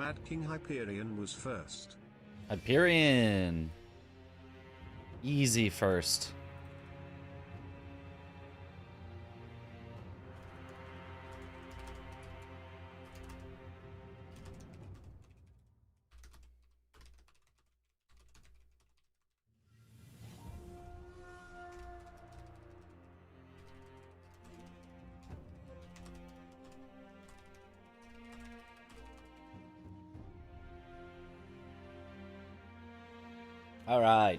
Mad King Hyperion was first. Hyperion. Easy first. All right,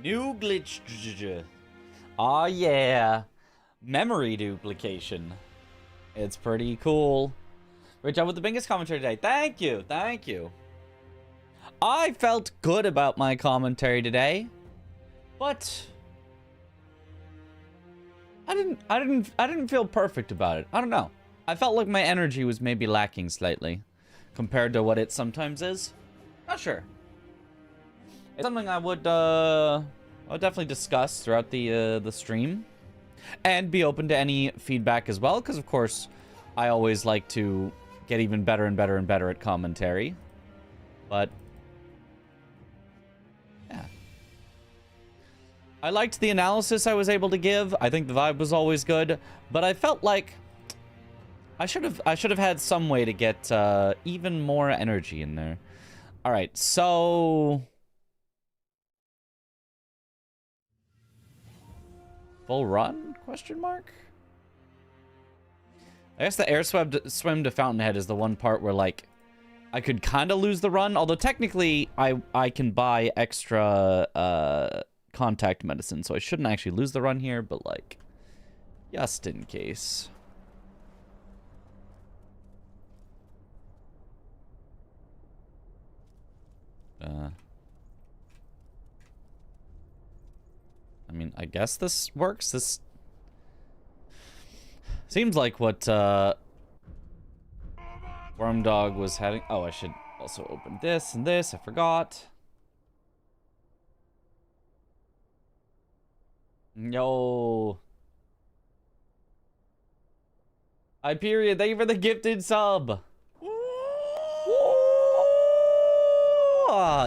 new glitch. Oh yeah, memory duplication. It's pretty cool. Great job with the biggest commentary today. Thank you, thank you. I felt good about my commentary today, but I didn't feel perfect about it. I don't know. I felt like my energy was maybe lacking slightly compared to what it sometimes is. Not sure. It's something I would definitely discuss throughout the stream, and be open to any feedback as well, because of course I always like to get even better and better and better at commentary. But yeah, I liked the analysis I was able to give. I think the vibe was always good, but I felt like I should have had some way to get even more energy in there. All right, so full run? Question mark? I guess the air swim to Fountainhead is the one part where, like, I could kind of lose the run. Although, technically, I can buy extra contact medicine, so I shouldn't actually lose the run here, but, like, just in case. I mean, I guess this works. This seems like what Wormdog was heading. Oh, I should also open this and this. I forgot. Yo. Hyperion, thank you for the gifted sub.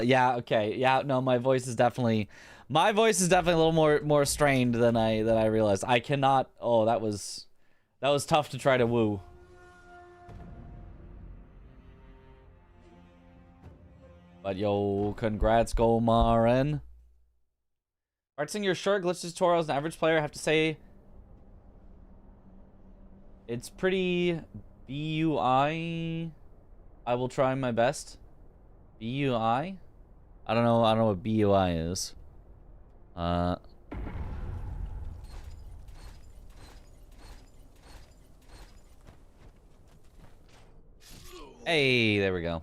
Yeah, okay. Yeah, no, my voice is definitely a little more strained than I realized. I cannot. Oh, that was tough to try to woo. But yo, congrats, Golmaren. Artsing your short glitch tutorial as an average player, I have to say it's pretty BUI. I will try my best. BUI? I don't know what BUI is. Hey, there we go.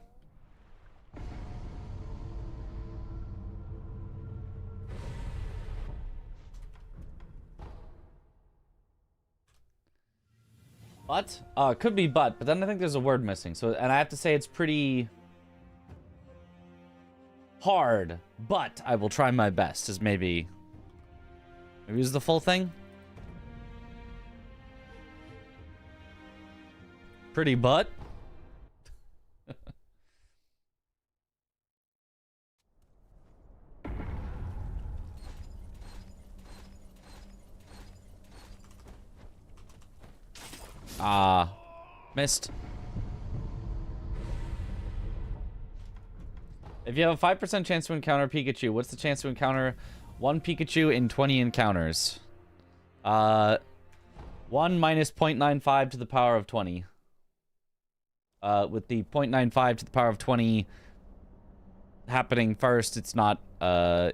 But? It could be but then I think there's a word missing. So, and I have to say it's pretty hard, but I will try my best. Is maybe is the full thing? Pretty but? Missed. If you have a 5% chance to encounter Pikachu, what's the chance to encounter one Pikachu in 20 encounters? 1 minus 0.95 to the power of 20. With the 0.95 to the power of 20 happening first, it's not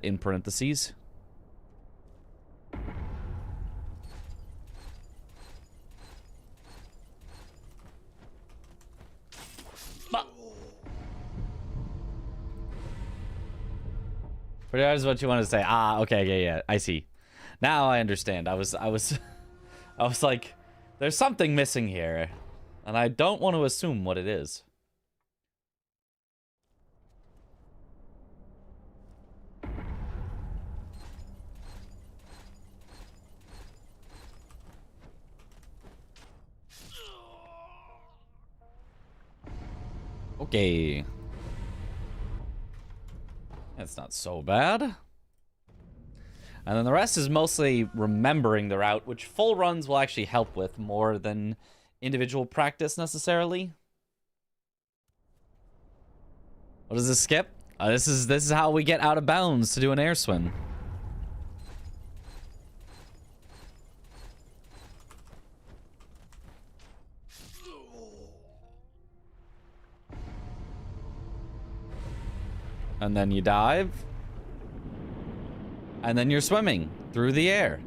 in parentheses. But that is what you want to say. Okay, yeah, I see. Now I understand. I was like, there's something missing here, and I don't want to assume what it is. Okay. It's not so bad. And then the rest is mostly remembering the route, which full runs will actually help with more than individual practice necessarily. What is this skip? This is how we get out of bounds to do an air swim. And then you dive. And then you're swimming through the air.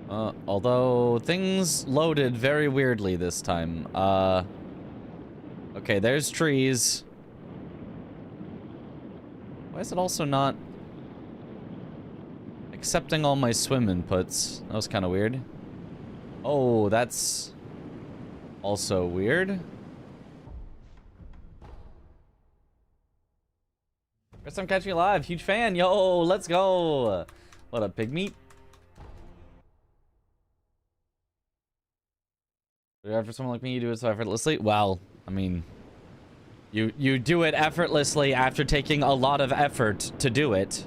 Although things loaded very weirdly this time. Okay, there's trees. Why is it also not accepting all my swim inputs? That was kind of weird. Oh, that's also weird. First time catching you live. Huge fan. Yo, let's go. What up, pig meat? For someone like me, you do it so effortlessly. Well, I mean, you do it effortlessly after taking a lot of effort to do it.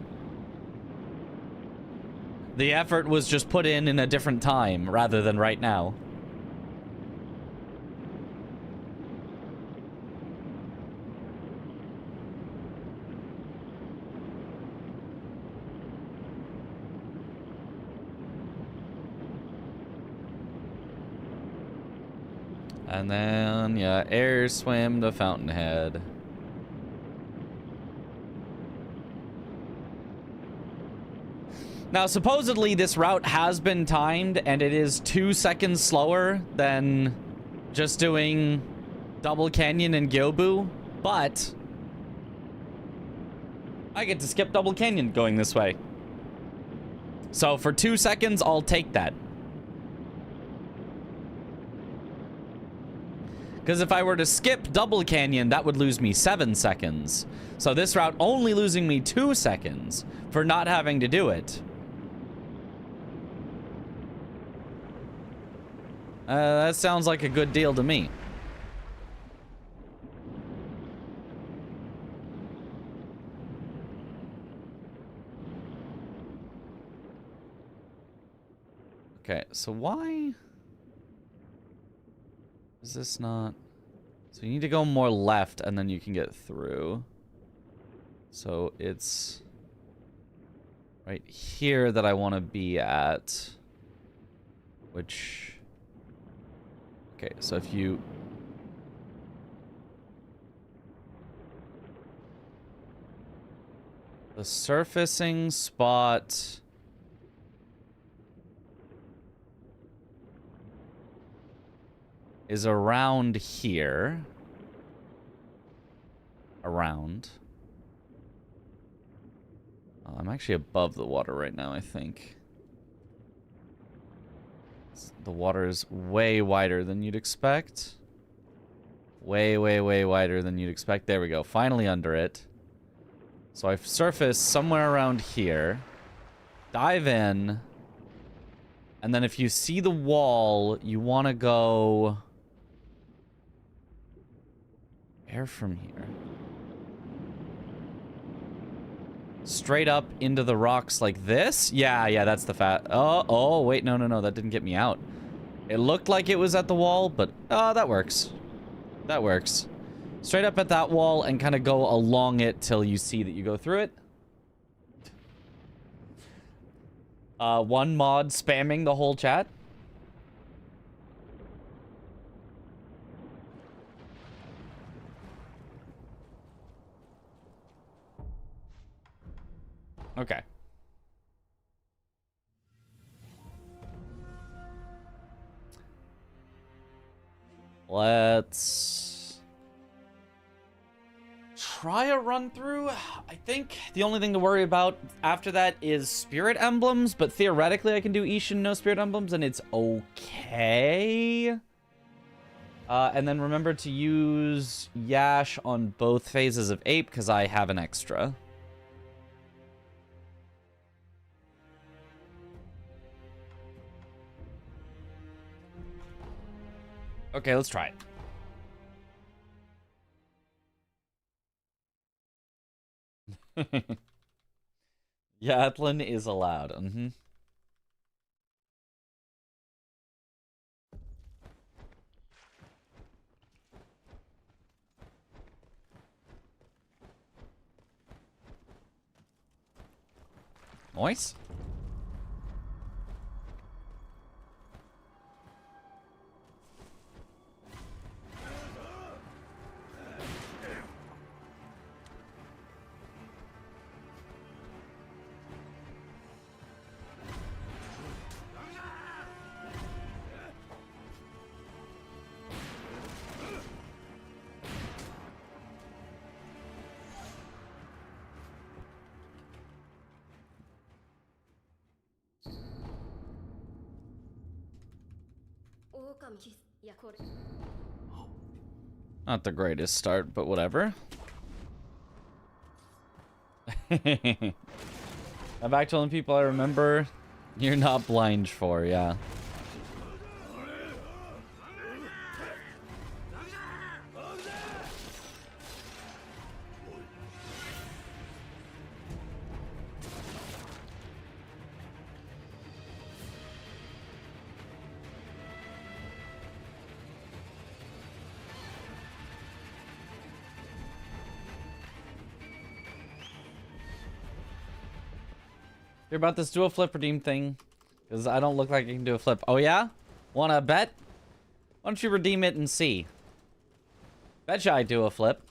The effort was just put in a different time rather than right now. And then, yeah, air swim to Fountainhead. Now, supposedly this route has been timed, and it is 2 seconds slower than just doing Double Canyon and Gyobu, but I get to skip Double Canyon going this way. So for 2 seconds, I'll take that. Because if I were to skip Double Canyon, that would lose me 7 seconds. So this route only losing me 2 seconds for not having to do it. That sounds like a good deal to me. Okay, so why is this not... So you need to go more left and then you can get through. So it's right here that I want to be at. Which... Okay, so if you... The surfacing spot... is around here. Around. I'm actually above the water right now, I think. The water is way wider than you'd expect. Way, way, way wider than you'd expect. There we go. Finally under it. So I've surfaced somewhere around here. Dive in. And then if you see the wall, you want to go... Air from here. Straight up into the rocks like this? Yeah, that's the Oh, wait, no, that didn't get me out. It looked like it was at the wall, but... Oh, that works. That works. Straight up at that wall and kind of go along it till you see that you go through it. One mod spamming the whole chat. Okay. Let's try a run through. I think the only thing to worry about after that is spirit emblems, but theoretically I can do Ishin no spirit emblems and it's okay. And then remember to use Yash on both phases of Ape because I have an extra. Okay, let's try it. Yatlin is allowed. Mm-hmm. Nice. Not the greatest start, but whatever. I'm back telling people I remember. You're not blind for, yeah. Hear about this do a flip redeem thing? Because I don't look like I can do a flip. Oh yeah? Wanna bet? Why don't you redeem it and see? Betcha I do a flip.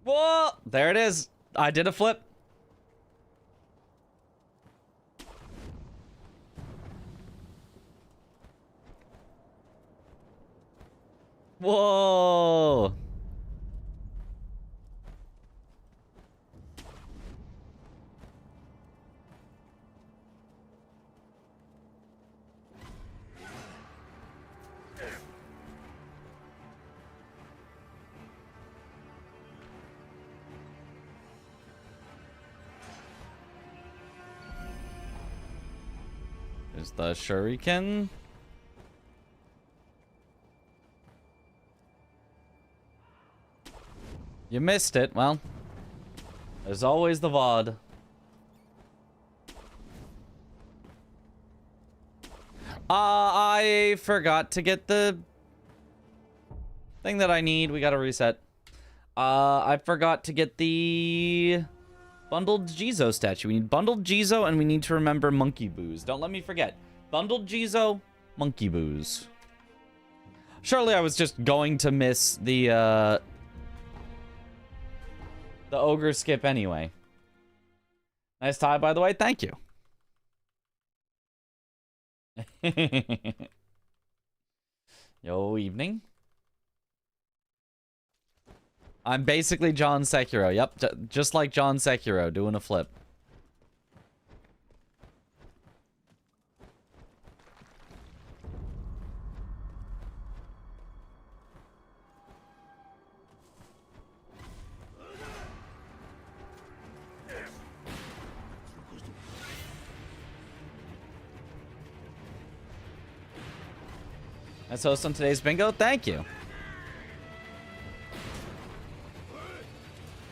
Whoa! There it is. I did a flip. Whoa! There's the shuriken. You missed it. Well, there's always the VOD. I forgot to get the thing that I need. We gotta reset. I forgot to get the bundled Jizo statue. We need bundled Jizo, and we need to remember monkey booze. Don't let me forget. Bundled Jizo, monkey booze. Surely I was just going to miss the ogre skip anyway. Nice tie, by the way. Thank you. Yo, evening. I'm basically John Sekiro. Yep, just like John Sekiro, doing a flip. Let's host on today's bingo. Thank you.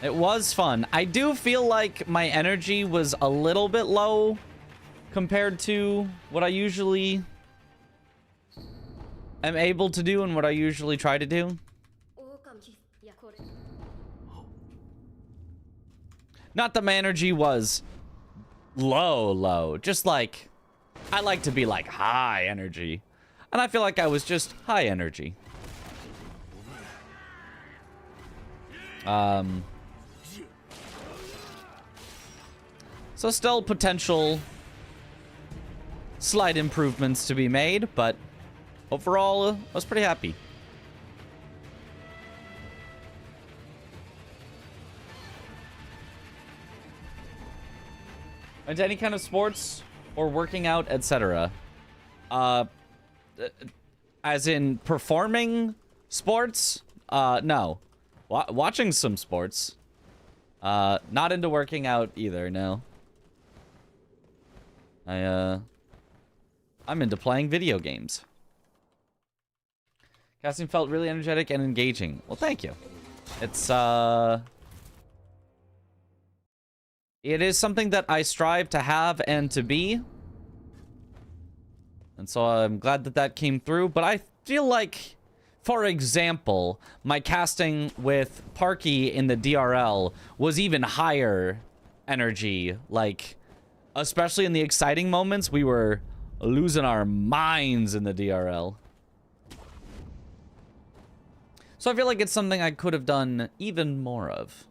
It was fun. I do feel like my energy was a little bit low compared to what I usually am able to do and what I usually try to do. Not that my energy was low. Just like, I like to be like high energy. And I feel like I was just high energy. So still potential slight improvements to be made, but overall, I was pretty happy. Into any kind of sports or working out, etc. As in performing Sports? No. Watching some sports. Not into working out either, no. I'm into playing video games. Casting felt really energetic and engaging. Well, thank you. It's, it is something that I strive to have and to be. And so I'm glad that that came through. But I feel like, for example, my casting with Parky in the DRL was even higher energy. Like, especially in the exciting moments, we were losing our minds in the DRL. So I feel like it's something I could have done even more of.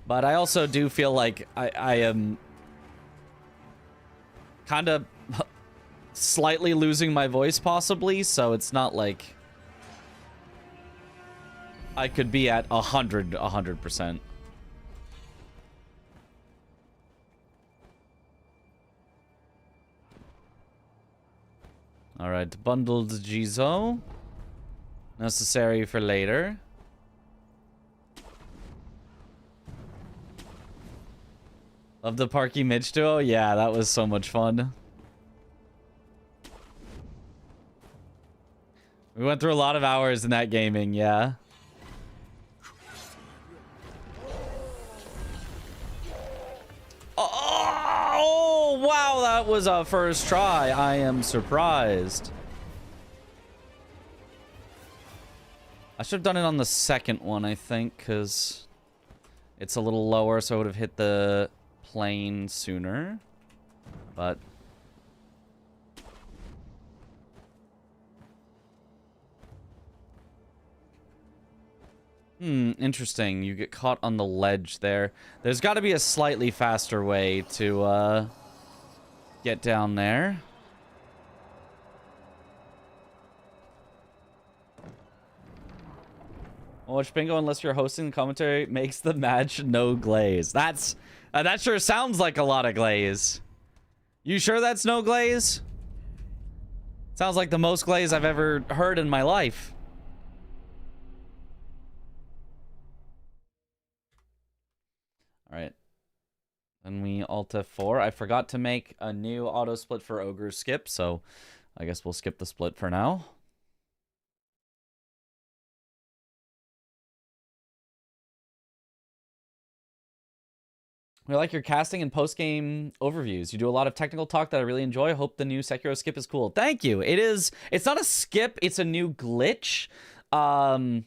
But I also do feel like I am kind of slightly losing my voice, possibly, so it's not like I could be at 100%. Alright, bundled Jizo. Necessary for later. Love the Parky Mitch duo? Yeah, that was so much fun. We went through a lot of hours in that gaming, yeah. Oh, wow, that was a first try. I am surprised. I should have done it on the second one, I think, because it's a little lower, so I would have hit the plane sooner. But interesting. You get caught on the ledge there. There's got to be a slightly faster way to get down there. Watch bingo unless you're hosting. The commentary makes the match no glaze. That's that sure sounds like a lot of glaze. You sure that's no glaze? Sounds like the most glaze I've ever heard in my life. All right. Then we Alt F4. I forgot to make a new auto split for Ogre skip, so I guess we'll skip the split for now. We like your casting and post-game overviews. You do a lot of technical talk that I really enjoy. Hope the new Sekiro skip is cool. Thank you. It is. It's not a skip. It's a new glitch. The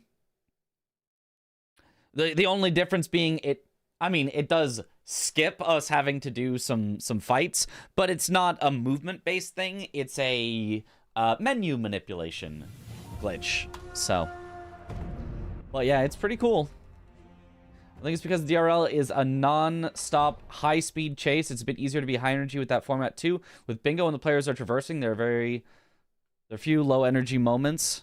only difference being it. I mean, it does skip us having to do some fights, but it's not a movement-based thing. It's a menu manipulation glitch. So, well, yeah, it's pretty cool. I think it's because DRL is a non-stop high-speed chase. It's a bit easier to be high energy with that format too. With bingo, when the players are traversing, there are few low-energy moments,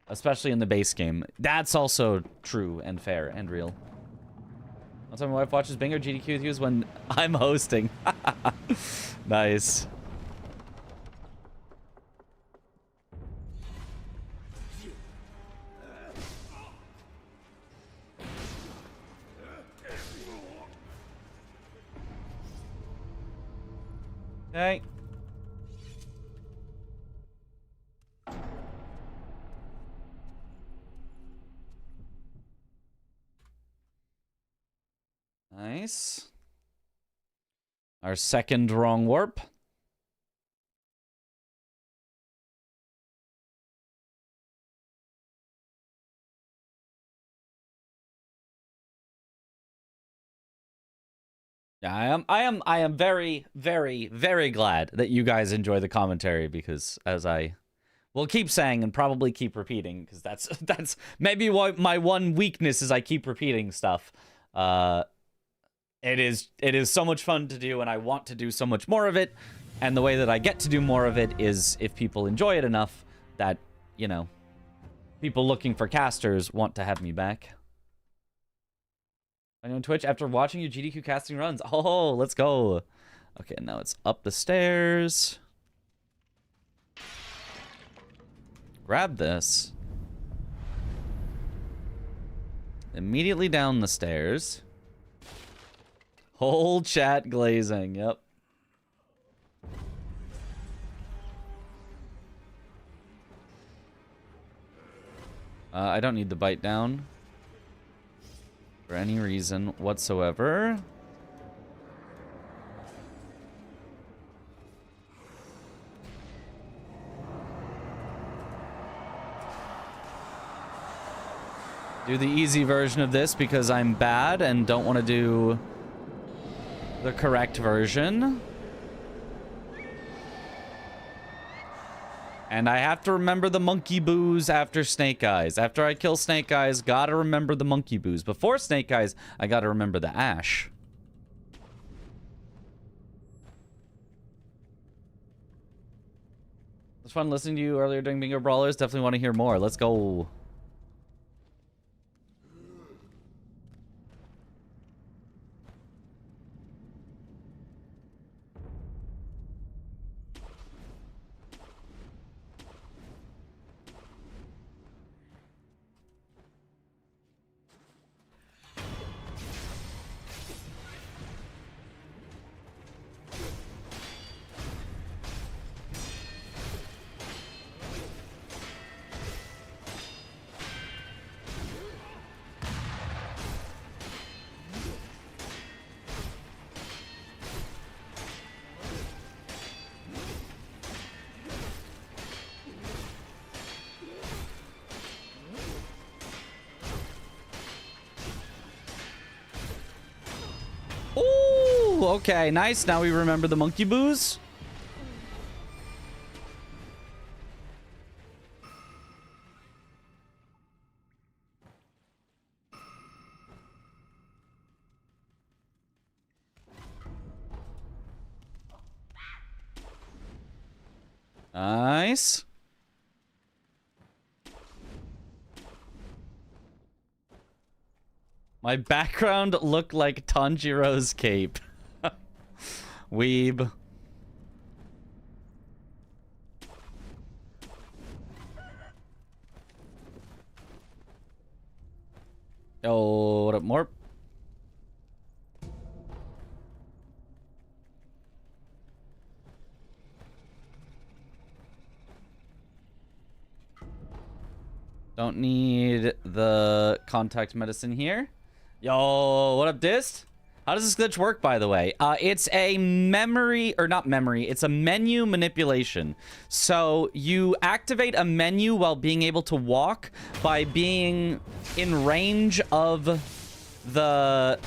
especially in the base game. That's also true and fair and real. One time my wife watches bingo GDQ with you is when I'm hosting. Nice. Okay. Nice. Our second wrong warp. Yeah, I am very, very, very glad that you guys enjoy the commentary, because as I will keep saying and probably keep repeating, because that's maybe what my one weakness is. I keep repeating stuff. It is so much fun to do, and I want to do so much more of it. And the way that I get to do more of it is if people enjoy it enough that, you know, people looking for casters want to have me back. I know on Twitch after watching your GDQ casting runs. Oh, let's go. Okay, now it's up the stairs. Grab this. immediately down the stairs. Whole chat glazing, yep. I don't need the bite down for any reason whatsoever. Do the easy version of this because I'm bad and don't want to do the correct version. And I have to remember the monkey boos after Snake Eyes. After I kill Snake Eyes, gotta remember the monkey boos. Before Snake Eyes, I gotta remember the ash. It was fun listening to you earlier during Bingo Brawlers. Definitely want to hear more. Let's go. Okay, nice. Now we remember the monkey boos. Nice. My background looked like Tanjiro's cape. Weeb. Oh, what up, Morp? Don't need the contact medicine here. Yo, what up, Dist? How does this glitch work, by the way? It's a memory, or not memory, it's a menu manipulation. So you activate a menu while being able to walk by being in range of the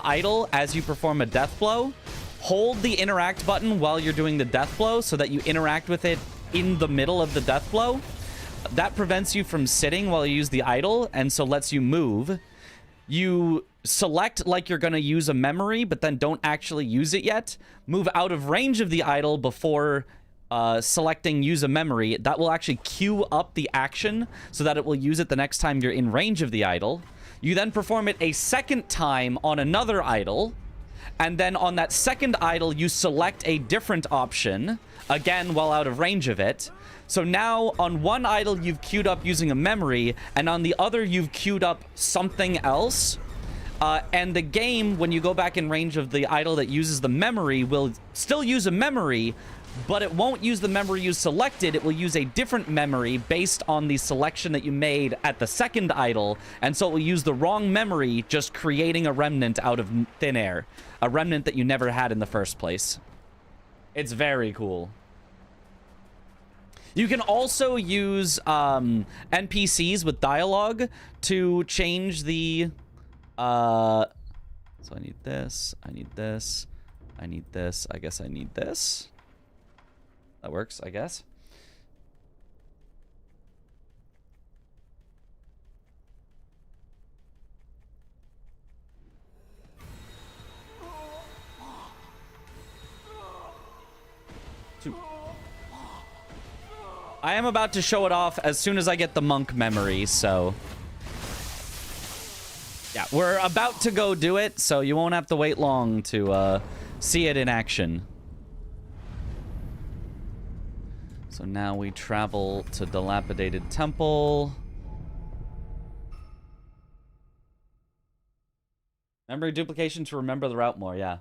idol as you perform a death blow. Hold the interact button while you're doing the death blow so that you interact with it in the middle of the death blow. That prevents you from sitting while you use the idol, and so lets you move. You select like you're going to use a memory, but then don't actually use it yet. Move out of range of the idol before selecting use a memory. That will actually queue up the action so that it will use it the next time you're in range of the idol. You then perform it a second time on another idol. And then on that second idol, you select a different option, again, while out of range of it. So now on one idol, you've queued up using a memory, and on the other, you've queued up something else. And the game, when you go back in range of the idol that uses the memory, will still use a memory, but it won't use the memory you selected. It will use a different memory based on the selection that you made at the second idol, and so it will use the wrong memory, just creating a remnant out of thin air. A remnant that you never had in the first place. It's very cool. You can also use NPCs with dialogue to change the... So I need this, I need this, I need this, I guess I need this. That works, I guess. I am about to show it off as soon as I get the monk memory, so... Yeah, we're about to go do it, so you won't have to wait long to see it in action. So now we travel to Dilapidated Temple. Memory duplication to remember the route more, yeah.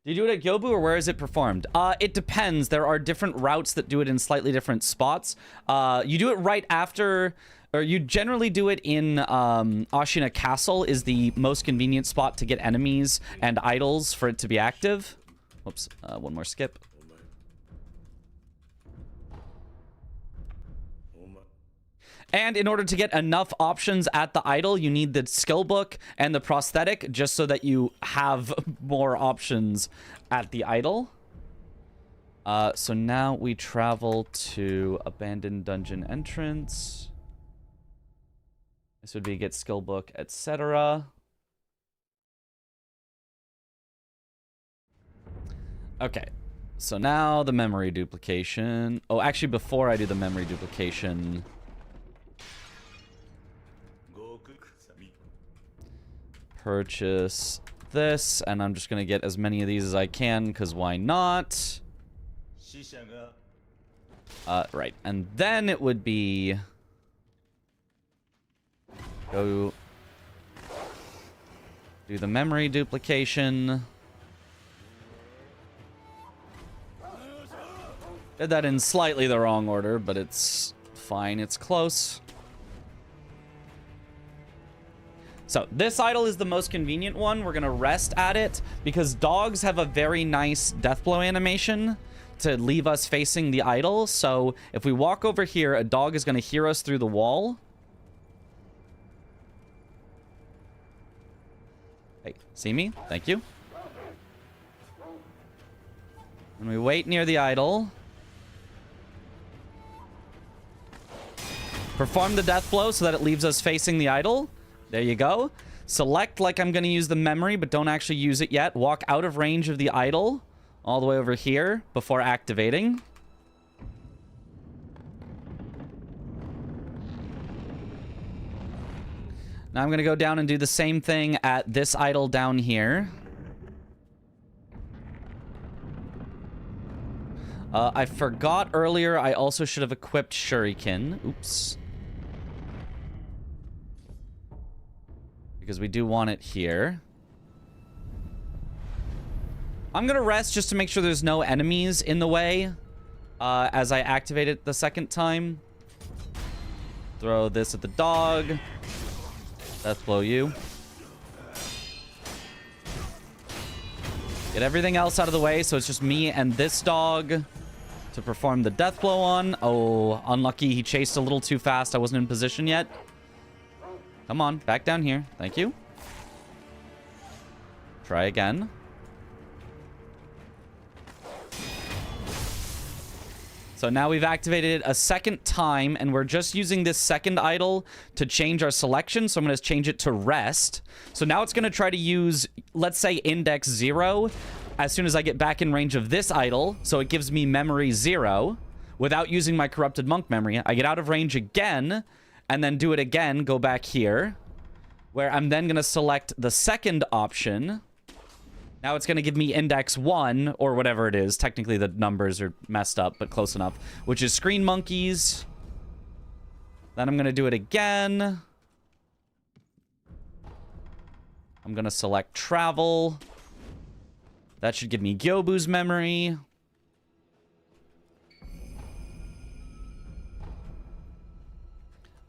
Do you do it at Gyobu or where is it performed? It depends. There are different routes that do it in slightly different spots. You do it right after, or you generally do it in Ashina Castle is the most convenient spot to get enemies and idols for it to be active. Whoops, one more skip. And in order to get enough options at the idol, you need the skill book and the prosthetic just so that you have more options at the idol. So now we travel to abandoned dungeon entrance. This would be get skill book, etc. Okay. So now the memory duplication. Oh, actually, before I do the memory duplication... purchase this, and I'm just gonna get as many of these as I can, because why not? Right, and then it would be... go... do the memory duplication. Did that in slightly the wrong order, but it's fine, it's close. So, this idol is the most convenient one. We're going to rest at it because dogs have a very nice death blow animation to leave us facing the idol. So, if we walk over here, a dog is going to hear us through the wall. Hey, see me? Thank you. And we wait near the idol. Perform the death blow so that it leaves us facing the idol. There you go. Select like I'm going to use the memory, but don't actually use it yet. Walk out of range of the idol all the way over here before activating. Now I'm going to go down and do the same thing at this idol down here. I forgot earlier I also should have equipped Shuriken. Oops. Because we do want it here. I'm gonna rest just to make sure there's no enemies in the way as I activate it the second time. Throw this at the dog. Death blow you. Get everything else out of the way so it's just me and this dog to perform the death blow on. Oh, unlucky. He chased a little too fast. I wasn't in position yet. Come on, back down here. Thank you. Try again. So now we've activated it a second time, and we're just using this second idol to change our selection. So I'm going to change it to rest. So now it's going to try to use, let's say, index 0 as soon as I get back in range of this idol. So it gives me memory 0 without using my corrupted monk memory. I get out of range again. And then do it again, go back here, where I'm then going to select the second option. Now it's going to give me index 1, or whatever it is. Technically, the numbers are messed up, but close enough. Which is screen monkeys. Then I'm going to do it again. I'm going to select travel. That should give me Gyobu's memory.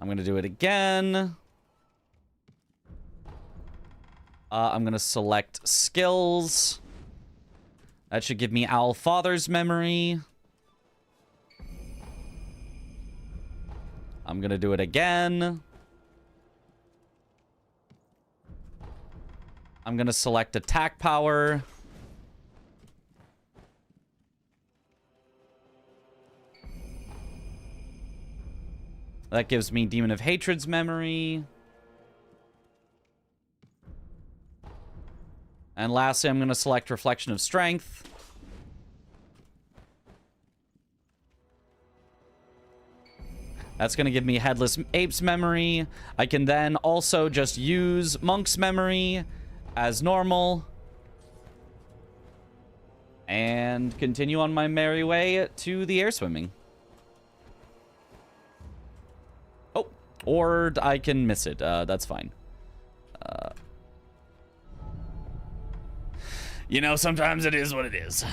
I'm going to do it again. I'm going to select skills. That should give me Owl Father's memory. I'm going to do it again. I'm going to select attack power. That gives me Demon of Hatred's memory. And lastly, I'm going to select Reflection of Strength. That's going to give me Headless Ape's memory. I can then also just use Monk's memory as normal. And continue on my merry way to the air swimming. Or I can miss it. That's fine. You know, sometimes it is what it is.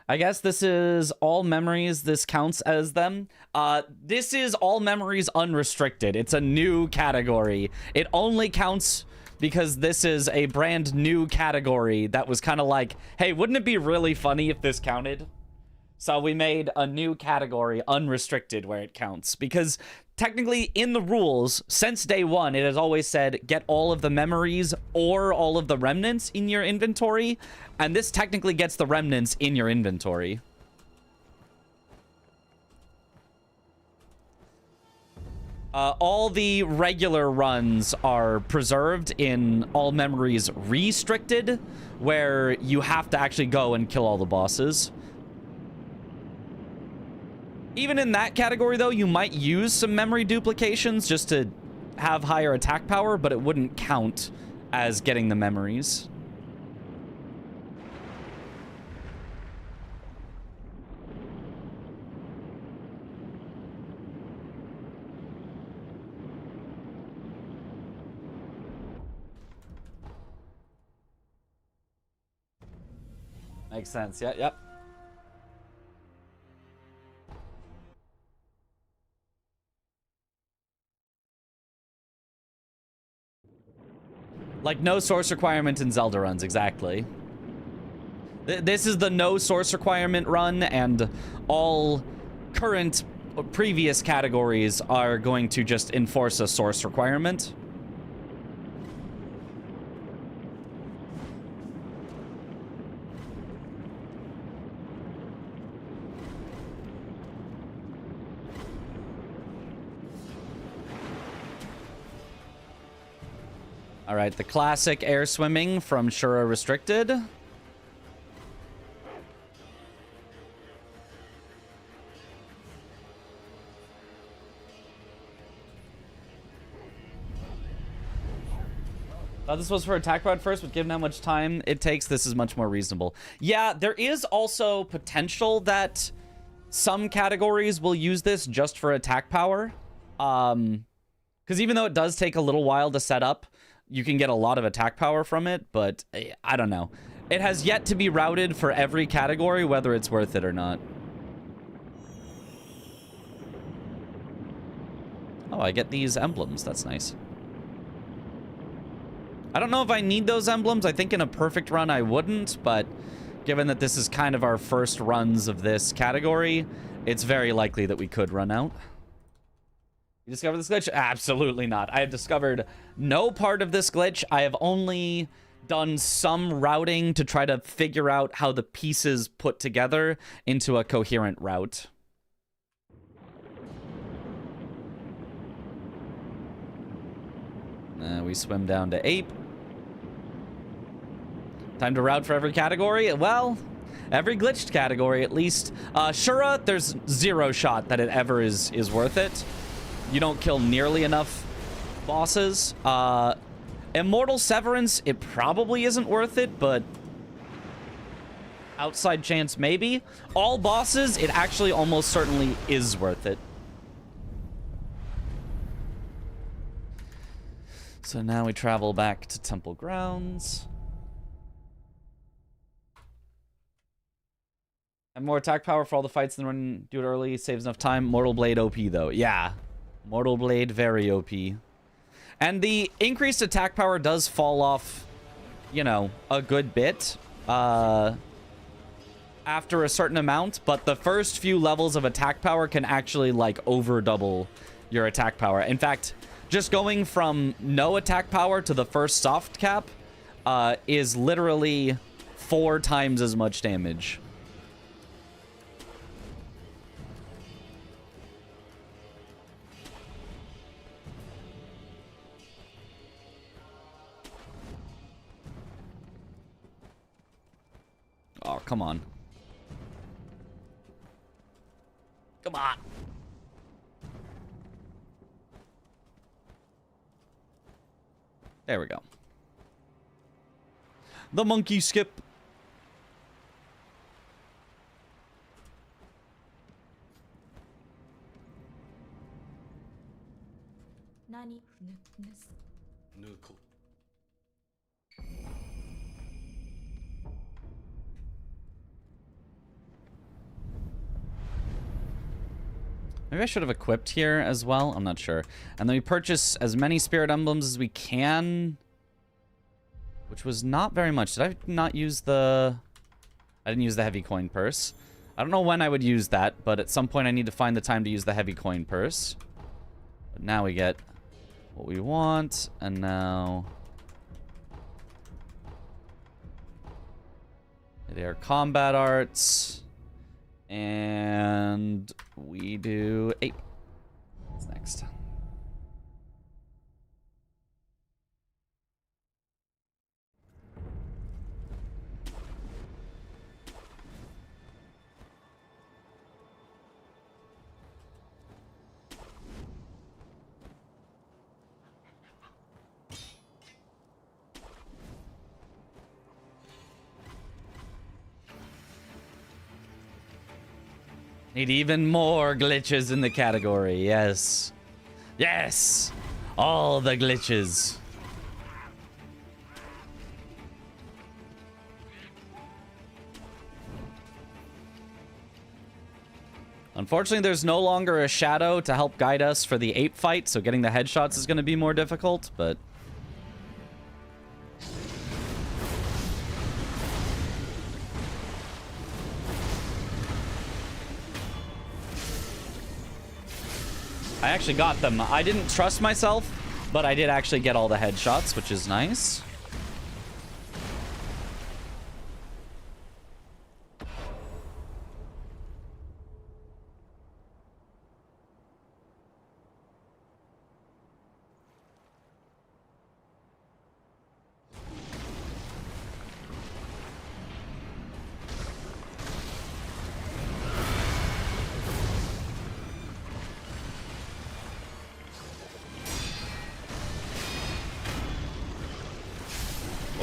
I guess this is all memories. This counts as them. This is all memories unrestricted. It's a new category. It only counts because this is a brand new category that was kind of like, hey, wouldn't it be really funny if this counted? So we made a new category, unrestricted, where it counts. Because technically in the rules, since day one, it has always said get all of the memories or all of the remnants in your inventory. And this technically gets the remnants in your inventory. All the regular runs are preserved in all memories restricted, where you have to actually go and kill all the bosses. Even in that category, though, you might use some memory duplications just to have higher attack power, but it wouldn't count as getting the memories. Makes sense. Yeah, yep. Like no source requirement in Zelda runs, exactly. This is the no source requirement run, and all current previous categories are going to just enforce a source requirement. All right, the classic air swimming from Unrestricted. This was for attack power at first, but given how much time it takes, this is much more reasonable. Yeah, there is also potential that some categories will use this just for attack power. Because even though it does take a little while to set up, you can get a lot of attack power from it, but I don't know. It has yet to be routed for every category, whether it's worth it or not. Oh, I get these emblems. That's nice. I don't know if I need those emblems. I think in a perfect run I wouldn't, but given that this is kind of our first runs of this category, it's very likely that we could run out. You discovered this glitch? Absolutely not. I have discovered no part of this glitch. I have only done some routing to try to figure out how the pieces put together into a coherent route. We swim down to Ape. Time to route for every category? Well, every glitched category at least. Shura, there's zero shot that it ever is worth it. You don't kill nearly enough bosses. Immortal Severance, it probably isn't worth it, but outside chance maybe. All bosses, it actually almost certainly is worth it. So now we travel back to Temple Grounds. And more attack power for all the fights than run. Do it early, saves enough time. Mortal Blade OP though. Yeah. Mortal Blade, very OP. And the increased attack power does fall off, you know, a good bit after a certain amount, but the first few levels of attack power can actually, like, over double your attack power. In fact, just going from no attack power to the first soft cap is literally 4 times as much damage. Oh, come on. Come on. There we go. The monkey skip. Maybe I should have equipped here as well. I'm not sure. And then we purchase as many spirit emblems as we can. Which was not very much. Did I not use the... I didn't use the heavy coin purse. I don't know when I would use that, but at some point I need to find the time to use the heavy coin purse. But now we get what we want, and now... They are combat arts. And we do ape. What's next? Need even more glitches in the category. Yes. Yes! All the glitches. Unfortunately, there's no longer a shadow to help guide us for the ape fight, so getting the headshots is going to be more difficult, but... I actually got them. I didn't trust myself, but I did actually get all the headshots, which is nice.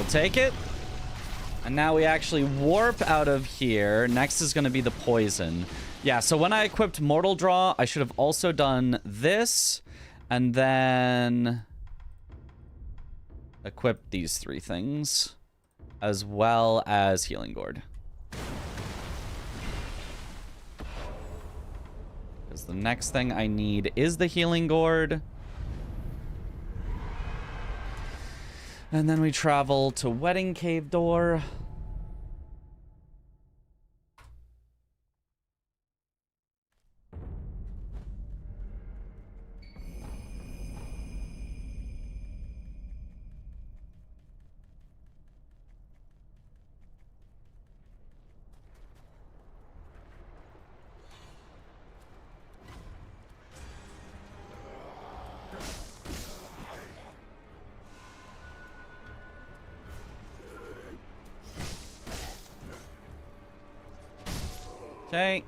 Take it. And now we actually warp out of here. Next is going to be the poison. Yeah, so when I equipped Mortal Draw, I should have also done this. And then equip these three things. As well as Healing Gourd. Because the next thing I need is the Healing Gourd. And then we travel to Wedding Cave Door. Okay.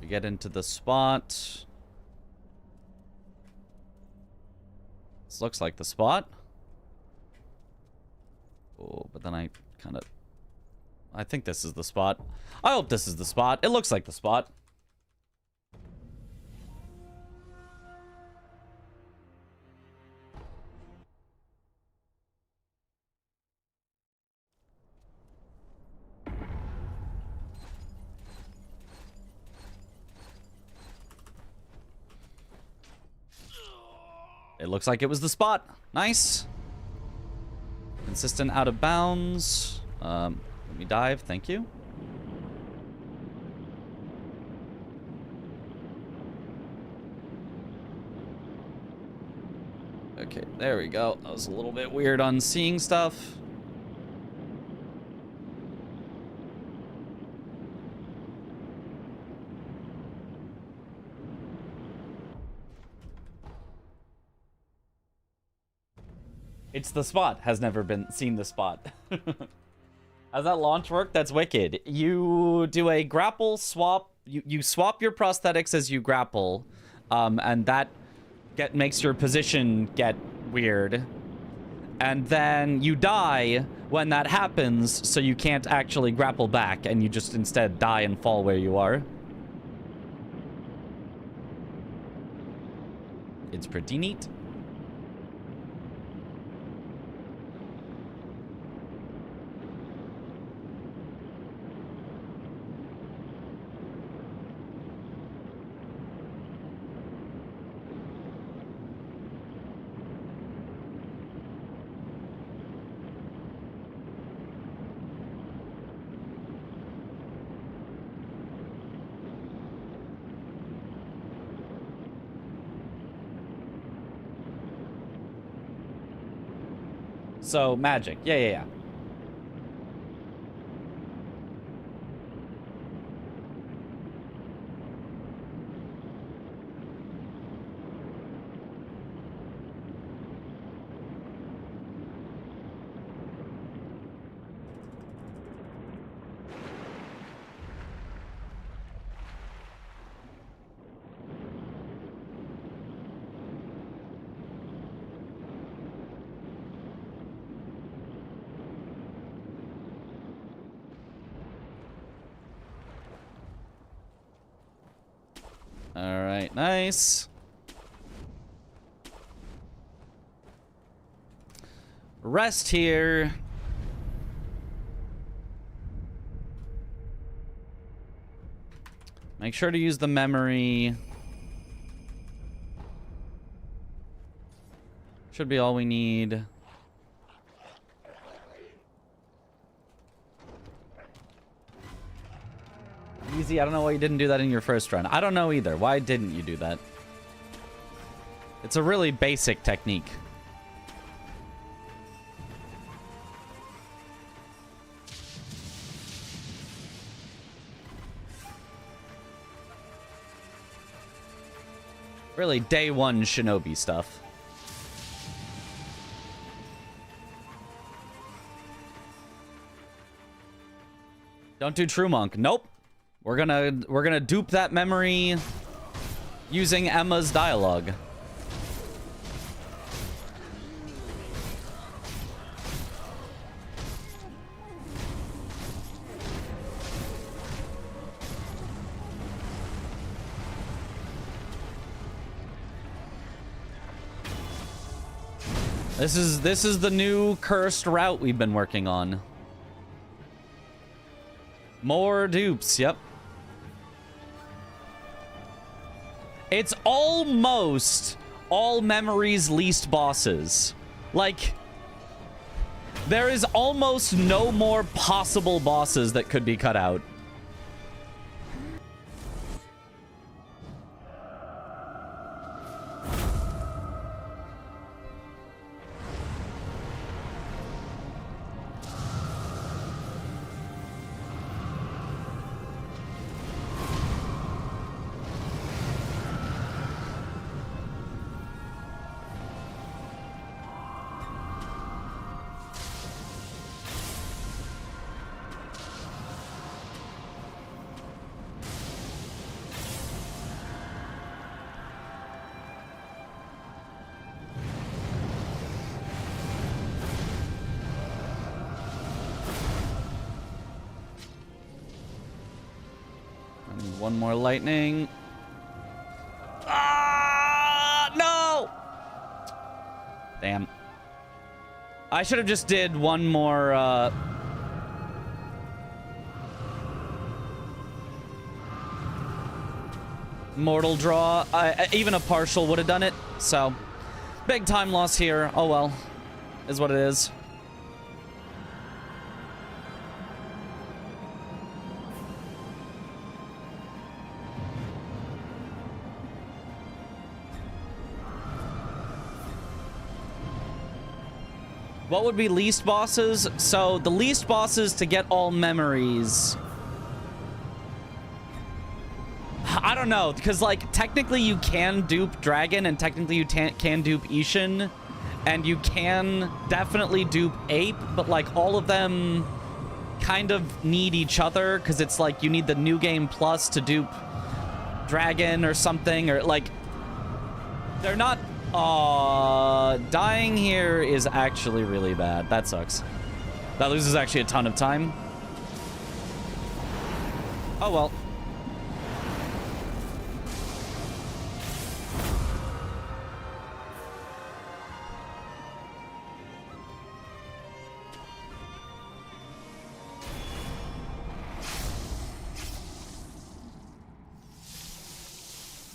We get into the spot. This looks like the spot. Oh, but then I kind of... I think this is the spot. I hope this is the spot. It looks like the spot. It looks like it was the spot. Nice. Consistent out of bounds. Let me dive. Thank you. Okay, there we go. That was a little bit weird on seeing stuff. It's the spot. Has never been seen the spot. How's that launch work? That's wicked. You do a grapple swap. You swap your prosthetics as you grapple. And that makes your position get weird. And then you die when that happens, so you can't actually grapple back, and you just instead die and fall where you are. It's pretty neat. So, magic. Yeah, yeah, yeah. All right, nice. Rest here. Make sure to use the memory. Should be all we need. Easy, I don't know why you didn't do that in your first run. I don't know either. Why didn't you do that? It's a really basic technique. Really day one shinobi stuff. Don't do True Monk. Nope. We're gonna dupe that memory using Emma's dialogue. This is the new cursed route we've been working on. More dupes, yep. It's almost all memories least bosses. Like, there is almost no more possible bosses that could be cut out. One more lightning. Ah, no! Damn. I should have just did one more, mortal draw. Even a partial would have done it. So, big time loss here. Oh well. Is what it is. What would be least bosses? So the least bosses to get all memories. I don't know, because like technically you can dupe Dragon and technically you can dupe Ishin and you can definitely dupe Ape, but like all of them kind of need each other because it's like you need the new game plus to dupe Dragon or something, or like they're not. Dying here is actually really bad. That sucks. That loses actually a ton of time. Oh well.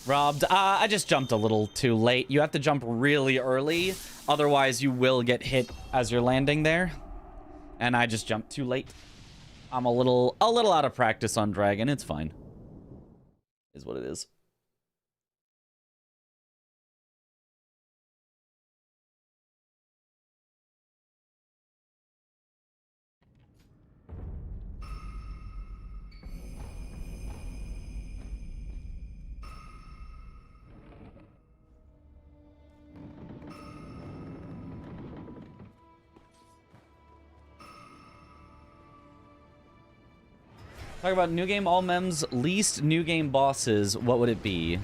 Robbed. I just jumped a little too late. You have to jump really early, otherwise you will get hit as you're landing there. And I just jumped too late. I'm a little out of practice on Dragon. It's fine. Is what it is. Talk about new game all mems, least new game bosses. What would it be?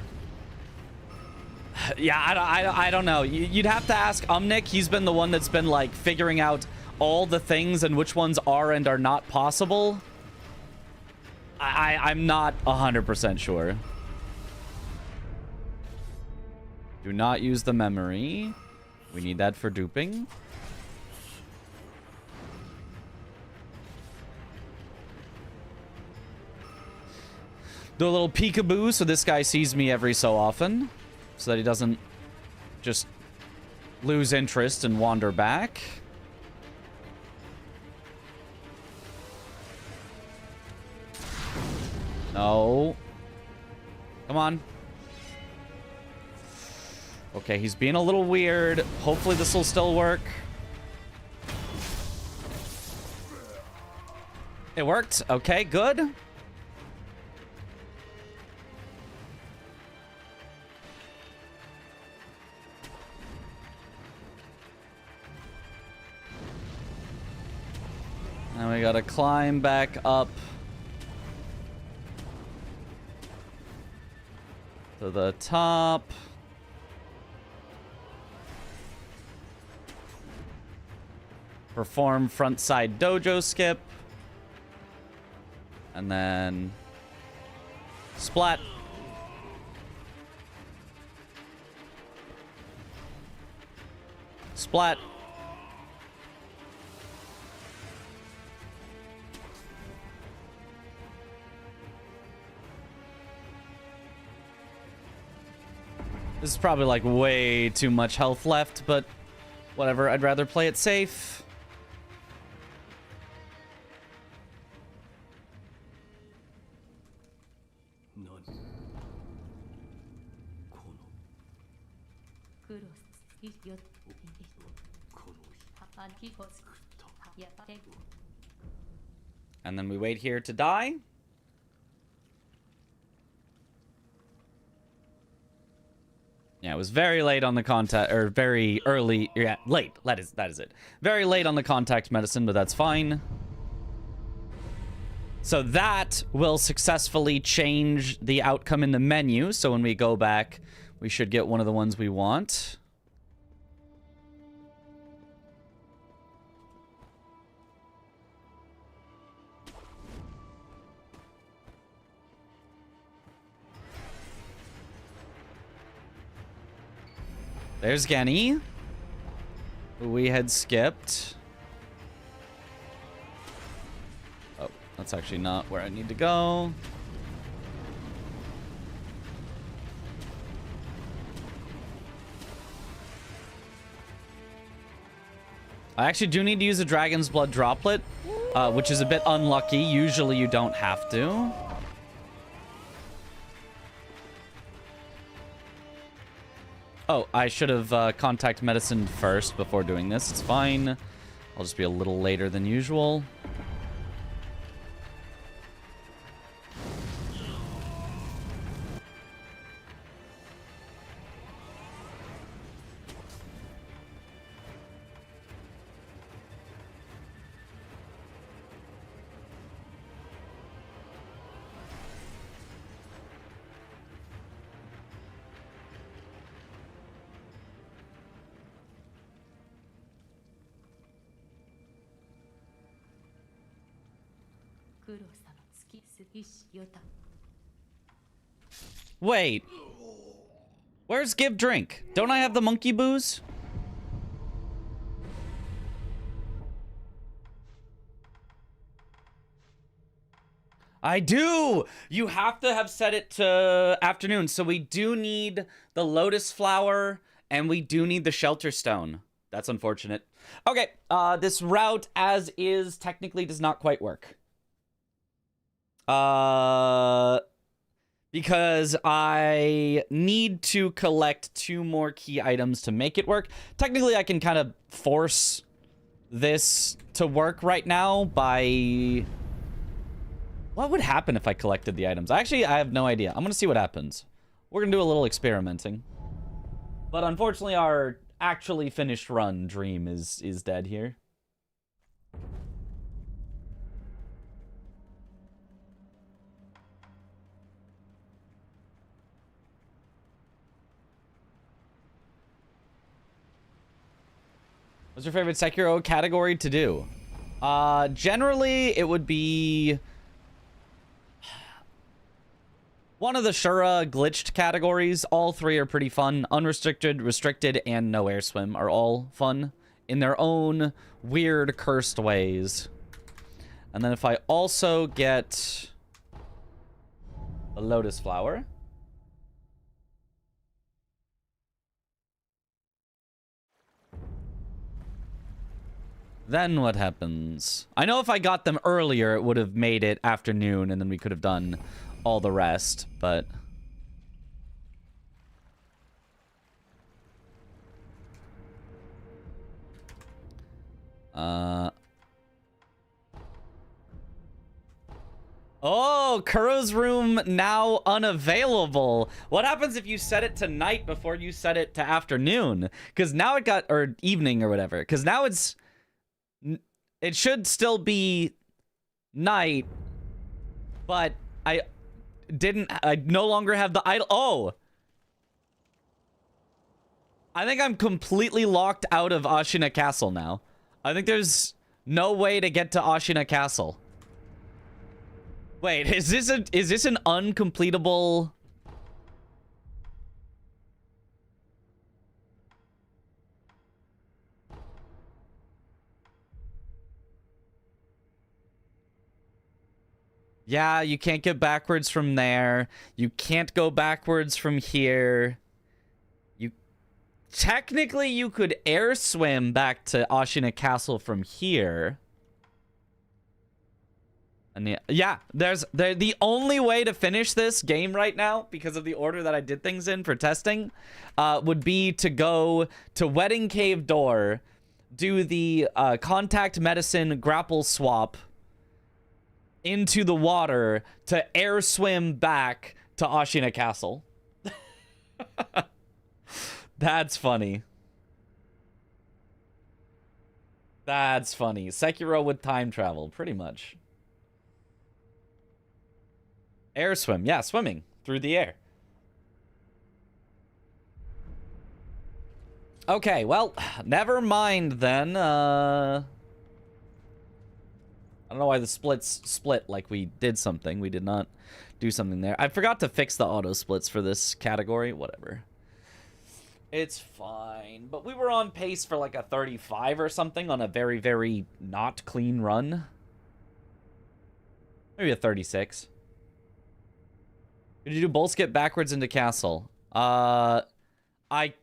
Yeah, I don't know. You'd have to ask Umnik. He's been the one that's been like figuring out all the things and which ones are and are not possible. I'm not 100% sure. Do not use the memory. We need that for duping. Do a little peekaboo so this guy sees me every so often. So that he doesn't just lose interest and wander back. No. Come on. Okay, he's being a little weird. Hopefully this will still work. It worked. Okay, good. Now we gotta climb back up to the top. Perform front side dojo skip. And then splat. Splat. This is probably like way too much health left, but whatever. I'd rather play it safe. And then we wait here to die. Yeah, it was very late on the contact, or very early. Yeah, late. That is it. Very late on the contact medicine, but that's fine. So that will successfully change the outcome in the menu. So when we go back, we should get one of the ones we want. There's Genny, who we had skipped. Oh, that's actually not where I need to go. I actually do need to use a Dragon's Blood droplet, which is a bit unlucky. Usually you don't have to. Oh, I should have contact medicine first before doing this. It's fine. I'll just be a little later than usual. Wait. Where's give drink? Don't I have the monkey booze? I do! You have to have set it to afternoon. So we do need the lotus flower and we do need the shelter stone. That's unfortunate. Okay, this route as is technically does not quite work. Because I need to collect 2 more key items to make it work. Technically, I can kind of force this to work right now by... What would happen if I collected the items? Actually, I have no idea. I'm going to see what happens. We're going to do a little experimenting. But unfortunately, our actually finished run dream is dead here. What's your favorite Sekiro category to do? Generally, it would be one of the Shura glitched categories. All three are pretty fun. Unrestricted, restricted, and no air swim are all fun in their own weird, cursed ways. And then if I also get a lotus flower. Then what happens? I know if I got them earlier, it would have made it afternoon, and then we could have done all the rest, but... Oh, Kuro's room now unavailable. What happens if you set it to night before you set it to afternoon? Because now it got... Or evening or whatever. Because now it's... It should still be night, but I no longer have the idol. Oh! I think I'm completely locked out of Ashina Castle now. I think there's no way to get to Ashina Castle. Wait, is this an uncompletable... Yeah, you can't get backwards from there. You can't go backwards from here. Technically, you could air swim back to Ashina Castle from here. And yeah, the only way to finish this game right now, because of the order that I did things in for testing, would be to go to Wedding Cave Door, do the contact medicine grapple swap into the water to air swim back to Ashina Castle. That's funny. That's funny. Sekiro with time travel, pretty much. Air swim. Yeah, swimming through the air. Okay, well, never mind then. I don't know why the splits split like we did something. We did not do something there. I forgot to fix the auto splits for this category. Whatever. It's fine. But we were on pace for like a 35 or something on a very, very not clean run. Maybe a 36. Did you do bull skip backwards into castle? Well, I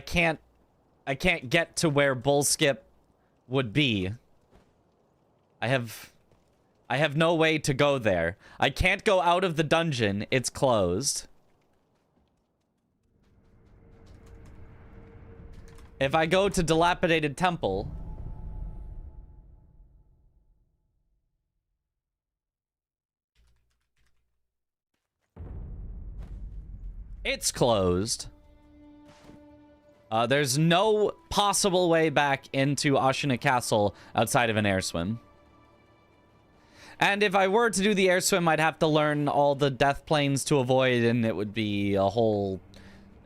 can't get to where bull skip would be. I have no way to go there. I can't go out of the dungeon. It's closed. If I go to dilapidated temple, it's closed. There's no possible way back into Ashina Castle outside of an air swim. And if I were to do the air swim, I'd have to learn all the death planes to avoid, and it would be a whole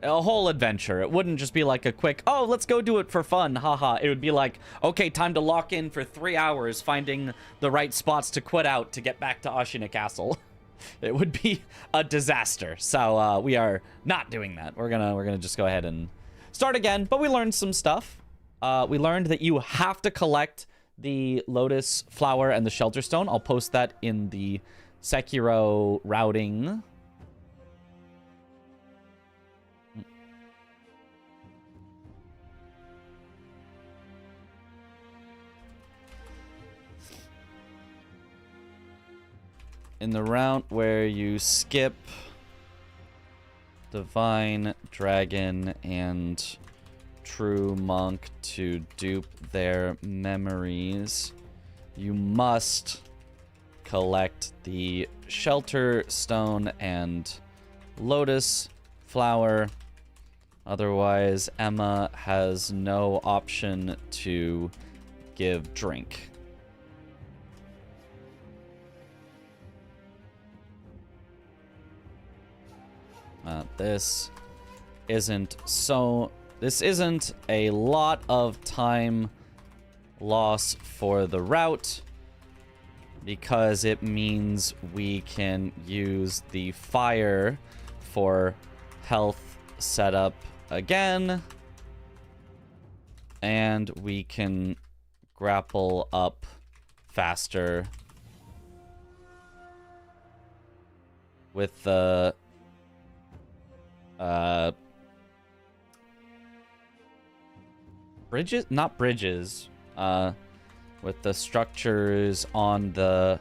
adventure. It wouldn't just be like a quick, oh, let's go do it for fun, haha. It would be like, okay, time to lock in for 3 hours, finding the right spots to quit out to get back to Ashina Castle. It would be a disaster. So we are not doing that. We're gonna just go ahead and start again. But we learned some stuff. We learned that you have to collect the lotus flower and the shelter stone. I'll post that in the Sekiro routing. In the route where you skip divine, dragon, and true monk to dupe their memories, you must collect the shelter stone and lotus flower. Otherwise, Emma has no option to give drink. This isn't so this isn't a lot of time loss for the route, because it means we can use the fire for health setup again, and we can grapple up faster with the bridges, not bridges, with the structures on the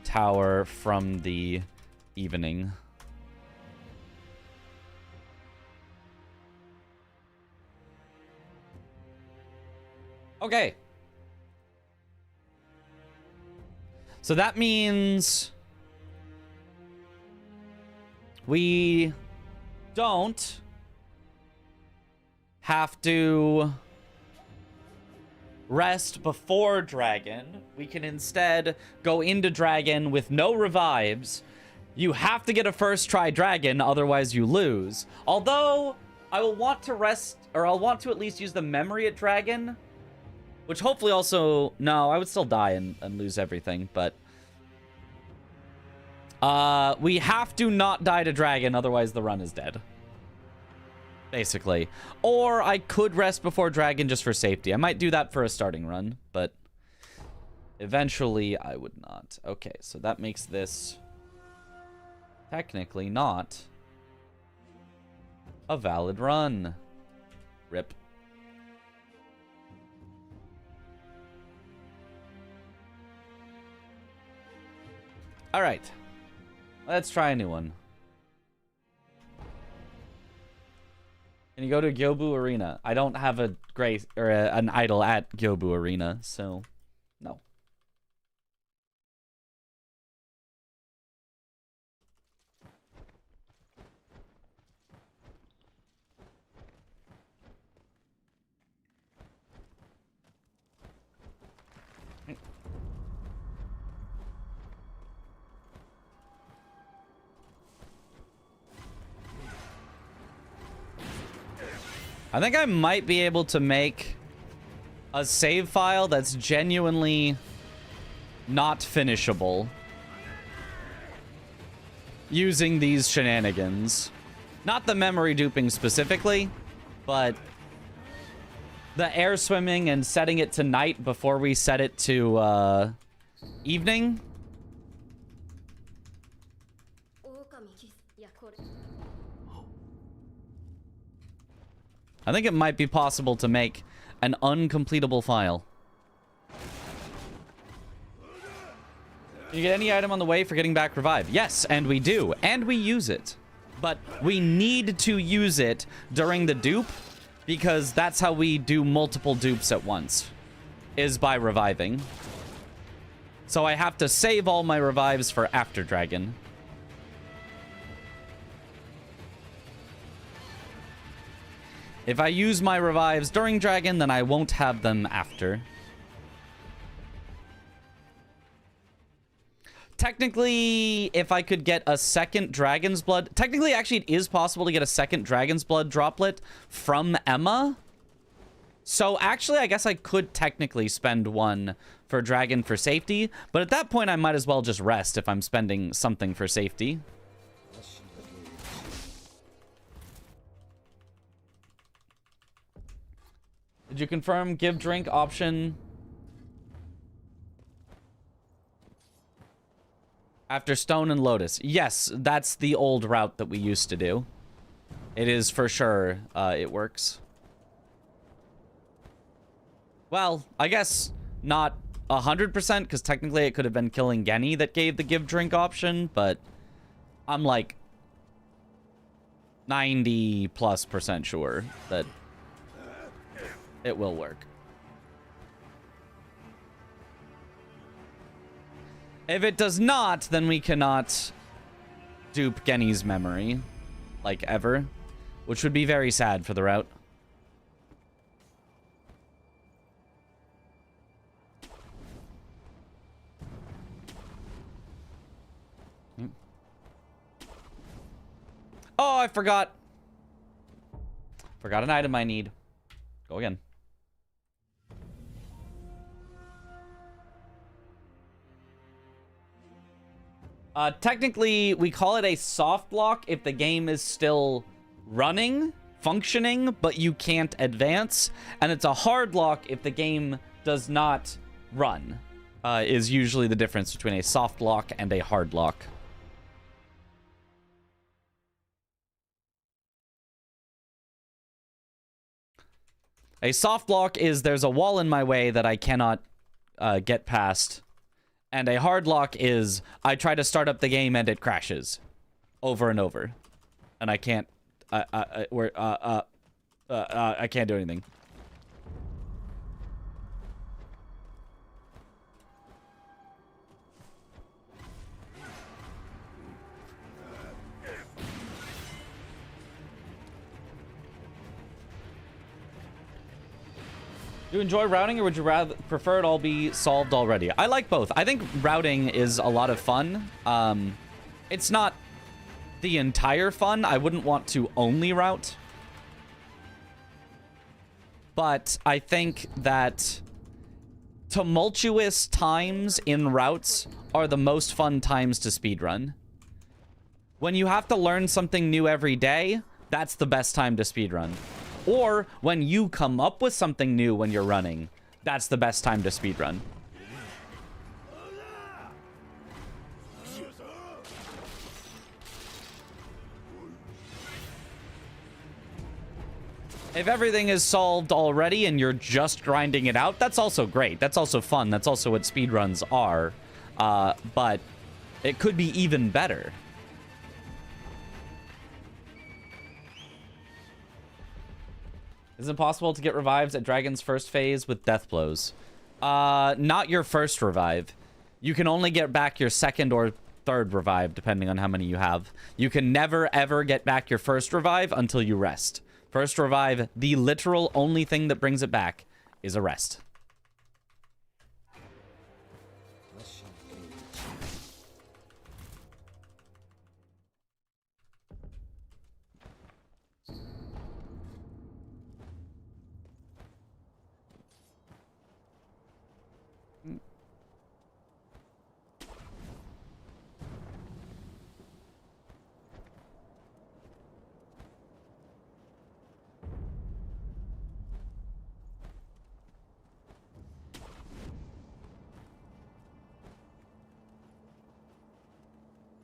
tower from the evening. Okay. So that means we don't have to rest before dragon. We can instead go into dragon with no revives. You have to get a first try dragon, otherwise you lose. Although I will want to rest, or I'll want to at least use the memory at dragon, which hopefully also, no, I would still die and lose everything, but we have to not die to dragon, otherwise the run is dead. Basically. Or I could rest before dragon just for safety. I might do that for a starting run, but eventually I would not. Okay, so that makes this technically not a valid run. Rip. All right. Let's try a new one. Can you go to Gyobu Arena? I don't have a grace or an idol at Gyobu Arena, so no. I think I might be able to make a save file that's genuinely not finishable using these shenanigans. Not the memory duping specifically, but the air swimming and setting it to night before we set it to evening. I think it might be possible to make an uncompletable file. You get any item on the way for getting back revive? Yes, and we do. And we use it. But we need to use it during the dupe, because that's how we do multiple dupes at once, is by reviving. So I have to save all my revives for after dragon. If I use my revives during dragon, then I won't have them after. Technically, if I could get a second dragon's blood... Technically, actually, it is possible to get a second dragon's blood droplet from Emma. So, actually, I guess I could technically spend one for dragon for safety. But at that point, I might as well just rest if I'm spending something for safety. Did you confirm give drink option after stone and lotus? Yes, that's the old route that we used to do. It is for sure, it works. Well, I guess not 100%, because technically it could have been killing Genny that gave the give drink option, but I'm like 90+% sure that it will work. If it does not, then we cannot dupe Genny's memory, like ever, which would be very sad for the route. Oh, I forgot Forgot an item I need. Go again. Technically, we call it a soft lock if the game is still running, functioning, but you can't advance. And it's a hard lock if the game does not run, is usually the difference between a soft lock and a hard lock. A soft lock is there's a wall in my way that I cannot get past. And a hard lock is I try to start up the game and it crashes over and over. And I can't I can't do anything. Do you enjoy routing, or would you rather prefer it all be solved already? I like both. I think routing is a lot of fun. It's not the entire fun. I wouldn't want to only route. But I think that tumultuous times in routes are the most fun times to speedrun. When you have to learn something new every day, that's the best time to speedrun. Or when you come up with something new when you're running, that's the best time to speedrun. If everything is solved already and you're just grinding it out, that's also great. That's also fun. That's also what speedruns are. But it could be even better. Is it possible to get revives at Dragon's first phase with death blows? Not your first revive. You can only get back your second or third revive, depending on how many you have. You can never, ever get back your first revive until you rest. First revive, the literal only thing that brings it back, is a rest.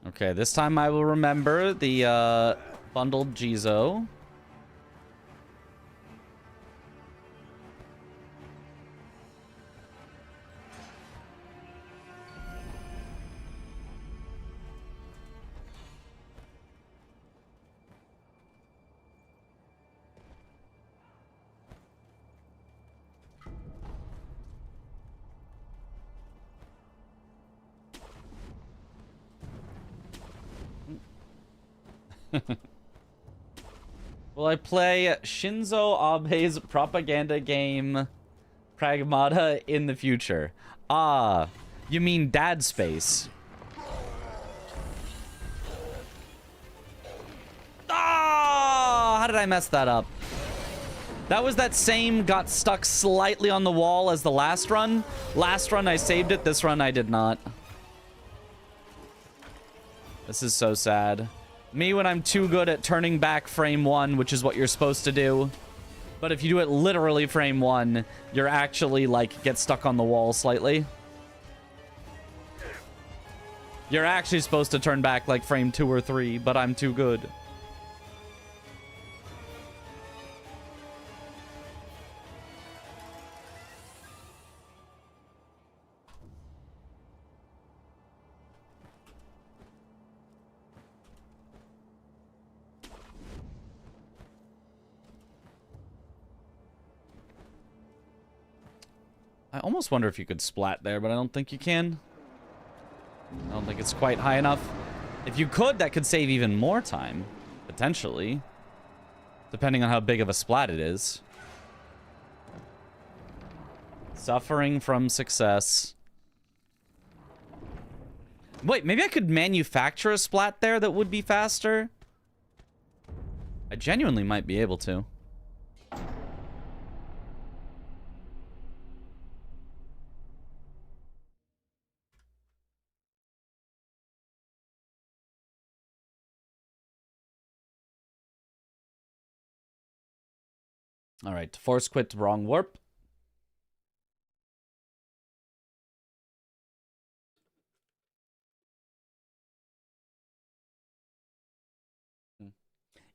Okay, this time I will remember the bundled Jizo. Will I play Shinzo Abe's propaganda game Pragmata in the future? Ah, you mean Dad Space. Ah, how did I mess that up? That was that same got stuck slightly on the wall as the last run. Last run I saved it, this run I did not. This is so sad. Me when I'm too good at turning back frame 1, which is what you're supposed to do. But if you do it literally frame 1, you're actually, like, get stuck on the wall slightly. You're actually supposed to turn back, like, frame 2 or 3, but I'm too good. I almost wonder if you could splat there, but I don't think you can. I don't think it's quite high enough. If you could, that could save even more time. Potentially. Depending on how big of a splat it is. Suffering from success. Wait, maybe I could manufacture a splat there that would be faster? I genuinely might be able to. All right, force quit wrong warp.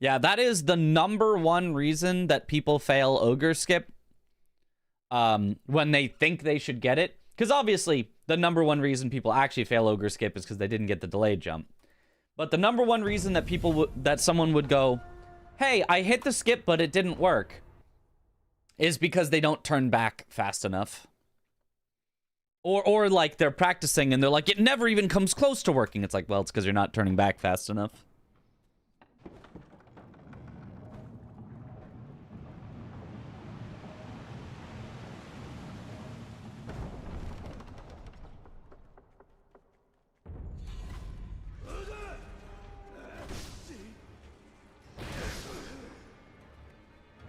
Yeah, that is the #1 reason that people fail ogre skip when they think they should get it. Because obviously, the #1 reason people actually fail ogre skip is because they didn't get the delayed jump. But the #1 reason that that someone would go, hey, I hit the skip, but it didn't work, is because they don't turn back fast enough. Or like they're practicing and they're like, it never even comes close to working. It's like, well, it's because you're not turning back fast enough.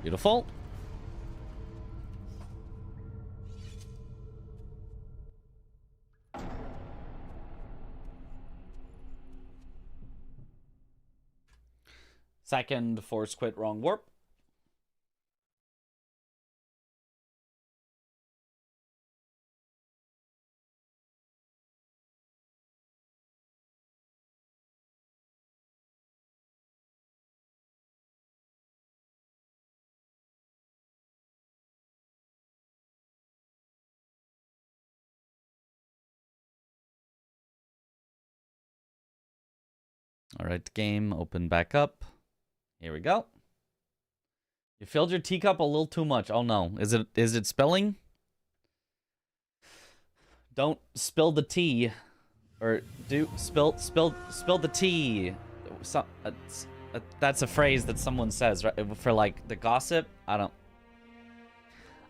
Beautiful. Second, force quit wrong warp. All right, game, open back up. Here we go. You filled your teacup a little too much. Oh no, is it spilling? Don't spill the tea, or spill the tea. That's a phrase that someone says, right? For like the gossip. I don't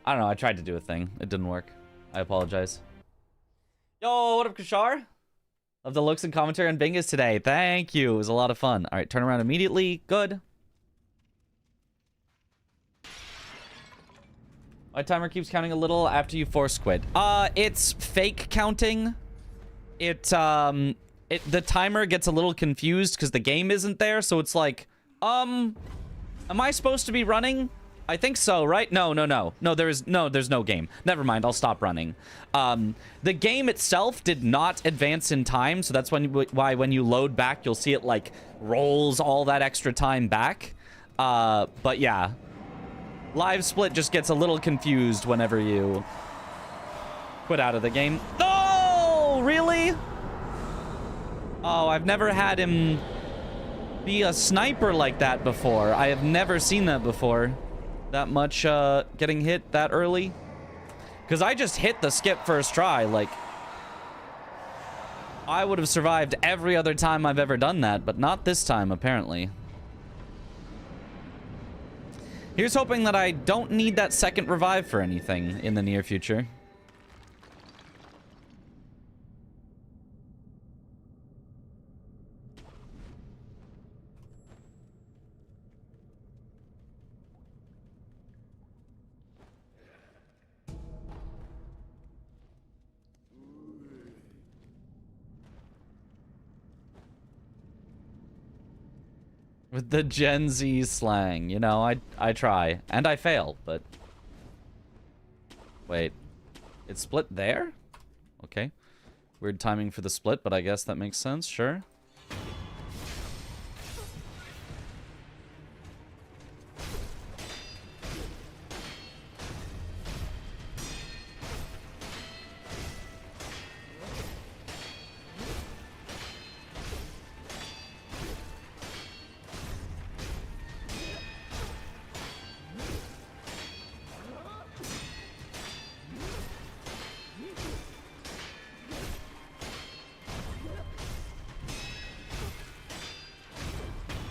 know. I tried to do a thing. It didn't work. I apologize. Yo, what up, Kashar? Love the looks and commentary on Bingus today. Thank you. It was a lot of fun. All right, turn around immediately. Good. My timer keeps counting a little after you force quit. It's fake counting. The timer gets a little confused because the game isn't there, so it's like, am I supposed to be running? I think so, right? No, there's no game. Never mind, I'll stop running. The game itself did not advance in time, so that's why when you load back, you'll see it like rolls all that extra time back. But yeah. Live split just gets a little confused whenever you quit out of the game. Oh, really? Oh, I've never had him be a sniper like that before. I have never seen that before. That much getting hit that early. Because I just hit the skip first try. Like, I would have survived every other time I've ever done that, but not this time, apparently. Here's hoping that I don't need that second revive for anything in the near future. With the Gen Z slang, you know, I try. And I fail, but... Wait. It split there? Okay. Weird timing for the split, but I guess that makes sense, sure.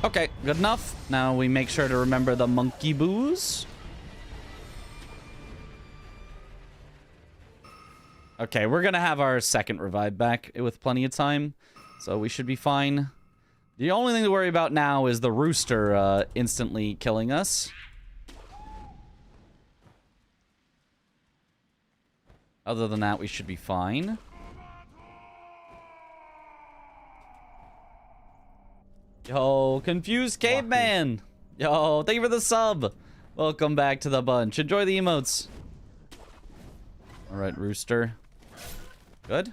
Okay, good enough. Now we make sure to remember the monkey boos. Okay, we're gonna have our second revive back with plenty of time, so we should be fine. The only thing to worry about now is the rooster instantly killing us. Other than that, we should be fine. Yo, confused caveman. Yo, thank you for the sub. Welcome back to the bunch. Enjoy the emotes. All right, Rooster. Good.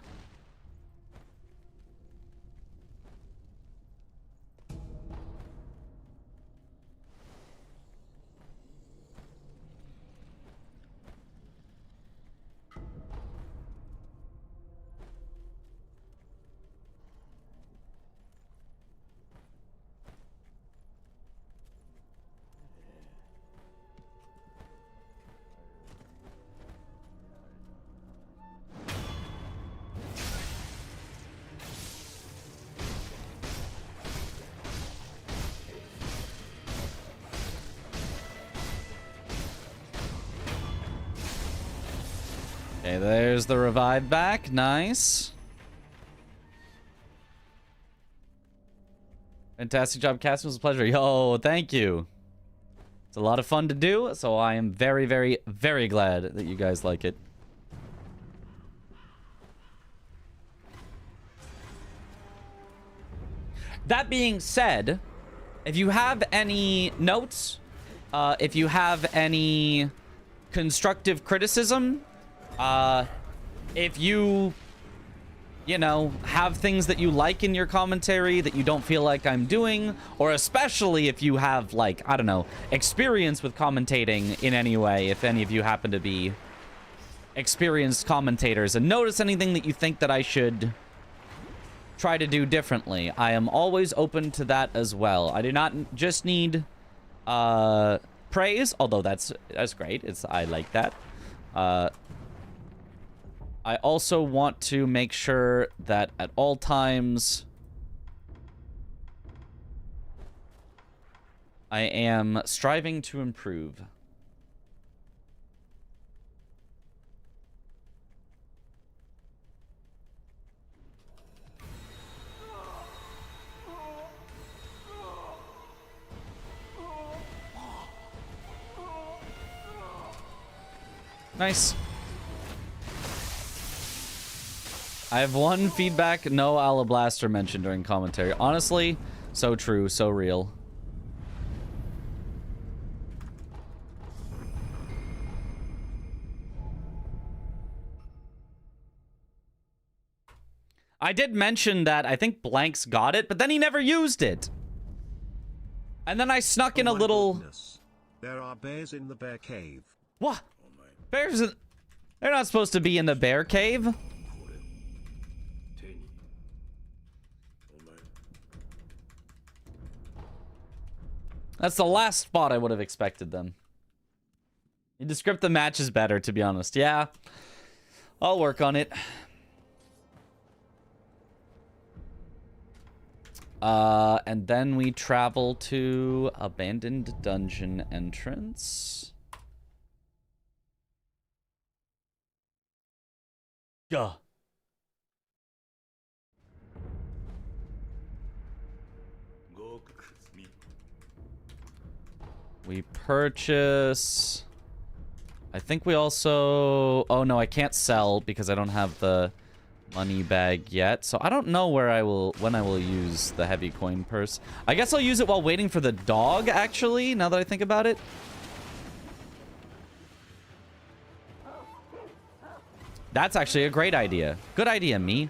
Okay, there's the revive back. Nice. Fantastic job, Cassim. It was a pleasure. Yo, thank you. It's a lot of fun to do, so I am very, very, very glad that you guys like it. That being said, if you have any notes, if you have any constructive criticism, if you know, have things that you like in your commentary that you don't feel like I'm doing, or especially if you have, like, I don't know, experience with commentating in any way, if any of you happen to be experienced commentators and notice anything that you think that I should try to do differently, I am always open to that as well. I do not just need praise, although that's great. I like that. I also want to make sure that at all times I am striving to improve. Nice. I have one feedback no Alablaster mentioned during commentary. Honestly, so true, so real. I did mention that I think Blanks got it, but then he never used it. And then I snuck in a little... Goodness. There are bears in the bear cave. What? Bears in... They're not supposed to be in the bear cave. That's the last spot I would have expected them. You descript the match is better, to be honest. Yeah. I'll work on it. And then we travel to abandoned dungeon entrance. Yeah. We purchase... I think we also... Oh, no, I can't sell because I don't have the money bag yet. So I don't know when I will use the heavy coin purse. I guess I'll use it while waiting for the dog, actually, now that I think about it. That's actually a great idea. Good idea, me.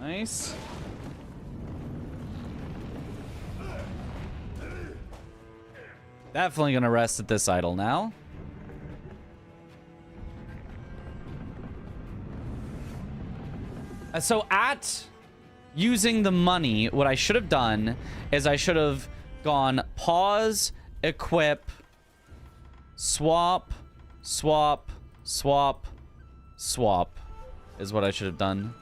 Nice. Definitely gonna rest at this idol now. So at using the money, what I should have done is I should have gone pause, equip, swap, Swap, swap, swap is what I should have done.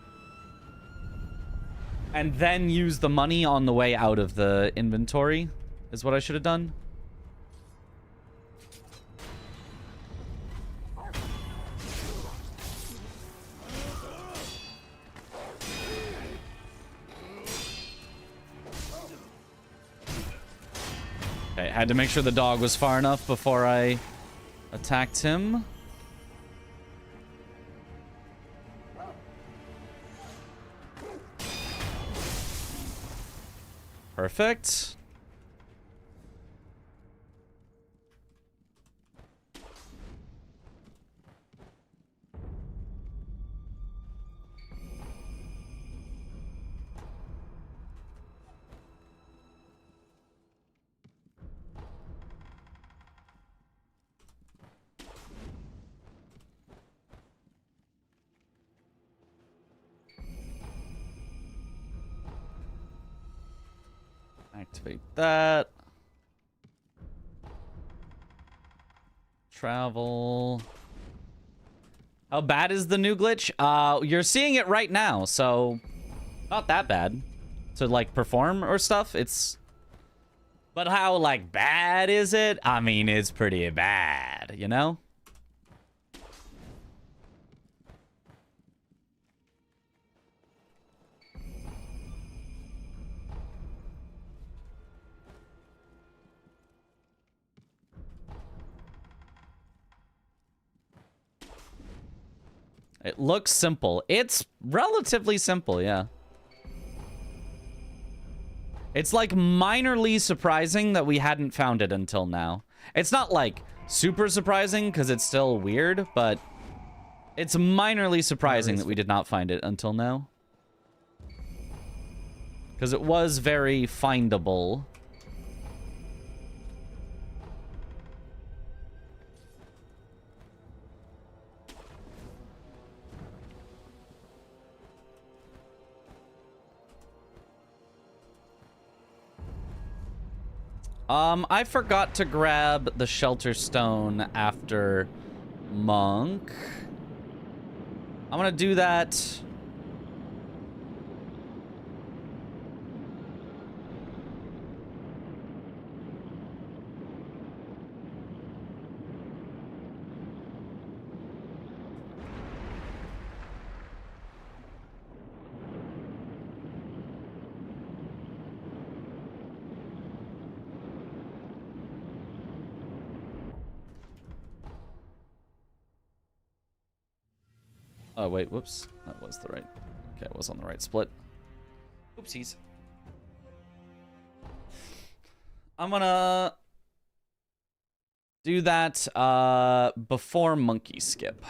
And then use the money on the way out of the inventory is what I should have done. Okay, had to make sure the dog was far enough before I attacked him. Perfect. Activate that. Travel. How bad is the new glitch? You're seeing it right now, so not that bad to like perform or stuff. It's, but how like bad is it? I mean, it's pretty bad, you know? It looks simple. It's relatively simple, yeah. It's like minorly surprising that we hadn't found it until now. It's not like super surprising because it's still weird, but it's minorly surprising that we did not find it until now. Because it was very findable. I forgot to grab the shelter stone after Monk. I'm gonna do that. Oh, wait, whoops. That was the right... Okay, I was on the right split. Oopsies. I'm gonna... do that, before Monkey Skip.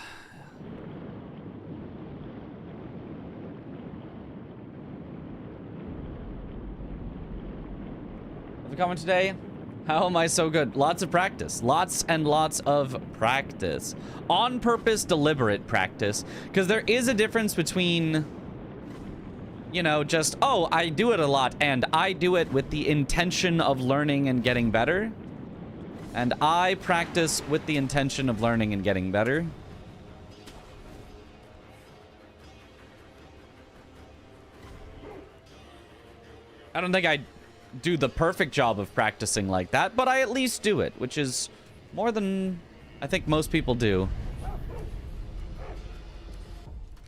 Have a comment today? How am I so good? Lots of practice. Lots and lots of practice. On purpose, deliberate practice. Because there is a difference between, you know, just, oh, I do it a lot, and I do it with the intention of learning and getting better. And I practice with the intention of learning and getting better. I don't think I do the perfect job of practicing like that, but I at least do it, which is more than I think most people do.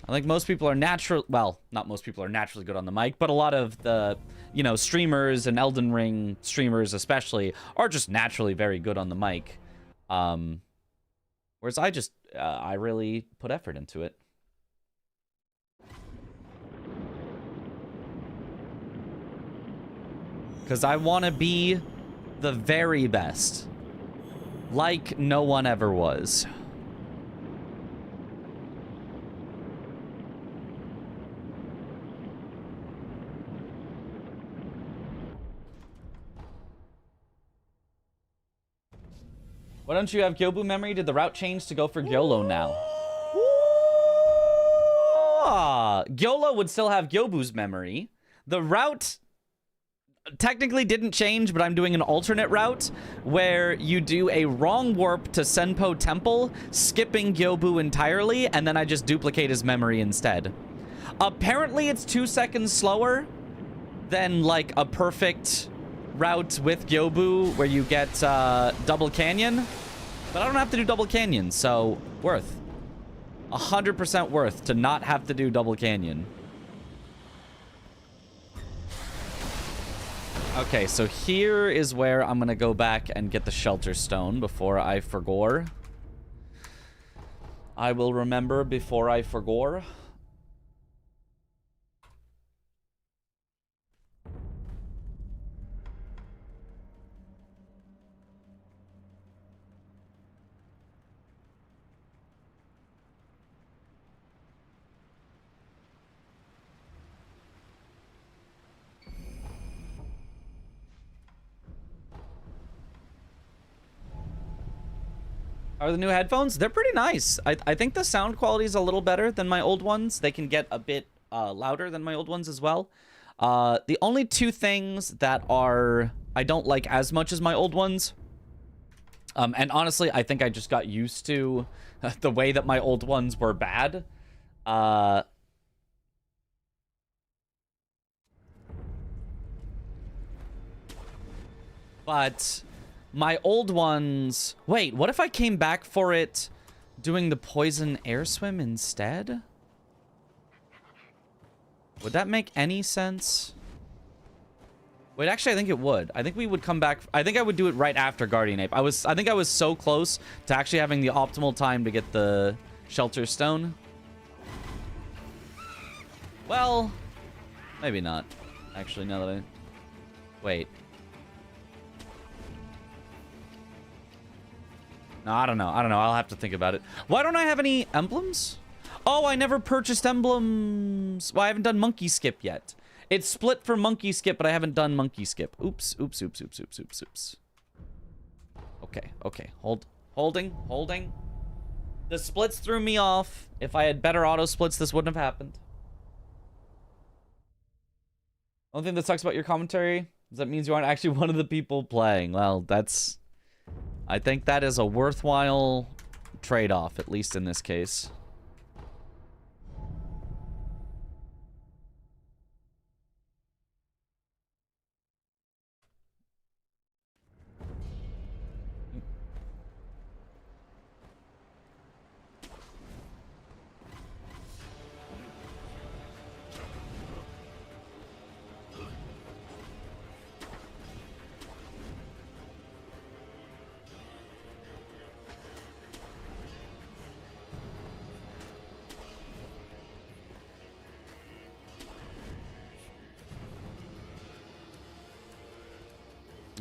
I think most people are natural, well, not most people are naturally good on the mic, but a lot of the, you know, streamers and Elden Ring streamers especially are just naturally very good on the mic. Whereas I just, I really put effort into it. Because I want to be the very best. Like no one ever was. Why don't you have Gyobu memory? Did the route change to go for Gyolo now? Gyolo would still have Gyobu's memory. The route... technically didn't change, but I'm doing an alternate route where you do a wrong warp to Senpo Temple, skipping Gyobu entirely, and then I just duplicate his memory instead. Apparently, it's 2 seconds slower than, like, a perfect route with Gyobu where you get double canyon, but I don't have to do double canyon, so worth. 100% worth to not have to do double canyon. Okay, so here is where I'm gonna go back and get the shelter stone before I forgore. I will remember before I forgore. Are the new headphones? They're pretty nice. I think the sound quality is a little better than my old ones. They can get a bit louder than my old ones as well. The only two things that I don't like as much as my old ones, and honestly, I think I just got used to the way that my old ones were bad. But my old ones... Wait, what if I came back for it doing the poison air swim instead? Would that make any sense? Wait, actually, I think it would. I think we would come back... I think I would do it right after Guardian Ape. I think I was so close to actually having the optimal time to get the Shelter Stone. Well, maybe not. Actually, now that I... Wait. No, I don't know. I'll have to think about it. Why don't I have any emblems? Oh, I never purchased emblems. Well, I haven't done Monkey Skip yet. It's split for Monkey Skip, but I haven't done Monkey Skip. Oops. Okay. Holding. The splits threw me off. If I had better auto splits, this wouldn't have happened. Only thing that sucks about your commentary is that means you aren't actually one of the people playing. Well, that's... I think that is a worthwhile trade-off, at least in this case.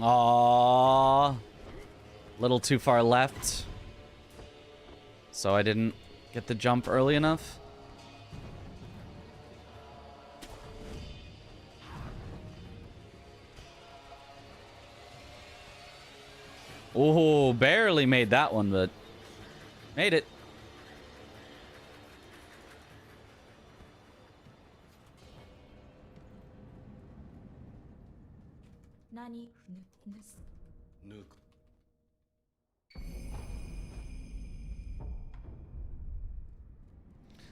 Aww. Little too far left. So I didn't get the jump early enough. Oh, barely made that one, but made it.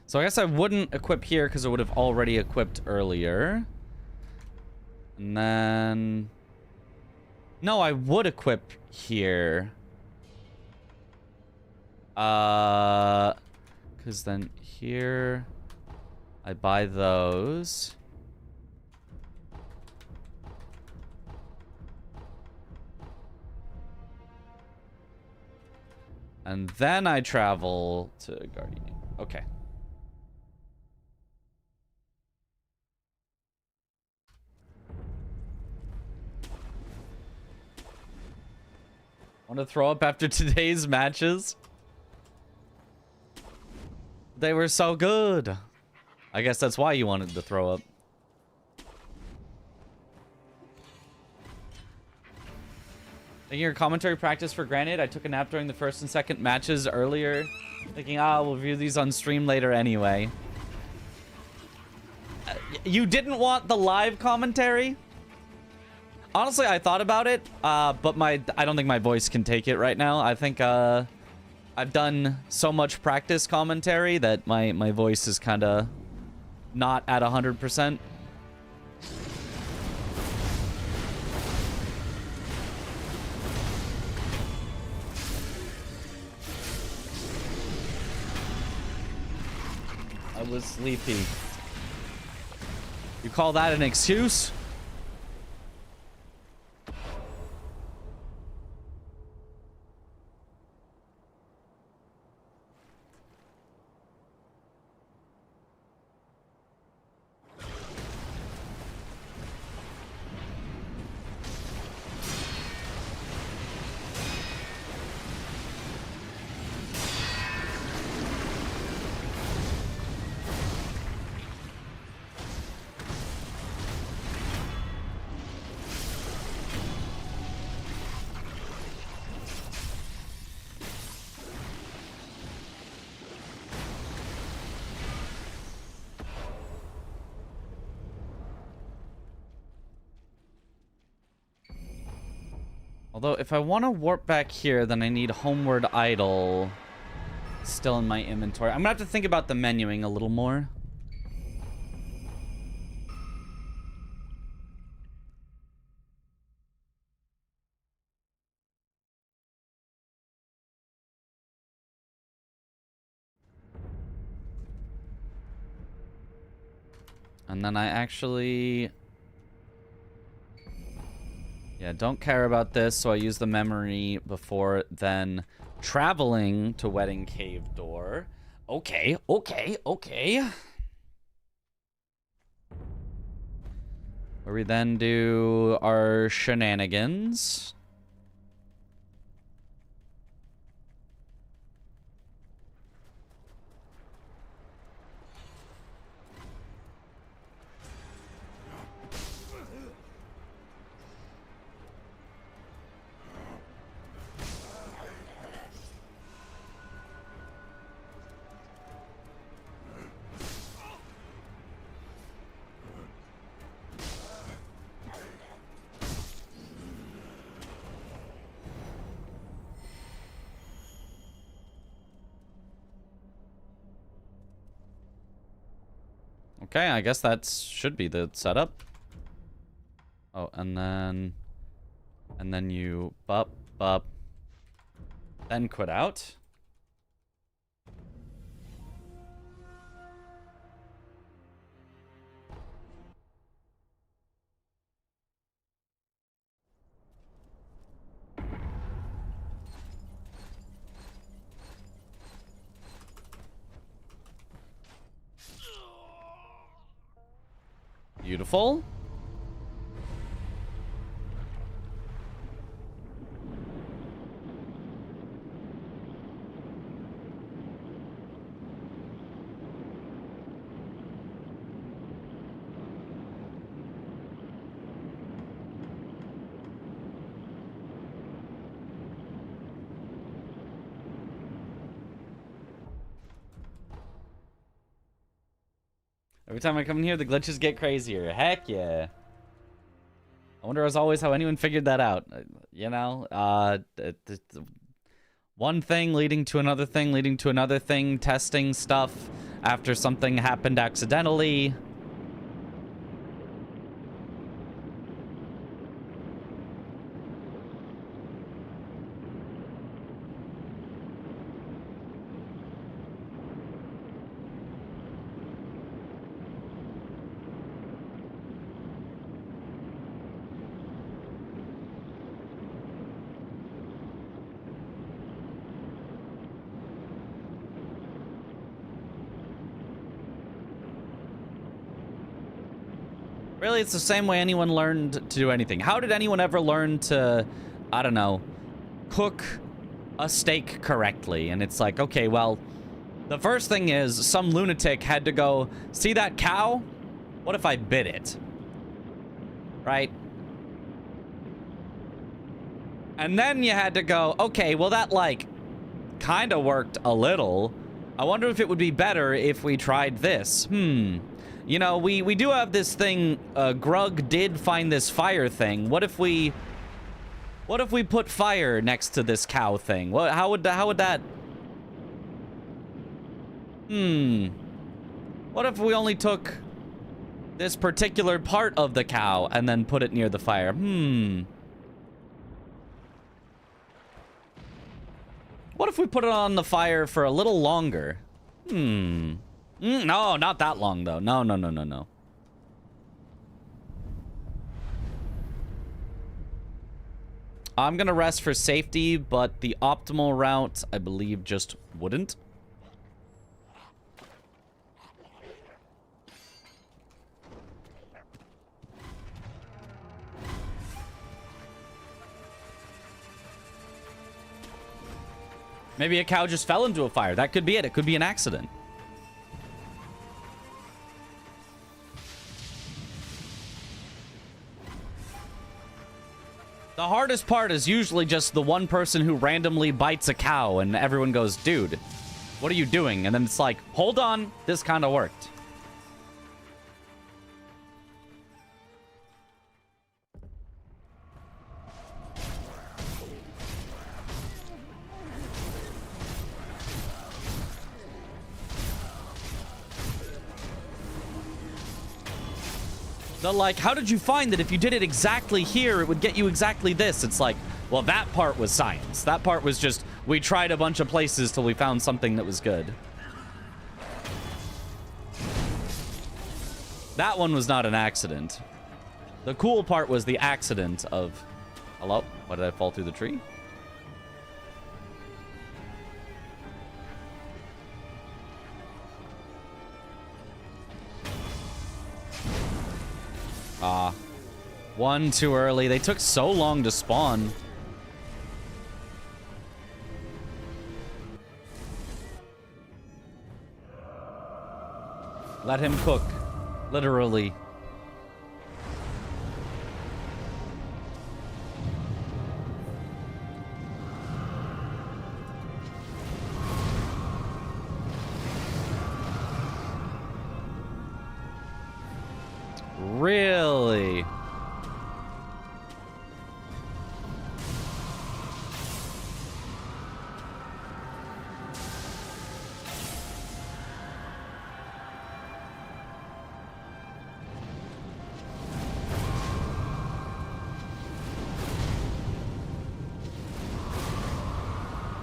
So I guess I wouldn't equip here because I would have already equipped earlier. And then... No, I would equip here. Because then here... I buy those. And then I travel to Guardian. Okay. Want to throw up after today's matches? They were so good. I guess that's why you wanted to throw up. Taking your commentary practice for granted, I took a nap during the first and second matches earlier. Thinking, we'll review these on stream later anyway. You didn't want the live commentary? Honestly, I thought about it, but I don't think my voice can take it right now. I think I've done so much practice commentary that my voice is kind of not at 100%. I was sleepy. You call that an excuse? Although, if I want to warp back here, then I need Homeward Idol still in my inventory. I'm gonna have to think about the menuing a little more. And then I actually... yeah, don't care about this, so I use the memory before then traveling to Wedding Cave Door. Okay. Where we then do our shenanigans. Okay, I guess that should be the setup. Oh, and then you bup, then quit out. Beautiful. Every time I come in here, the glitches get crazier. Heck yeah. I wonder as always how anyone figured that out. You know, one thing leading to another thing, leading to another thing, testing stuff after something happened accidentally. Really, it's the same way anyone learned to do anything. How did anyone ever learn to, I don't know, cook a steak correctly? And it's like, okay, well, the first thing is some lunatic had to go, see that cow? What if I bit it? Right? And then you had to go, okay, well, that, like, kind of worked a little. I wonder if it would be better if we tried this. You You know, we do have this thing. Grug did find this fire thing. What if we put fire next to this cow thing? How would that? What if we only took this particular part of the cow and then put it near the fire? What if we put it on the fire for a little longer? No, not that long, though. No. I'm gonna rest for safety, but the optimal route, I believe, just wouldn't. Maybe a cow just fell into a fire. That could be it. It could be an accident. The hardest part is usually just the one person who randomly bites a cow and everyone goes, dude, what are you doing? And then it's like, hold on, this kind of worked. They're like, how did you find that if you did it exactly here, it would get you exactly this? It's like, well, that part was science. That part was just, we tried a bunch of places till we found something that was good. That one was not an accident. The cool part was the accident of... Hello? Why did I fall through the tree? One too early. They took so long to spawn. Let him cook. Literally. Really?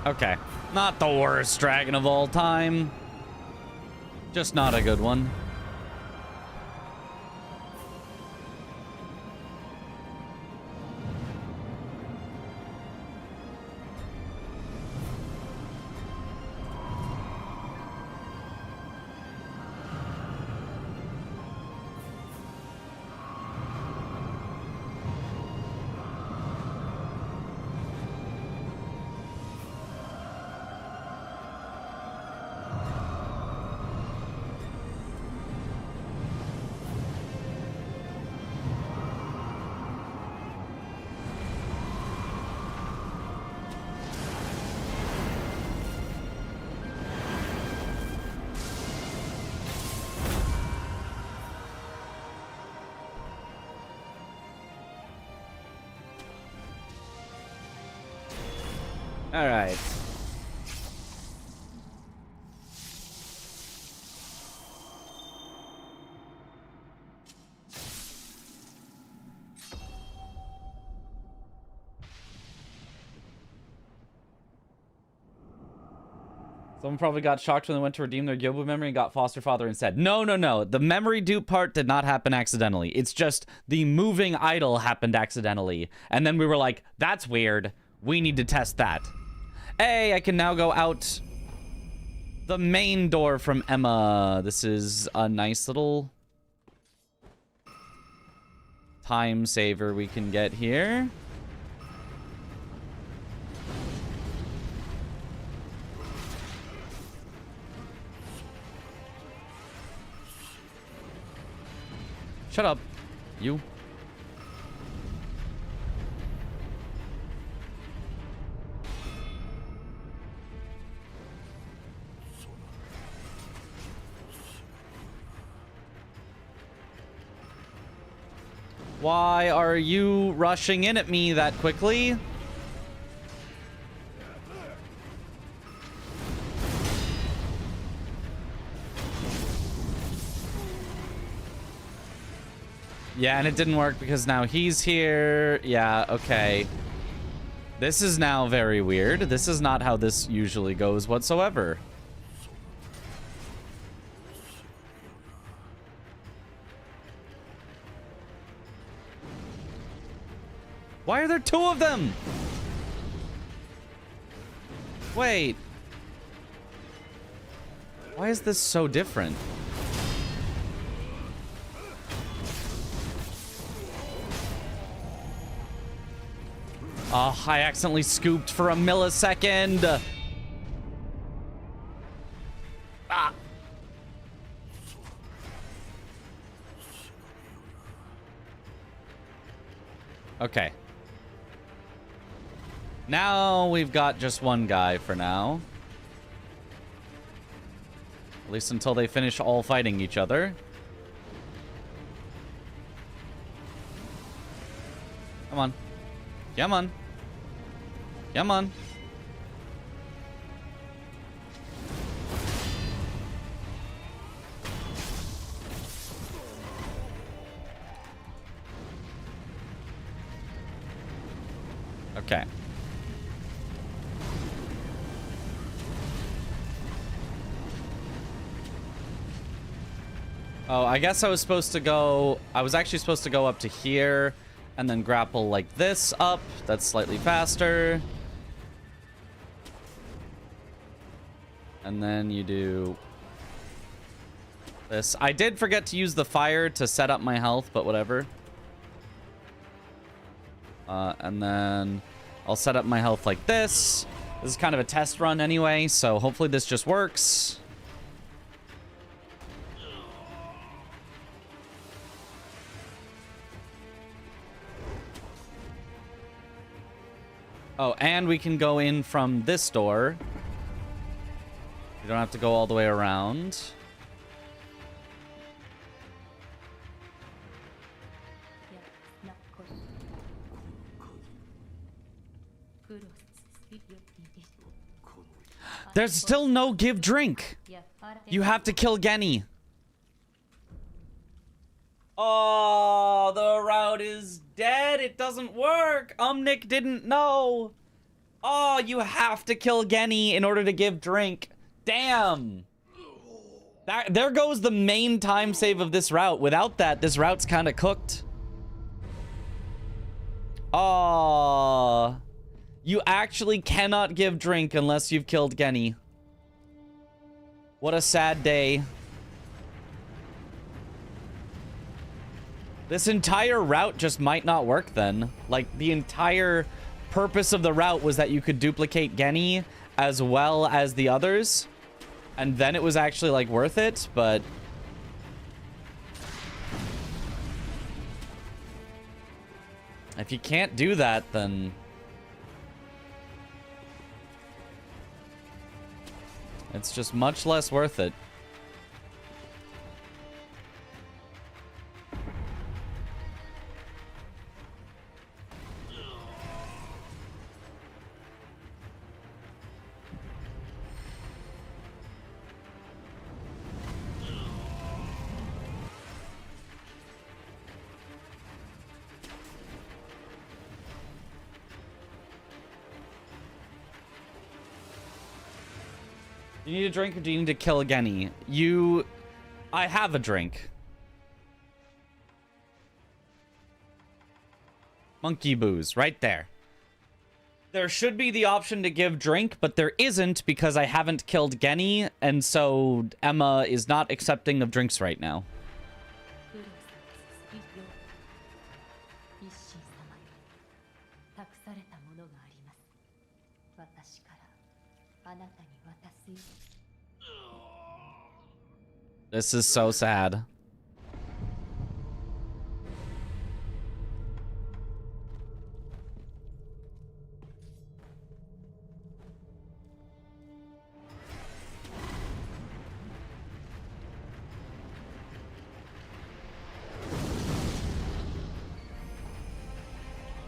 Okay. Not the worst dragon of all time. Just not a good one. All right. Someone probably got shocked when they went to redeem their Yobu memory and got foster father instead. No. The memory dupe part did not happen accidentally. It's just the moving idol happened accidentally. And then we were like, that's weird. We need to test that. Hey, I can now go out the main door from Emma. This is a nice little time saver we can get here. Shut up, you. Why are you rushing in at me that quickly? Yeah, and it didn't work because now he's here. Yeah, okay. This is now very weird. This is not how this usually goes whatsoever. Why are there two of them? Wait. Why is this so different? Oh, I accidentally scooped for a millisecond. Ah. Okay. Now we've got just one guy for now. At least until they finish all fighting each other. Come on. Come on. Come on. Okay. Oh, I guess I was supposed to go... I was actually supposed to go up to here and then grapple like this up. That's slightly faster. And then you do this. I did forget to use the fire to set up my health, but whatever. And then I'll set up my health like this. This is kind of a test run anyway, so hopefully this just works. Oh, and we can go in from this door. You don't have to go all the way around. There's still no give drink. You have to kill Genny. Oh, the route is dead. It doesn't work. Nick didn't know. Oh, you have to kill Genny in order to give drink. Damn. There goes the main time save of this route. Without that, this route's kind of cooked. Oh. You actually cannot give drink unless you've killed Genny. What a sad day. This entire route just might not work then. Like, the entire purpose of the route was that you could duplicate Genny as well as the others. And then it was actually, like, worth it, but... if you can't do that, then... it's just much less worth it. You need a drink or do you need to kill Genny? I have a drink. Monkey booze, right there. There should be the option to give drink, but there isn't because I haven't killed Genny, and so Emma is not accepting of drinks right now. This is so sad.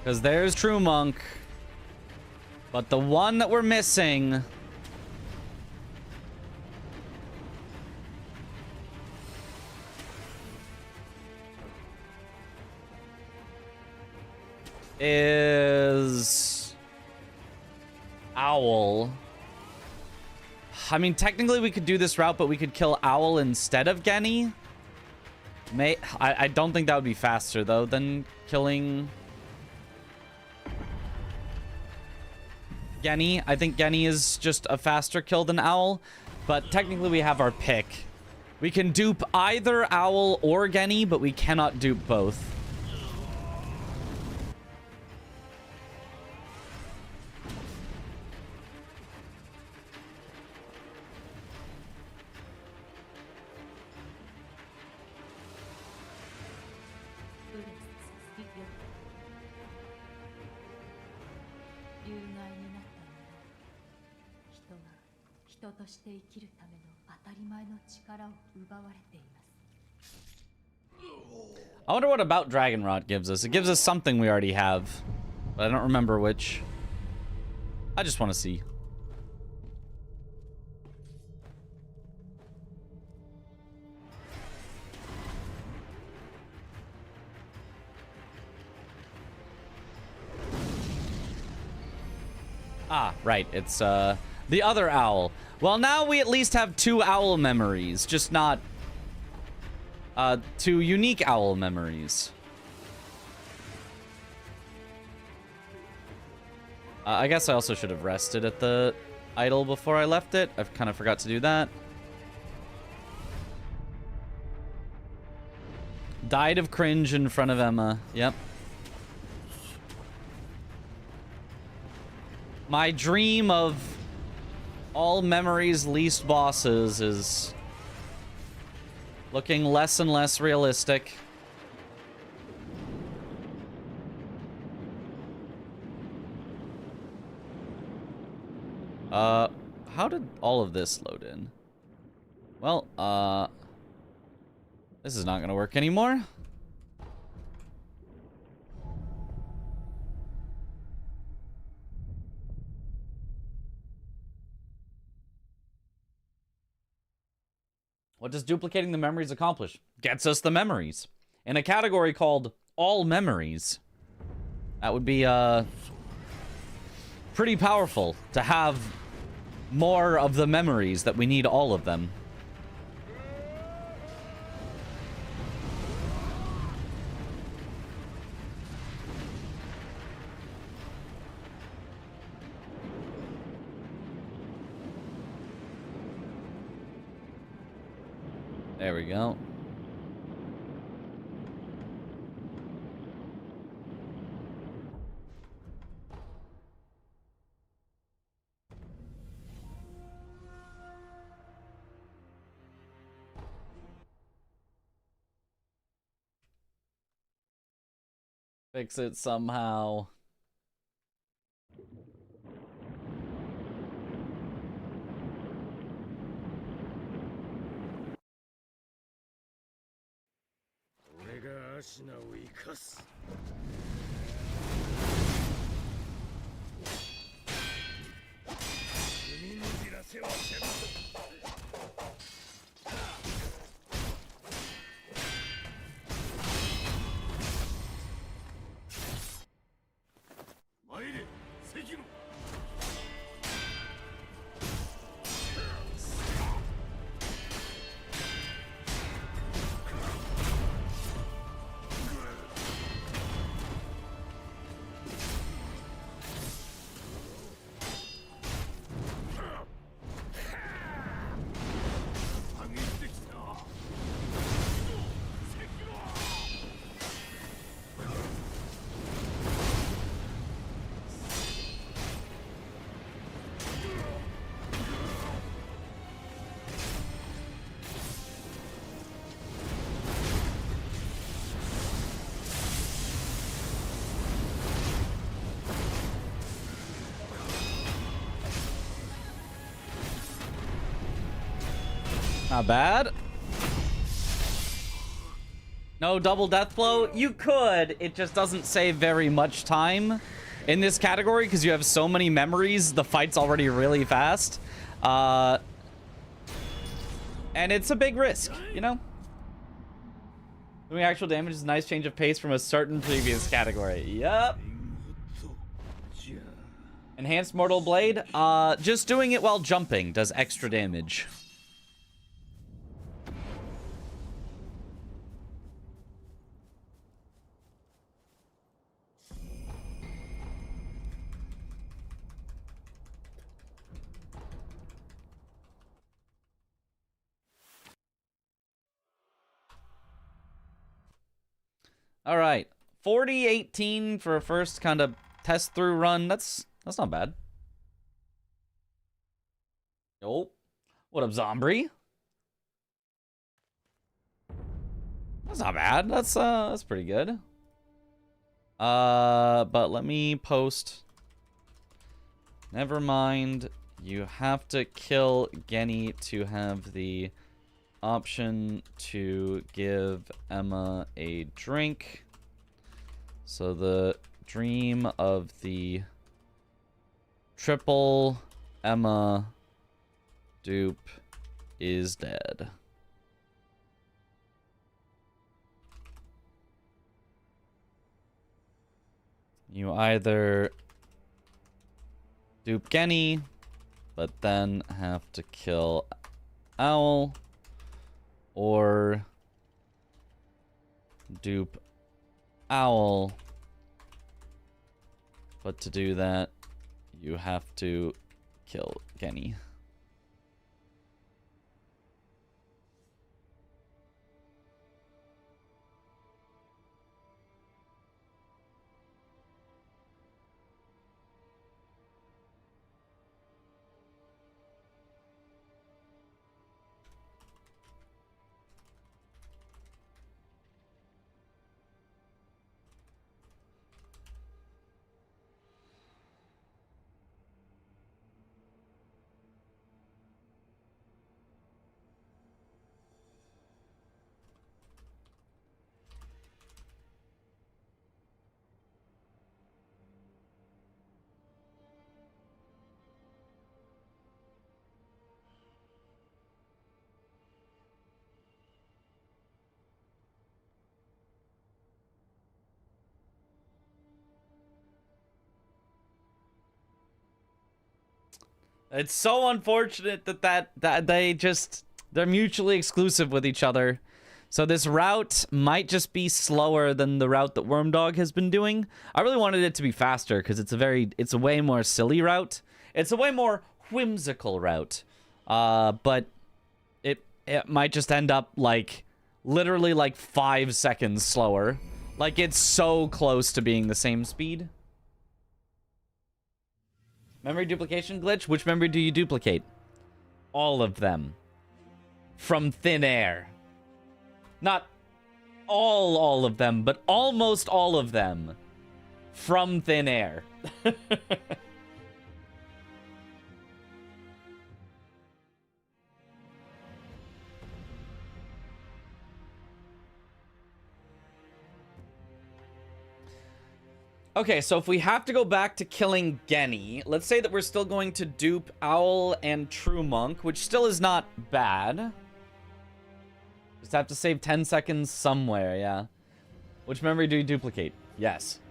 Because there's True Monk. But the one that we're missing... is... Owl. I mean, technically we could do this route, but we could kill Owl instead of Genny. I don't think that would be faster, though, than killing... Genny. I think Genny is just a faster kill than Owl. But technically we have our pick. We can dupe either Owl or Genny, but we cannot dupe both. I wonder what about Dragon Rod gives us. It gives us something we already have, but I don't remember which. I just want to see. Ah, right. It's the other owl. Well, now we at least have 2 owl memories, just not 2 unique owl memories. I guess I also should have rested at the idol before I left it. I kind of forgot to do that. Died of cringe in front of Emma. Yep. My dream of all memories, least bosses is looking less and less realistic. How did all of this load in? Well, this is not gonna work anymore. What does duplicating the memories accomplish? Gets us the memories. In a category called all memories. That would be, pretty powerful to have more of the memories that we need all of them. There we go. Fix it somehow. Not bad. No double death blow? You could. It just doesn't save very much time in this category because you have so many memories. The fight's already really fast. And it's a big risk, you know? Doing actual damage is a nice change of pace from a certain previous category. Yup. Enhanced Mortal Blade? Just doing it while jumping does extra damage. All right, 40-18 for a first kind of test through run. That's not bad. Yo, what up, Zombie? That's not bad. That's pretty good. But let me post. Never mind. You have to kill Genny to have the option to give Emma a drink. So the dream of the triple Emma dupe is dead. You either dupe Genny, but then have to kill Owl, or dupe Owl, but to do that, you have to kill Genny. It's so unfortunate that they're mutually exclusive with each other. So this route might just be slower than the route that Wormdog has been doing. I really wanted it to be faster because it's a way more silly route. It's a way more whimsical route. But it might just end up like literally like 5 seconds slower. Like it's so close to being the same speed. Memory duplication glitch? Which memory do you duplicate? All of them. From thin air. Not all of them, but almost all of them. From thin air. Okay, so if we have to go back to killing Genny, let's say that we're still going to dupe Owl and True Monk, which still is not bad. Just have to save 10 seconds somewhere, yeah. Which memory do you duplicate? Yes.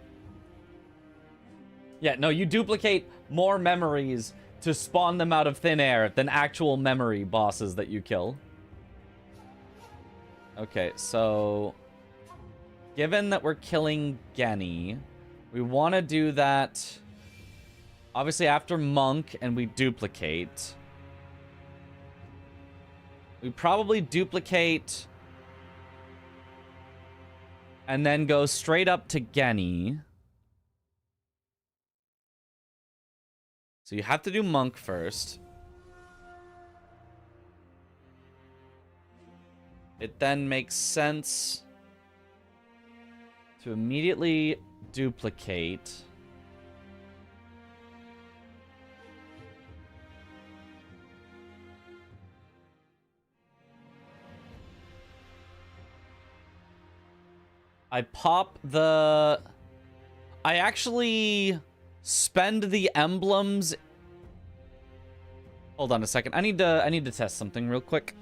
Yeah, no, you duplicate more memories to spawn them out of thin air than actual memory bosses that you kill. Okay, so given that we're killing Genny, we want to do that, obviously, after Monk, and we duplicate. We probably duplicate and then go straight up to Genny. So you have to do Monk first. It then makes sense to immediately duplicate. I pop the... I actually spend the emblems... Hold on a second. I need to test something real quick.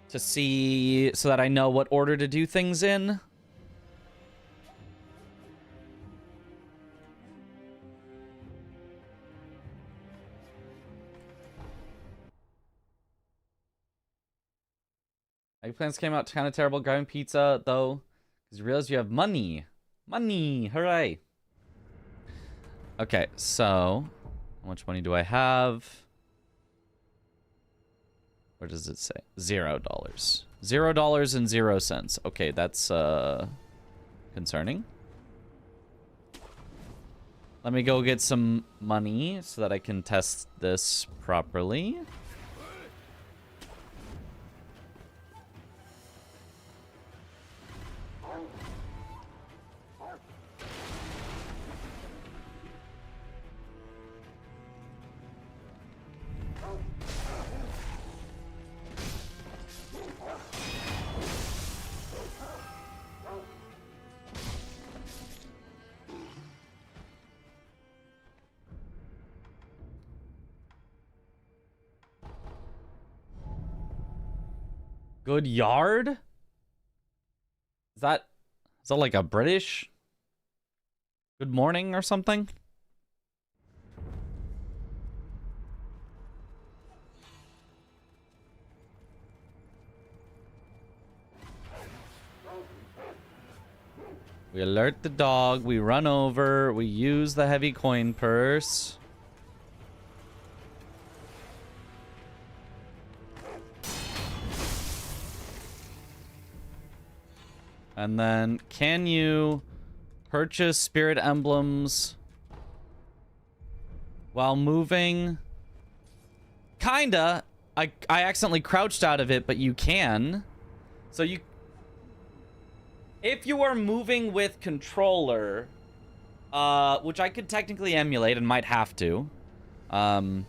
To see... so that I know what order to do things in. Eggplants came out kind of terrible. Grabbing pizza, though, because you realize you have money. Money! Hooray! Okay, so... how much money do I have? Where does it say? $0. $0.00. Okay, that's, concerning. Let me go get some money so that I can test this properly. Good yard? Is that like a British good morning or something? We alert the dog, we run over, we use the heavy coin purse. And then, can you purchase spirit emblems while moving? Kinda. I accidentally crouched out of it, but you can. So you... if you are moving with controller, which I could technically emulate and might have to. But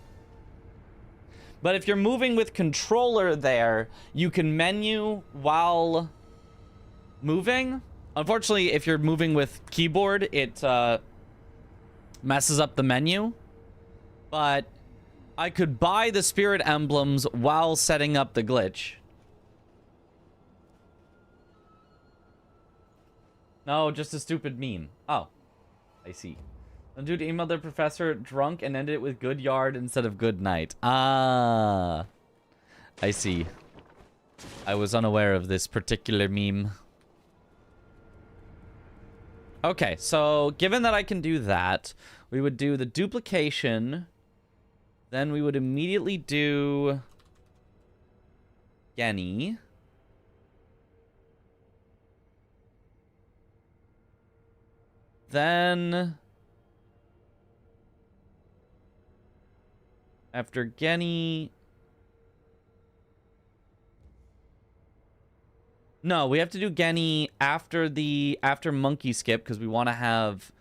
if you're moving with controller there, you can menu while... moving. Unfortunately, if you're moving with keyboard, it messes up the menu. But I could buy the spirit emblems while setting up the glitch. No, just a stupid meme. Oh, I see. The dude emailed their professor drunk and ended it with good yard instead of good night. Ah, I see. I was unaware of this particular meme. Okay, so given that I can do that, we would do the duplication. Then we would immediately do Genny. Then after Genny... no, we have to do Genny after Monkey Skip because we want to have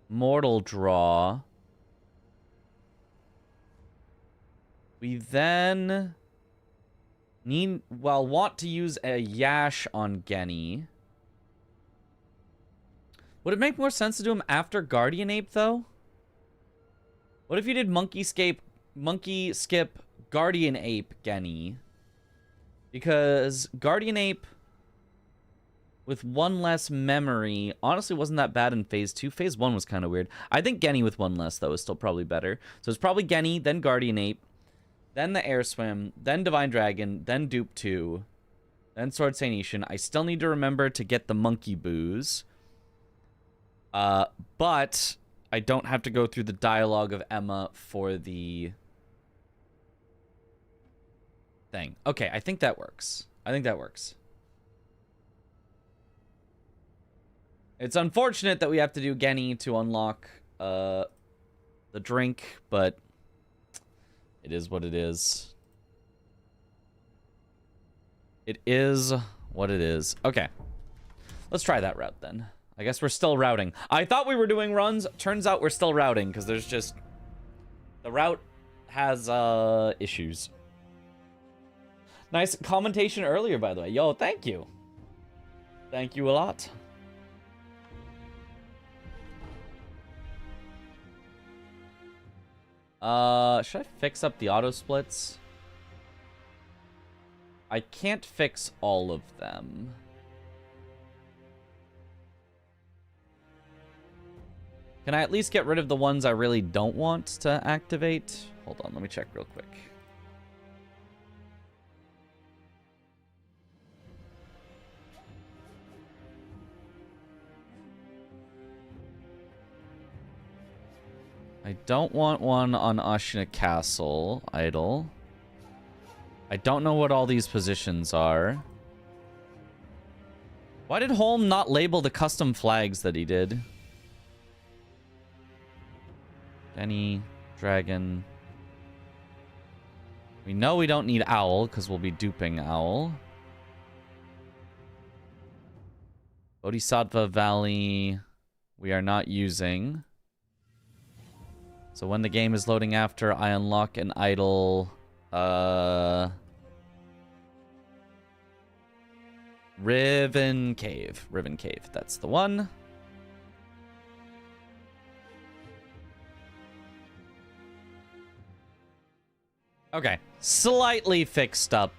Mortal Draw. We then want to use a Yash on Genny. Would it make more sense to do him after Guardian Ape though? What if you did Monkey Skip, Guardian Ape, Genny? Because Guardian Ape with one less memory honestly wasn't that bad in Phase 2. Phase 1 was kind of weird. I think Genny with one less, though, is still probably better. So it's probably Genny, then Guardian Ape, then the Air Swim, then Divine Dragon, then Dupe 2, then Sword Saint I still need to remember to get the Monkey Booze. But... I don't have to go through the dialogue of Emma for the thing. Okay, I think that works. It's unfortunate that we have to do Genny to unlock the drink, but it is what it is. It is what it is. Okay. Let's try that route then. I guess we're still routing. I thought we were doing runs. Turns out we're still routing because there's just The route has issues. Nice commentation earlier, by the way. Yo, thank you. Thank you a lot. Should I fix up the auto splits? I can't fix all of them. Can I at least get rid of the ones I really don't want to activate? Hold on, let me check real quick. I don't want one on Ashina Castle, idle. I don't know what all these positions are. Why did Holm not label the custom flags that he did? Any dragon. We know we don't need Owl because we'll be duping Owl. Bodhisattva Valley we are not using. So when the game is loading after, I unlock an idle... Riven Cave. Riven Cave, that's the one. Okay, slightly fixed up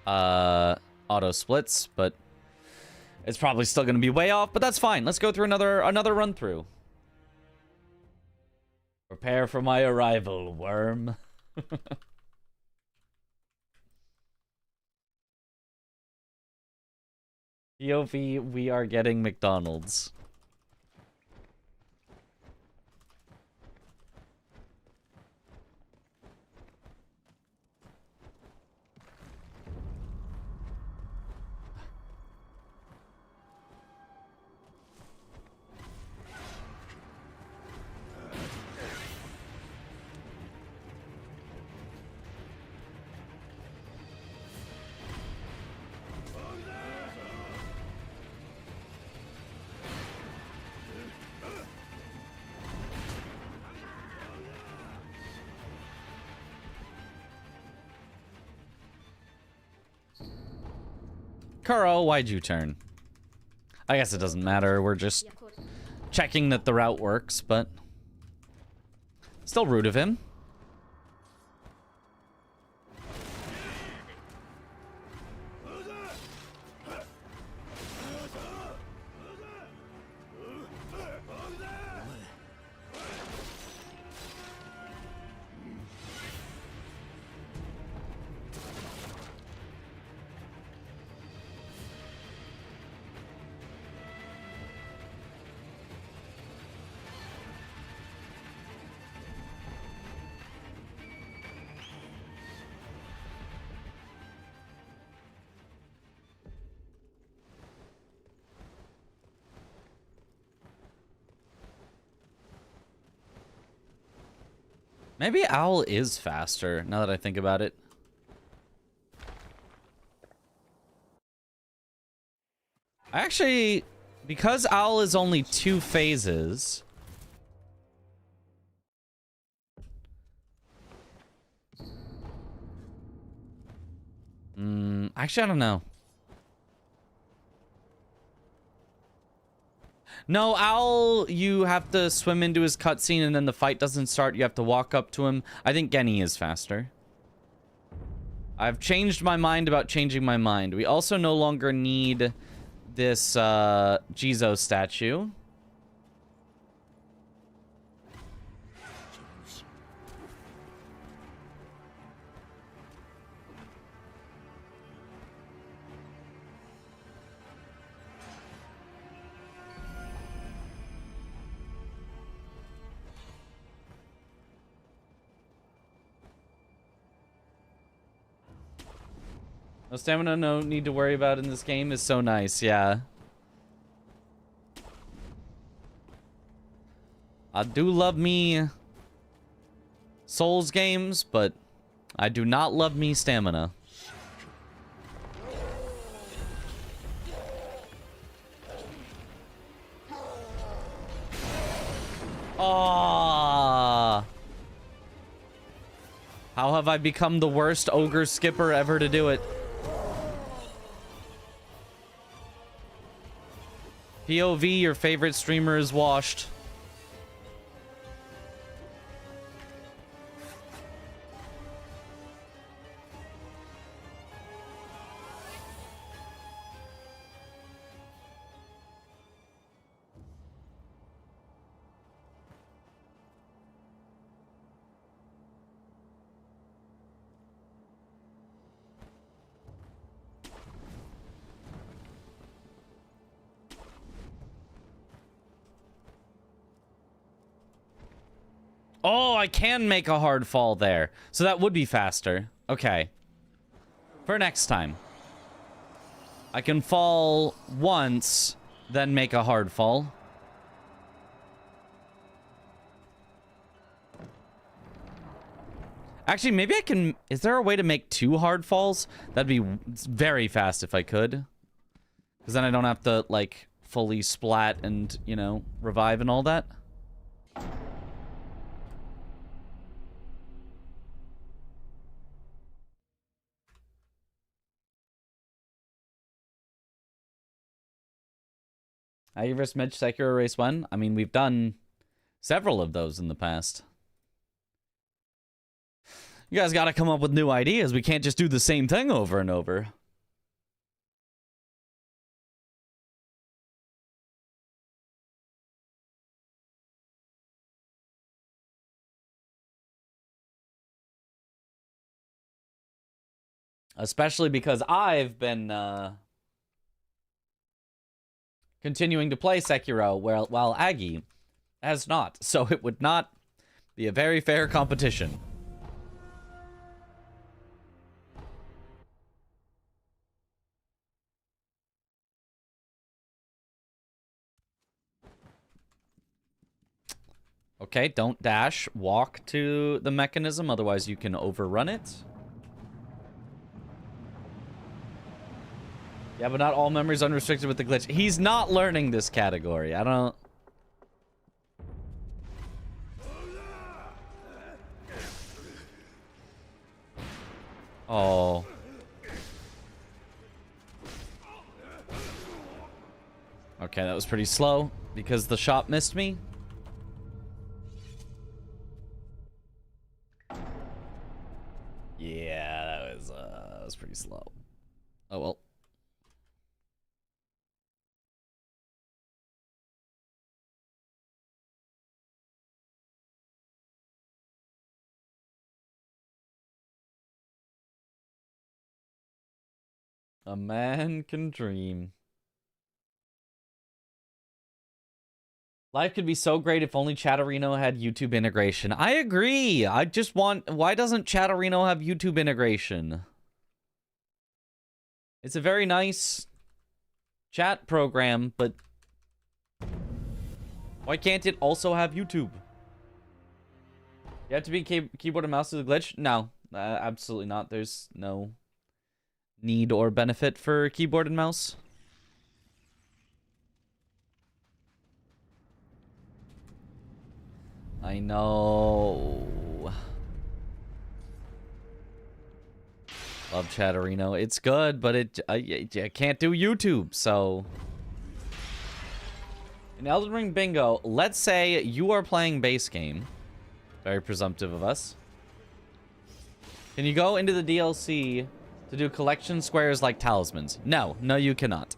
auto splits, but it's probably still going to be way off, but that's fine. Let's go through another run through. Prepare for my arrival, worm. POV, we are getting McDonald's. Kuro, why'd you turn? I guess it doesn't matter. We're just checking that the route works, but still rude of him. Maybe Owl is faster, now that I think about it. Actually, because Owl is only 2 phases... actually, I don't know. No, Owl, you have to swim into his cutscene and then the fight doesn't start. You have to walk up to him. I think Genny is faster. I've changed my mind about changing my mind. We also no longer need this Jizo statue. No stamina, no need to worry about in this game is so nice, yeah. I do love me Souls games, but I do not love me stamina. Ah. have I become the worst ogre skipper ever to do it. POV, your favorite streamer is washed. Oh, I can make a hard fall there. So that would be faster. Okay. For next time. I can fall once, then make a hard fall. Actually, maybe I can... Is there a way to make 2 hard falls? That'd be very fast if I could. Because then I don't have to, like, fully splat and, you know, revive and all that. You versus Medj Sekiro Race 1? I mean, we've done several of those in the past. You guys gotta come up with new ideas. We can't just do the same thing over and over. Especially because I've been, continuing to play Sekiro while Aggie has not. So it would not be a very fair competition. Okay, don't dash. Walk to the mechanism, otherwise you can overrun it. Yeah, but not all memories unrestricted with the glitch. He's not learning this category. I don't... Oh. Okay, that was pretty slow because the shot missed me. Yeah, that was pretty slow. Oh well. A man can dream. Life could be so great if only Chatterino had YouTube integration. I agree. I just want... Why doesn't Chatterino have YouTube integration? It's a very nice chat program, but... Why can't it also have YouTube? You have to be keyboard and mouse to the glitch? No, absolutely not. There's no need or benefit for keyboard and mouse. I know. Love Chatterino. It's good, but I can't do YouTube, so... In Elden Ring Bingo, let's say you are playing base game. Very presumptive of us. Can you go into the DLC to do collection squares like talismans? No, you cannot.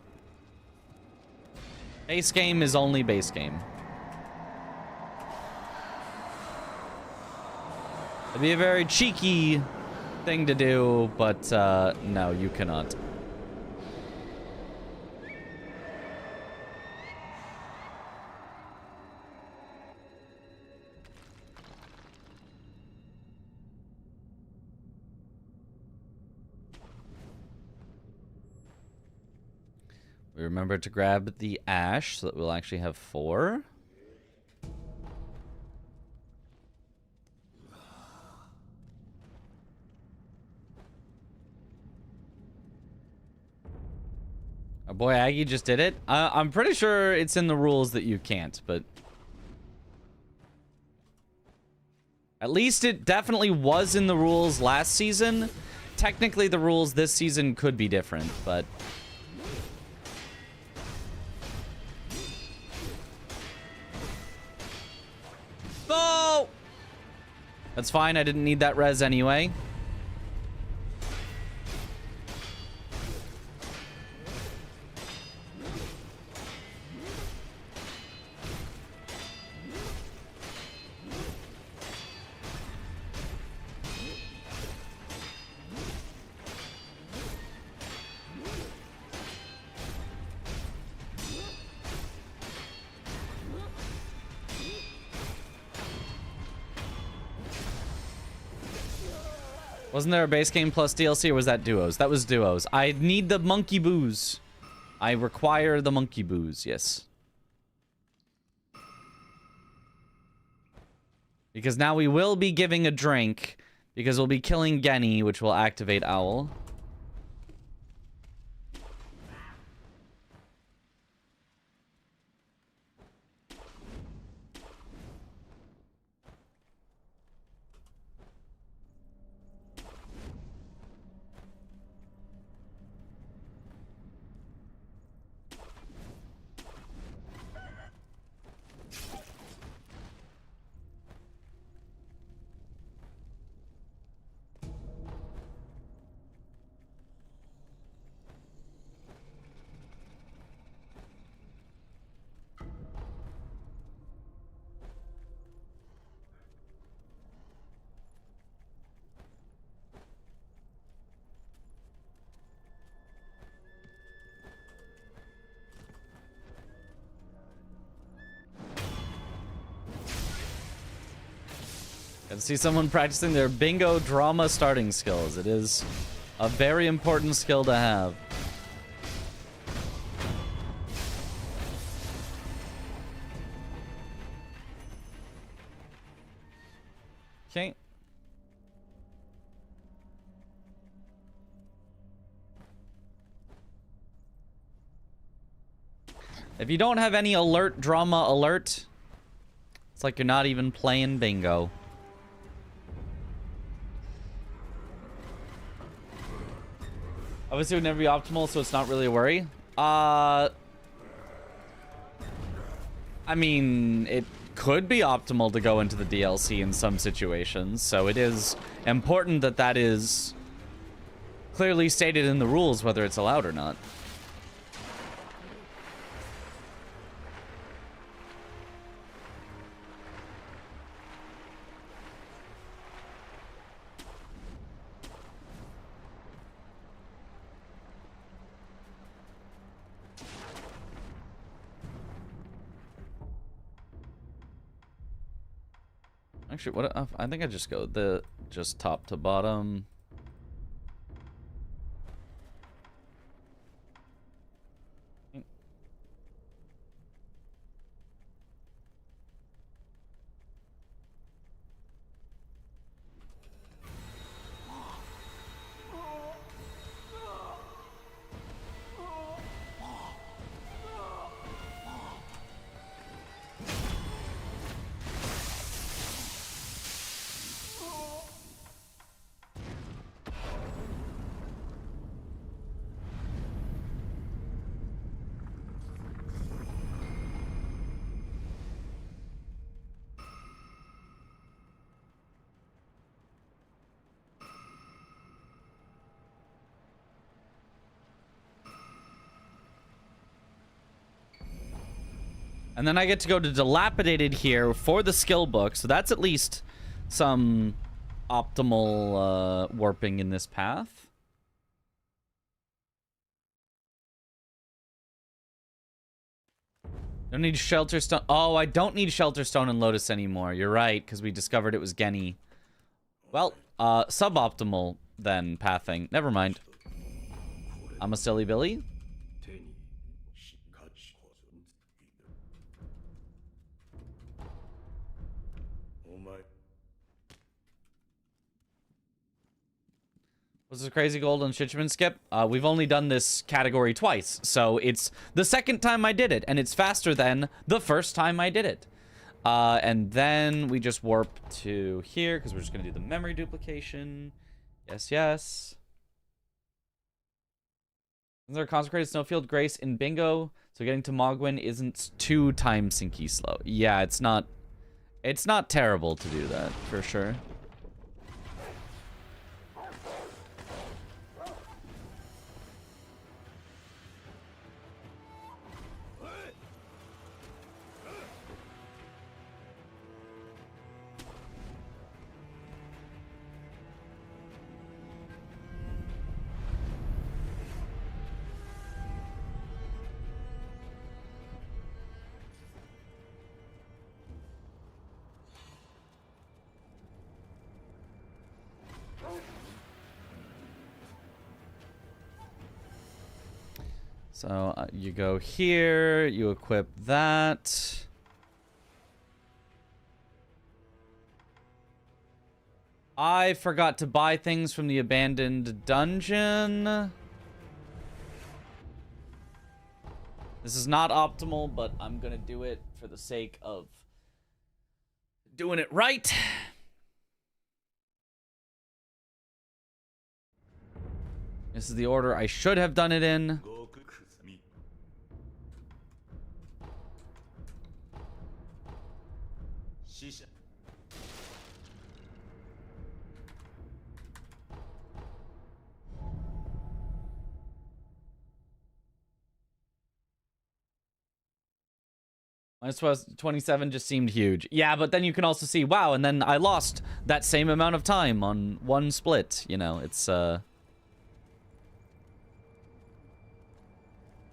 Base game is only base game. It'd be a very cheeky thing to do, but no, you cannot. We remember to grab the ash so that we'll actually have 4. Our boy Aggie just did it. I'm pretty sure it's in the rules that you can't, but... At least it definitely was in the rules last season. Technically, the rules this season could be different, but... Oh! That's fine, I didn't need that res anyway. Wasn't there a base game plus DLC, or was that duos? That was duos. I need the monkey booze. I require the monkey booze, yes. Because now we will be giving a drink, because we'll be killing Genny, which will activate Owl. Got to see someone practicing their bingo drama starting skills. It is a very important skill to have. Okay. If you don't have any drama alert, it's like you're not even playing bingo. Obviously, it would never be optimal, so it's not really a worry. I mean, it could be optimal to go into the DLC in some situations, so it is important that that is clearly stated in the rules, whether it's allowed or not. Actually, what I think I just go just top to bottom. And then I get to go to Dilapidated here for the skill book, so that's at least some optimal warping in this path. Don't need Shelter Stone. Oh, I don't need Shelter Stone and Lotus anymore. You're right, because we discovered it was Genny. Well, suboptimal then pathing. Never mind. I'm a silly Billy. Was this crazy gold on Shichiman skip? We've only done this category twice, so it's the second time I did it, and it's faster than the first time I did it. And then we just warp to here because we're just going to do the memory duplication. Yes, yes. Is there a consecrated snowfield grace in bingo? So getting to Mogwin isn't too time sinky slow. Yeah, it's not terrible to do that, for sure. So you go here, you equip that. I forgot to buy things from the abandoned dungeon. This is not optimal, but I'm gonna do it for the sake of doing it right. This is the order I should have done it in. Minus 27 just seemed huge. Yeah, but then you can also see, wow, and then I lost that same amount of time on one split. You know, it's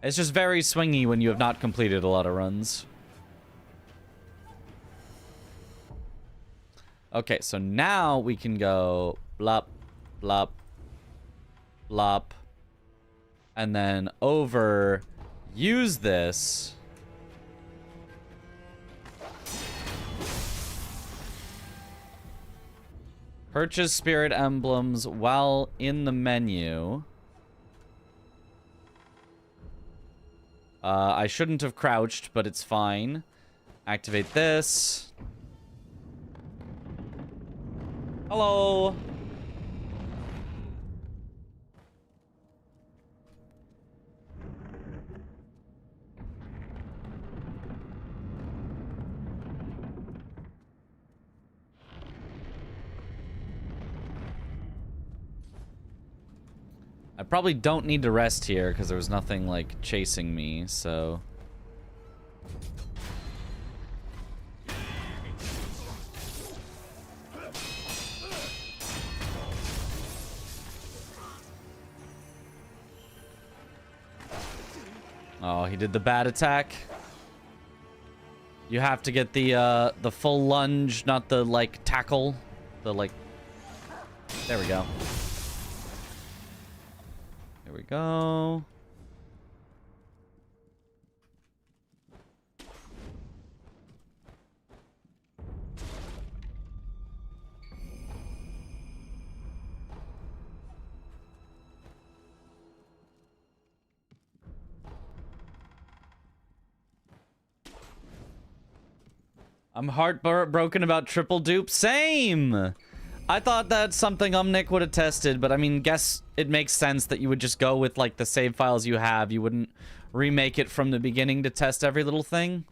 just very swingy when you have not completed a lot of runs. Okay, so now we can go blop, blop, blop, and then over, use this. Purchase spirit emblems while in the menu. I shouldn't have crouched, but it's fine. Activate this. Hello. I probably don't need to rest here because there was nothing like chasing me, so. Oh, he did the bad attack. You have to get the full lunge, not the like tackle. The like. There we go. Here we go. I'm heartbroken about triple dupe. Same! I thought that's something Nick would have tested, but I mean, guess it makes sense that you would just go with like the save files you have. You wouldn't remake it from the beginning to test every little thing.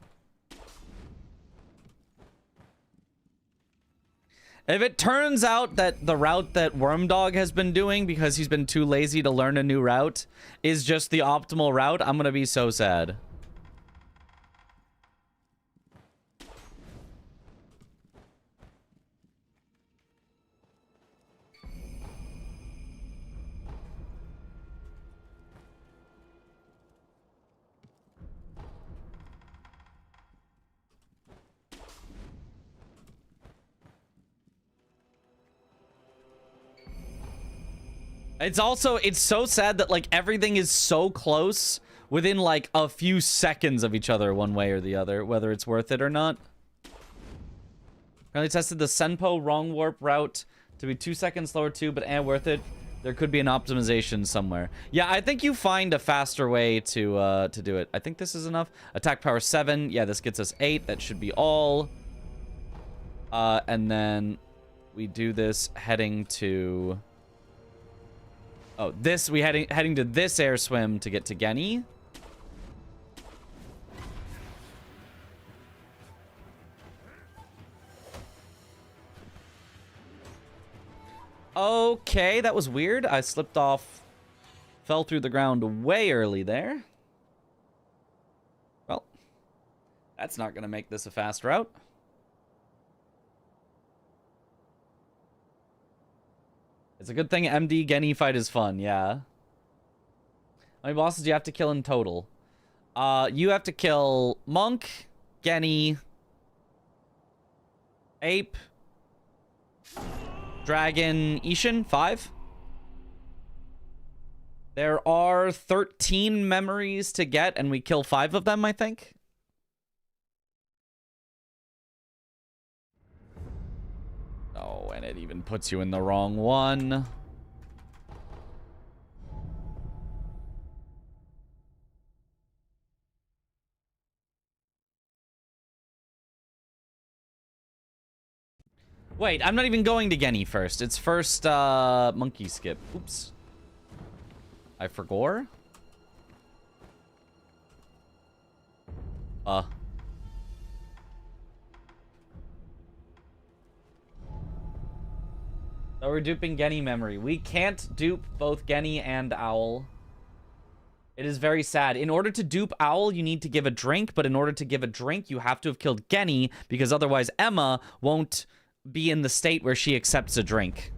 If it turns out that the route that Wormdog has been doing, because he's been too lazy to learn a new route, is just the optimal route, I'm gonna be so sad. It's so sad that like everything is so close within like a few seconds of each other one way or the other, whether it's worth it or not. Apparently tested the Senpo wrong warp route to be 2 seconds slower too, but worth it. There could be an optimization somewhere. Yeah, I think you find a faster way to do it. I think this is enough. Attack power 7. Yeah, this gets us 8. That should be all. And then we do this heading to... Oh, this, we heading to this air swim to get to Genny. Okay, that was weird. I slipped off, fell through the ground way early there. Well, that's not gonna make this a fast route. It's a good thing MD Genny fight is fun, yeah. How many bosses do you have to kill in total? You have to kill Monk, Genny, Ape, Dragon, Ishin, 5. There are 13 memories to get, and we kill 5 of them, I think. Oh, and it even puts you in the wrong one. Wait, I'm not even going to Genny first. It's first, monkey skip. Oops. I forgot. So we're duping Genny memory. We can't dupe both Genny and Owl. It is very sad. In order to dupe Owl, you need to give a drink, but in order to give a drink, you have to have killed Genny, because otherwise Emma won't be in the state where she accepts a drink.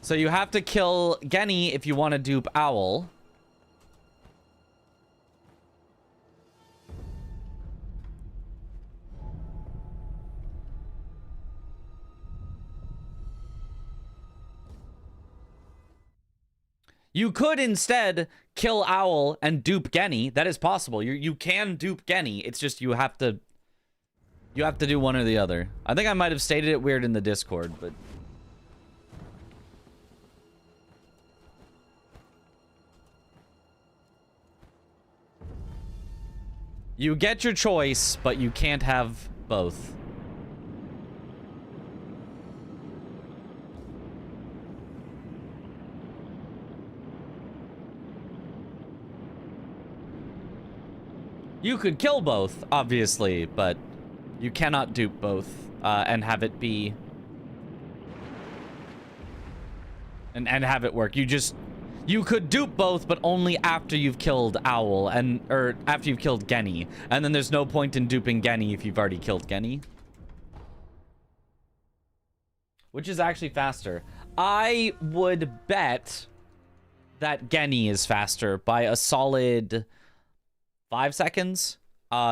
So you have to kill Genny if you want to dupe Owl. You could instead kill Owl and dupe Genny. That is possible. You can dupe Genny. It's just you have to do one or the other. I think I might have stated it weird in the Discord, but you get your choice, but you can't have both. You could kill both, obviously, but you cannot dupe both and have it be... And have it work. You could dupe both, but only after you've killed Owl, or after you've killed Genny. And then there's no point in duping Genny if you've already killed Genny. Which is actually faster. I would bet that Genny is faster by a solid 5 seconds.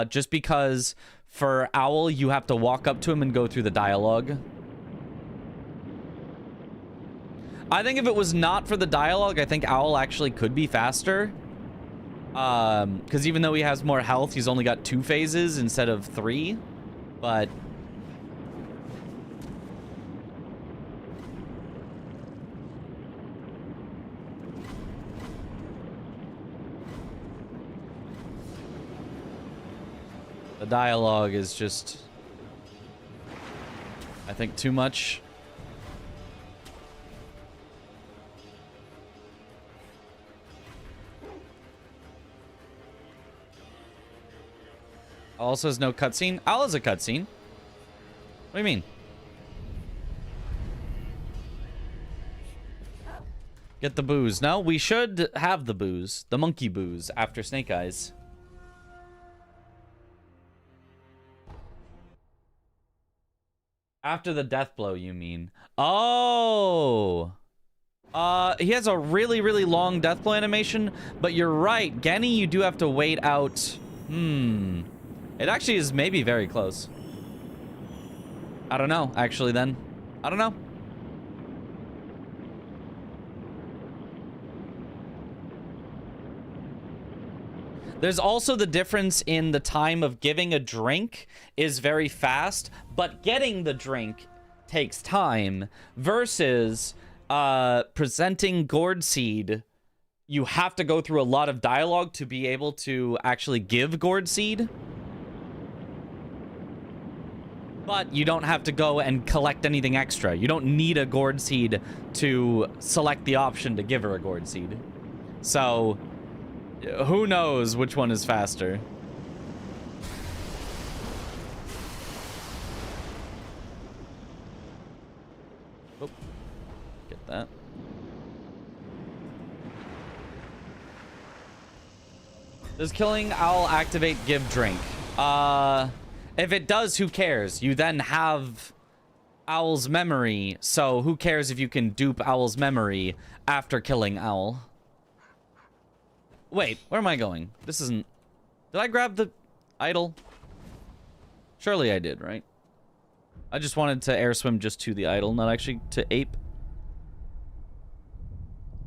Just because for Owl, you have to walk up to him and go through the dialogue. I think if it was not for the dialogue, I think Owl actually could be faster. Because even though he has more health, he's only got 2 phases instead of 3. But... the dialogue is just, I think, too much. Also has no cutscene. Owl has a cutscene. What do you mean? Get the booze. No, we should have the booze. The monkey booze after Snake Eyes. After the death blow, you mean? Oh! He has a really, really long death blow animation, but you're right. Genny, you do have to wait out. It actually is maybe very close. I don't know, actually, then. I don't know. There's also the difference in the time of giving a drink is very fast, but getting the drink takes time, versus presenting Gourd Seed. You have to go through a lot of dialogue to be able to actually give Gourd Seed. But you don't have to go and collect anything extra. You don't need a gourd seed to select the option to give her a gourd seed. So, who knows which one is faster? Oh, get that. Does killing owl activate give drink? If it does, who cares? You then have Owl's memory, so who cares if you can dupe Owl's memory after killing Owl? Wait, where am I going? This isn't... Did I grab the idol? Surely I did, right? I just wanted to air swim just to the idol, not actually to ape.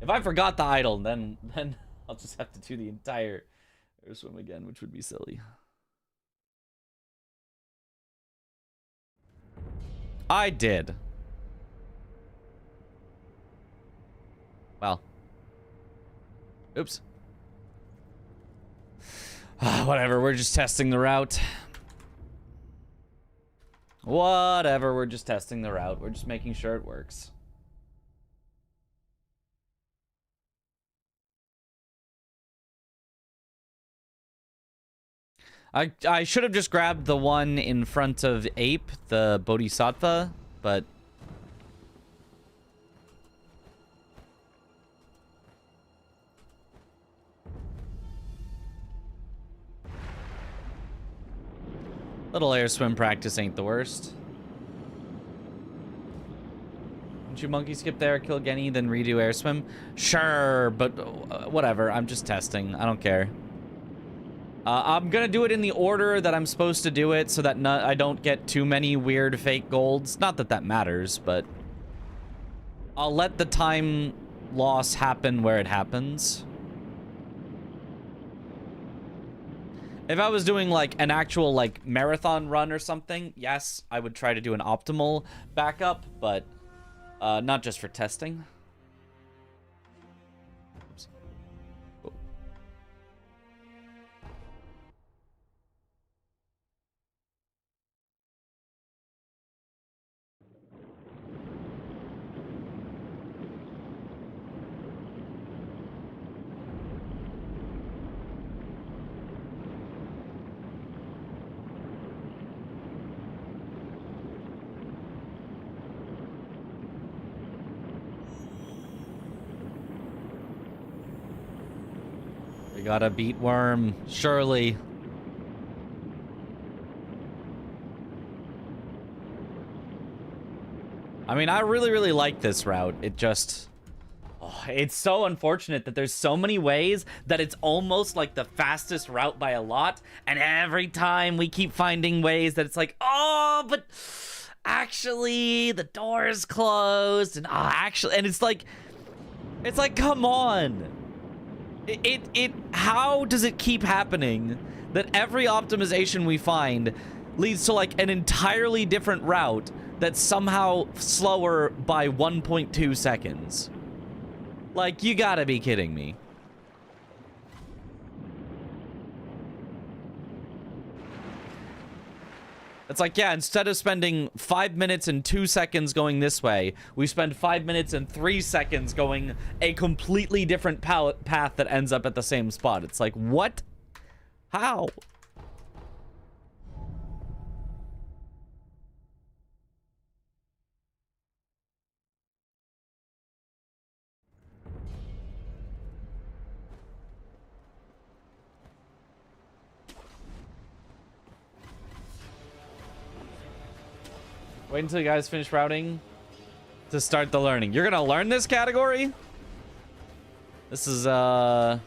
If I forgot the idol, then I'll just have to do the entire air swim again, which would be silly. I did. Well. Oops. Whatever, we're just testing the route. Whatever, we're just testing the route. We're just making sure it works. I should have just grabbed the one in front of Ape, the Bodhisattva, but... Little air swim practice ain't the worst. Wouldn't you monkey skip there, kill Genny, then redo air swim? Sure, but whatever. I'm just testing. I don't care. I'm gonna do it in the order that I'm supposed to do it so that I don't get too many weird fake golds. Not that that matters, but I'll let the time loss happen where it happens. If I was doing like an actual like marathon run or something, yes, I would try to do an optimal backup, but not just for testing. Oops. Oh. We gotta beat Worm, surely. I mean, I really, really like this route. It just... Oh, it's so unfortunate that there's so many ways that it's almost like the fastest route by a lot. And every time we keep finding ways that it's like, oh, but actually the door is closed. And actually, and it's like, come on. How does it keep happening that every optimization we find leads to like an entirely different route that's somehow slower by 1.2 seconds? Like, you gotta be kidding me. It's like, yeah, instead of spending 5 minutes and 2 seconds going this way, we spend 5 minutes and 3 seconds going a completely different path that ends up at the same spot. It's like, what? How? Wait until you guys finish routing to start the learning. You're gonna learn this category? This is a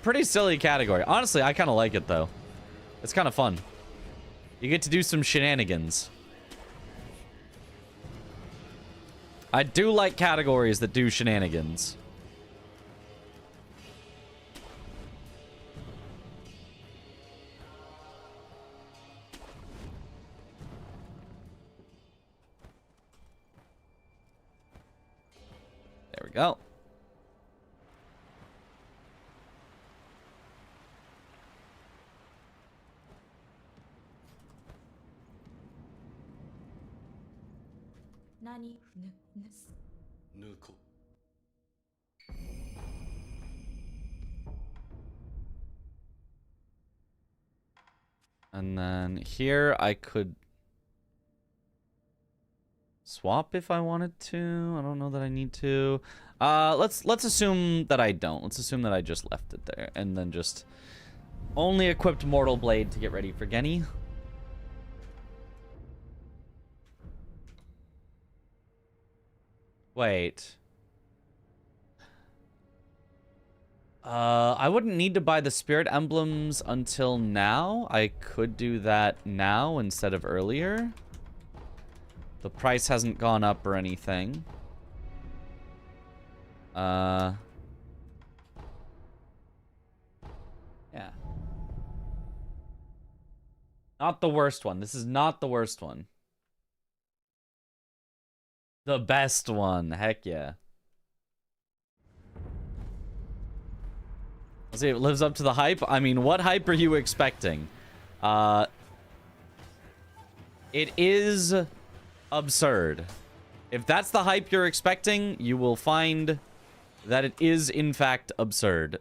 pretty silly category. Honestly, I kind of like it though. It's kind of fun. You get to do some shenanigans. I do like categories that do shenanigans. There we go. And then here I could swap if I wanted to. I don't know that I need to. Let's assume that I don't. Let's assume that I just left it there and then just only equipped Mortal Blade to get ready for Genny. Wait. I wouldn't need to buy the spirit emblems until now. I could do that now instead of earlier. The price hasn't gone up or anything. Yeah. Not the worst one. This is not the worst one. The best one. Heck yeah. Let's see if it lives up to the hype. I mean, what hype are you expecting? It is absurd. If that's the hype you're expecting, you will find that it is, in fact, absurd.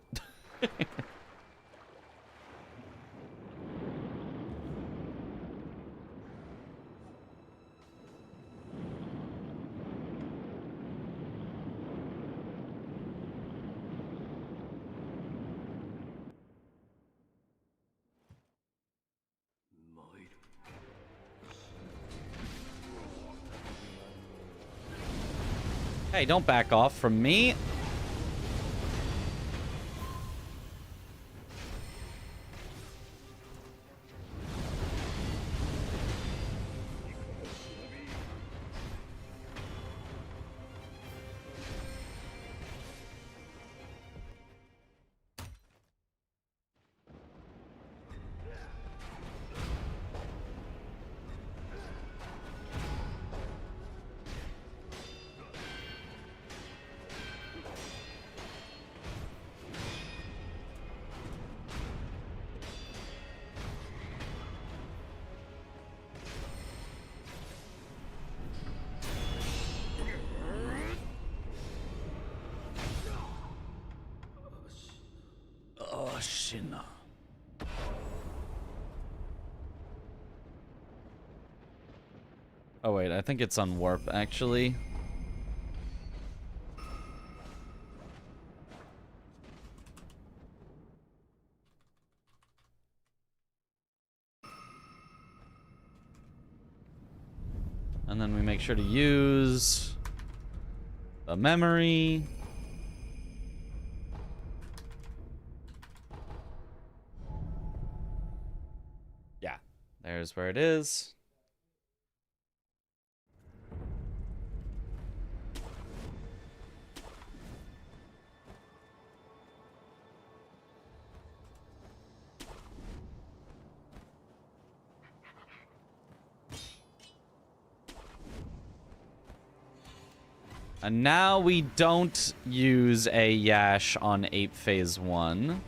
Hey, don't back off from me. Oh wait, I think it's on warp actually. And then we make sure to use the memory. Yeah, there's where it is. And now we don't use a Yash on Ape Phase 1.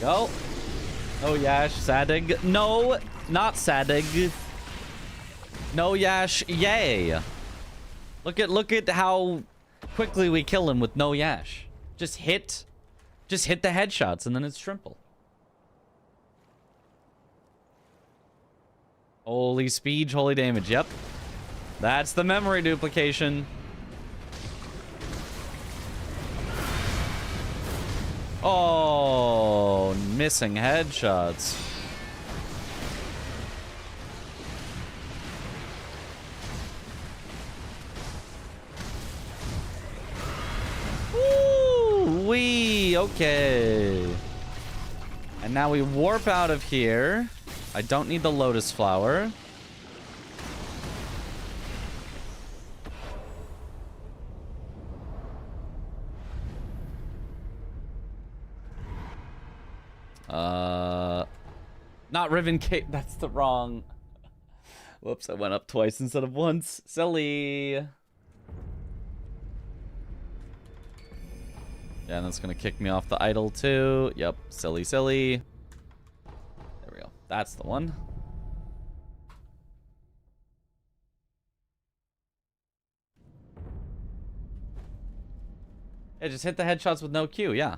Go. Oh, Yash, Sadig. No, not Sadig. No, Yash, yay. Look at how quickly we kill him with no Yash. Just hit the headshots and then it's Trimple. Holy speed, holy damage. Yep. That's the memory duplication. Oh, missing headshots. Ooh-wee, okay. And now we warp out of here. I don't need the lotus flower. Not Riven Cape. That's the wrong. Whoops, I went up twice instead of once. Silly. Yeah, and that's gonna kick me off the idol too. Yep, silly, silly. There we go. That's the one. Yeah, just hit the headshots with no Q, yeah.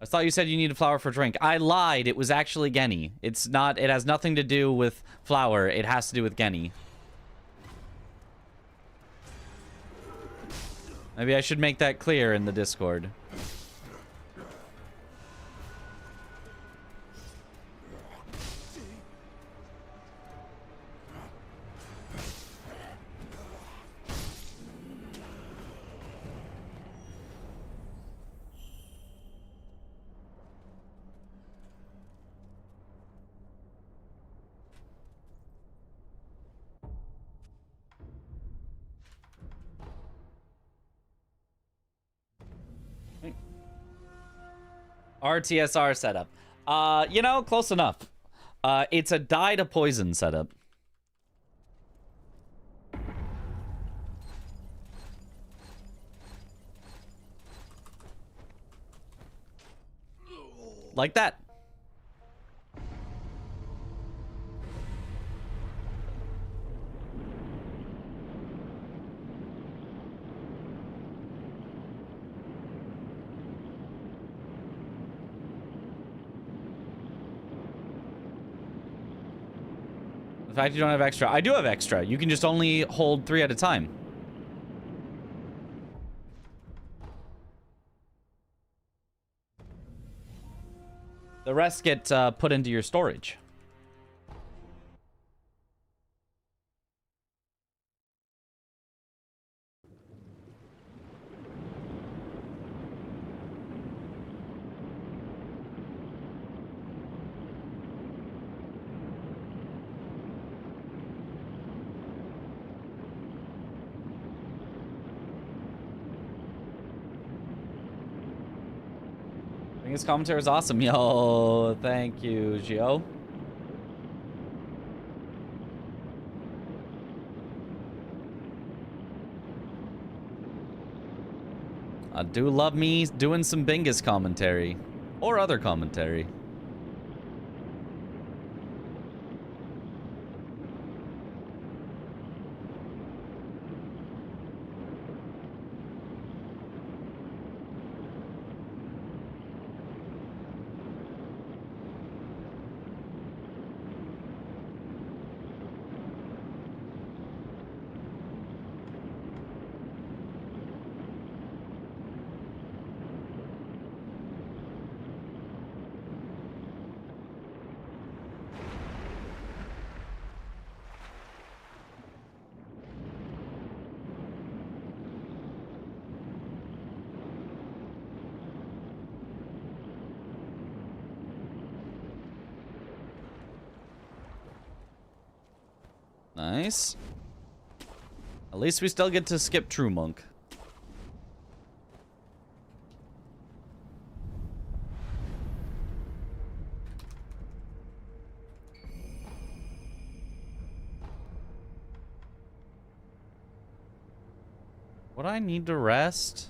I thought you said you needed flour for drink. I lied. It was actually Genny. It's not... It has nothing to do with flour. It has to do with Genny. Maybe I should make that clear in the Discord. RTSR setup. You know, close enough. It's a die to poison setup. Like that. The fact you don't have extra. I do have extra. You can just only hold 3 at a time. The rest get put into your storage. His commentary is awesome. Yo, thank you, Gio. I do love me doing some Bingus commentary. Or other commentary. Nice. At least we still get to skip True Monk. Would I need to rest?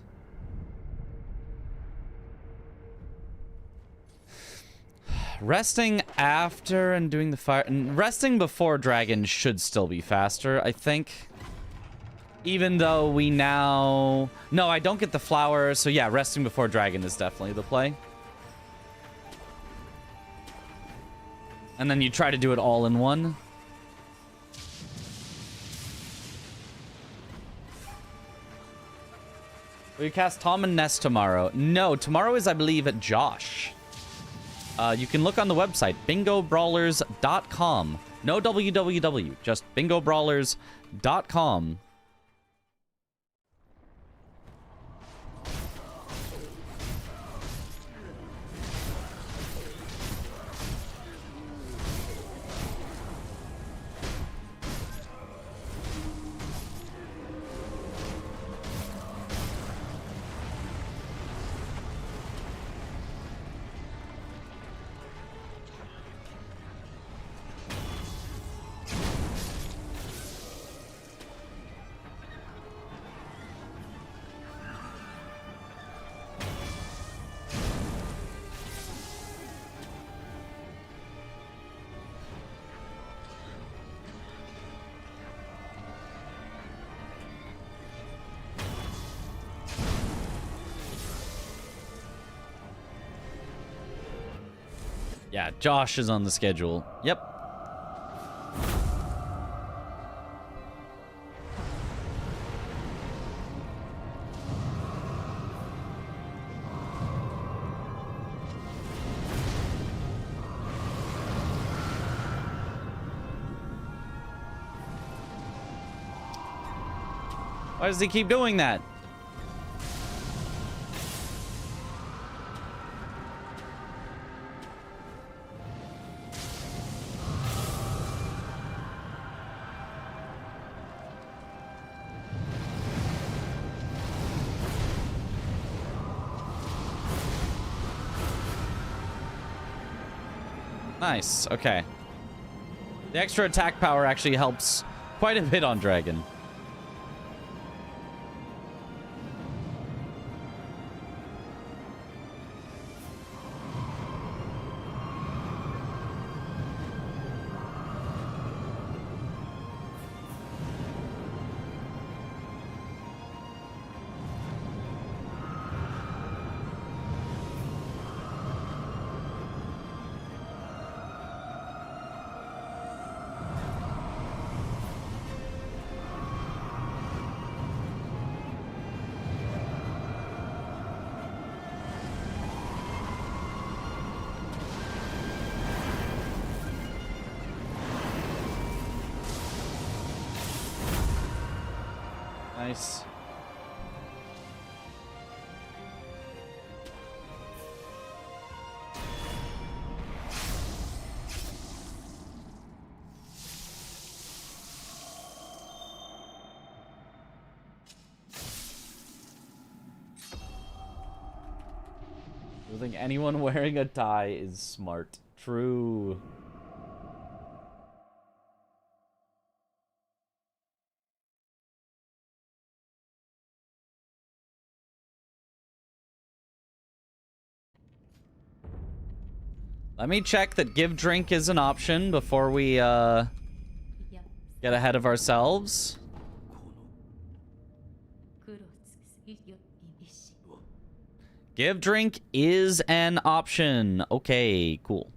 Resting after and doing the fire... Resting before dragon should still be faster, I think. Even though we now... No, I don't get the flower, so yeah, resting before dragon is definitely the play. And then you try to do it all in one. Will you cast Tom and Ness tomorrow? No, tomorrow is, I believe, at Josh. You can look on the website, bingobrawlers.com. No www, just bingobrawlers.com. Yeah, Josh is on the schedule. Yep. Why does he keep doing that? Nice. Okay. The extra attack power actually helps quite a bit on Dragon. Nice. I don't think anyone wearing a tie is smart. True. Let me check that give drink is an option before we get ahead of ourselves. Give drink is an option. Okay, cool.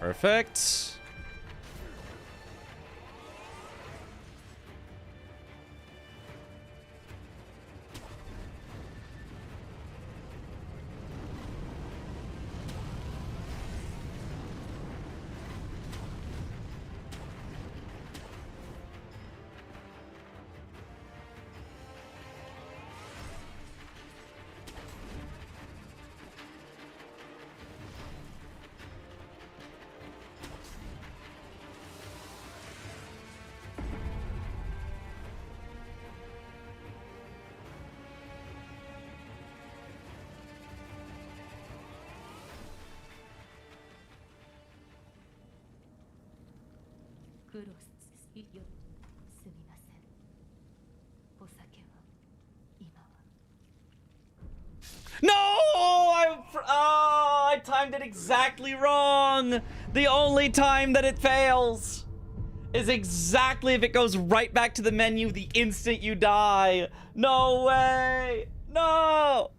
Perfect. No! I timed it exactly wrong. The only time that it fails is exactly if it goes right back to the menu the instant you die. No way. No.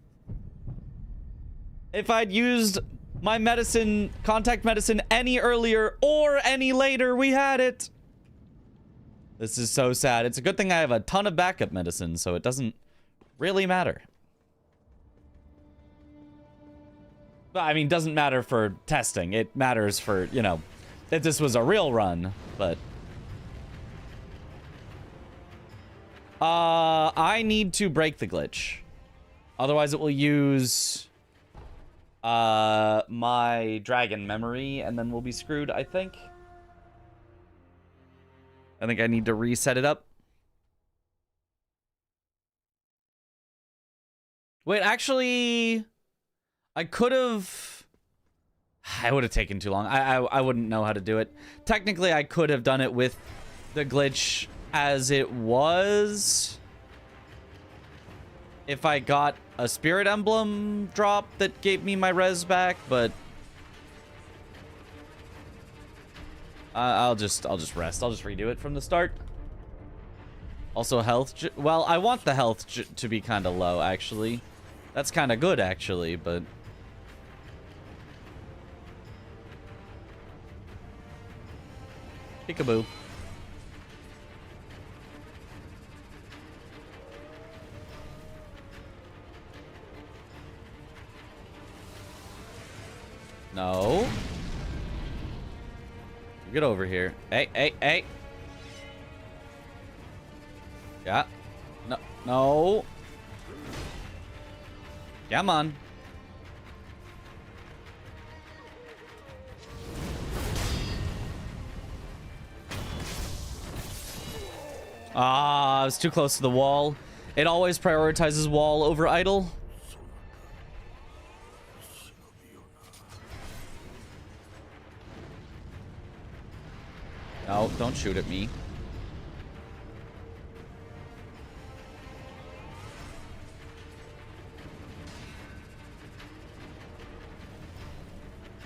If I'd used my medicine, contact medicine, any earlier or any later, we had it. This is so sad. It's a good thing I have a ton of backup medicine, so it doesn't really matter. I mean, doesn't matter for testing. It matters for, you know, that this was a real run, but... I need to break the glitch. Otherwise it will use... my dragon memory, and then we'll be screwed, I think. I think I need to reset it up. Wait, actually... I could have... It would have taken too long. I wouldn't know how to do it. Technically, I could have done it with the glitch as it was. If I got a spirit emblem drop that gave me my res back, but... I'll just rest. I'll just redo it from the start. Also, health... Well, I want the health to be kind of low, actually. That's kind of good, actually, but... Peekaboo. No. Get over here. Hey, hey, hey. Yeah. No. No. Come on. Ah, I was too close to the wall. It always prioritizes wall over idle. No, don't shoot at me.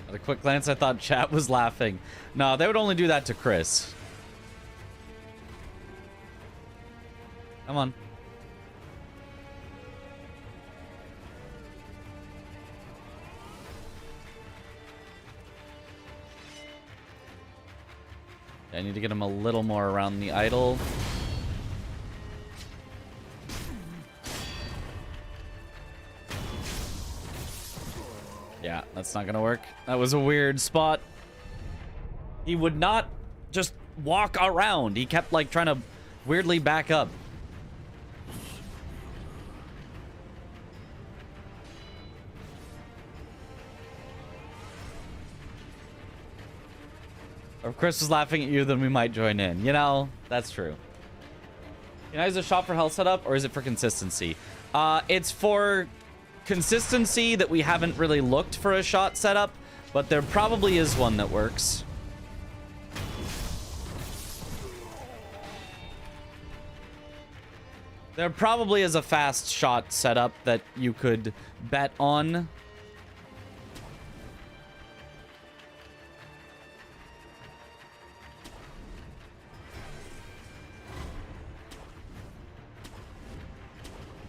At a quick glance, I thought chat was laughing. No, they would only do that to Chris. Come on. I need to get him a little more around the idol. Yeah, that's not gonna work. That was a weird spot. He would not just walk around. He kept like trying to weirdly back up. If Chris was laughing at you, then we might join in. You know, that's true. You know, is it a shot for health setup, or is it for consistency? It's for consistency that we haven't really looked for a shot setup, but there probably is one that works. There probably is a fast shot setup that you could bet on.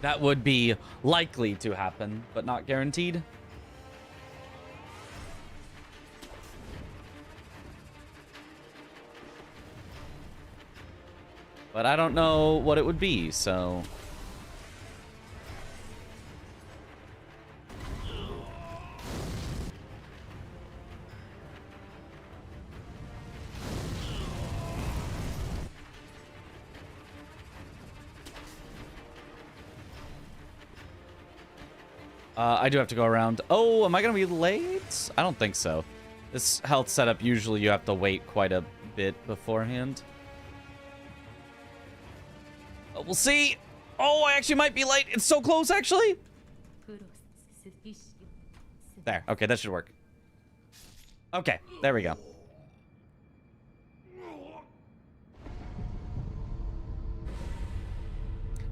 That would be likely to happen, but not guaranteed. But I don't know what it would be, so... I do have to go around. Oh, am I going to be late? I don't think so. This health setup, usually you have to wait quite a bit beforehand. We'll see. Oh, I actually might be late. It's so close, actually. There. Okay, that should work. Okay, there we go.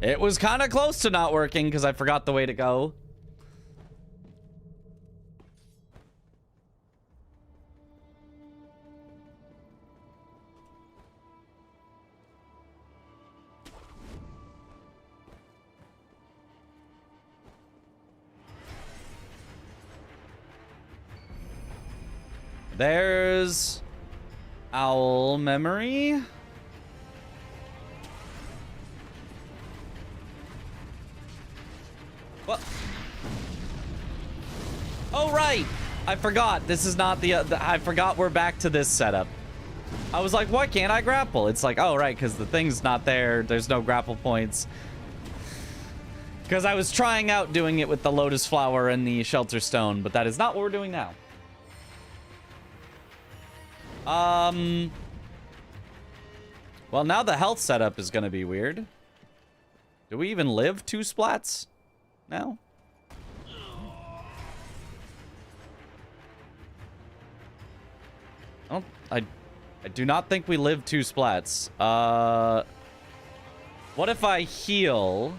It was kind of close to not working because I forgot the way to go. There's owl memory. What? Oh, right. I forgot. This is not the I forgot we're back to this setup. I was like, why can't I grapple? It's like, oh, right, because the thing's not there. There's no grapple points. Because I was trying out doing it with the Lotus Flower and the Shelter Stone, but that is not what we're doing now. Well, now the health setup is going to be weird. Do we even live 2 splats now? I do not think we live 2 splats. What if I heal?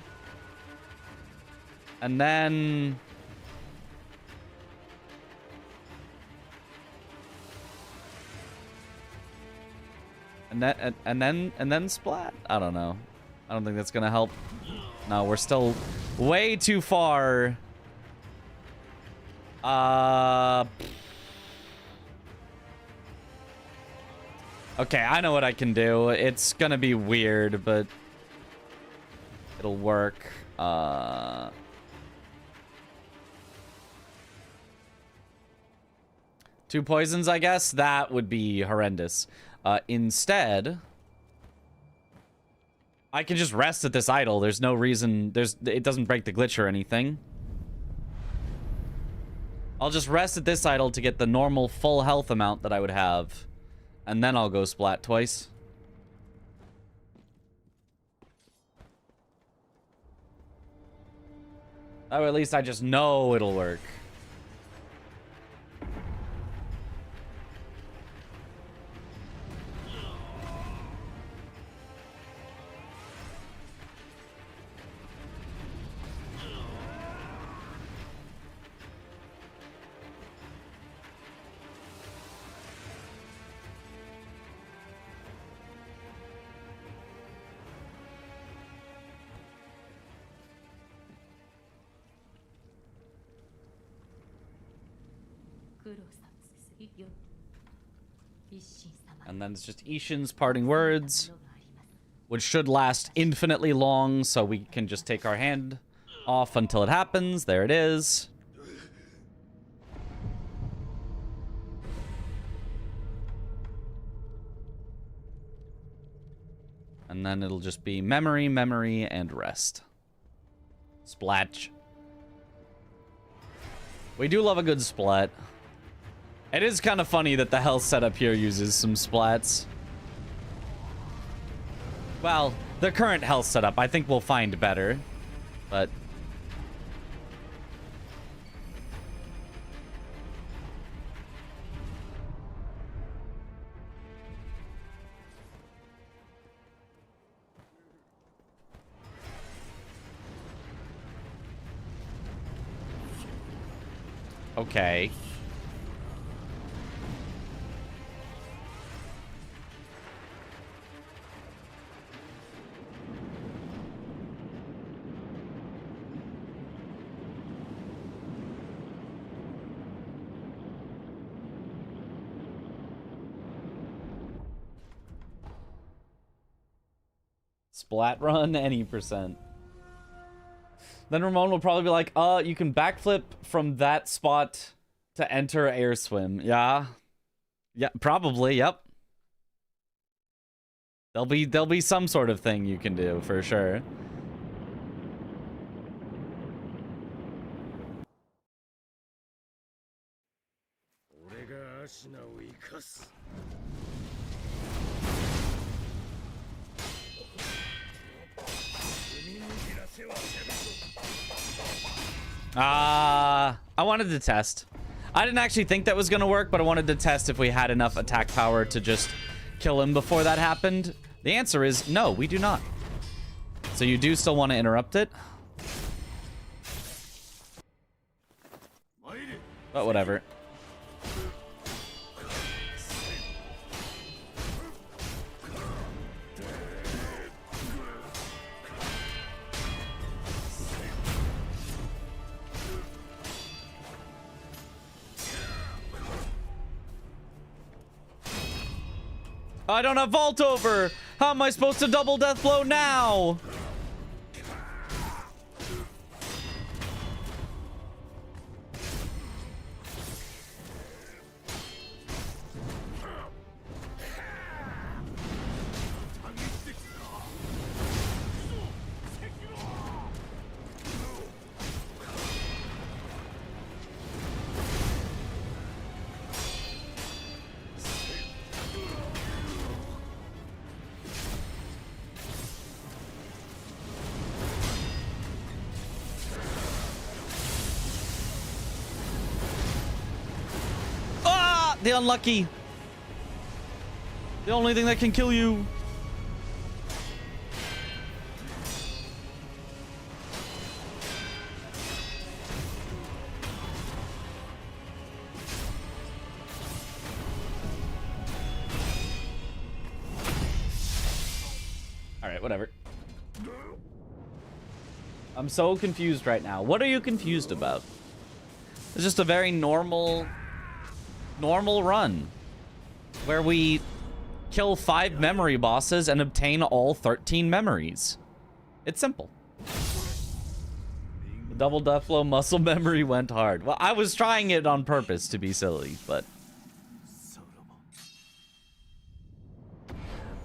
And then... And then splat? I don't know. I don't think that's gonna help. No, we're still way too far. Okay, I know what I can do. It's gonna be weird, but it'll work. 2 poisons, I guess? That would be horrendous. Instead, I can just rest at this idol. There's no reason. It doesn't break the glitch or anything. I'll just rest at this idol to get the normal full health amount that I would have. And then I'll go splat twice. Oh, at least I just know it'll work. And then it's just Ishin's parting words, which should last infinitely long, so we can just take our hand off until it happens. There it is. And then it'll just be memory, memory, and rest. Splatch. We do love a good splat. It is kind of funny that the health setup here uses some splats. Well, the current health setup, I think we'll find better. But... okay. Splat run any percent. Then Ramon will probably be like, you can backflip from that spot to enter air swim. Yeah. Yeah, probably, yep. There'll be some sort of thing you can do for sure. I wanted to test. I didn't actually think that was gonna work, but I wanted to test if we had enough attack power to just kill him before that happened. The answer is no, we do not. So you do still want to interrupt it? But whatever. I don't have vault over. How am I supposed to double death blow now? the unlucky. The only thing that can kill you. Alright, whatever. I'm so confused right now. What are you confused about? It's just a very normal run. Where we kill 5 memory bosses and obtain all 13 memories. It's simple. The double death flow muscle memory went hard. Well, I was trying it on purpose to be silly, but...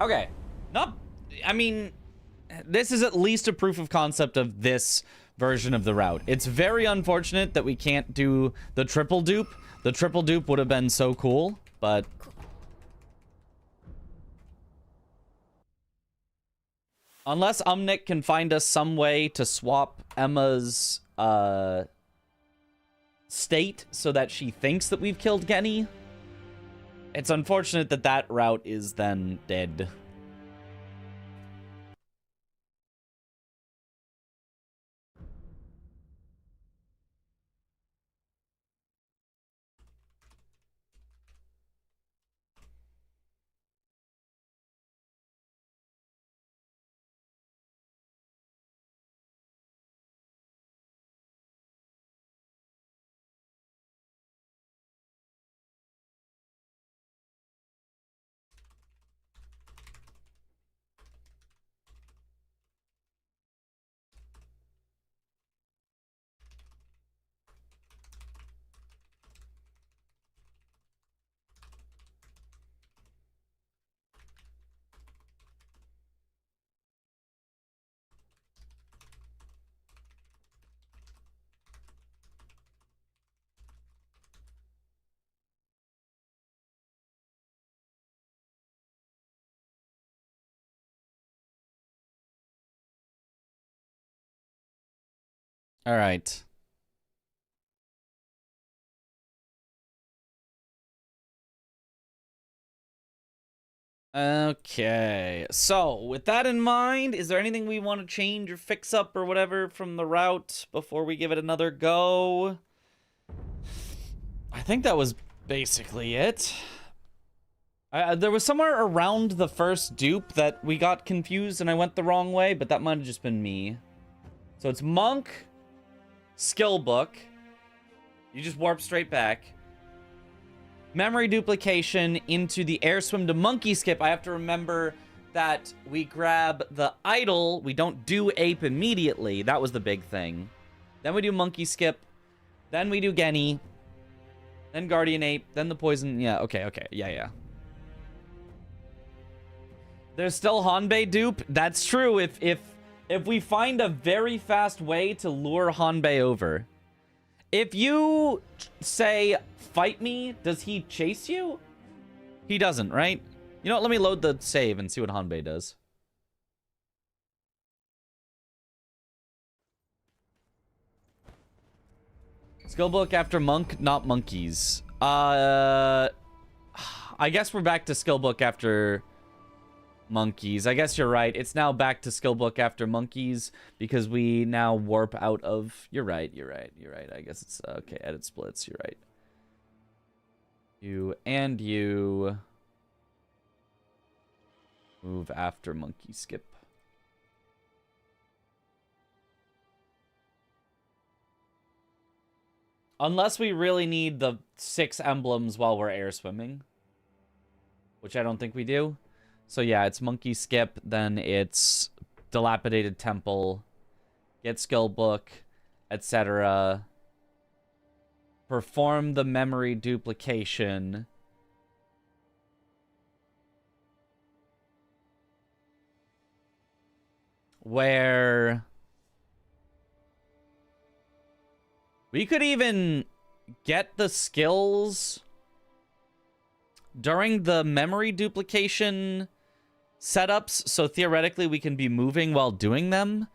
Okay. Not... I mean, this is at least a proof of concept of this version of the route. It's very unfortunate that we can't do the triple dupe. The triple dupe would have been so cool, but... Unless Umnik can find us some way to swap Emma's state so that she thinks that we've killed Genny, it's unfortunate that that route is then dead. All right. Okay. So, with that in mind, is there anything we want to change or fix up or whatever from the route before we give it another go? I think that was basically it. There was somewhere around the first dupe that we got confused and I went the wrong way, but that might have just been me. So it's Monk, Skill Book. You just warp straight back. Memory duplication into the air swim to monkey skip. I have to remember that we grab the idol. We don't do ape immediately. That was the big thing. Then we do monkey skip. Then we do Genny. Then guardian ape. Then the poison. Yeah, okay. Yeah. There's still Hanbei dupe. That's true. If we find a very fast way to lure Hanbei over. If you say, fight me, does he chase you? He doesn't, right? You know what? Let me load the save and see what Hanbei does. Skillbook after monk, not monkeys. I guess we're back to skillbook after monkeys. I guess you're right. It's now back to skillbook after monkeys because we now warp out of... You're right. I guess it's... Okay, edit splits. You're right. You and you... move after monkey skip. Unless we really need the 6 emblems while we're air swimming. Which I don't think we do. So yeah, it's monkey skip, then it's dilapidated temple, get skill book, etc. Perform the memory duplication. Where we could even get the skills during the memory duplication setups, so theoretically we can be moving while doing them,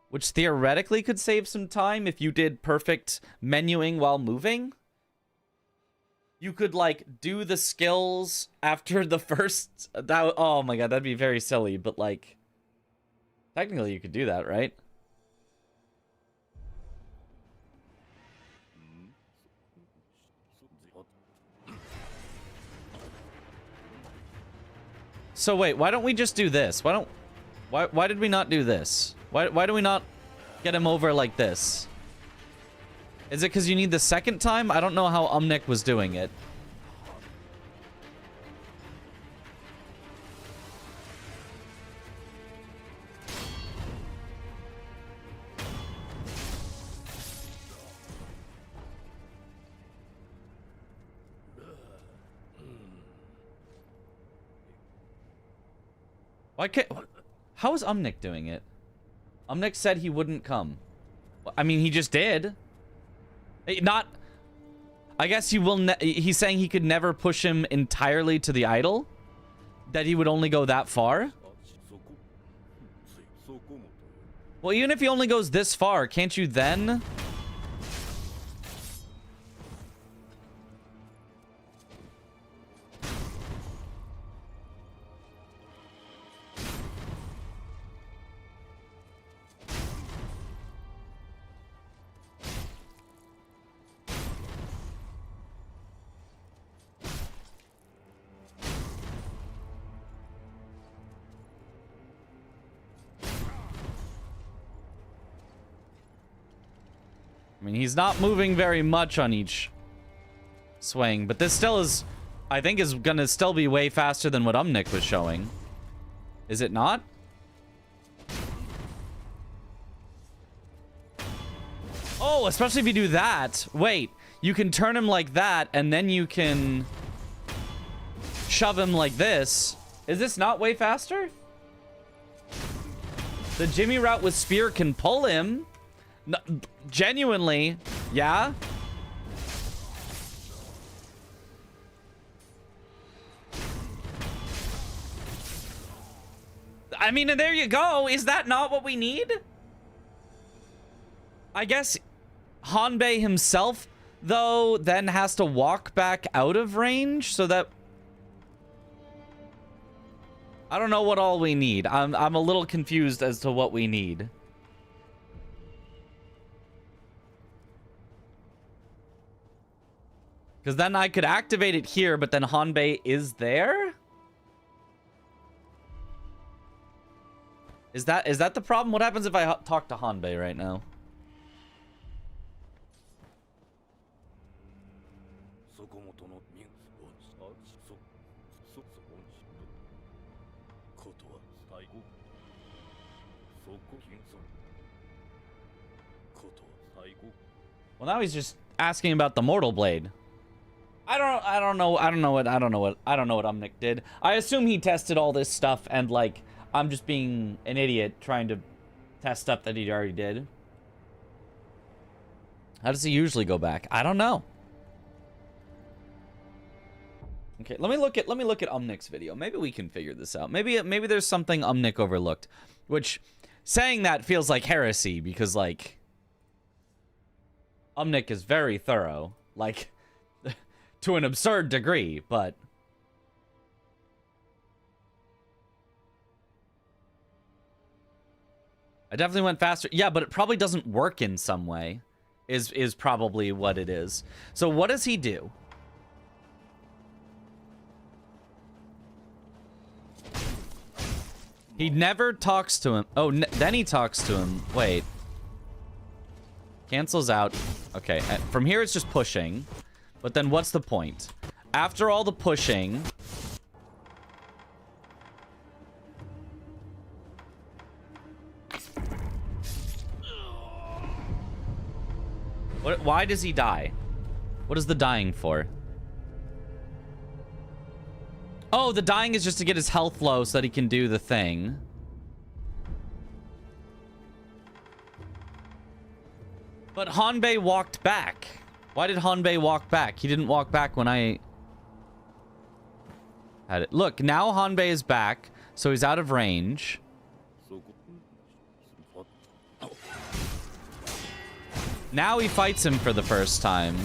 which theoretically could save some time if you did perfect menuing while moving. you could like do the skills after the first that oh my god, that'd be very silly, but like technically you could do that, right? So wait, why don't we just do this? Why did we not do this? Why do we not get him over like this? Is it because you need the second time? I don't know how Umnik was doing it. Why can't... How is Umnik doing it? Umnik said he wouldn't come. I mean, he just did. Not... I guess he will... He's saying he could never push him entirely to the idol? That he would only go that far? Well, even if he only goes this far, can't you then... I mean, he's not moving very much on each swing, but this still is, I think, is gonna still be way faster than what Umnik was showing. Is it not? Oh, especially if you do that. Wait, you can turn him like that, and then you can shove him like this. Is this not way faster? The Jimmy route with spear can pull him. No, genuinely, yeah? I mean, and there you go. Is that not what we need? I guess Hanbei himself, though, then has to walk back out of range so that... I don't know what all we need. I'm a little confused as to what we need. Because then I could activate it here, but then Hanbei is there? Is that the problem? What happens if I talk to Hanbei right now? Well, now he's just asking about the Mortal Blade. I don't know what Umnik did. I assume he tested all this stuff and like I'm just being an idiot trying to test stuff that he already did. How does he usually go back? I don't know. Okay, let me look at Umnik's video. Maybe we can figure this out. Maybe there's something Umnik overlooked, which saying that feels like heresy because like Umnik is very thorough. Like to an absurd degree, but I definitely went faster. Yeah, but it probably doesn't work in some way, is probably what it is. So what does he do? He never talks to him. Oh, then he talks to him. Wait. Cancels out. Okay, from here it's just pushing. But then what's the point? After all the pushing... Why does he die? What is the dying for? Oh, the dying is just to get his health low so that he can do the thing. But Hanbei walked back. Why did Hanbei walk back? He didn't walk back when I had it. Look, now Hanbei is back, so he's out of range. Now he fights him for the first time.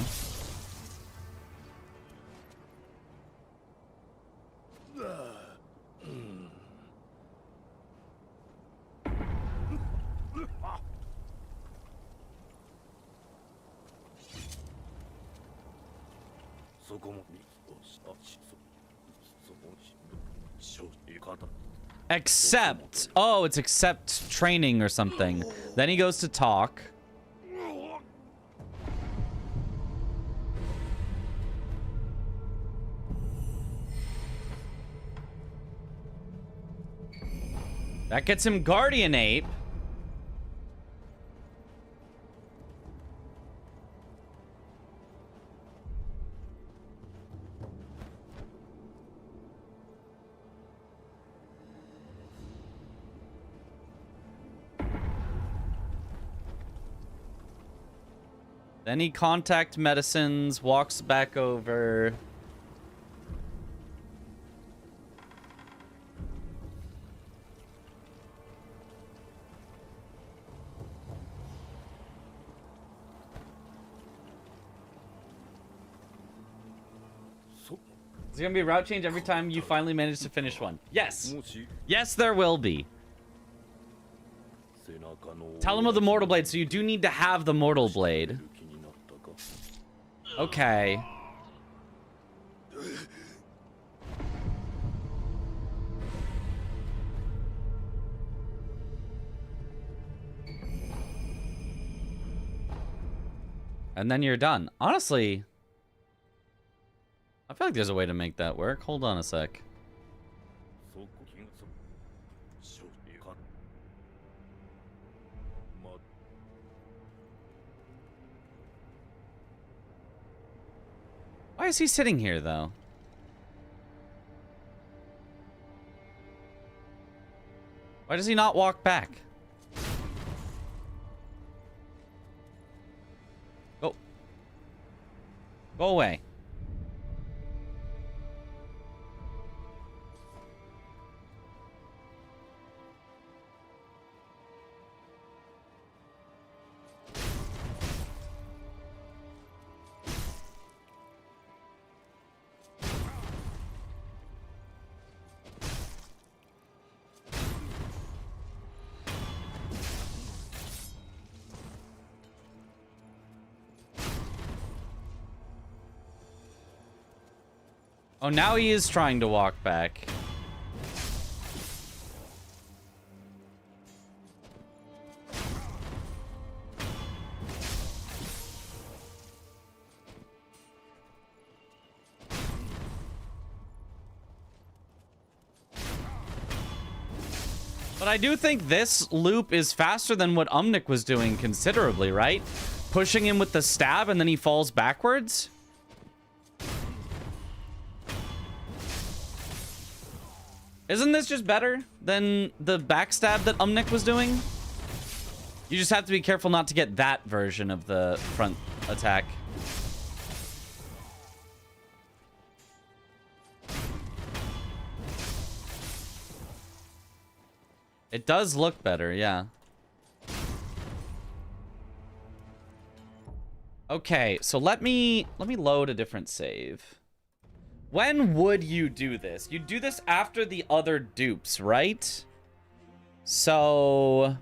Accept. Oh, it's accept training or something. Then he goes to talk. That gets him Guardian Ape. Then he contact medicines, walks back over. Is there gonna be a route change every time you finally manage to finish one? Yes. Yes, there will be. Tell him of the Mortal Blade, so you do need to have the Mortal Blade. Okay. And then you're done. Honestly, I feel like there's a way to make that work. Hold on a sec. Why is he sitting here, though? Why does he not walk back? Go. Go away. Oh, now he is trying to walk back. But I do think this loop is faster than what Umnik was doing considerably, right? Pushing him with the stab and then he falls backwards. Isn't this just better than the backstab that Umnik was doing? You just have to be careful not to get that version of the front attack. It does look better, yeah. Okay, so let me load a different save. When would you do this? You do this after the other dupes, right? So...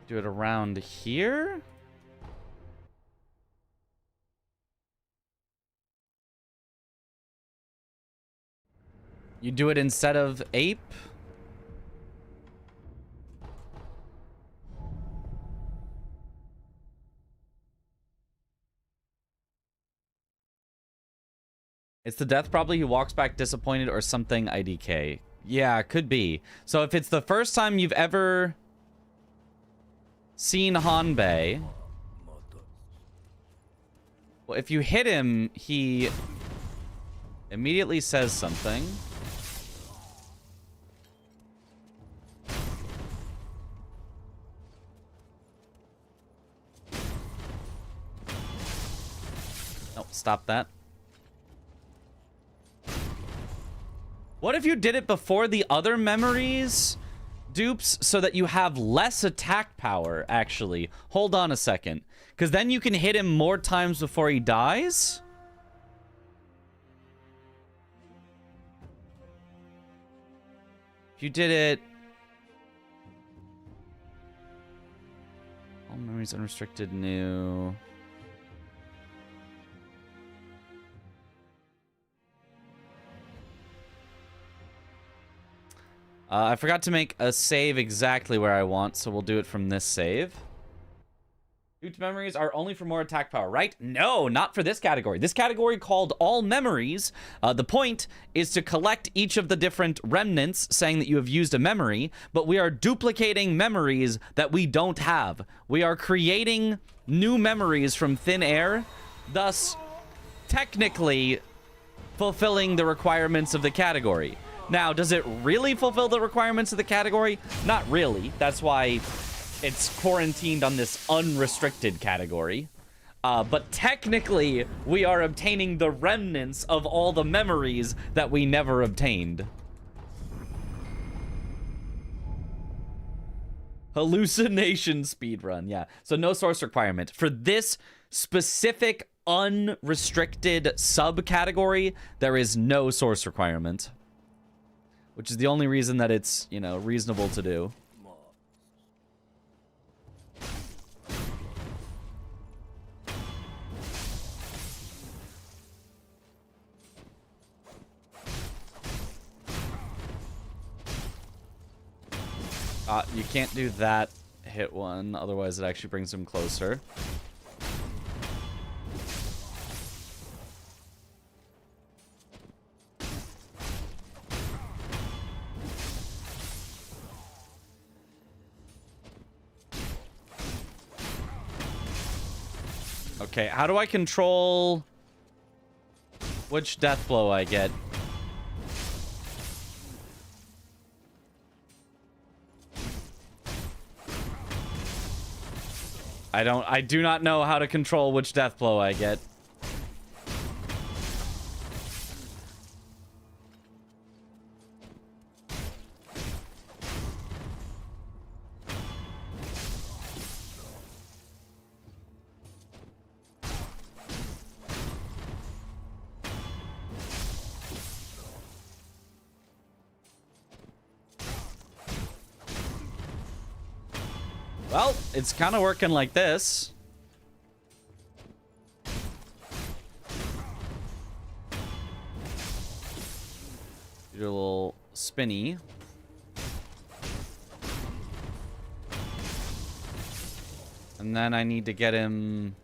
do it around here? You do it instead of ape? It's the death probably he walks back disappointed or something IDK. Yeah, could be. So if it's the first time you've ever seen Hanbei, well, if you hit him, he immediately says something. No, stop that. What if you did it before the other memories? dupes so that you have less attack power, actually. Hold on a second. Because then you can hit him more times before he dies? If you did it... All memories unrestricted, new... I forgot to make a save exactly where I want, so we'll do it from this save. Duped memories are only for more attack power, right? No, not for this category. This category called all memories. The point is to collect each of the different remnants, saying that you have used a memory, but we are duplicating memories that we don't have. We are creating new memories from thin air, thus technically fulfilling the requirements of the category. Now, does it really fulfill the requirements of the category? Not really. That's why it's quarantined on this unrestricted category. But technically, we are obtaining the remnants of all the memories that we never obtained. Hallucination speedrun, yeah. So no source requirement. For this specific unrestricted subcategory, there is no source requirement. Which is the only reason that it's, you know, reasonable to do. You can't do that hit one, otherwise it actually brings him closer. Okay, how do I control which death blow I get? I do not know how to control which death blow I get. Well, it's kind of working like this. Do a little spinny. And then I need to get him...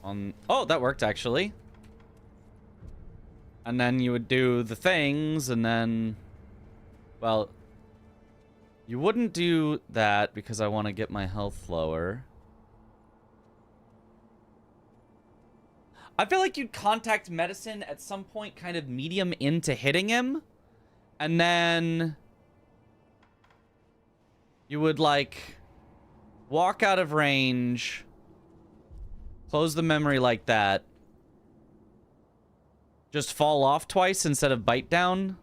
on... Oh, that worked, actually. And then you would do the things, and then... Well... You wouldn't do that, because I want to get my health lower. I feel like you'd contact medicine at some point, kind of medium into hitting him. And then... You would, like... walk out of range. Close the memory like that. Just fall off twice instead of bite down.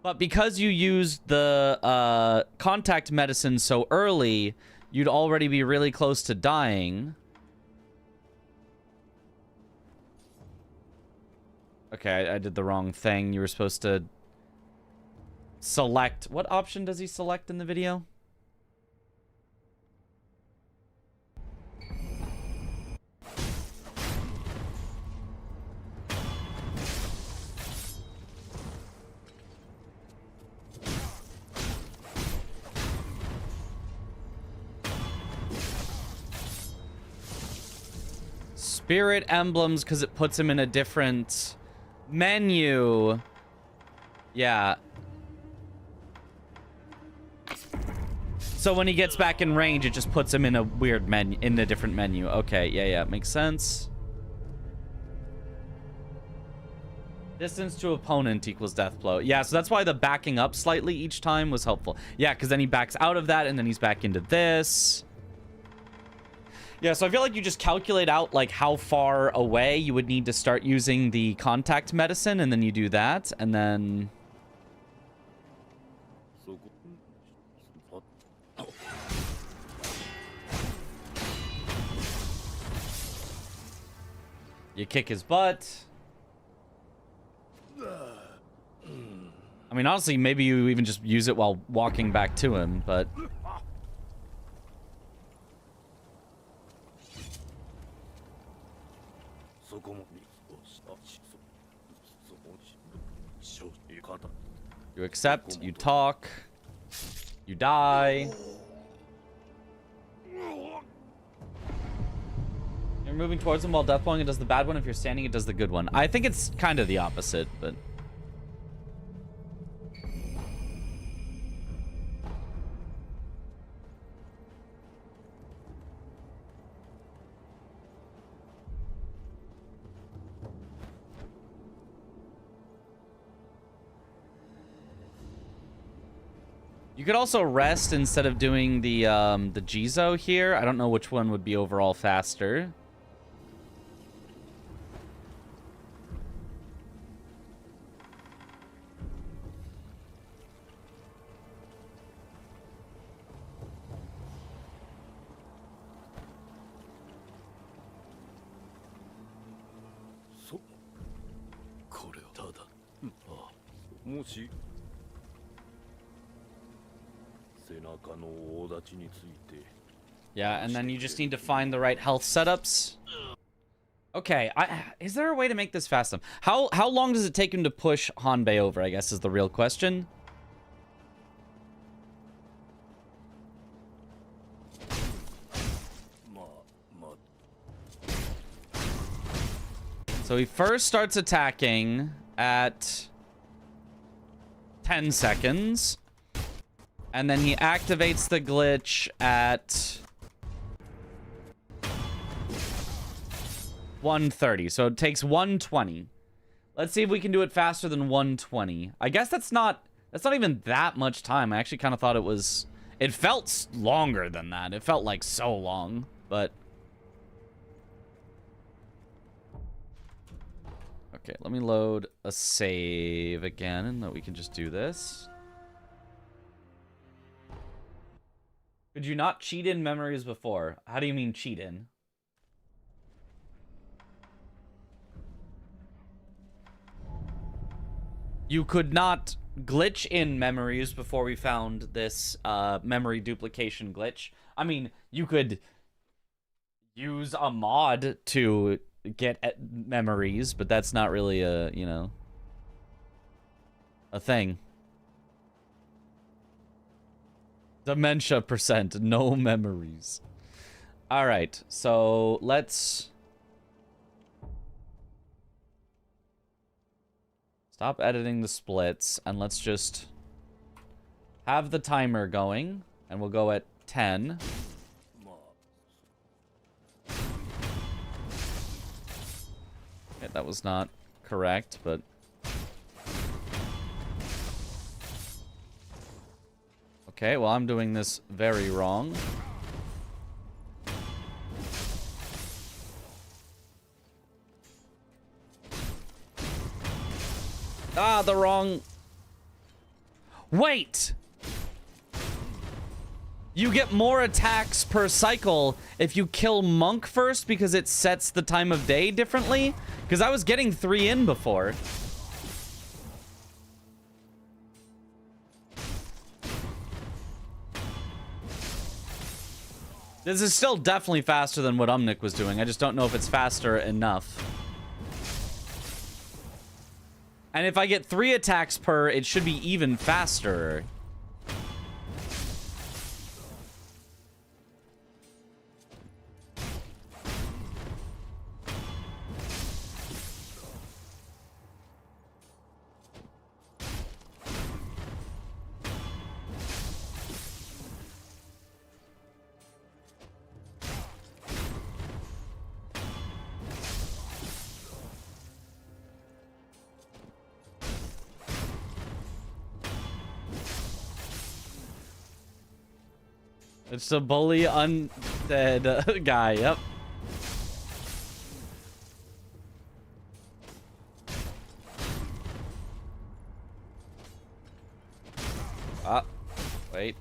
But because you used the contact medicine so early, you'd already be really close to dying. Okay, I did the wrong thing. You were supposed to select... What option does he select in the video? Spirit emblems, because it puts him in a different menu. Yeah. So when he gets back in range, it just puts him in a weird menu, in a different menu. Okay, yeah, makes sense. Distance to opponent equals death blow. Yeah, so that's why the backing up slightly each time was helpful. Yeah, because then he backs out of that, and then he's back into this. Yeah, so I feel like you just calculate out like how far away you would need to start using the contact medicine, and then you do that, and then you kick his butt. I mean, honestly, maybe you even just use it while walking back to him, but... You accept, you talk, you die. You're moving towards him while death blowing, it does the bad one. If you're standing, it does the good one. I think it's kind of the opposite, but... You could also rest instead of doing the Jizo here. I don't know which one would be overall faster. Yeah, and then you just need to find the right health setups. Okay, is there a way to make this fast enough? How long does it take him to push Hanbei over, I guess is the real question. So he first starts attacking at 10 seconds. And then he activates the glitch at 1:30. So it takes 1:20. Let's see if we can do it faster than 1:20. I guess that's not even that much time. I actually kind of thought it felt longer than that. It felt like so long, but okay, let me load a save again and that we can just do this. Could you not cheat in memories before? How do you mean cheat in? You could not glitch in memories before we found this memory duplication glitch. I mean, you could use a mod to get at memories, but that's not really a, you know, a thing. Dementia %, no memories. All right, so let's stop editing the splits and let's just have the timer going, and we'll go at 10. Okay, that was not correct, but okay, well, I'm doing this very wrong. Ah, the wrong... Wait! You get more attacks per cycle if you kill Monk first because it sets the time of day differently? Because I was getting 3 in before. This is still definitely faster than what Umnik was doing. I just don't know if it's faster enough. And if I get 3 attacks per, it should be even faster. It's a bully undead guy. Yep. Ah, wait.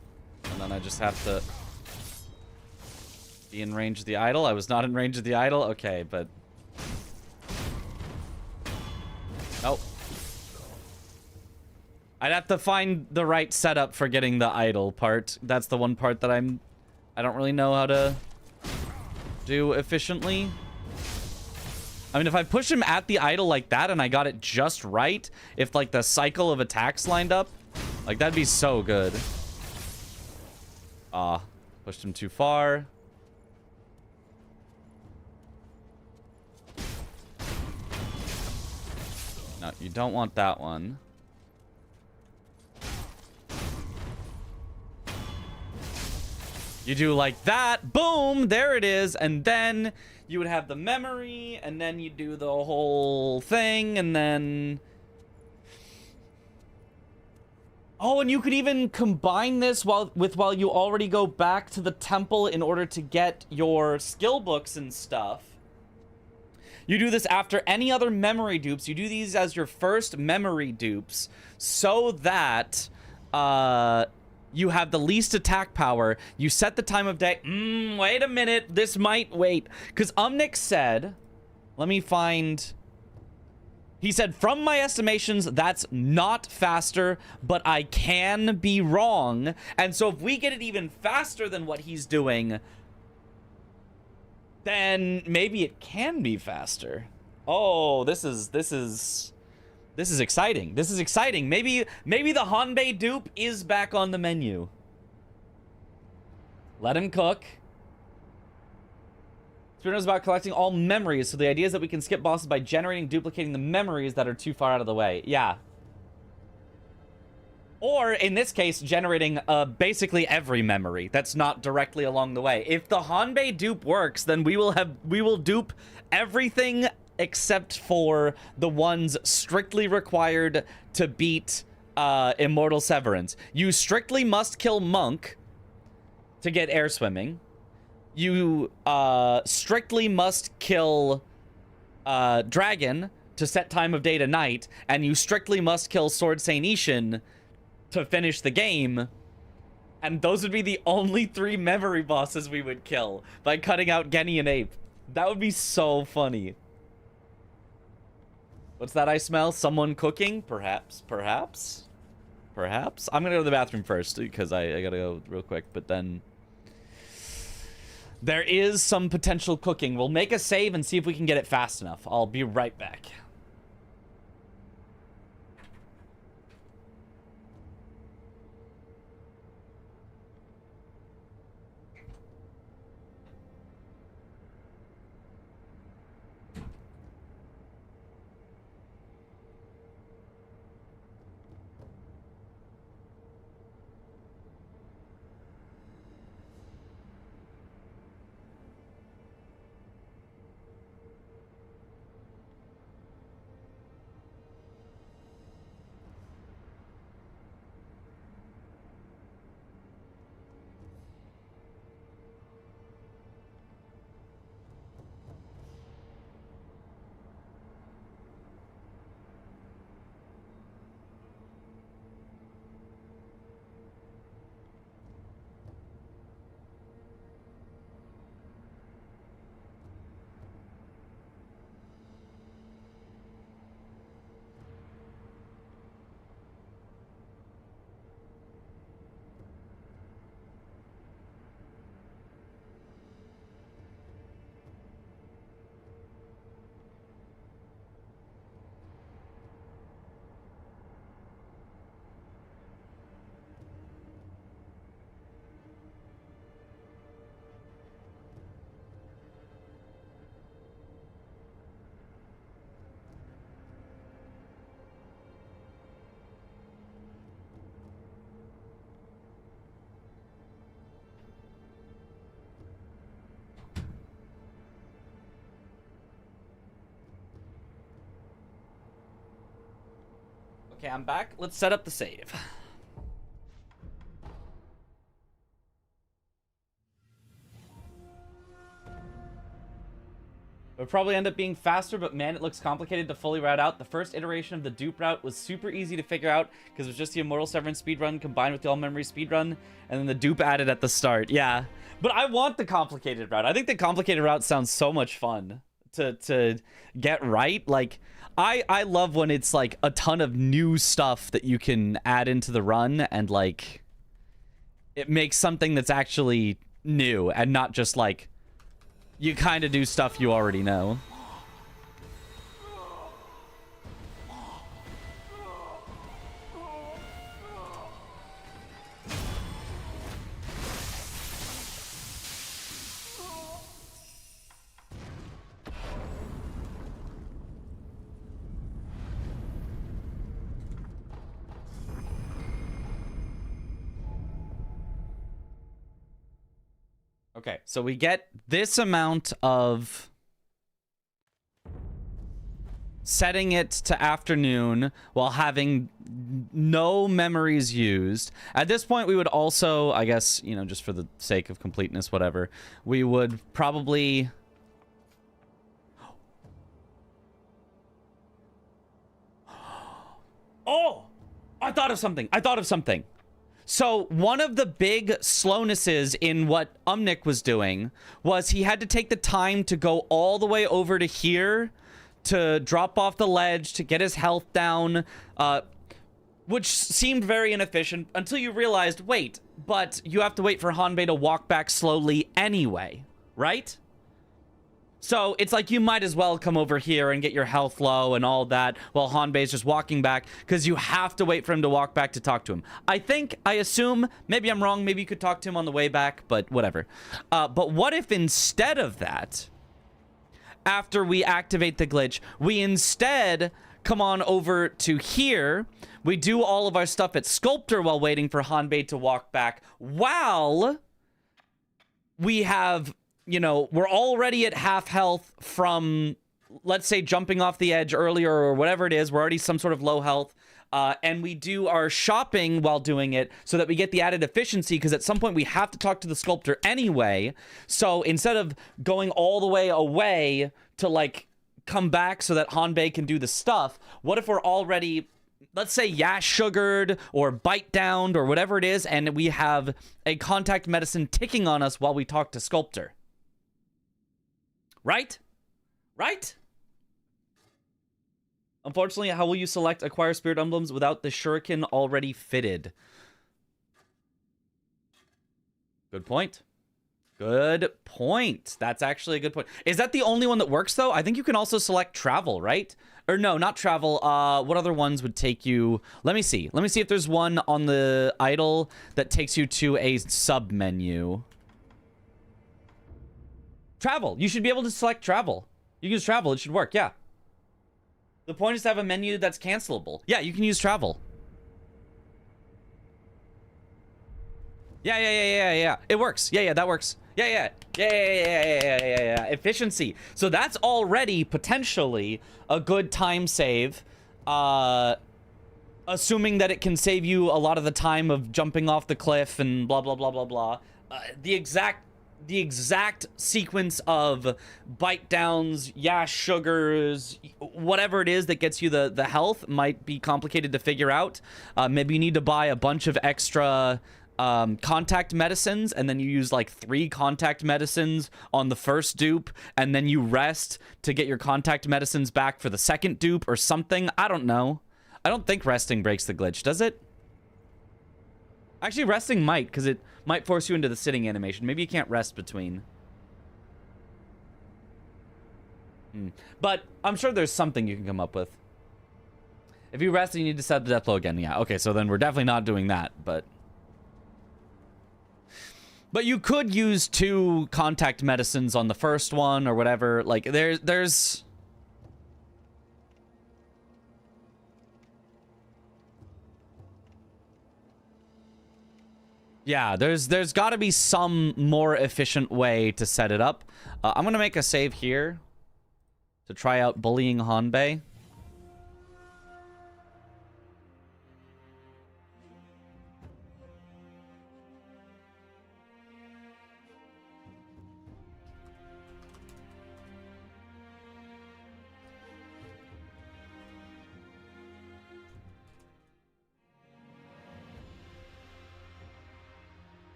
And then I just have to be in range of the idol. I was not in range of the idol. Okay, but nope. I'd have to find the right setup for getting the idol part. That's the one part that I don't really know how to do efficiently. I mean, if I push him at the idol like that and I got it just right, if like the cycle of attacks lined up, like that'd be so good. Pushed him too far. No, you don't want that one. You do like that, boom, there it is, and then you would have the memory, and then you do the whole thing, and then... Oh, and you could even combine this while you already go back to the temple in order to get your skill books and stuff. You do this after any other memory dupes. You do these as your first memory dupes so that you have the least attack power. You set the time of day. Wait a minute. This might wait. Because Umnik said, let me find... He said, from my estimations, that's not faster, but I can be wrong. And so if we get it even faster than what he's doing, then maybe it can be faster. Oh, this is exciting. This is exciting. Maybe the Hanbei dupe is back on the menu. Let him cook. Speedruns is about collecting all memories, so the idea is that we can skip bosses by generating, duplicating the memories that are too far out of the way. Yeah. Or, in this case, generating basically every memory that's not directly along the way. If the Hanbei dupe works, then we will dupe everything except for the ones strictly required to beat Immortal Severance. You strictly must kill Monk to get air swimming. You strictly must kill Dragon to set time of day to night, and you strictly must kill Sword Saint Ishin to finish the game. And those would be the only 3 memory bosses we would kill by cutting out Genny and Ape. That would be so funny. What's that I smell? Someone cooking? Perhaps. Perhaps? Perhaps? I'm gonna go to the bathroom first because I gotta go real quick, but then... There is some potential cooking. We'll make a save and see if we can get it fast enough. I'll be right back. Okay, I'm back. Let's set up the save. It would probably end up being faster, but man, it looks complicated to fully route out. The first iteration of the dupe route was super easy to figure out because it was just the Immortal Severance speedrun combined with the all-memory speedrun, and then the dupe added at the start. Yeah, but I want the complicated route. I think the complicated route sounds so much fun to get right. Like, I love when it's like a ton of new stuff that you can add into the run, and like it makes something that's actually new and not just like you kind of do stuff you already know. Okay, so we get this amount of setting it to afternoon while having no memories used. At this point, we would also, I guess, you know, just for the sake of completeness, whatever, we would probably... Oh! I thought of something. So one of the big slownesses in what Umnik was doing was he had to take the time to go all the way over to here to drop off the ledge to get his health down, which seemed very inefficient until you realized, wait, but you have to wait for Hanbei to walk back slowly anyway, right? So it's like you might as well come over here and get your health low and all that while Hanbei's just walking back, because you have to wait for him to walk back to talk to him. I assume, maybe I'm wrong, maybe you could talk to him on the way back, but whatever. But what if instead of that, after we activate the glitch, we instead come on over to here, we do all of our stuff at Sculptor while waiting for Hanbei to walk back, while we have... You know, we're already at half health from, let's say, jumping off the edge earlier or whatever it is. We're already some sort of low health. And we do our shopping while doing it so that we get the added efficiency, because at some point we have to talk to the sculptor anyway. So instead of going all the way away to, like, come back so that Hanbei can do the stuff, what if we're already... Let's say yash sugared or bite downed or whatever it is, and we have a contact medicine ticking on us while we talk to Sculptor. Right? Right? Unfortunately, how will you select acquire spirit emblems without the shuriken already fitted? Good point. Good point. That's actually a good point. Is that the only one that works, though? I think you can also select travel, right? Or no, not travel. What other ones would take you... Let me see. Let me see if there's one on the idol that takes you to a sub-menu. Travel. You should be able to select travel. You can use travel. It should work. Yeah. The point is to have a menu that's cancelable. Yeah, you can use travel. Yeah. It works. Yeah, that works. Yeah. Efficiency. So that's already potentially a good time save. Assuming that it can save you a lot of the time of jumping off the cliff and blah, blah, blah, blah, blah. The exact sequence of bite downs, yash sugars, whatever it is that gets you the health might be complicated to figure out. Maybe you need to buy a bunch of extra contact medicines, and then you use like 3 contact medicines on the first dupe, and then you rest to get your contact medicines back for the second dupe or something. I don't know. I don't think resting breaks the glitch, does it? Actually, resting might, because it might force you into the sitting animation. Maybe you can't rest between. But I'm sure there's something you can come up with. If you rest and you need to set the death blow again, yeah. Okay, so then we're definitely not doing that, but... But you could use 2 contact medicines on the first one or whatever. Like, there's... Yeah, there's got to be some more efficient way to set it up. I'm going to make a save here to try out bullying Hanbei.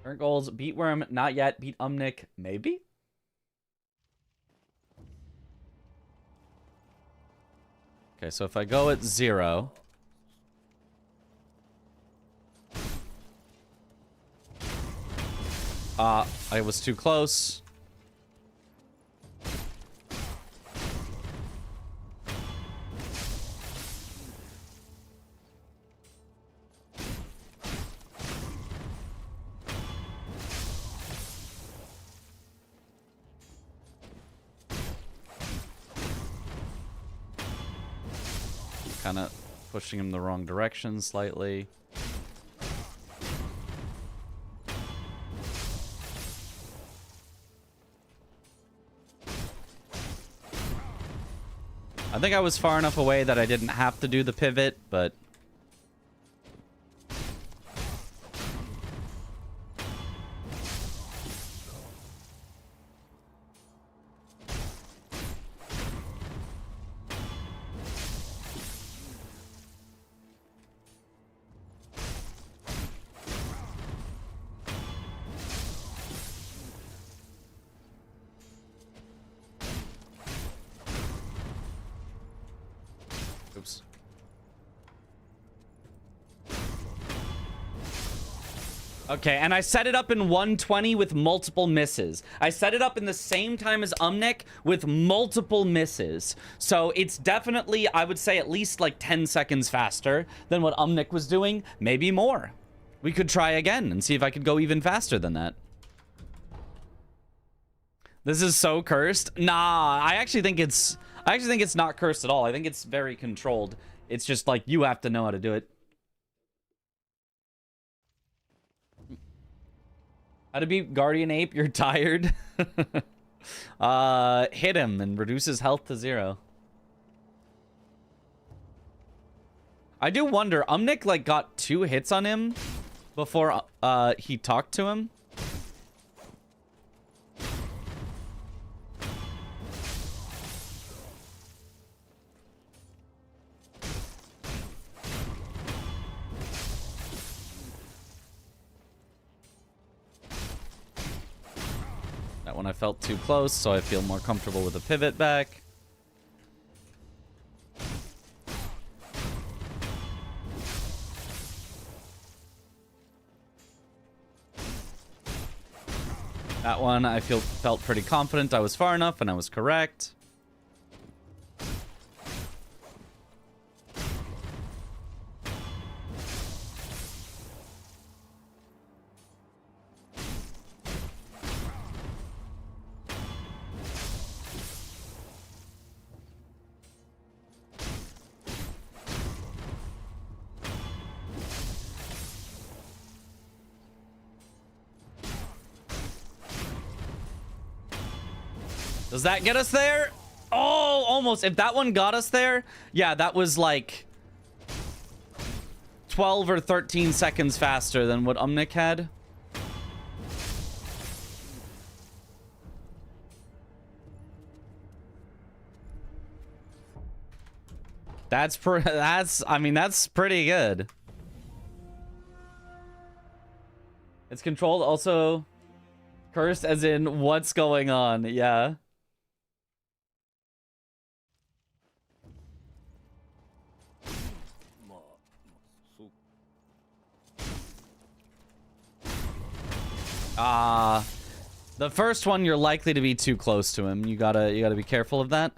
Current goals, beat Worm, not yet. Beat Umnick, maybe? Okay, so if I go at 0... I was too close. Kind of pushing him the wrong direction slightly. I think I was far enough away that I didn't have to do the pivot, but... Oops. Okay, and I set it up in 120 with multiple misses. I set it up in the same time as Umnick with multiple misses. So it's definitely, I would say, at least like 10 seconds faster than what Umnick was doing. Maybe more. We could try again and see if I could go even faster than that. This is so cursed. Nah, I actually think it's not cursed at all. I think it's very controlled. It's just like you have to know how to do it. How to beat Guardian Ape? You're tired. Hit him and reduce his health to 0. I do wonder, Umnick like got 2 hits on him before he talked to him. That one I felt too close, so I feel more comfortable with a pivot back. That one I felt pretty confident I was far enough and I was correct. Does that get us there? Oh, almost. If that one got us there, yeah, that was like 12 or 13 seconds faster than what Umnick had. I mean, that's pretty good. It's controlled also cursed as in what's going on. Yeah. The first one, you're likely to be too close to him. You gotta be careful of that.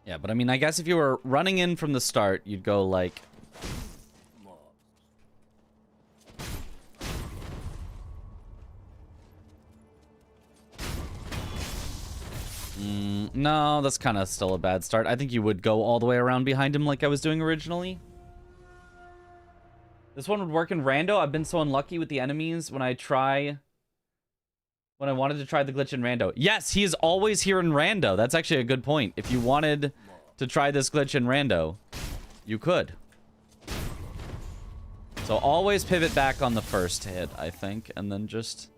Yeah, but I mean, I guess if you were running in from the start, you'd go like... No, that's kind of still a bad start. I think you would go all the way around behind him like I was doing originally. This one would work in rando. I've been so unlucky with the enemies when I wanted to try the glitch in rando. Yes, he is always here in rando. That's actually a good point. If you wanted to try this glitch in rando, you could. So always pivot back on the first hit, I think, and then just...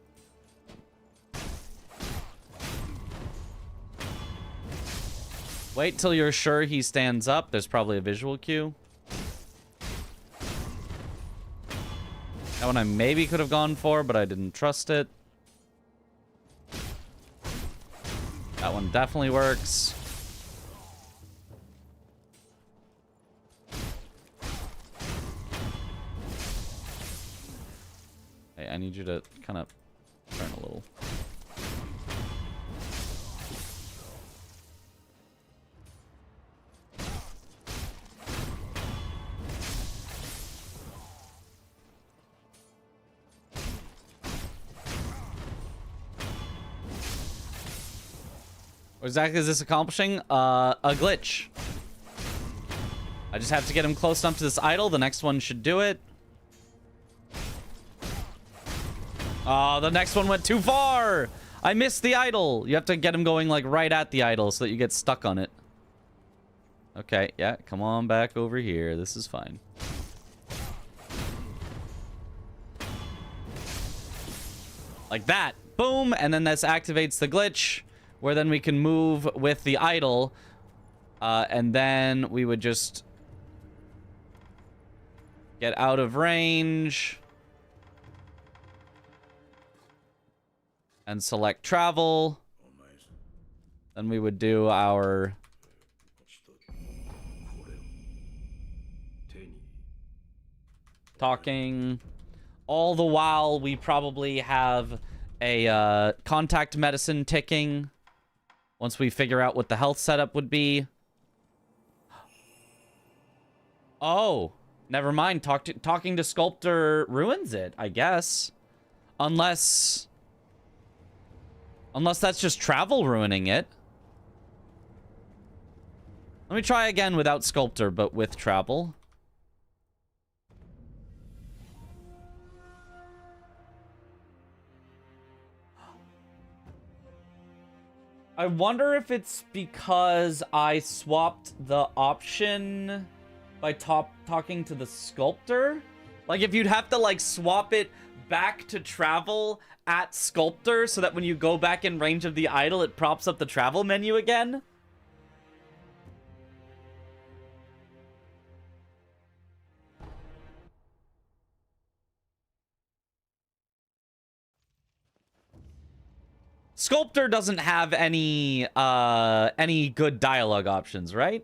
Wait till you're sure he stands up. There's probably a visual cue. That one I maybe could have gone for, but I didn't trust it. That one definitely works. Hey, I need you to kind of turn a little. What exactly is this accomplishing? A glitch. I just have to get him close enough to this idol. The next one should do it. Oh, the next one went too far. I missed the idol. You have to get him going like right at the idol so that you get stuck on it. Okay, yeah, come on back over here. This is fine. Like that. Boom, and then this activates the glitch where then we can move with the idol. And then we would just get out of range. And select travel. Then we would do our talking. All the while, we probably have a contact medicine ticking. Once we figure out what the health setup would be. Oh, never mind. Talking to Sculptor ruins it, I guess. Unless that's just travel ruining it. Let me try again without Sculptor, but with travel. I wonder if it's because I swapped the option by talking to the Sculptor. Like, if you'd have to, like, swap it back to travel at Sculptor so that when you go back in range of the idol, it props up the travel menu again. Sculptor doesn't have any good dialogue options, right?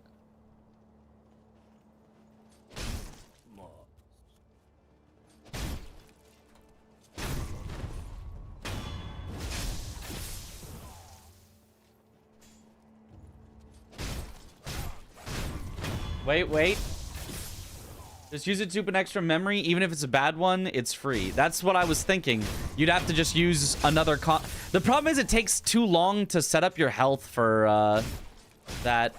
Wait. Just use it to an extra memory. Even if it's a bad one, it's free. That's what I was thinking. You'd have to just use another The problem is it takes too long to set up your health for that.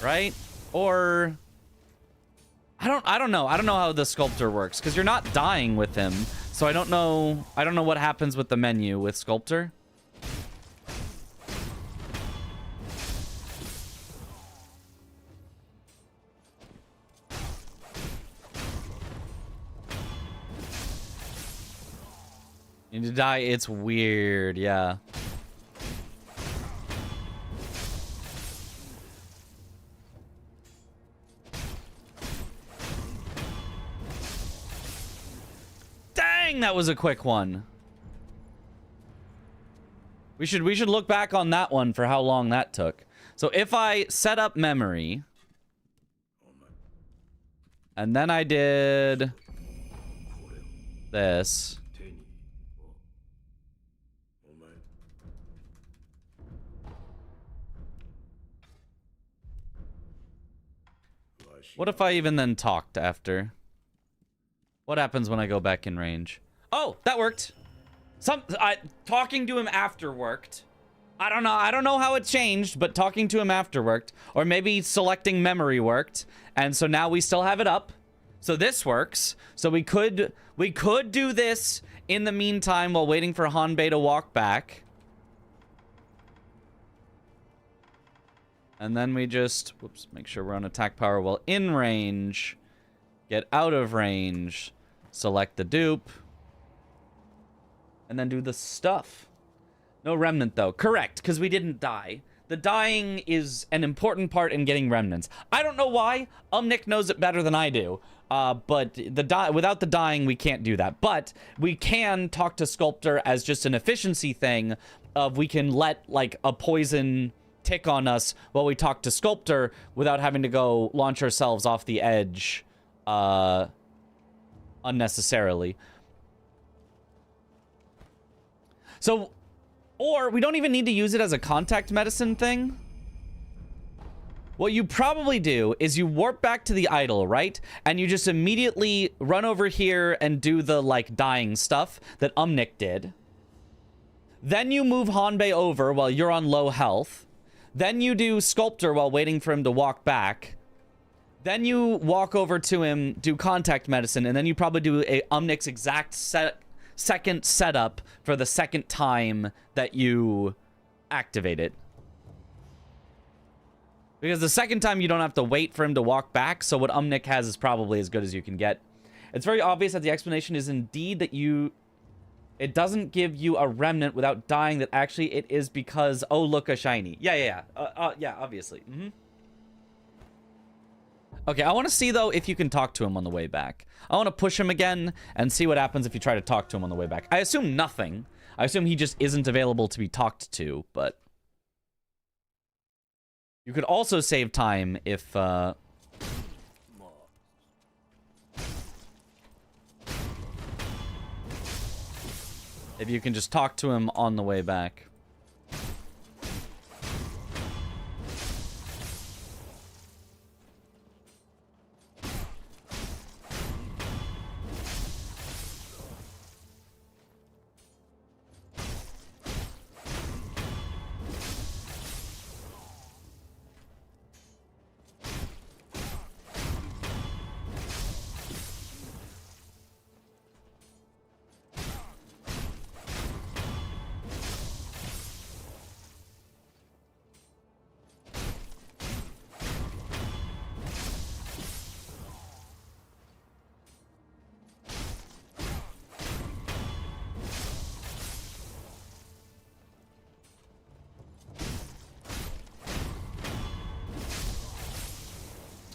Right? Or I don't know. I don't know how the Sculptor works because you're not dying with him. So I don't know what happens with the menu with Sculptor. You need to die. It's weird. Yeah. Dang, that was a quick one. We should look back on that one for how long that took. So if I set up memory and then I did this. What if I even then talked after? What happens when I go back in range? Oh, that worked. Talking to him after worked. I don't know how it changed, but talking to him after worked. Or maybe selecting memory worked. And so now we still have it up. So this works. So we could do this in the meantime while waiting for Hanbei to walk back. And then we just, whoops, make sure we're on attack power while in range. Get out of range. Select the dupe. And then do the stuff. No remnant, though. Correct, because we didn't die. the dying is an important part in getting remnants. I don't know why. Nick knows it better than I do. But without the dying, we can't do that. But we can talk to Sculptor as just an efficiency thing of we can let, like, a poison tick on us while we talk to Sculptor without having to go launch ourselves off the edge unnecessarily. So, or we don't even need to use it as a contact medicine thing. What you probably do is you warp back to the idol, right? And you just immediately run over here and do the, like, dying stuff that Nick did. Then you move Hanbei over while you're on low health. Then you do Sculptor while waiting for him to walk back. Then you walk over to him, do contact medicine, and then you probably do a Nick's exact second setup for the second time that you activate it. Because the second time you don't have to wait for him to walk back, so what Nick has is probably as good as you can get. It's very obvious that the explanation is indeed that it doesn't give you a remnant without dying, that actually it is because, oh, look, a shiny. Yeah, obviously. Okay, I want to see, though, if you can talk to him on the way back. I want to push him again and see what happens if you try to talk to him on the way back. I assume nothing. I assume he just isn't available to be talked to, but... You could also save time if, if you can just talk to him on the way back.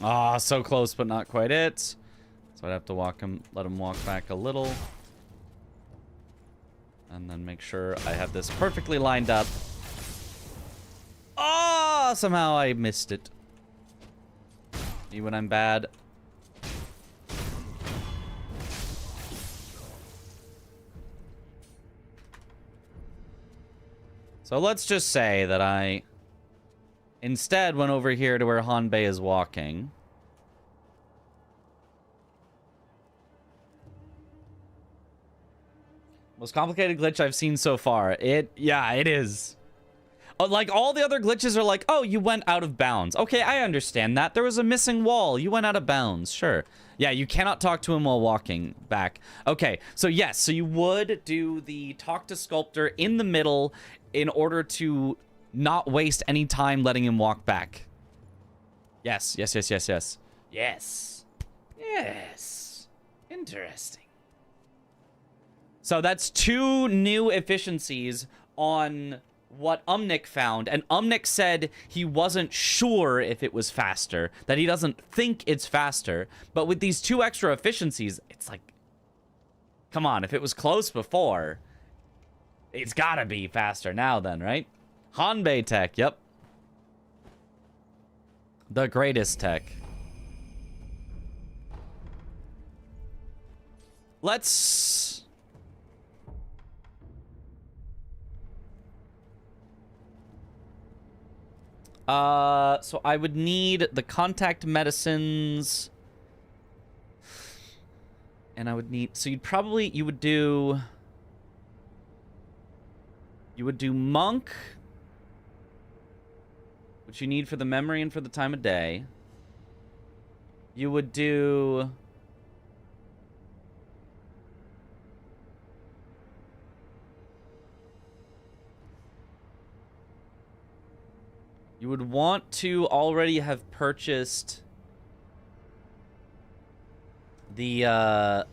Ah, so close, but not quite it. So I'd have to let him walk back a little. And then make sure I have this perfectly lined up. Ah, somehow I missed it. See when I'm bad. So let's just say that I instead went over here to where Hanbei is walking. Most complicated glitch I've seen so far. Yeah, it is. Like, all the other glitches are like, oh, you went out of bounds. Okay, I understand that. There was a missing wall. You went out of bounds. Sure. Yeah, you cannot talk to him while walking back. Okay, so yes, so you would do the talk to Sculptor in the middle in order to not waste any time letting him walk back. Yes. Yes. Interesting. So that's 2 new efficiencies on what Nick found. And Nick said he wasn't sure if it was faster, that he doesn't think it's faster. But with these 2 extra efficiencies, it's like, come on, if it was close before, it's gotta be faster now then, right? Hanbei tech, yep. The greatest tech. Let's... so I would need the contact medicines. And I would need... So you would do... You would do Monk, which you need for the memory and for the time of day. You would do... You would want to already have purchased the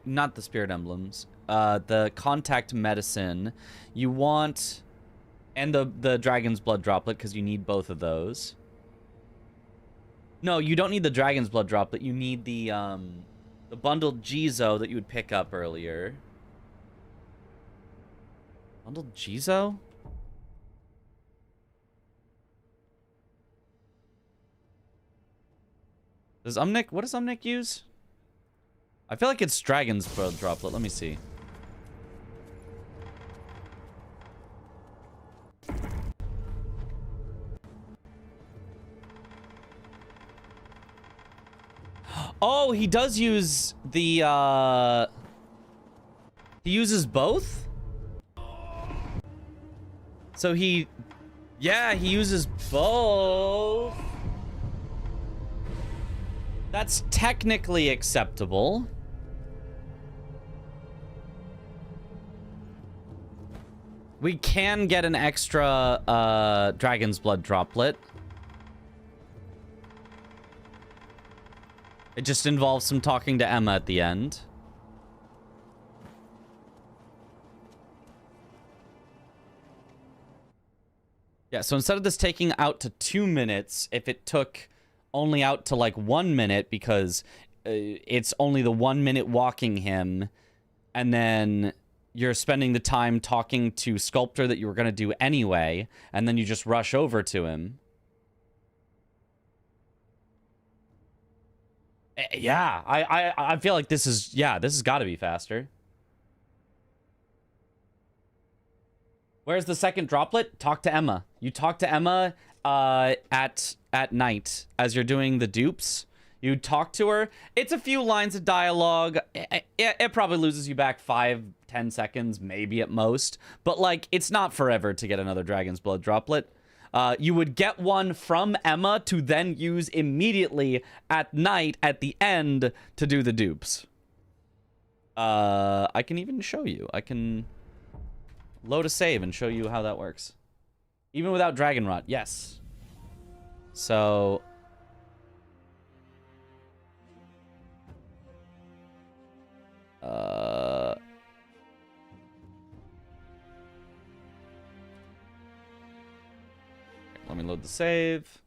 not the spirit emblems. The contact medicine. You want, and the dragon's blood droplet, because you need both of those. No, you don't need the dragon's blood droplet. You need the bundled Jizo that you would pick up earlier. Bundled Jizo? Does Umnik, what does Umnik use? I feel like it's dragon's blood droplet. Let me see. Oh, he does use the, he uses both? So he, yeah, he uses both. That's technically acceptable. We can get an extra, dragon's blood droplet. It just involves some talking to Emma at the end. Yeah, so instead of this taking out to 2 minutes, if it took only out to like 1 minute, because it's only the 1 minute walking him, and then you're spending the time talking to Sculptor that you were going to do anyway, and then you just rush over to him. Yeah, I feel like this is, yeah, this has got to be faster. Where's the second droplet? Talk to Emma. You talk to Emma at night as you're doing the dupes. You talk to her. It's a few lines of dialogue. It probably loses you back 5-10 seconds, maybe at most. But, like, it's not forever to get another Dragon's Blood droplet. You would get one from Emma to then use immediately at night at the end to do the dupes. I can even show you. I can load a save and show you how that works. Even without Dragon Rot, yes. So... let me load the save.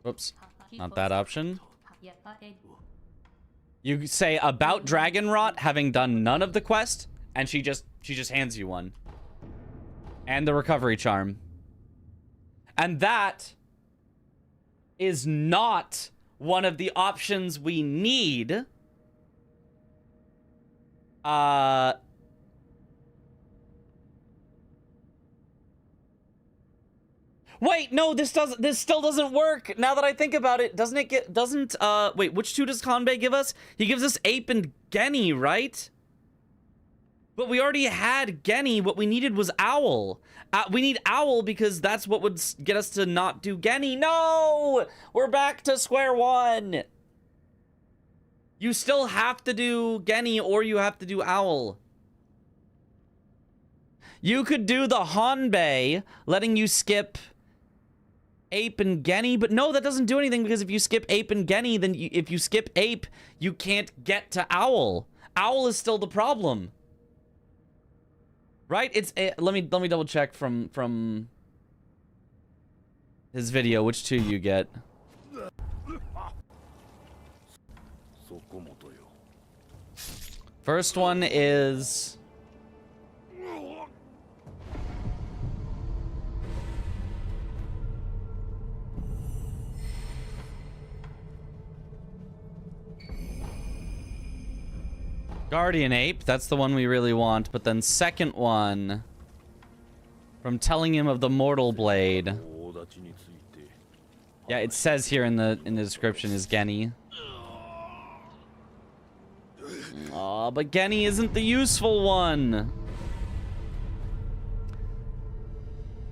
Whoops, not that option. You say about Dragon Rot, having done none of the quest, and she just hands you one. And the recovery charm. And that is not one of the options we need. Wait, no, this still doesn't work. Now that I think about it, wait, which two does Kanbei give us? He gives us Ape and Genny, right? But we already had Genny. What we needed was Owl. We need Owl because that's what would get us to not do Genny. No! We're back to square one. You still have to do Genny or you have to do Owl. You could do the Hanbei, letting you skip Ape and Genny, but no, that doesn't do anything because if you skip Ape and Genny, then if you skip Ape, you can't get to Owl. Owl is still the problem. Right? It's let me double check from his video which two you get. First one is Guardian Ape, that's the one we really want, but then second one from telling him of the Mortal Blade. Yeah, it says here in the description is Genny. Aw, but Genny isn't the useful one.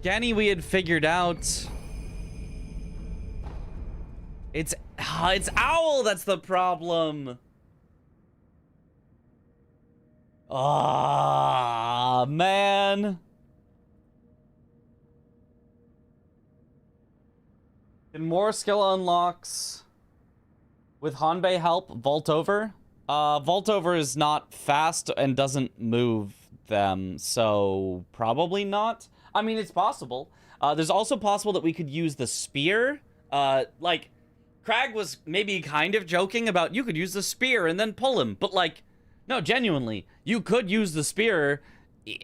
Genny we had figured out. It's Owl that's the problem. Ah, man. Can more skill unlocks with Hanbei help vault over? Vault over is not fast and doesn't move them, so probably not. I mean, it's possible. There's also possible that we could use the spear. Like, Crag was maybe kind of joking about you could use the spear and then pull him, but like, no, genuinely, you could use the spear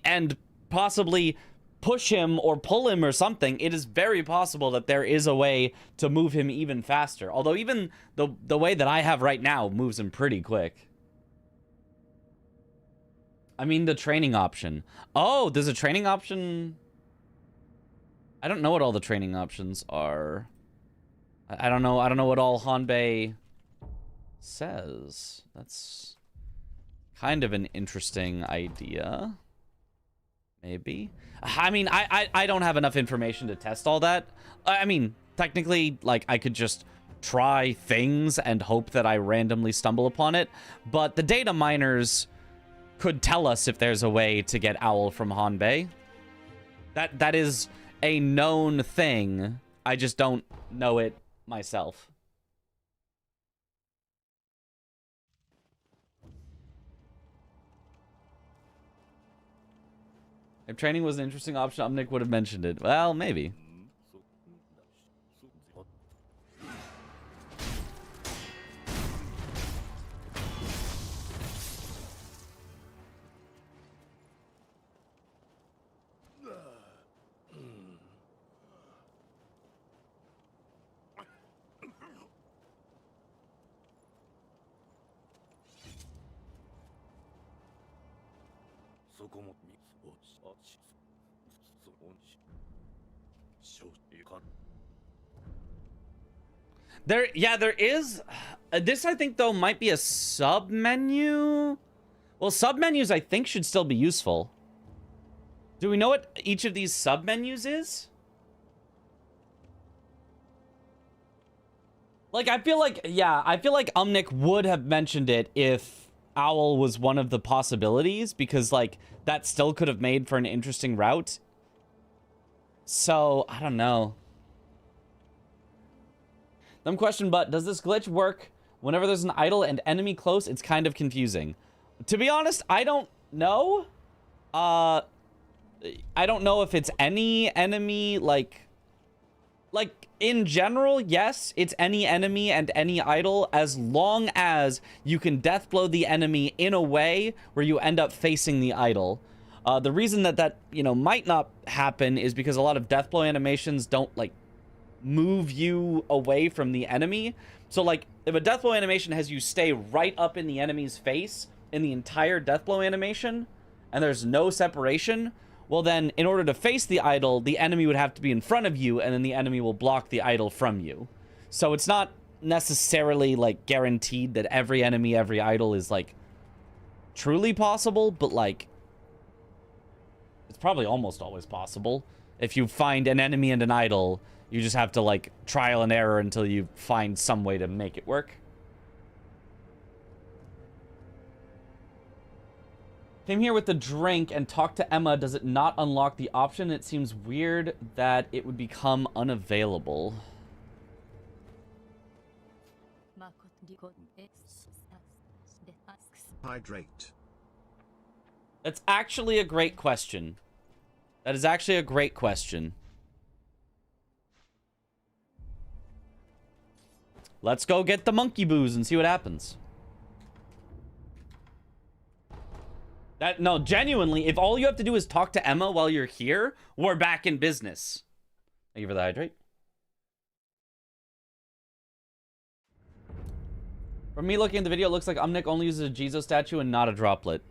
and possibly push him or pull him or something. It is very possible that there is a way to move him even faster. Although even the way that I have right now moves him pretty quick. I mean, the training option. Oh, there's a training option. I don't know what all the training options are. I don't know what all Hanbei says. That's kind of an interesting idea. Maybe. I mean, I don't have enough information to test all that. I mean, technically, like, I could just try things and hope that I randomly stumble upon it. But the data miners could tell us if there's a way to get Owl from Hanbei. That is a known thing. I just don't know it myself. If training was an interesting option, Umnick would have mentioned it. Well, maybe. There is. This, I think, though, might be a sub-menu. Well, sub-menus, I think, should still be useful. Do we know what each of these sub-menus is? Like, I feel like Umnick would have mentioned it if Owl was one of the possibilities, because, like, that still could have made for an interesting route. So, I don't know. Dumb question, but does this glitch work whenever there's an idol and enemy close? It's kind of confusing. To be honest, I don't know. I don't know if it's any enemy, like in general, yes, it's any enemy and any idol, as long as you can death blow the enemy in a way where you end up facing the idol. The reason that you know, might not happen is because a lot of death blow animations don't, like, move you away from the enemy. So, like, if a death blow animation has you stay right up in the enemy's face in the entire death blow animation, and there's no separation, well then, in order to face the idol, the enemy would have to be in front of you, and then the enemy will block the idol from you. So it's not necessarily, like, guaranteed that every enemy, every idol is, like, truly possible, but, like, it's probably almost always possible. If you find an enemy and an idol, you just have to, like, trial and error until you find some way to make it work. Came here with the drink and talked to Emma. Does it not unlock the option? It seems weird that it would become unavailable. Hydrate. That's actually a great question. That is actually a great question. Let's go get the monkey booze and see what happens. No, genuinely, if all you have to do is talk to Emma while you're here, we're back in business. Thank you for the hydrate. From me looking at the video, it looks like Umnick only uses a Jizo statue and not a droplet.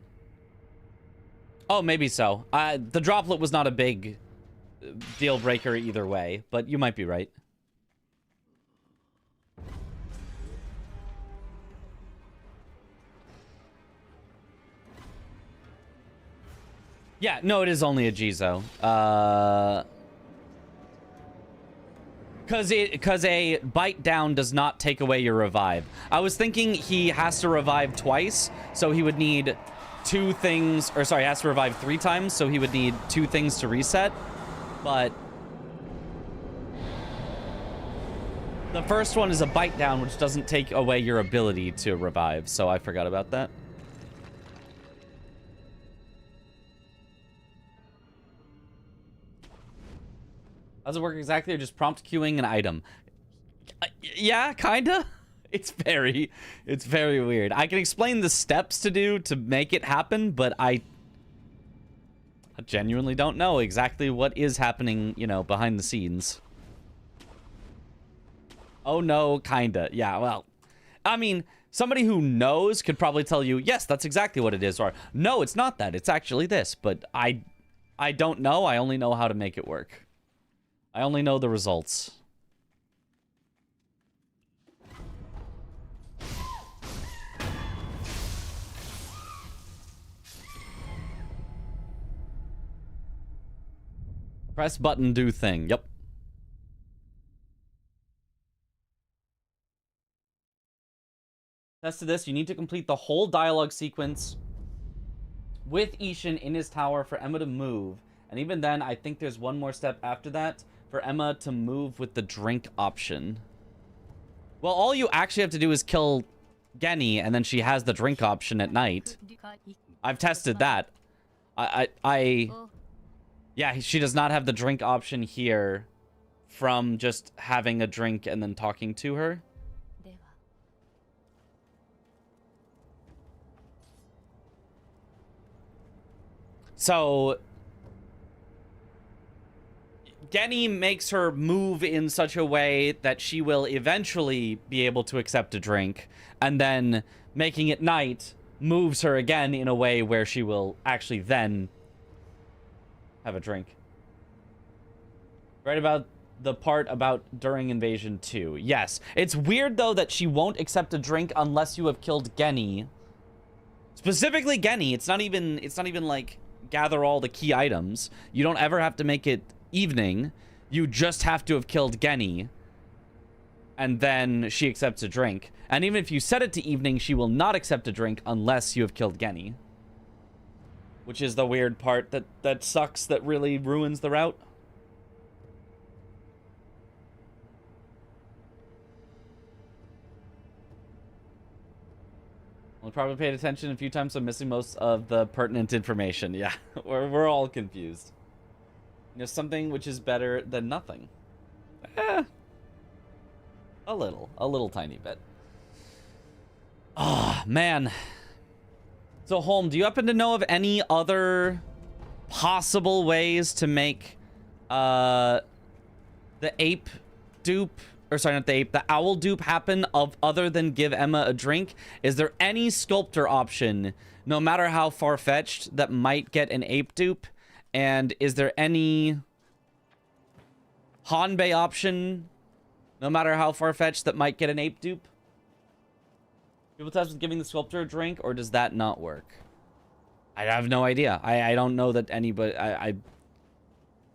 Oh, maybe so. The droplet was not a big deal breaker either way, but you might be right. Yeah, no, it is only a Jizo. Because a bite down does not take away your revive. I was thinking he has to revive twice, so he would need 2 things, or sorry, he has to revive 3 times, so he would need 2 things to reset. But the first one is a bite down, which doesn't take away your ability to revive, so I forgot about that. How does it work exactly, or just prompt queuing an item? Yeah, kinda. It's very weird. I can explain the steps to do to make it happen, but I genuinely don't know exactly what is happening, you know, behind the scenes. Oh no, kinda. Yeah, well, I mean, somebody who knows could probably tell you, yes, that's exactly what it is, or no, it's not that, it's actually this, but I don't know. I only know how to make it work. I only know the results. Press button, do thing. Yep. Test to this, you need to complete the whole dialogue sequence with Ishin in his tower for Emma to move. And even then, I think there's one more step after that for Emma to move with the drink option. Well, all you actually have to do is kill Genny, and then she has the drink option at night. I've tested that. Yeah, she does not have the drink option here from just having a drink and then talking to her. So Genny makes her move in such a way that she will eventually be able to accept a drink, and then making it night moves her again in a way where she will actually then have a drink. Right about the part about during Invasion 2. Yes. It's weird, though, that she won't accept a drink unless you have killed Genny. Specifically Genny. It's not even like gather all the key items. You don't ever have to make it evening. You just have to have killed Genny, and then she accepts a drink. And even if you set it to evening, she will not accept a drink unless you have killed Genny, which is the weird part that sucks, that really ruins the route. Well, probably paid attention a few times, so I'm missing most of the pertinent information. Yeah, we're all confused. You know, something which is better than nothing. A little tiny bit. Oh, man. So, Holm, do you happen to know of any other possible ways to make the ape dupe, or sorry, not the ape, the owl dupe happen other than give Emma a drink? Is there any sculptor option, no matter how far-fetched, that might get an ape dupe? And is there any Hanbei option, no matter how far-fetched, that might get an ape dupe? People test with giving the sculptor a drink, or does that not work? I have no idea. I don't know that anybody...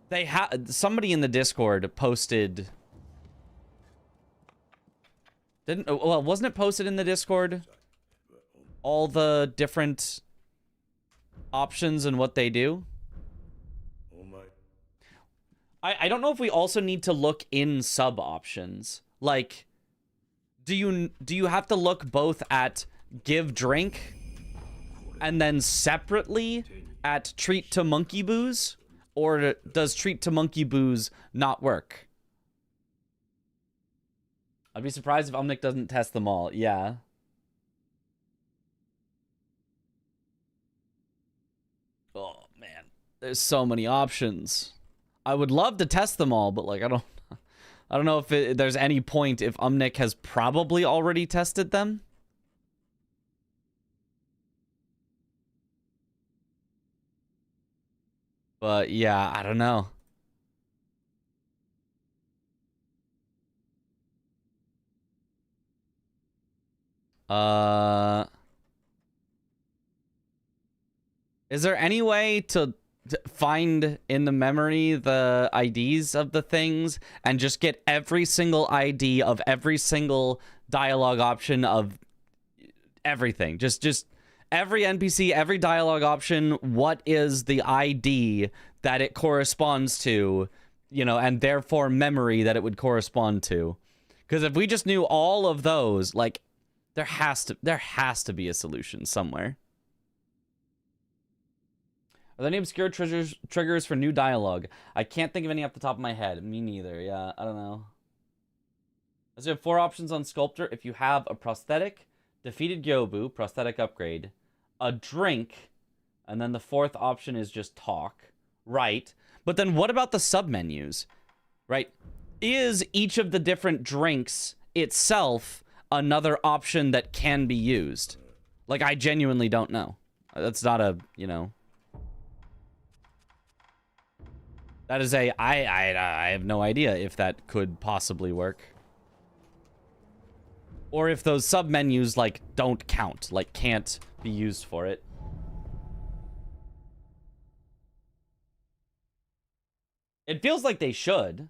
They somebody in the Discord posted... Well, wasn't it posted in the Discord? All the different options and what they do? I don't know if we also need to look in sub options. Like, do you have to look both at give drink and then separately at treat to monkey booze? Or does treat to monkey booze not work? I'd be surprised if Umnic doesn't test them all. Yeah. Oh, man. There's so many options. I would love to test them all, but, like, I don't know if there's any point if Umnic has probably already tested them. But, yeah, I don't know. Is there any way to find in the memory the IDs of the things and just get every single ID of every single dialogue option of everything. Just every NPC, every dialogue option, what is the ID that it corresponds to, you know, and therefore memory that it would correspond to. Because if we just knew all of those, like, there has to be a solution somewhere. Are there any obscure triggers for new dialogue? I can't think of any off the top of my head. Me neither. Yeah, I don't know. So you have 4 options on Sculptor. If you have a prosthetic, defeated Gyobu, prosthetic upgrade, a drink, and then the 4th option is just talk. Right. But then what about the submenus? Right? Is each of the different drinks itself another option that can be used? Like, I genuinely don't know. That's not a, you know... That is a... I have no idea if that could possibly work. Or if those submenus, like, don't count. Like, can't be used for it. It feels like they should.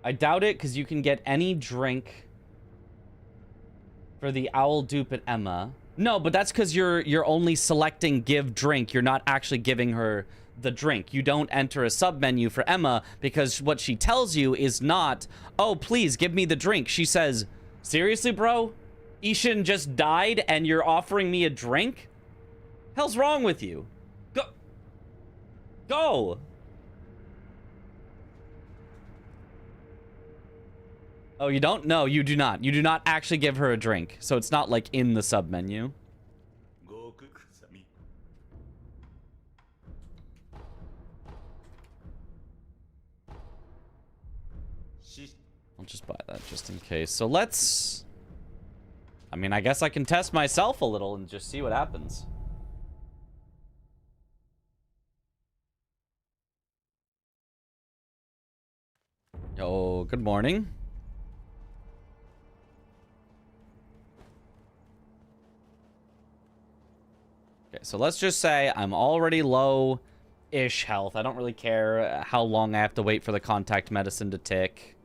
I doubt it, because you can get any drink for the owl dupe at Emma. No, but that's because you're only selecting give drink. You're not actually giving her the drink. You don't enter a submenu for Emma because what she tells you is not, oh, please give me the drink. She says, seriously, bro? Ishin just died and you're offering me a drink? Hell's wrong with you? Go. Go. Oh, you don't? No, you do not. You do not actually give her a drink. So it's not like in the submenu. I'll just buy that just in case. So let's... I mean, I guess I can test myself a little and just see what happens. Yo, good morning. Okay, so let's just say I'm already low-ish health. I don't really care how long I have to wait for the contact medicine to tick.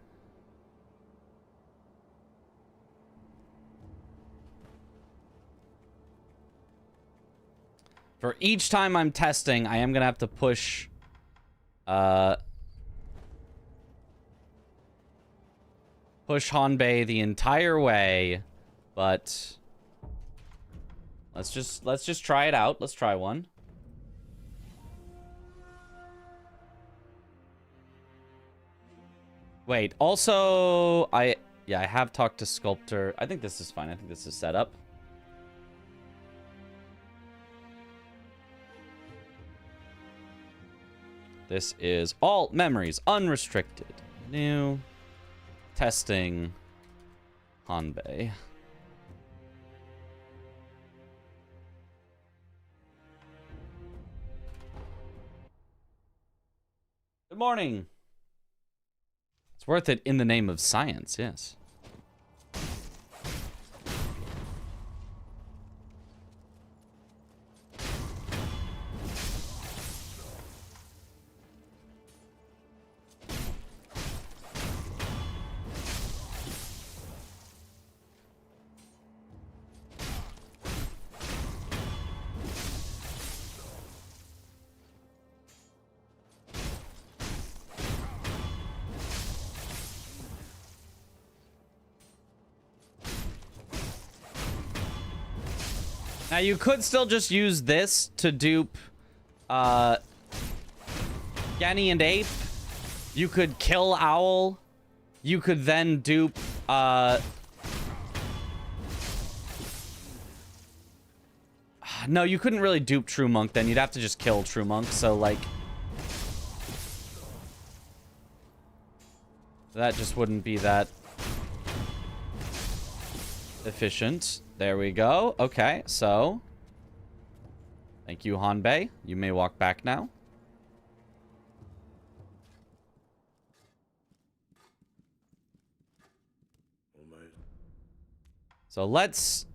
For each time I'm testing, I am going to have to push... push Hanbei the entire way, but... Let's just try it out. Let's try one. Wait, also, I have talked to Sculptor. I think this is fine. I think this is set up. This is all memories, unrestricted. New. Testing. Hanbei. Good morning. It's worth it in the name of science, yes. Now, you could still just use this to dupe, Genny and Ape. You could kill Owl. You could then dupe, No, you couldn't really dupe True Monk then. You'd have to just kill True Monk, so, like... That just wouldn't be that... efficient. There we go. Okay, so... Thank you, Hanbei. You may walk back now. So let's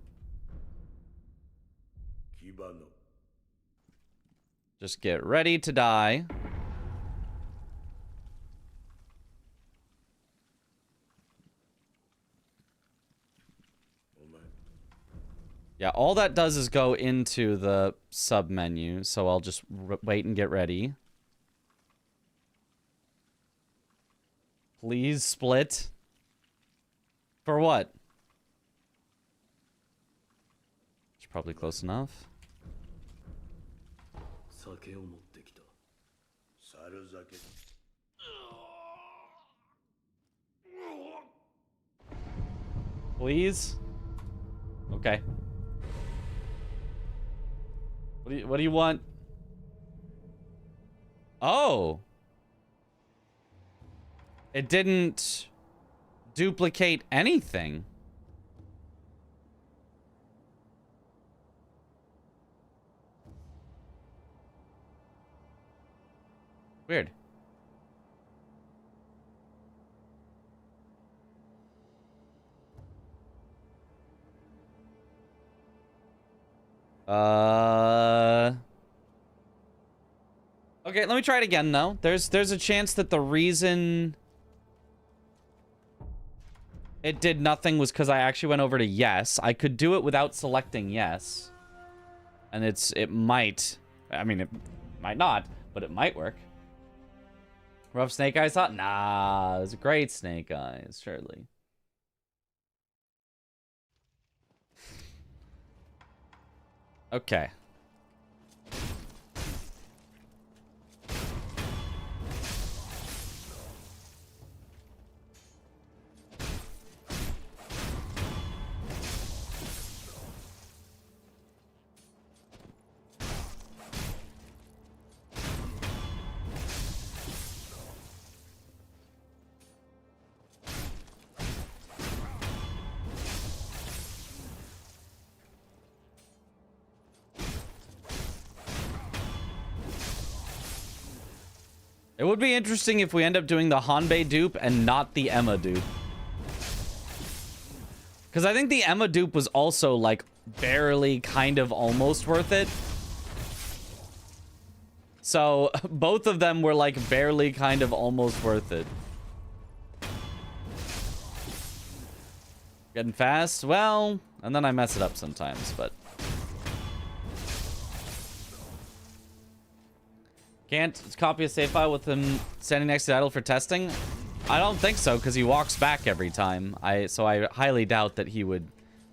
just get ready to die. Yeah, all that does is go into the sub menu, so I'll just wait and get ready. Please split. For what? It's probably close enough. Please? Okay. What do you want? Oh. It didn't duplicate anything. Weird. Okay, let me try it again though. There's a chance that the reason it did nothing was because I actually went over to yes. I could do it without selecting yes. And it might, I mean, it might not, but it might work. Rough Snake Eyes thought? Nah, it was a great Snake Eyes, surely. Okay. It would be interesting if we end up doing the Hanbei dupe and not the Emma dupe. Because I think the Emma dupe was also, like, barely kind of almost worth it. So, both of them were, like, barely kind of almost worth it. Getting fast? Well, and then I mess it up sometimes, but... Can't copy a save file with him standing next to the idol for testing? I don't think so, because he walks back every time. So I highly doubt that he would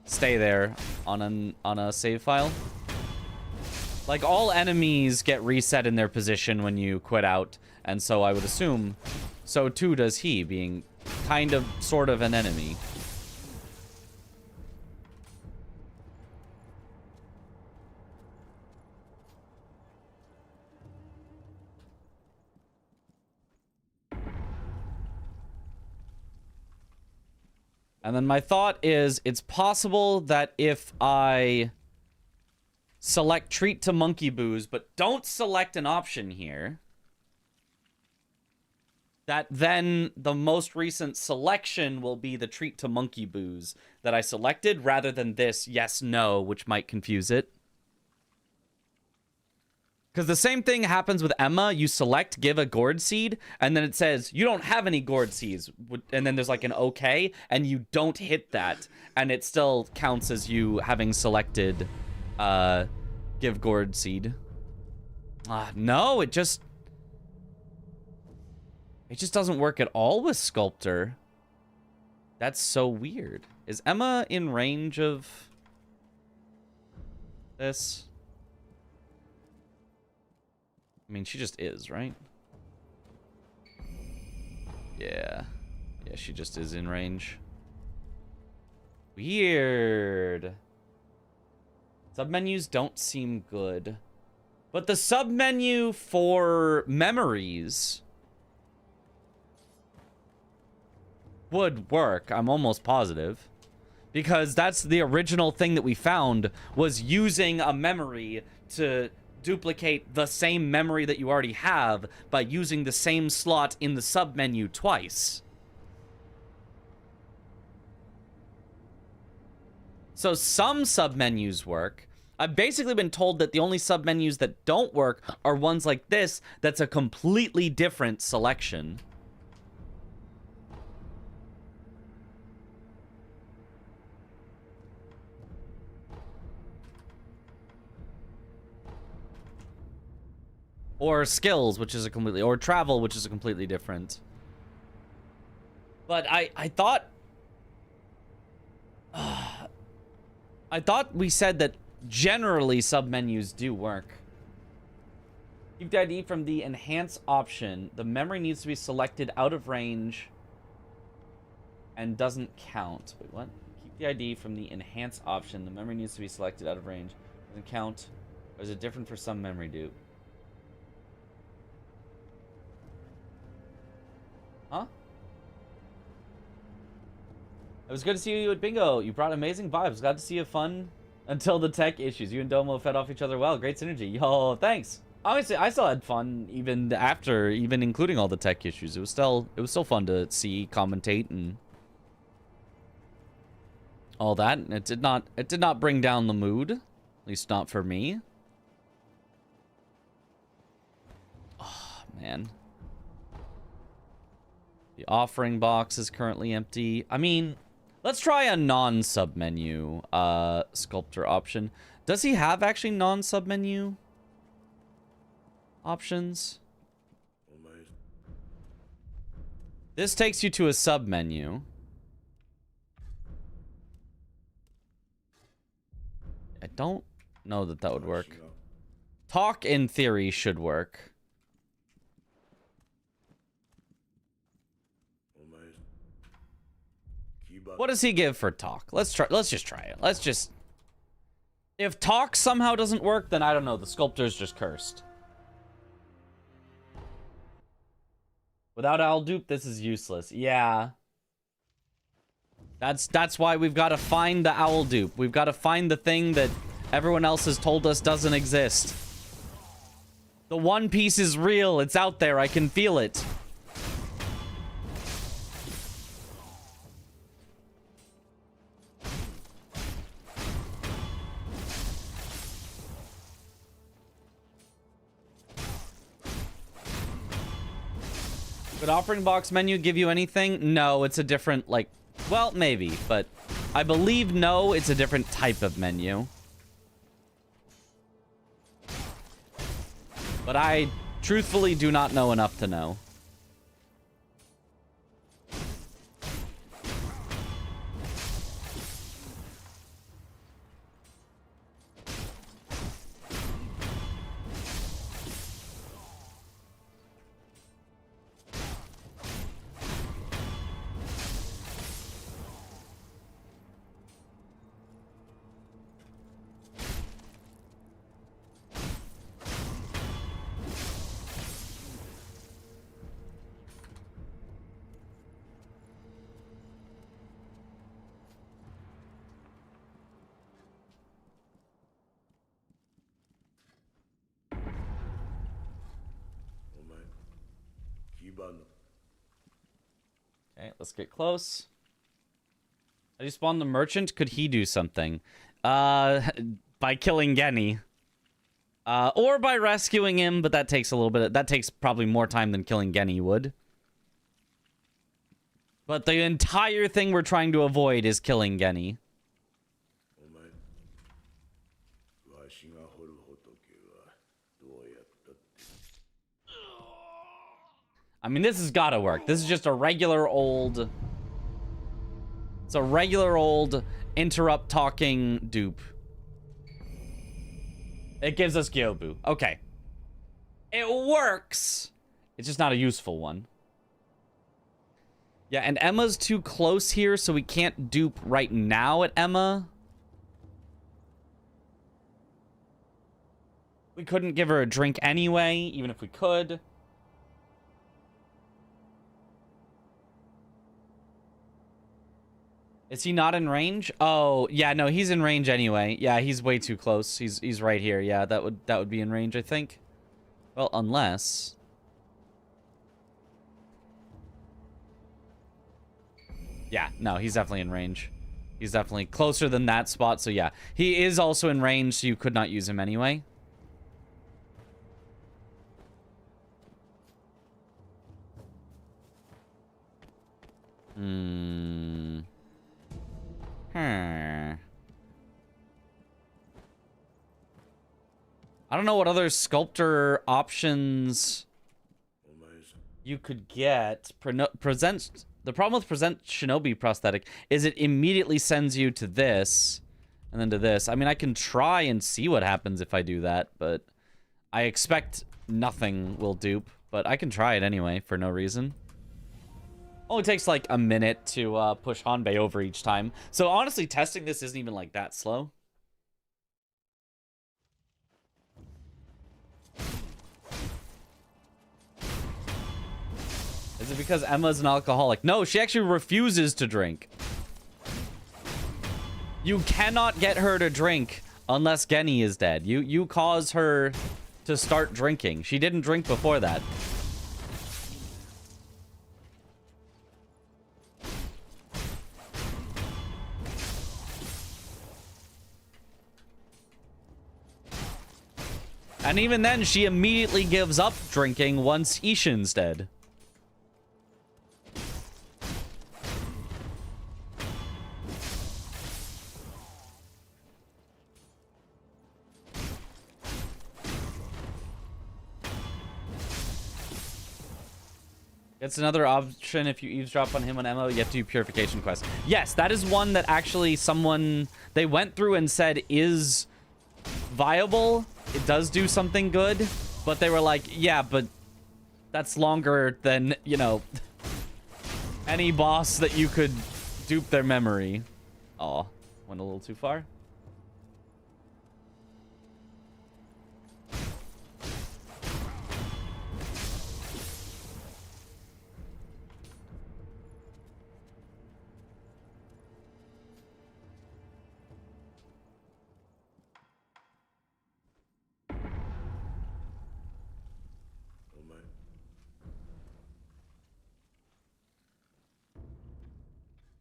stay there on a save file. Like, all enemies get reset in their position when you quit out, and so I would assume so too does he, being kind of, sort of an enemy. And then my thought is, it's possible that if I select treat to monkey booze, but don't select an option here, that then the most recent selection will be the treat to monkey booze that I selected, rather than this yes, no, which might confuse it. Because the same thing happens with Emma. You select give a gourd seed, and then it says you don't have any gourd seeds, and then there's like an okay, and you don't hit that, and it still counts as you having selected give gourd seed. No, it just doesn't work at all with Sculptor. That's so weird. Is Emma in range of this? I mean, she just is, right? Yeah. Yeah, she just is in range. Weird. Submenus don't seem good. But the submenu for memories would work, I'm almost positive. Because that's the original thing that we found, was using a memory to duplicate the same memory that you already have by using the same slot in the submenu twice. So some submenus work. I've basically been told that the only submenus that don't work are ones like this that's a completely different selection. Or skills, which is a completely... Or travel, which is a completely different. But I thought... I thought we said that generally submenus do work. Keep the ID from the enhance option. The memory needs to be selected out of range and doesn't count. Wait, what? Keep the ID from the enhance option. The memory needs to be selected out of range. Doesn't count. Or is it different for some memory dupe? Huh? It was good to see you at Bingo. You brought amazing vibes. Glad to see you fun until the tech issues. You and Domo fed off each other well. Great synergy. Yo, thanks. Honestly, I still had fun even after, even including all the tech issues. It was still fun to see, commentate, and all that. And it did not bring down the mood, at least not for me. Oh man. The offering box is currently empty. I mean, let's try a non-submenu sculptor option. Does he have actually non-submenu options? This takes you to a submenu. I don't know that that would work. Talk, in theory, should work. What does he give for talk? Let's just try it. Let's just... If talk somehow doesn't work, then I don't know. The sculptor's just cursed. Without owl dupe, this is useless. Yeah. That's why we've got to find the owl dupe. We've got to find the thing that everyone else has told us doesn't exist. The One Piece is real. It's out there. I can feel it. Would offering box menu give you anything? No, it's a different, like, well, maybe, but I believe no, it's a different type of menu. But I truthfully do not know enough to know. Okay, let's get close. How do you spawn the merchant? Could he do something? By killing Genny. Or by rescuing him, but that takes a little bit... That takes probably more time than killing Genny would. But the entire thing we're trying to avoid is killing Genny. I mean, this has got to work. This is just a regular old... It's a regular old interrupt talking dupe. It gives us Gyobu. Okay. It works. It's just not a useful one. Yeah, and Emma's too close here, so we can't dupe right now at Emma. We couldn't give her a drink anyway, even if we could. Is he not in range? Oh, yeah, no, he's in range anyway. Yeah, he's way too close. He's right here. Yeah, that would be in range, I think. Well, unless... Yeah, no, he's definitely in range. He's definitely closer than that spot, so yeah. He is also in range, so you could not use him anyway. I don't know what other sculptor options you could get. The problem with present shinobi prosthetic is it immediately sends you to this and then to this. I mean, I can try and see what happens if I do that, but I expect nothing will dupe, but I can try it anyway for no reason. Only takes like a minute to push Hanbei over each time. So honestly, testing this isn't even like that slow. Is it because Emma's an alcoholic? No, she actually refuses to drink. You cannot get her to drink unless Genny is dead. You cause her to start drinking. She didn't drink before that. And even then, she immediately gives up drinking once Ishin's dead. It's another option if you eavesdrop on him on Emma, you have to do purification quest. Yes, that is one that actually they went through and said is viable. It does do something good, but they were like, yeah, but that's longer than, you know, any boss that you could dupe their memory. Aw, went a little too far.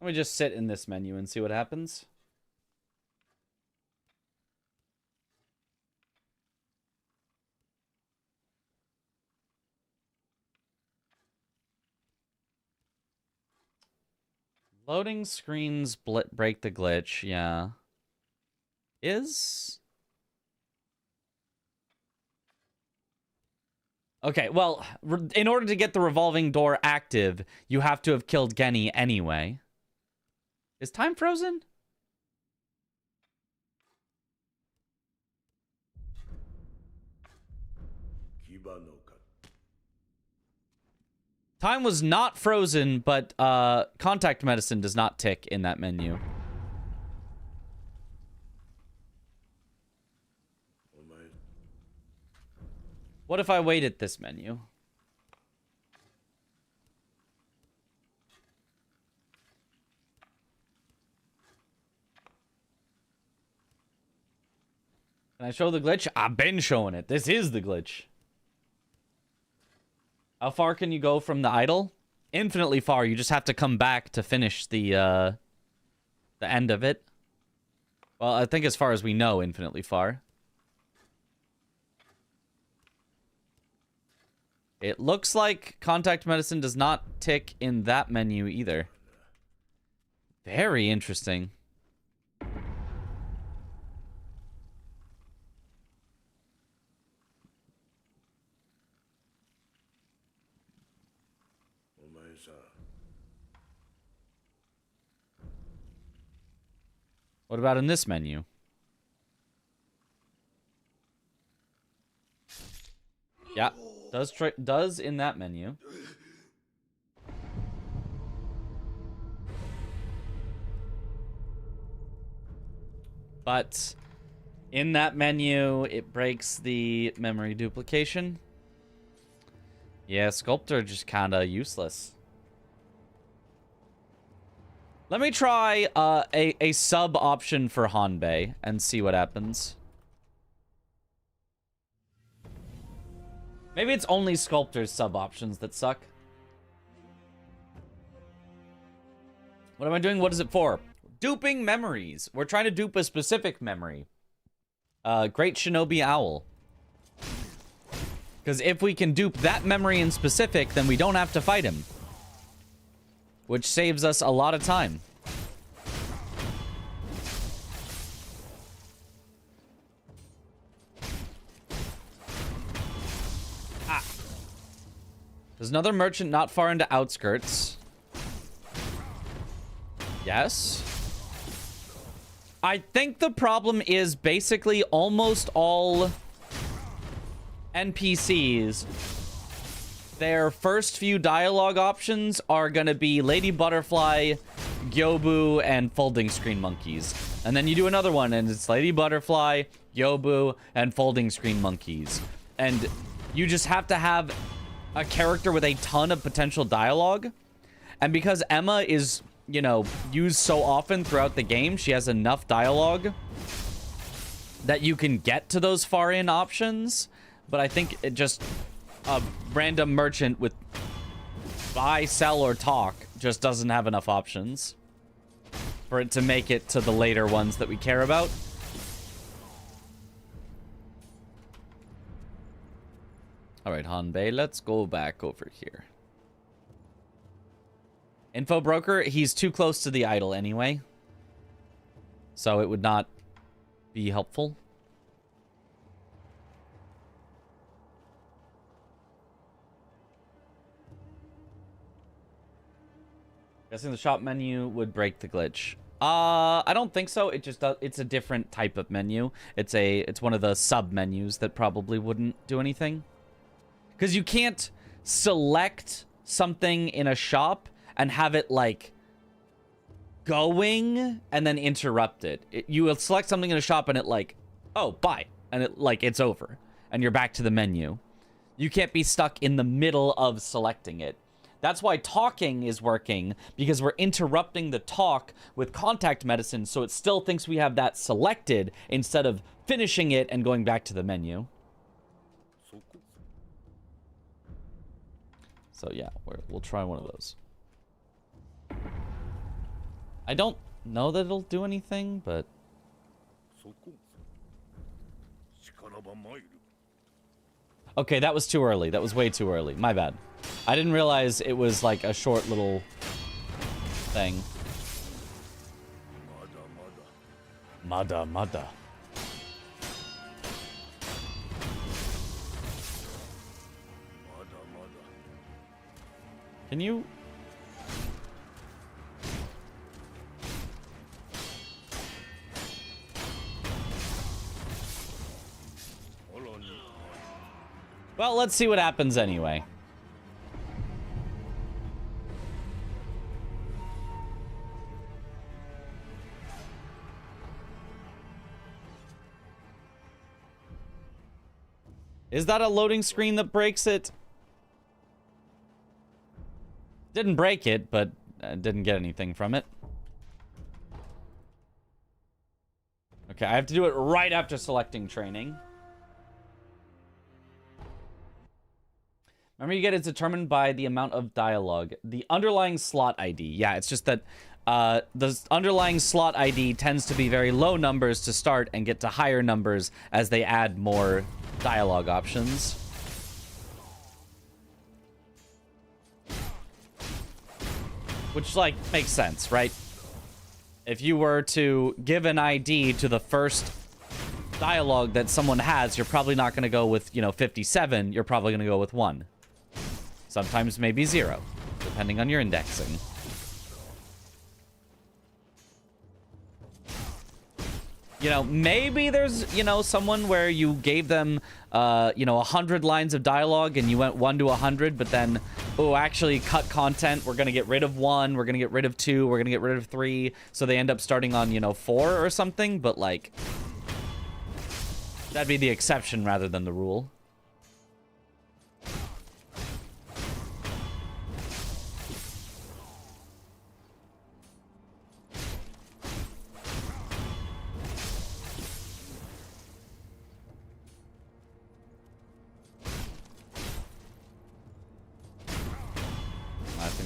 Let me just sit in this menu and see what happens. Loading screens break the glitch, yeah. Okay, well, in order to get the revolving door active, you have to have killed Genny anyway. Is time frozen? Time was not frozen, but contact medicine does not tick in that menu. What if I wait at this menu? Can I show the glitch? I've been showing it. This is the glitch. How far can you go from the idol? Infinitely far. You just have to come back to finish the end of it. Well, I think as far as we know, infinitely far. It looks like contact medicine does not tick in that menu either. Very interesting. What about in this menu? Yeah, does in that menu. But in that menu, it breaks the memory duplication. Yeah, Sculptor just kind of useless. Let me try a sub option for Hanbei and see what happens. Maybe it's only Sculptor's sub options that suck. What am I doing? What is it for? Duping memories. We're trying to dupe a specific memory. Great Shinobi Owl. Because if we can dupe that memory in specific, then we don't have to fight him. Which saves us a lot of time. Ah. There's another merchant not far into outskirts. Yes. I think the problem is basically almost all NPCs, their first few dialogue options are gonna be Lady Butterfly, Gyobu, and folding screen monkeys. And then you do another one and it's Lady Butterfly, Gyobu, and folding screen monkeys. And you just have to have a character with a ton of potential dialogue. And because Emma is, you know, used so often throughout the game, she has enough dialogue that you can get to those far in options. But I think it just, a random merchant with buy, sell, or talk just doesn't have enough options for it to make it to the later ones that we care about. All right, Hanbei, let's go back over here. Info broker, he's too close to the idol anyway, so it would not be helpful. Guessing the shop menu would break the glitch. I don't think so. It just does. It's a different type of menu. It's one of the sub menus that probably wouldn't do anything. Because you can't select something in a shop and have it like going and then interrupt it. You will select something in a shop and it like, oh, buy, and it like it's over and you're back to the menu. You can't be stuck in the middle of selecting it. That's why talking is working, because we're interrupting the talk with contact medicine, so it still thinks we have that selected instead of finishing it and going back to the menu. So yeah, we'll try one of those. I don't know that it'll do anything, but... Okay, that was too early. That was way too early. My bad. I didn't realize it was like a short little thing. Mada, mada. Can you... Well, let's see what happens anyway. Is that a loading screen that breaks it? Didn't break it, but didn't get anything from it. Okay, I have to do it right after selecting training. Remember, you get it's determined by the amount of dialogue. The underlying slot ID. Yeah, it's just that the underlying slot ID tends to be very low numbers to start and get to higher numbers as they add more dialogue options. Which, like, makes sense, right? If you were to give an ID to the first dialogue that someone has, you're probably not going to go with, you know, 57. You're probably going to go with 1. Sometimes maybe 0, depending on your indexing. You know, maybe there's, you know, someone where you gave them, you know, 100 lines of dialogue and you went 1 to 100, but then, oh, actually cut content. We're going to get rid of 1. We're going to get rid of 2. We're going to get rid of 3. So they end up starting on, you know, 4 or something. But, like, that'd be the exception rather than the rule.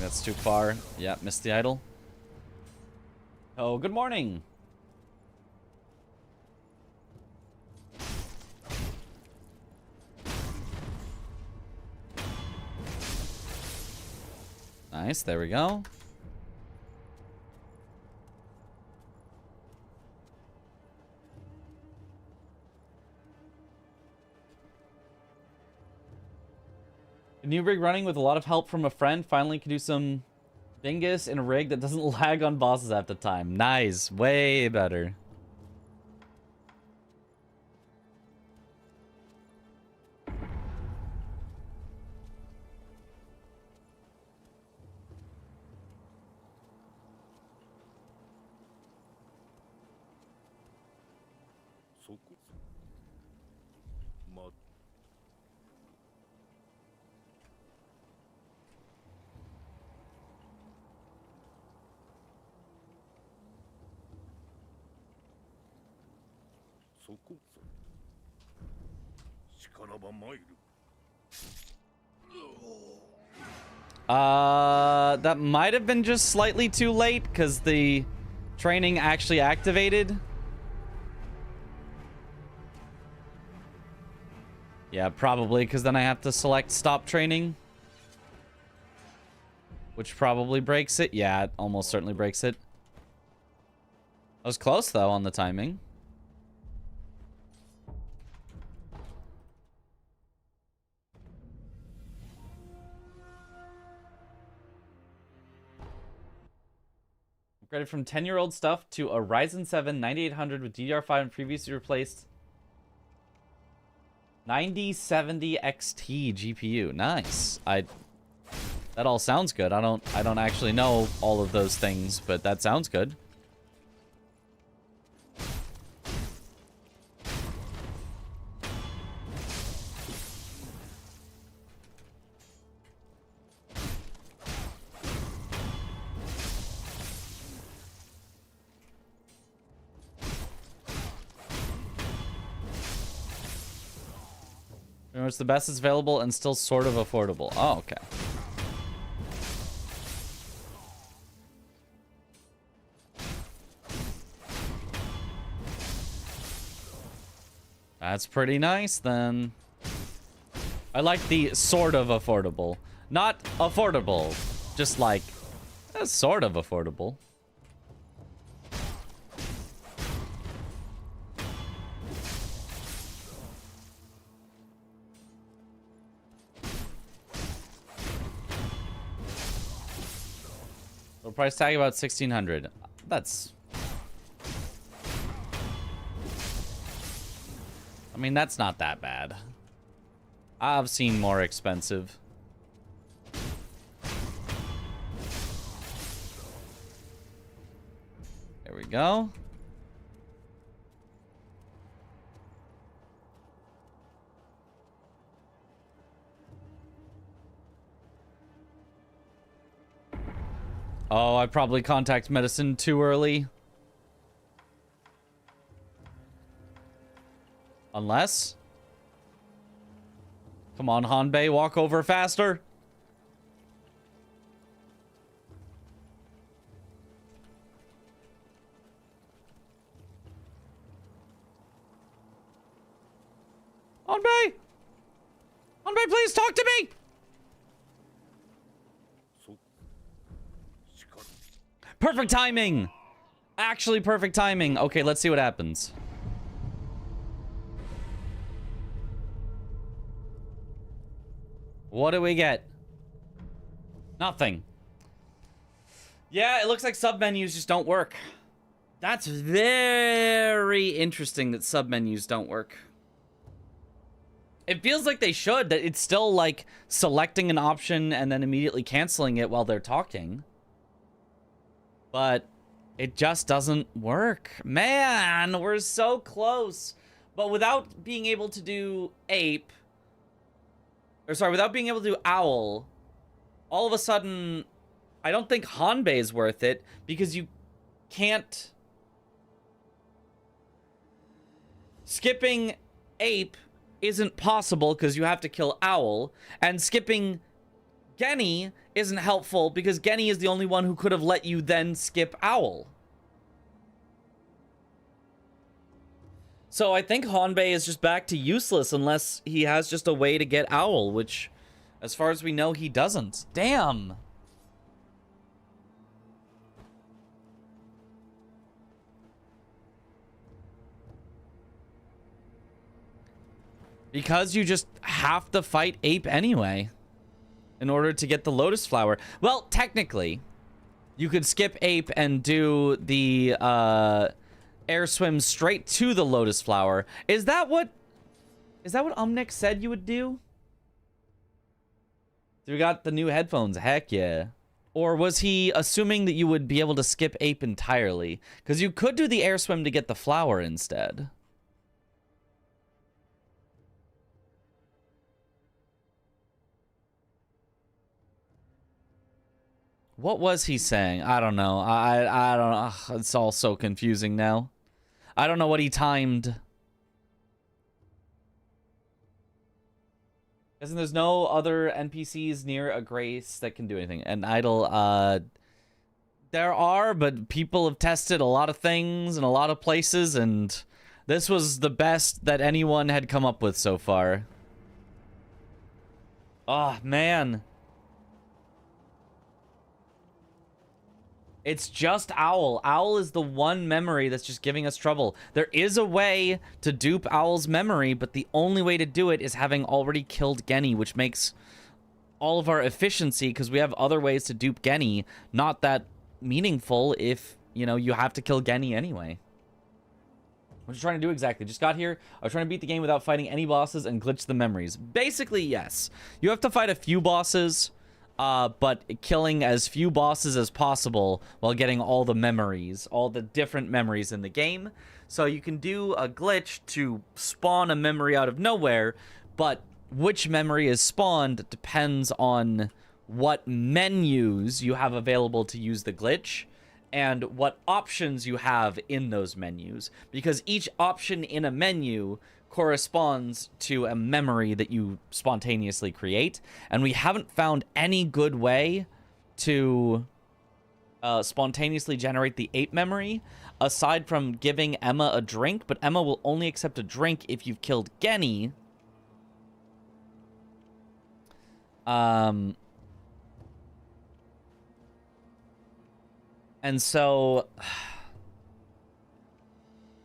That's too far. Yeah, missed the idol. Oh, good morning. Nice, there we go. A new rig running with a lot of help from a friend. Finally can do some Bingus in a rig that doesn't lag on bosses half the time. Nice, way better. That might have been just slightly too late because the training actually activated. Yeah, probably because then I have to select stop training, which probably breaks it. Yeah, it almost certainly breaks it. I was close though on the timing. Upgraded from 10-year-old stuff to a Ryzen 7 9800 with DDR5 and previously replaced 9070 XT GPU. Nice. That all sounds good. I don't actually know all of those things, but that sounds good. It's the best that's available and still sort of affordable. Oh, okay. That's pretty nice then. I like the sort of affordable. Not affordable, just like sort of affordable. Price tag about 1600. That's, I mean, that's not that bad. I've seen more expensive. There we go. Oh, I probably contact medicine too early. Unless? Come on, Hanbei, walk over faster. Hanbei! Hanbei, please talk to me! Perfect timing! Actually, perfect timing. Okay, let's see what happens. What do we get? Nothing. Yeah, it looks like submenus just don't work. That's very interesting that submenus don't work. It feels like they should, that it's still like selecting an option and then immediately canceling it while they're talking. But it just doesn't work. Man, we're so close. But without being able to do ape, or sorry, without being able to do owl, all of a sudden, I don't think Hanbei is worth it because you can't. Skipping ape isn't possible because you have to kill owl, and skipping Genny isn't helpful because Genny is the only one who could have let you then skip owl. So I think Hanbei is just back to useless unless he has just a way to get Owl, which, as far as we know, he doesn't. Damn. Because you just have to fight Ape anyway in order to get the Lotus Flower. Well, technically, you could skip Ape and do the air swim straight to the Lotus Flower. Is that what Umnick said you would do? So we got the new headphones. Heck yeah. Or was he assuming that you would be able to skip Ape entirely? Because you could do the air swim to get the flower instead. What was he saying? I don't know. I don't know. Ugh, it's all so confusing now. I don't know what he timed. Isn't there's no other NPCs near a Grace that can do anything? An idol, there are, but people have tested a lot of things in a lot of places, and this was the best that anyone had come up with so far. Oh, man. It's just Owl. Owl is the one memory that's just giving us trouble. There is a way to dupe Owl's memory, but the only way to do it is having already killed Genny, which makes all of our efficiency, because we have other ways to dupe Genny, not that meaningful if, you know, you have to kill Genny anyway. What are you trying to do exactly? Just got here. I was trying to beat the game without fighting any bosses and glitch the memories. Basically, yes. You have to fight a few bosses, but killing as few bosses as possible while getting all the memories, all the different memories in the game. So you can do a glitch to spawn a memory out of nowhere, but which memory is spawned depends on what menus you have available to use the glitch and what options you have in those menus, because each option in a menu corresponds to a memory that you spontaneously create, and we haven't found any good way to spontaneously generate the ape memory aside from giving Emma a drink, but Emma will only accept a drink if you've killed Genny. And so,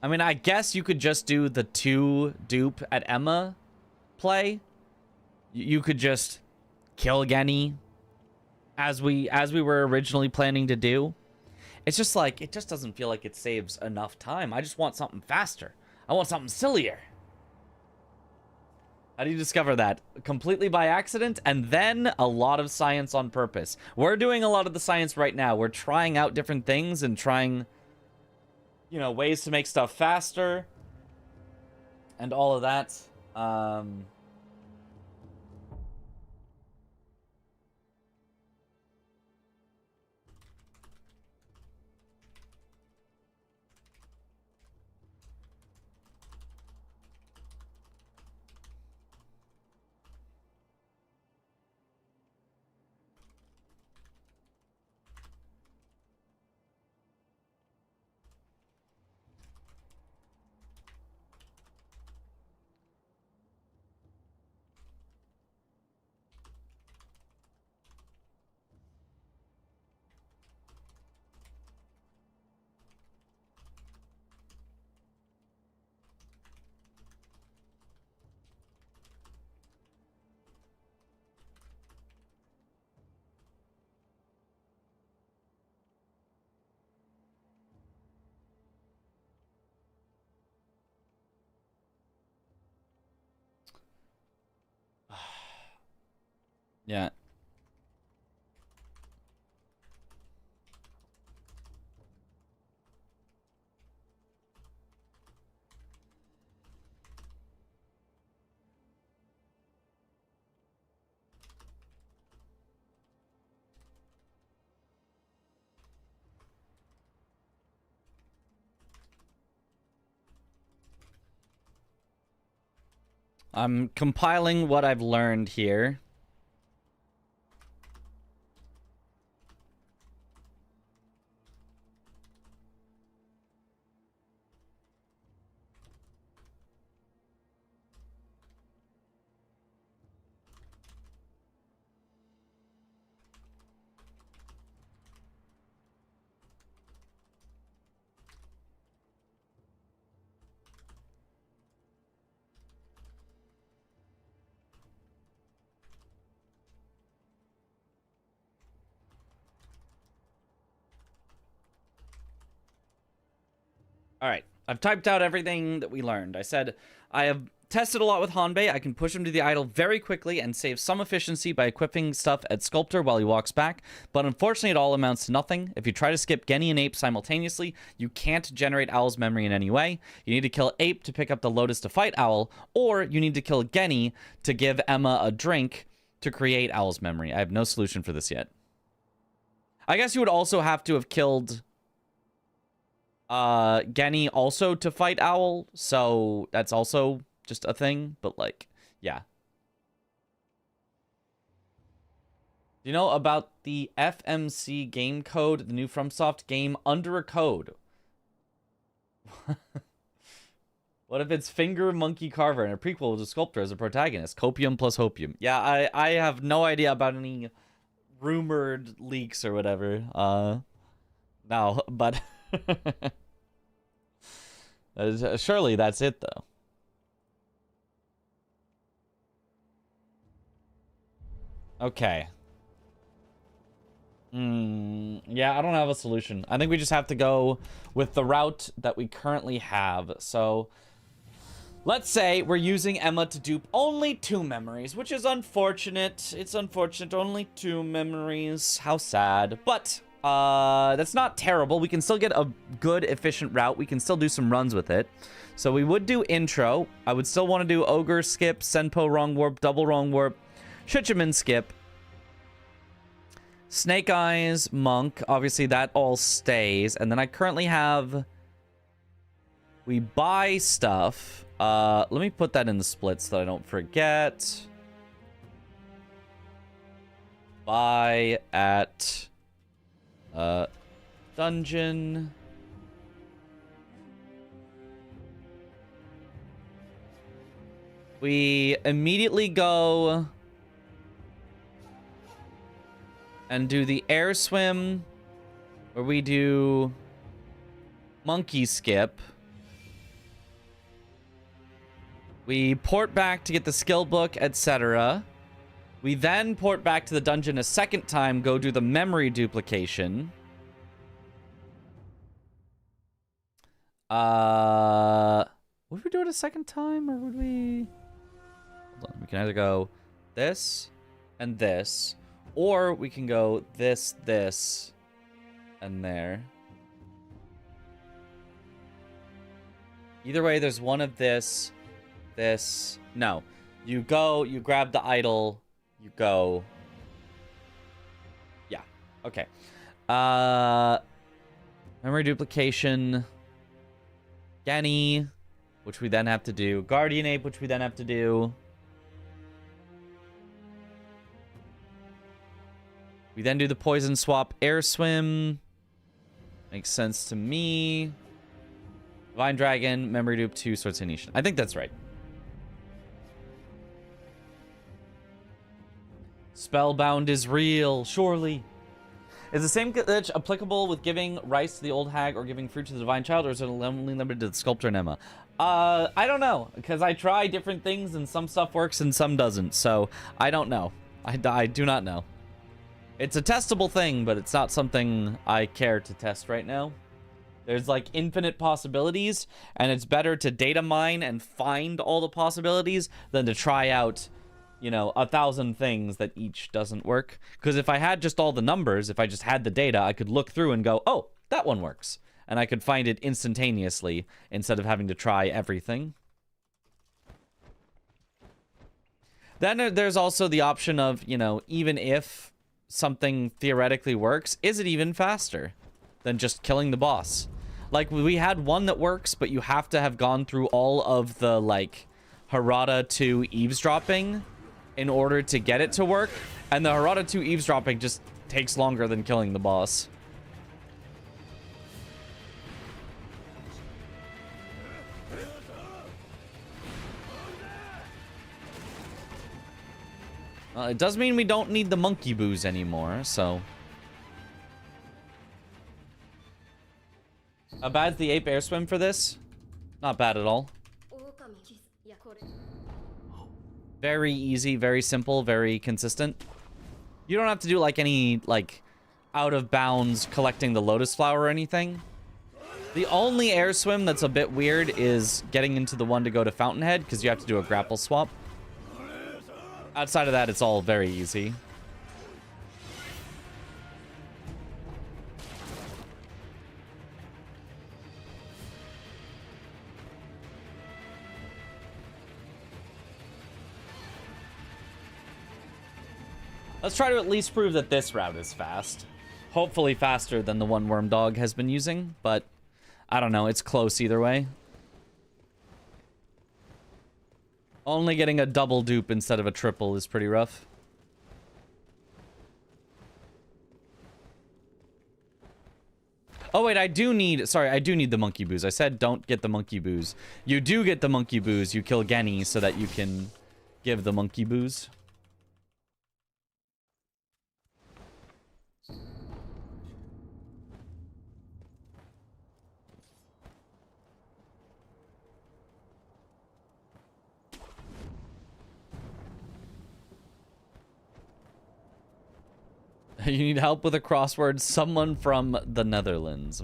I mean, I guess you could just do the 2 dupe at Emma play. You could just kill Genny as we were originally planning to do. It's just like, it just doesn't feel like it saves enough time. I just want something faster. I want something sillier. How do you discover that? Completely by accident, and then a lot of science on purpose. We're doing a lot of the science right now. We're trying out different things and trying, you know, ways to make stuff faster and all of that. Yeah. I'm compiling what I've learned here. All right, I've typed out everything that we learned. I said I have tested a lot with Hanbei. I can push him to the idol very quickly and save some efficiency by equipping stuff at Sculptor while he walks back, but unfortunately it all amounts to nothing. If you try to skip Genny and Ape simultaneously, you can't generate Owl's memory in any way. You need to kill Ape to pick up the Lotus to fight Owl, or you need to kill Genny to give Emma a drink to create Owl's memory. I have no solution for this yet. I guess you would also have to have killed Genny also to fight Owl, so that's also just a thing, but like, yeah. You know about the FMC game code, the new FromSoft game under a code? What if it's Finger Monkey Carver and a prequel with a sculptor as a protagonist? Copium plus Hopium. Yeah, I have no idea about any rumored leaks or whatever. No, but surely that's it though. Okay. Yeah, I don't have a solution. I think we just have to go with the route that we currently have. So, let's say we're using Emma to dupe only 2 memories, which is unfortunate. It's unfortunate, only 2 memories. How sad. But, that's not terrible. We can still get a good, efficient route. We can still do some runs with it. So we would do intro. I would still want to do Ogre, Skip, Senpo, Wrong Warp, Double Wrong Warp, Shichiman, Skip, Snake Eyes, Monk. Obviously, that all stays. And then I currently have... We buy stuff. Let me put that in the split so that I don't forget. Buy at... dungeon. We immediately go... and do the air swim, where we do monkey skip. We port back to get the skill book, etc. We then port back to the dungeon a second time, go do the memory duplication. Would we do it a second time, or would we... Hold on, we can either go this and this, or we can go this, this, and there. Either way, there's one of this, this. No. You go, you grab the idol, you go. Yeah. Okay. Memory duplication. Genny, which we then have to do. Guardian Ape, which we then have to do. We then do the poison swap air swim. Makes sense to me. Divine Dragon, Memory Dupe, 2 Swords of Nation. I think that's right. Spellbound is real, surely. Is the same glitch applicable with giving rice to the old hag or giving fruit to the divine child, or is it only limited to the sculptor and Emma? I don't know, because I try different things and some stuff works and some doesn't, so I don't know. I do not know. It's a testable thing, but it's not something I care to test right now. There's like infinite possibilities, and it's better to data mine and find all the possibilities than to try out, you know, 1,000 things that each doesn't work. Because if I had just all the numbers, if I just had the data, I could look through and go, oh, that one works. And I could find it instantaneously instead of having to try everything. Then there's also the option of, you know, even if something theoretically works, is it even faster than just killing the boss? Like, we had one that works, but you have to have gone through all of the, like, Harada 2 eavesdropping in order to get it to work, and the Harada 2 eavesdropping just takes longer than killing the boss. It does mean we don't need the monkey booze anymore, so... How bad's the ape air swim for this? Not bad at all. Very easy, very simple, very consistent. You don't have to do like any, like, out of bounds collecting the lotus flower or anything. The only air swim that's a bit weird is getting into the one to go to Fountainhead, because you have to do a grapple swap. Outside of that, it's all very easy. Let's try to at least prove that this route is fast. Hopefully faster than the one Wormdog has been using, but I don't know. It's close either way. Only getting a double dupe instead of a triple is pretty rough. Oh, wait, I do need... Sorry, I do need the monkey booze. I said don't get the monkey booze. You do get the monkey booze. You kill Genny so that you can give the monkey booze. You need help with a crossword. Someone from the Netherlands.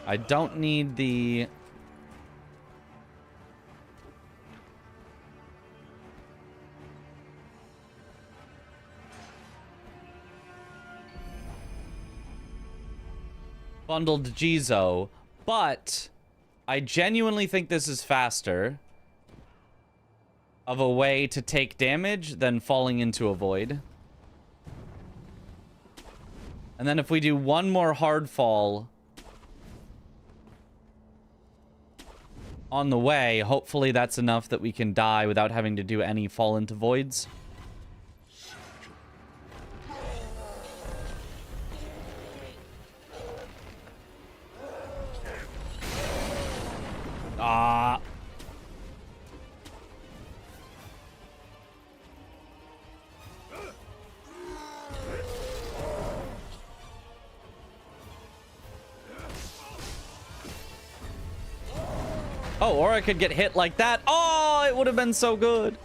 I don't need the... bundled Jizo, but... I genuinely think this is faster of a way to take damage than falling into a void. And then if we do one more hard fall on the way, hopefully that's enough that we can die without having to do any fall into voids. Ah. Oh, or I could get hit like that. Oh, it would have been so good.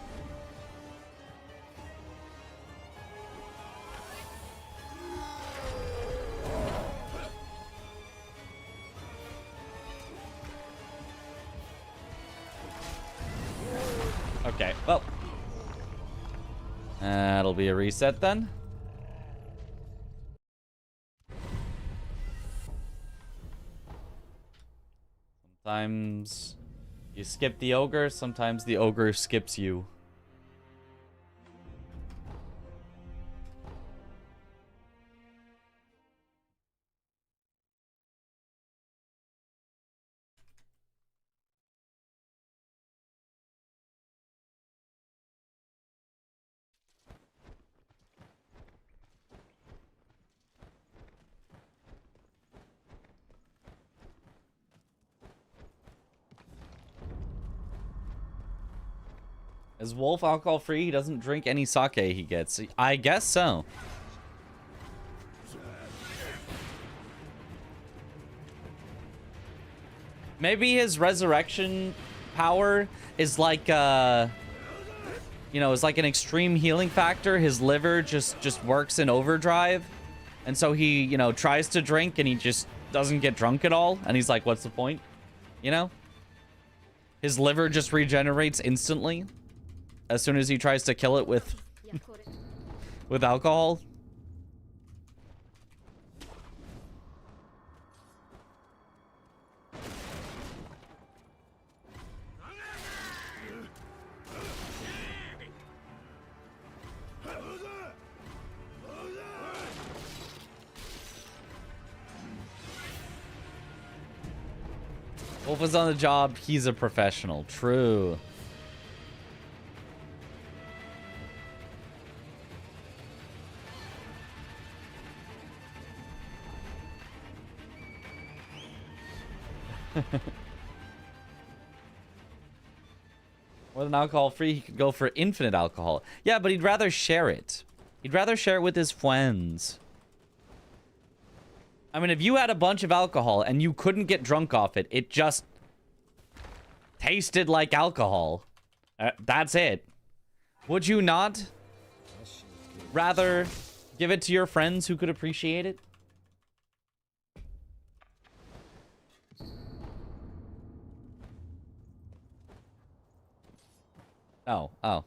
Okay, well. That'll be a reset then. Sometimes you skip the ogre, sometimes the ogre skips you. Is Wolf alcohol free? He doesn't drink any sake he gets. I guess so. Maybe his resurrection power is like you know, is like an extreme healing factor. His liver just works in overdrive. And so he, you know, tries to drink and he just doesn't get drunk at all. And he's like, what's the point? You know? His liver just regenerates instantly as soon as he tries to kill it with alcohol. Wolf is on the job, he's a professional. True. More than alcohol free, he could go for infinite alcohol. Yeah, but he'd rather share it. He'd rather share it with his friends. I mean, if you had a bunch of alcohol and you couldn't get drunk off it, it just tasted like alcohol. That's it. Would you not rather give it to your friends who could appreciate it? Oh, oh.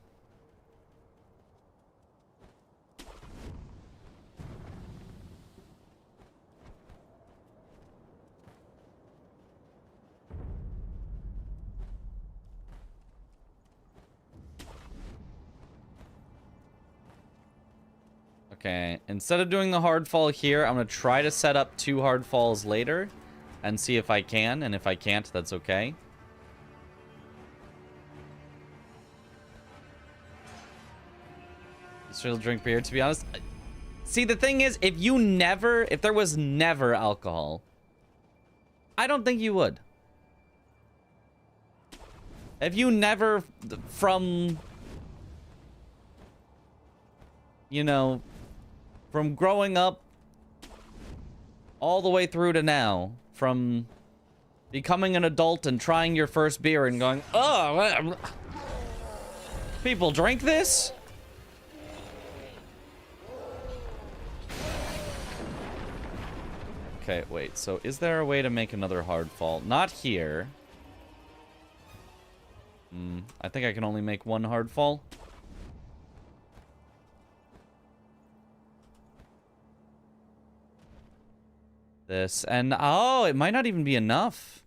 Okay, instead of doing the hard fall here, I'm going to try to set up 2 hard falls later and see if I can, and if I can't, that's okay. Still drink beer, to be honest. See, the thing is, if there was never alcohol, I don't think you would. If you never, from, you know, from growing up all the way through to now, from becoming an adult and trying your first beer and going, oh, people drink this? Okay, wait, so is there a way to make another hard fall? Not here. I think I can only make 1 hard fall. This, and oh, it might not even be enough.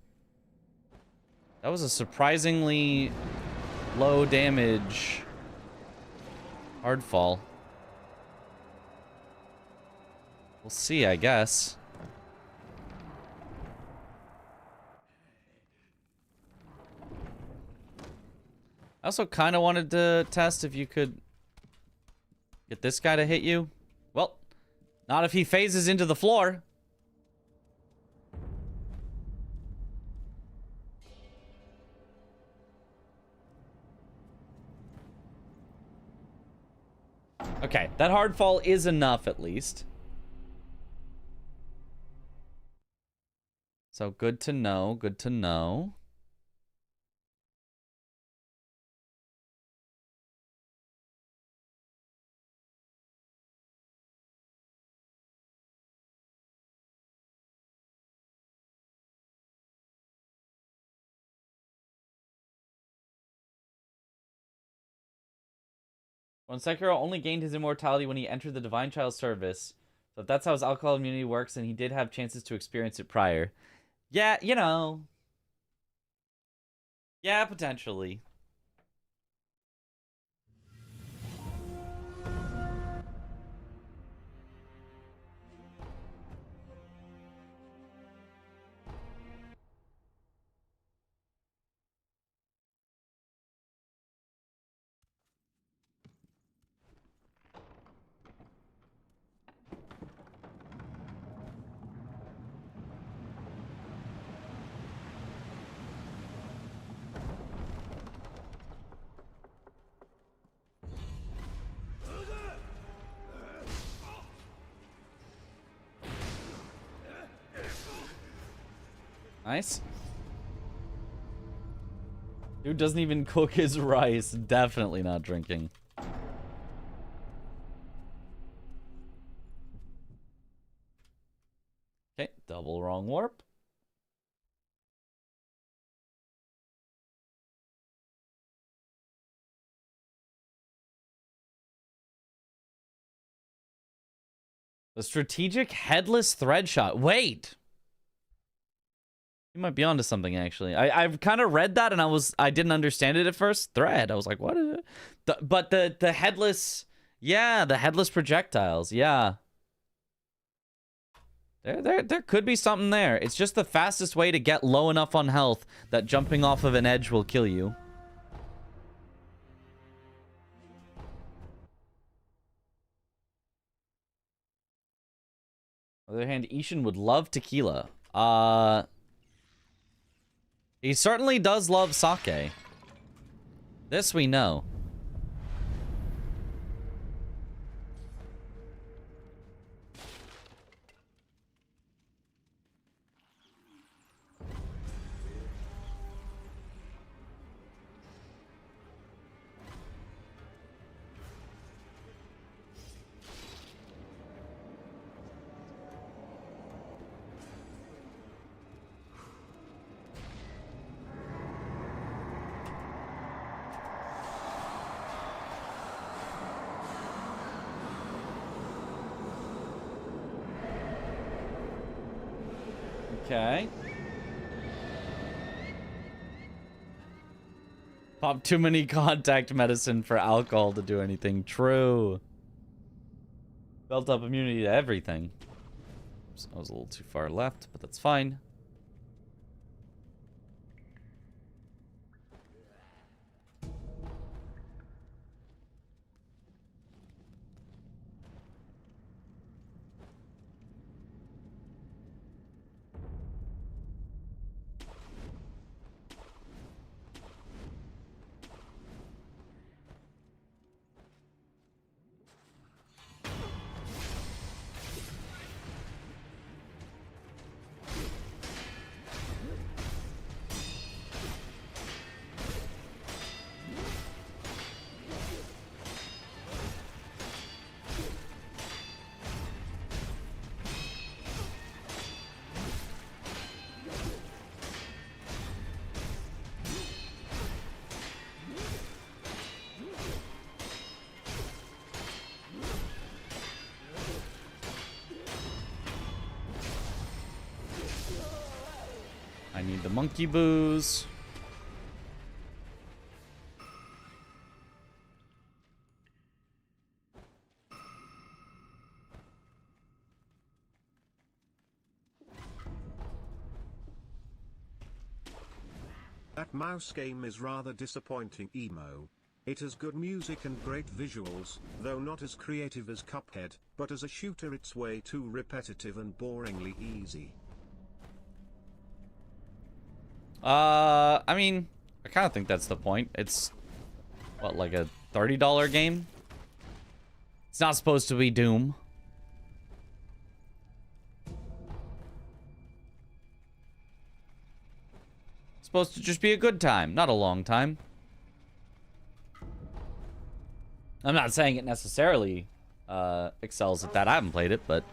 That was a surprisingly low damage hard fall. We'll see, I guess. I also kind of wanted to test if you could get this guy to hit you. Well, not if he phases into the floor. Okay, that hard fall is enough at least. So good to know, good to know. When Sekiro only gained his immortality when he entered the Divine Child service. So if that's how his alcohol immunity works, and he did have chances to experience it prior. Yeah, you know. Yeah, potentially. Nice. Dude doesn't even cook his rice. Definitely not drinking. Okay, double wrong warp. The strategic headless thread shot. Wait. You might be onto something, actually. I've kind of read that, and I didn't understand it at first. Thread. I was like, what is it? But the headless, yeah, the headless projectiles, yeah. There could be something there. It's just the fastest way to get low enough on health that jumping off of an edge will kill you. On the other hand, Ishin would love tequila. He certainly does love sake. This we know. Okay. Pop too many contact medicine for alcohol to do anything. True. Built up immunity to everything. Oops, I was a little too far left, but that's fine. I need the monkey booze. That mouse game is rather disappointing, emo. It has good music and great visuals, though not as creative as Cuphead, but as a shooter it's way too repetitive and boringly easy. I mean, I kind of think that's the point. It's, what, like a $30 game? It's not supposed to be Doom. It's supposed to just be a good time, not a long time. I'm not saying it necessarily excels at that. I haven't played it, but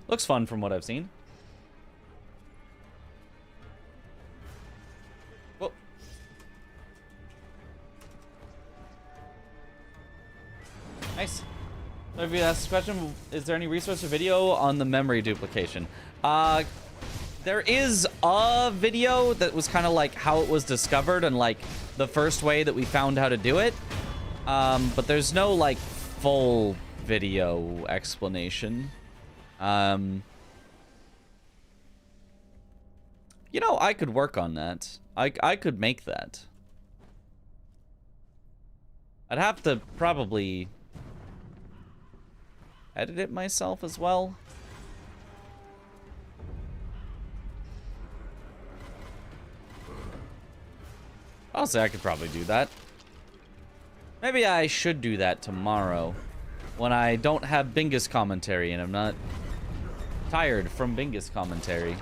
looks fun from what I've seen. Whoa. Nice. So if you ask this question, is there any resource or video on the memory duplication? There is a video that was kind of like how it was discovered and like the first way that we found how to do it. But there's no like full video explanation. You know, I could work on that. I could make that. I'd have to probably edit it myself as well. Honestly, I could probably do that. Maybe I should do that tomorrow when I don't have Bingus commentary and I'm not tired from Bingus commentary.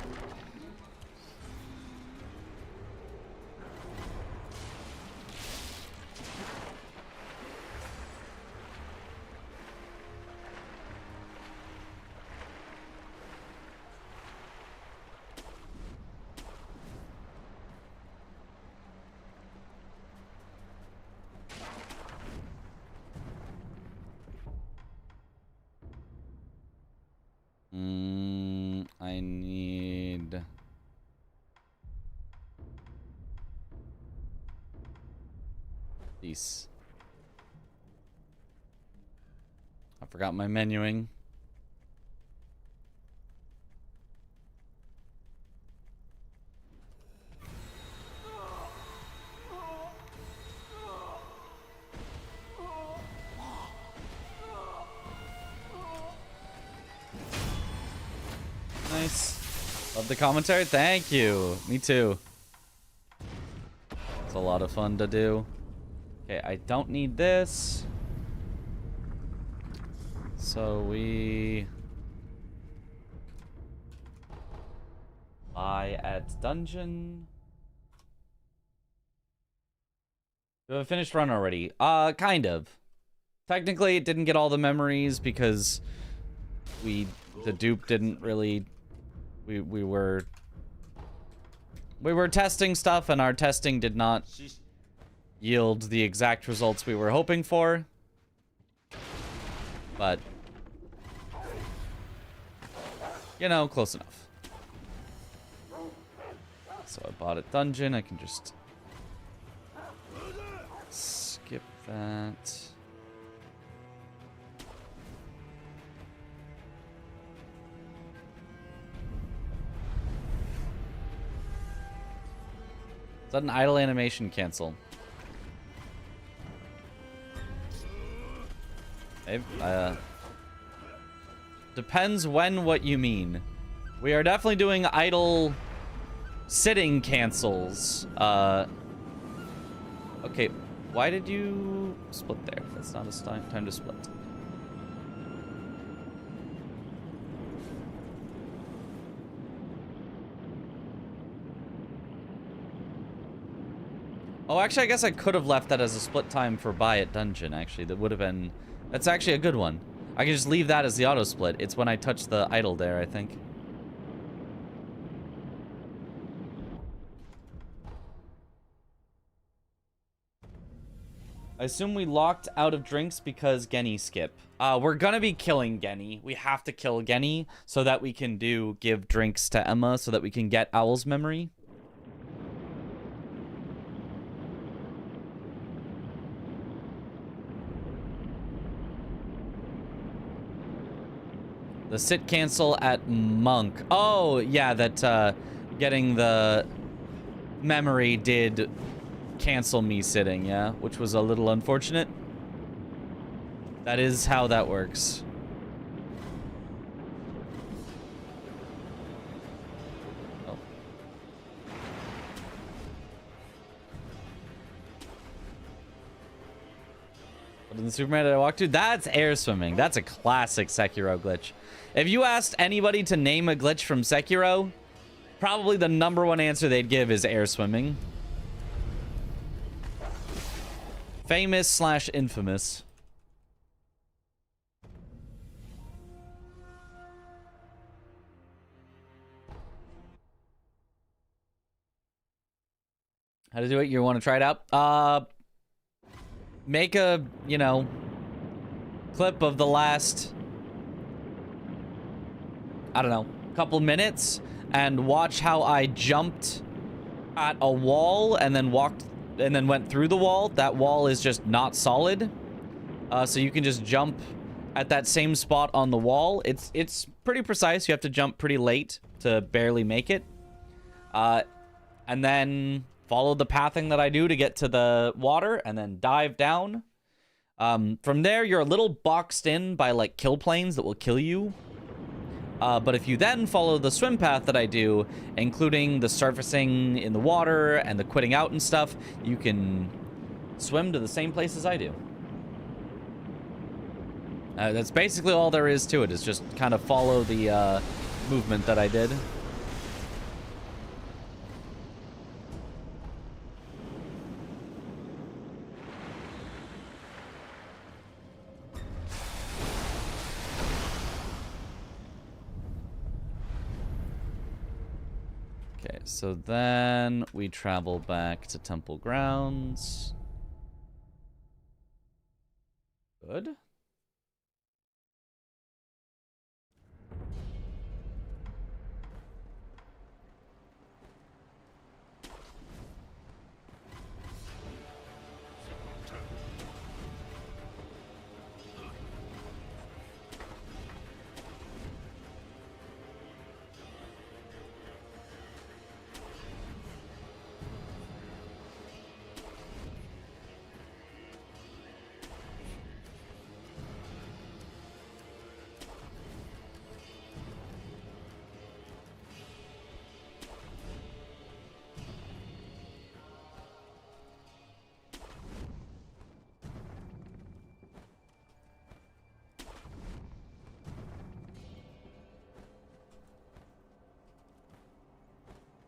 I need these. I forgot my menuing. Nice. Love the commentary. Thank you. Me too. It's a lot of fun to do. Okay, I don't need this. So we buy at dungeon. Do we have a finished run already? Kind of. Technically, it didn't get all the memories because the dupe didn't really. We were testing stuff, and our testing did not yield the exact results we were hoping for. But you know, close enough. So I bought a dungeon. I can just skip that. Sudden idle animation cancel. Depends what you mean. We are definitely doing idle sitting cancels. Okay, why did you split there? That's not a time to split. Oh, actually, I guess I could have left that as a split time for buy it dungeon, actually. That would have been... That's actually a good one. I can just leave that as the auto split. It's when I touch the idle there, I think. I assume we locked out of drinks because Genny skip. We're gonna be killing Genny. We have to kill Genny so that we can give drinks to Emma so that we can get Owl's memory. The sit cancel at Monk. Oh, yeah, that getting the memory did cancel me sitting, yeah, which was a little unfortunate. That is how that works. Oh. What in the Superman did I walk to? That's air swimming. That's a classic Sekiro glitch. If you asked anybody to name a glitch from Sekiro, probably the #1 answer they'd give is air swimming. Famous / infamous. How to do it? You want to try it out? Make a, clip of the last, I don't know, couple minutes and watch how I jumped at a wall and then went through the wall. That wall is just not solid. So you can just jump at that same spot on the wall. It's pretty precise. You have to jump pretty late to barely make it. And then follow the pathing that I do to get to the water and then dive down. From there, you're a little boxed in by like kill planes that will kill you. But if you then follow the swim path that I do, including the surfacing in the water and the quitting out and stuff, you can swim to the same place as I do. That's basically all there is to it, is just kind of follow the movement that I did. Okay, so then we travel back to Temple Grounds. Good.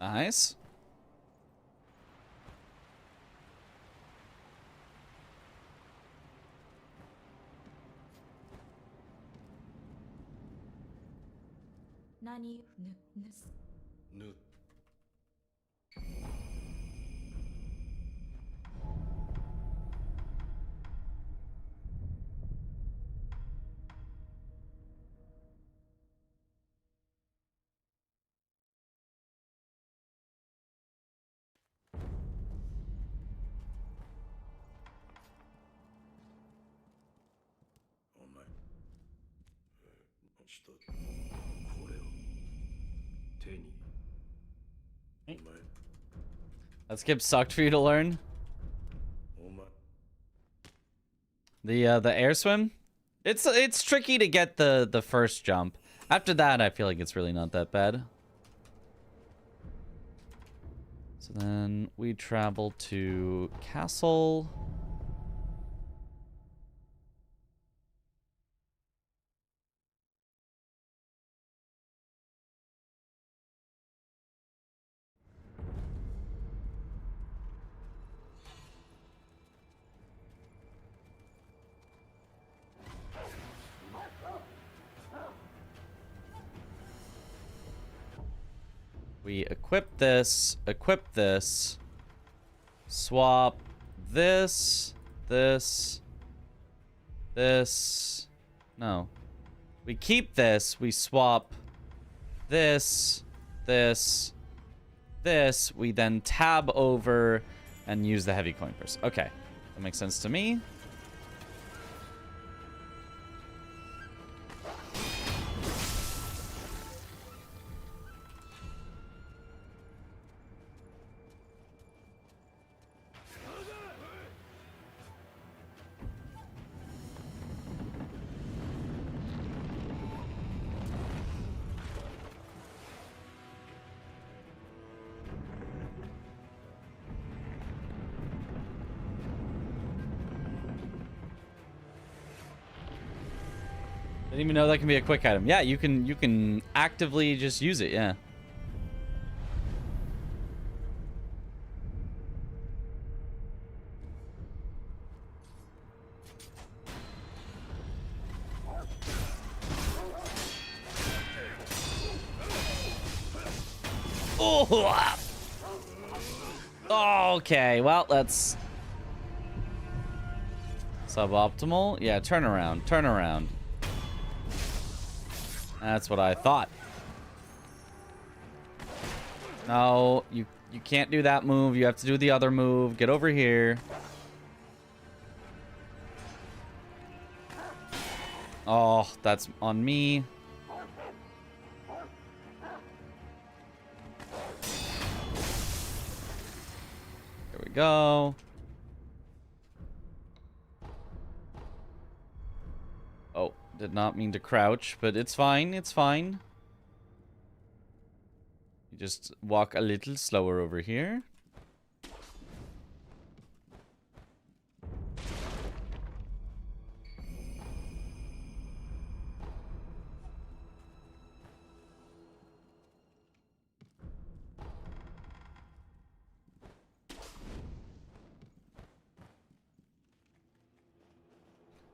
Nice. That skip sucked for you to learn. The air swim? It's tricky to get the first jump. After that, I feel like it's really not that bad. So then we travel to Castle. We equip this, swap this. No. We keep this, we swap this, we then tab over and use the heavy coin purse. Okay, that makes sense to me. Didn't even know that can be a quick item. Yeah, you can actively just use it, yeah. Oh! Okay, well, that's suboptimal. Yeah, turn around. That's what I thought. No, you can't do that move. You have to do the other move. Get over here. Oh, that's on me. Here we go. Oh. Did not mean to crouch, but it's fine. It's fine. You just walk a little slower over here.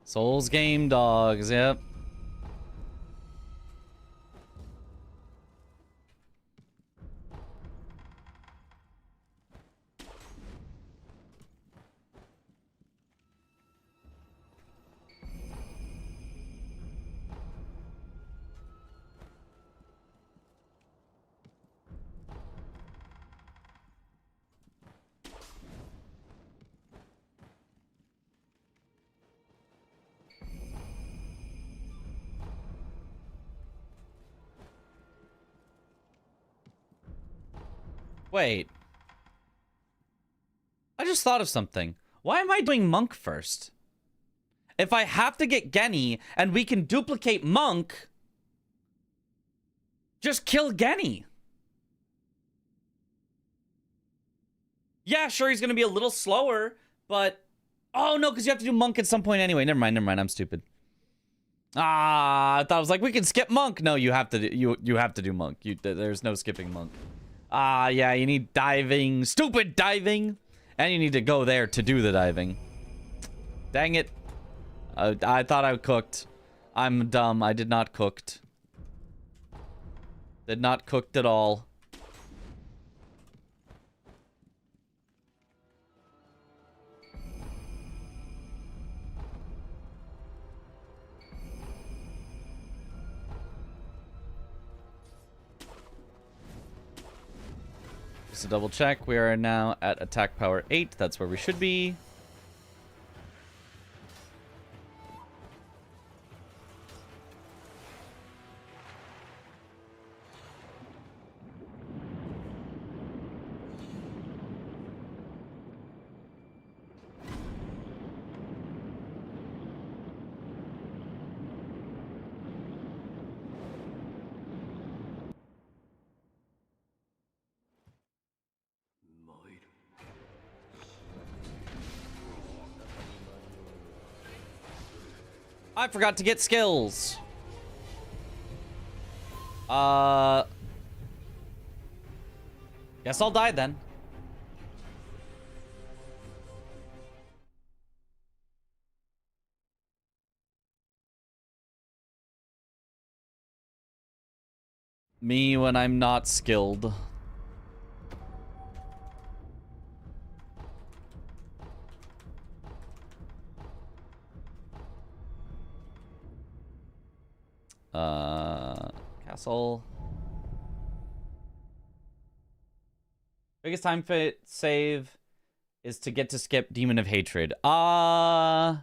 Souls game dogs, yep. Wait. I just thought of something. Why am I doing Monk first? If I have to get Genny and we can duplicate Monk, just kill Genny. Yeah, sure, he's going to be a little slower, but... Oh, no, because you have to do Monk at some point anyway. Never mind, I'm stupid. Ah, I thought I was like, we can skip Monk. No, you have to do, you have to do Monk. There's no skipping Monk. Ah, yeah, you need diving. Stupid diving. And you need to go there to do the diving. Dang it. I thought I cooked. I'm dumb. I did not cooked. Did not cooked at all. Just to double check, we are now at attack power 8. That's where we should be. I forgot to get skills. Guess I'll die then. Me when I'm not skilled. Castle. Biggest time fit save is to get to skip Demon of Hatred. Probably?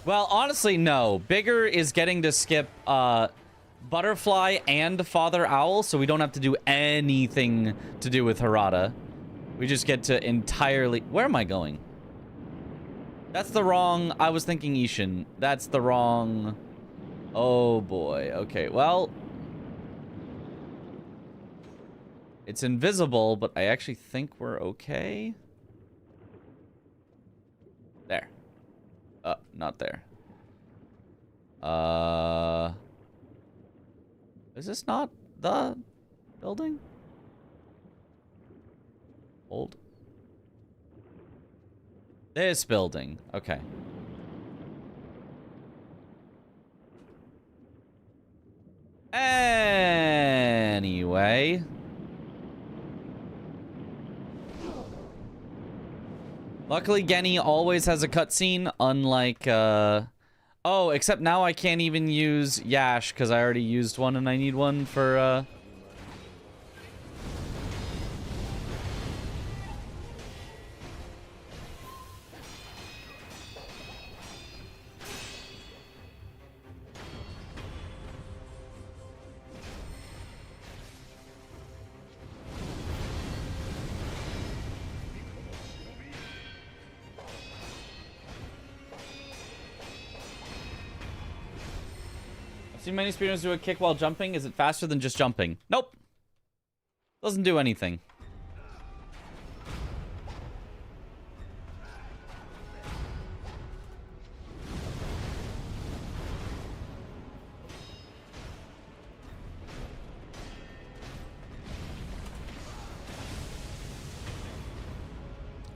Well, honestly, no. Bigger is getting to skip Butterfly and Father Owl, so we don't have to do anything to do with Harada. We just get to entirely... Where am I going? That's the wrong... I was thinking Ishin. That's the wrong... Oh, boy. Okay, well... It's invisible, but I actually think we're okay. There. Not there. Is this not the building? Hold. This building. Okay. Anyway. Luckily, Genny always has a cutscene, unlike, Oh, except now I can't even use Yash, because I already used one and I need one for, I've seen many speedrunners do a kick while jumping. Is it faster than just jumping? Nope. Doesn't do anything.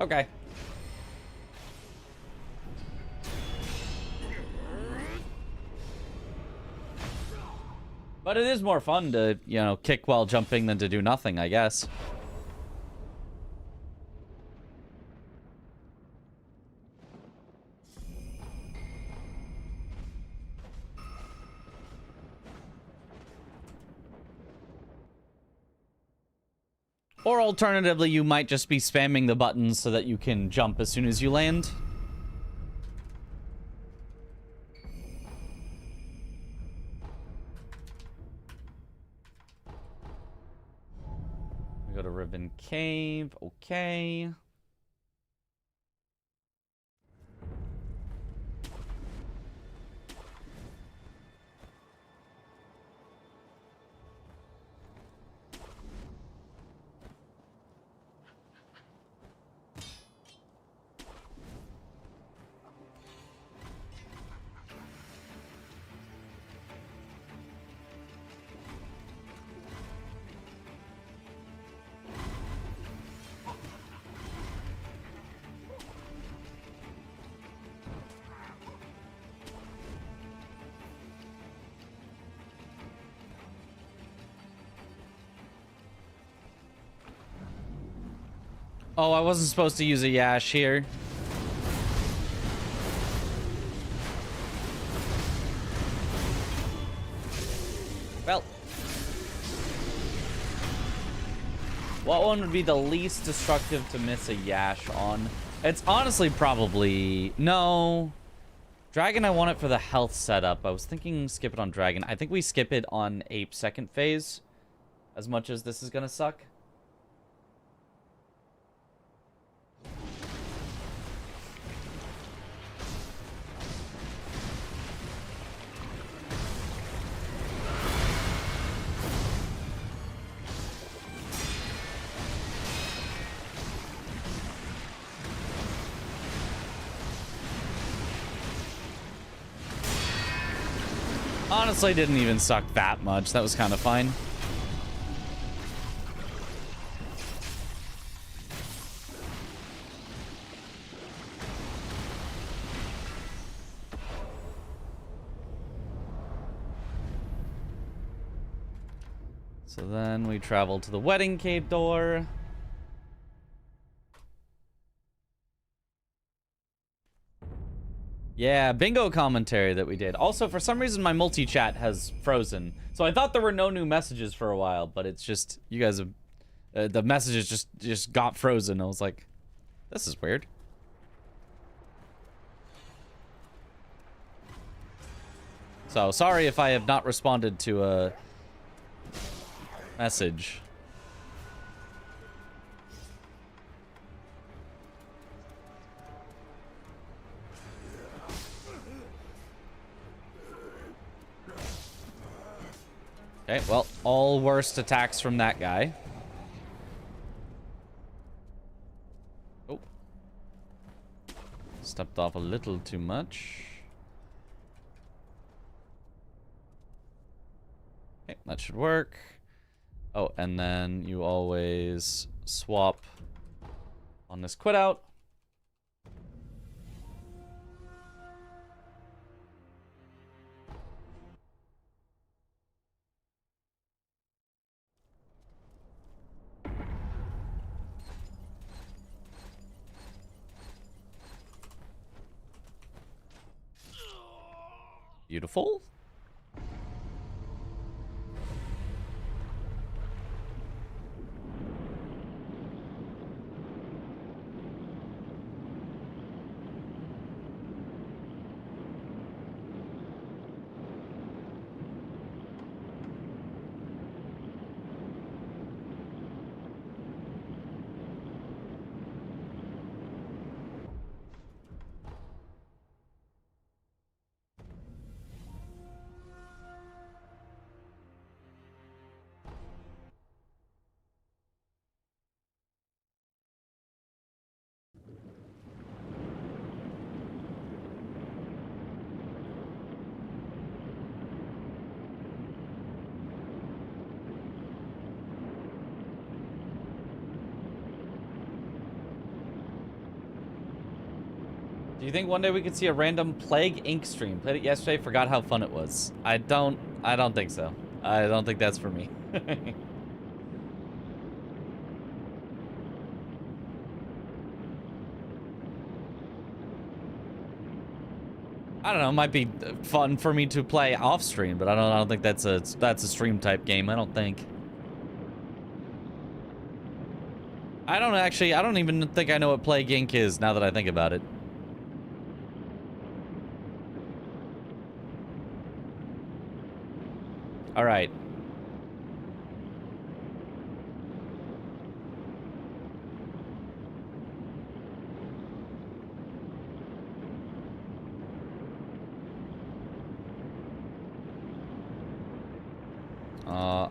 Okay. But it is more fun to, you know, kick while jumping than to do nothing, I guess. Or alternatively, you might just be spamming the buttons so that you can jump as soon as you land. We go to Ribbon Cave. Okay. Oh, I wasn't supposed to use a Yash here. Well. What one would be the least destructive to miss a Yash on? It's honestly probably... No. Dragon, I want it for the health setup. I was thinking skip it on Dragon. I think we skip it on Ape second phase. As much as this is gonna suck. Honestly, didn't even suck that much. That was kind of fine. So then we travel to the wedding cave door. Yeah, bingo commentary that we did. Also, for some reason, my multi-chat has frozen. So I thought there were no new messages for a while, but it's just, you guys have, the messages just got frozen. I was like, this is weird. So, sorry if I have not responded to a message. Okay, well, all worst attacks from that guy. Oh. Stepped off a little too much. Okay, that should work. Oh, and then you always swap on this quit out. Beautiful. Do you think one day we could see a random Plague Inc. stream? Played it yesterday, forgot how fun it was. I don't think so. I don't think that's for me. I don't know, it might be fun for me to play off stream, but I don't think that's a stream type game, I don't think. I don't even think I know what Plague Inc. is now that I think about it. All right.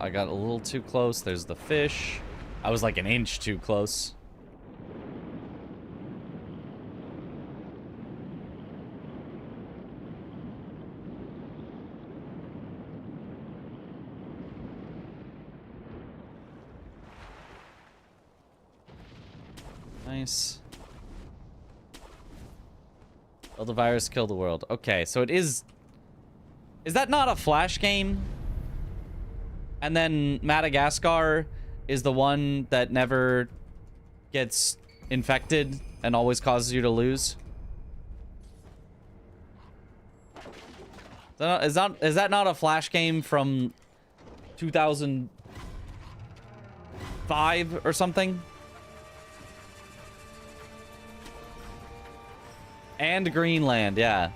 I got a little too close. There's the fish. I was like an inch too close. Nice. Will the virus kill the world? Okay, so it is... Is that not a Flash game? And then Madagascar is the one that never gets infected and always causes you to lose? Is that not a Flash game from 2005 or something? And Greenland, yeah.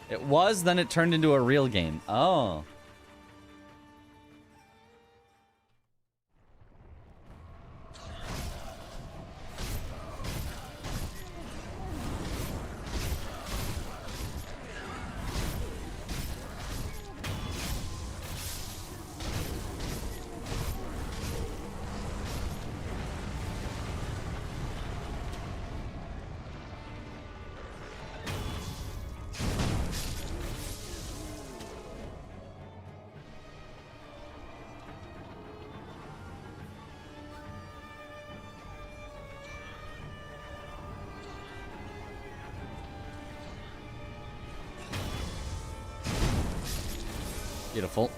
It was, then it turned into a real game. Oh. Beautiful.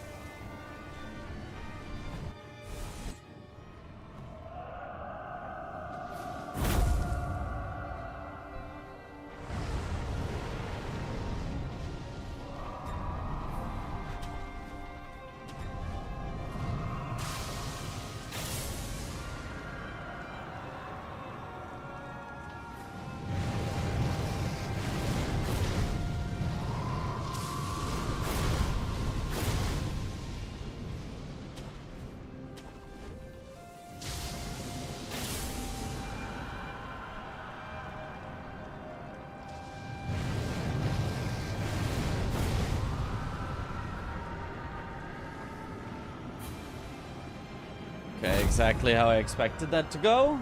Okay, exactly how I expected that to go.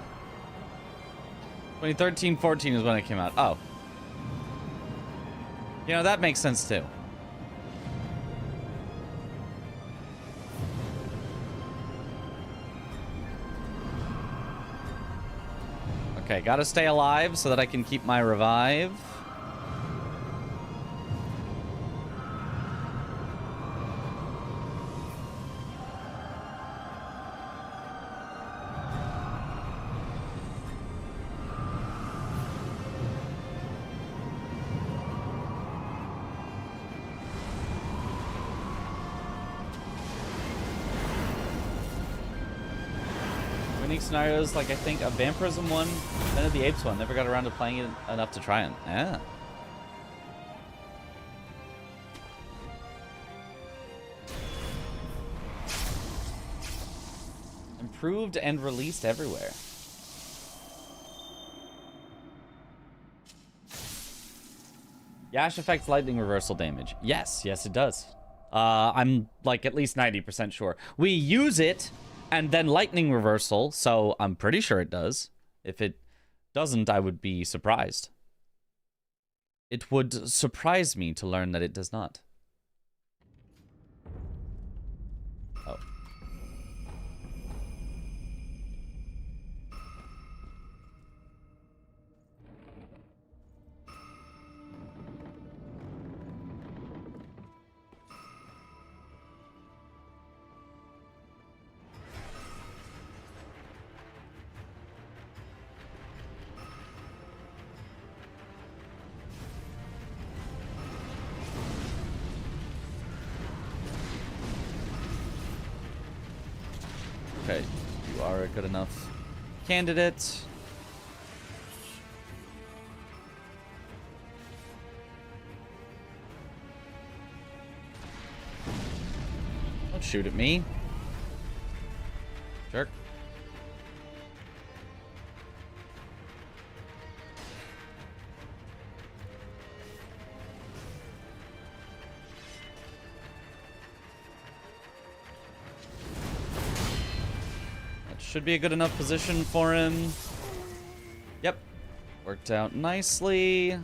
2013-14 is when it came out. Oh. You know, that makes sense too. Okay, gotta stay alive so that I can keep my revive. Scenarios like I think a Vampirism one, then of the Apes one. Never got around to playing it enough to try it. Yeah. Improved and released everywhere. Yash affects lightning reversal damage. Yes, yes it does. I'm like at least 90% sure. We use it and then lightning reversal, so I'm pretty sure it does. If it doesn't, I would be surprised. It would surprise me to learn that it does not. Oh. Okay, you are a good enough candidate. Don't shoot at me. Jerk. Should be a good enough position for him. Yep. Worked out nicely.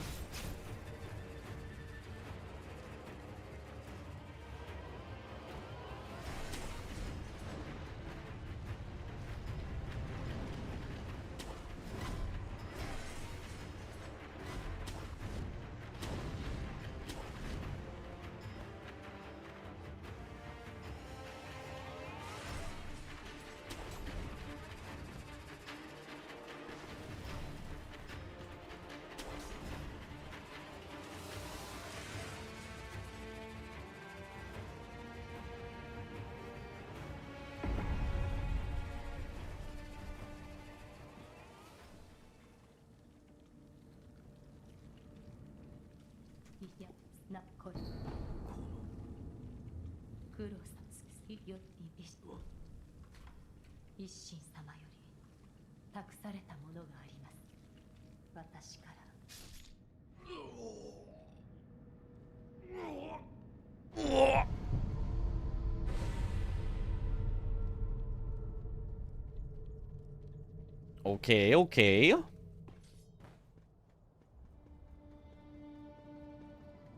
Okay, okay.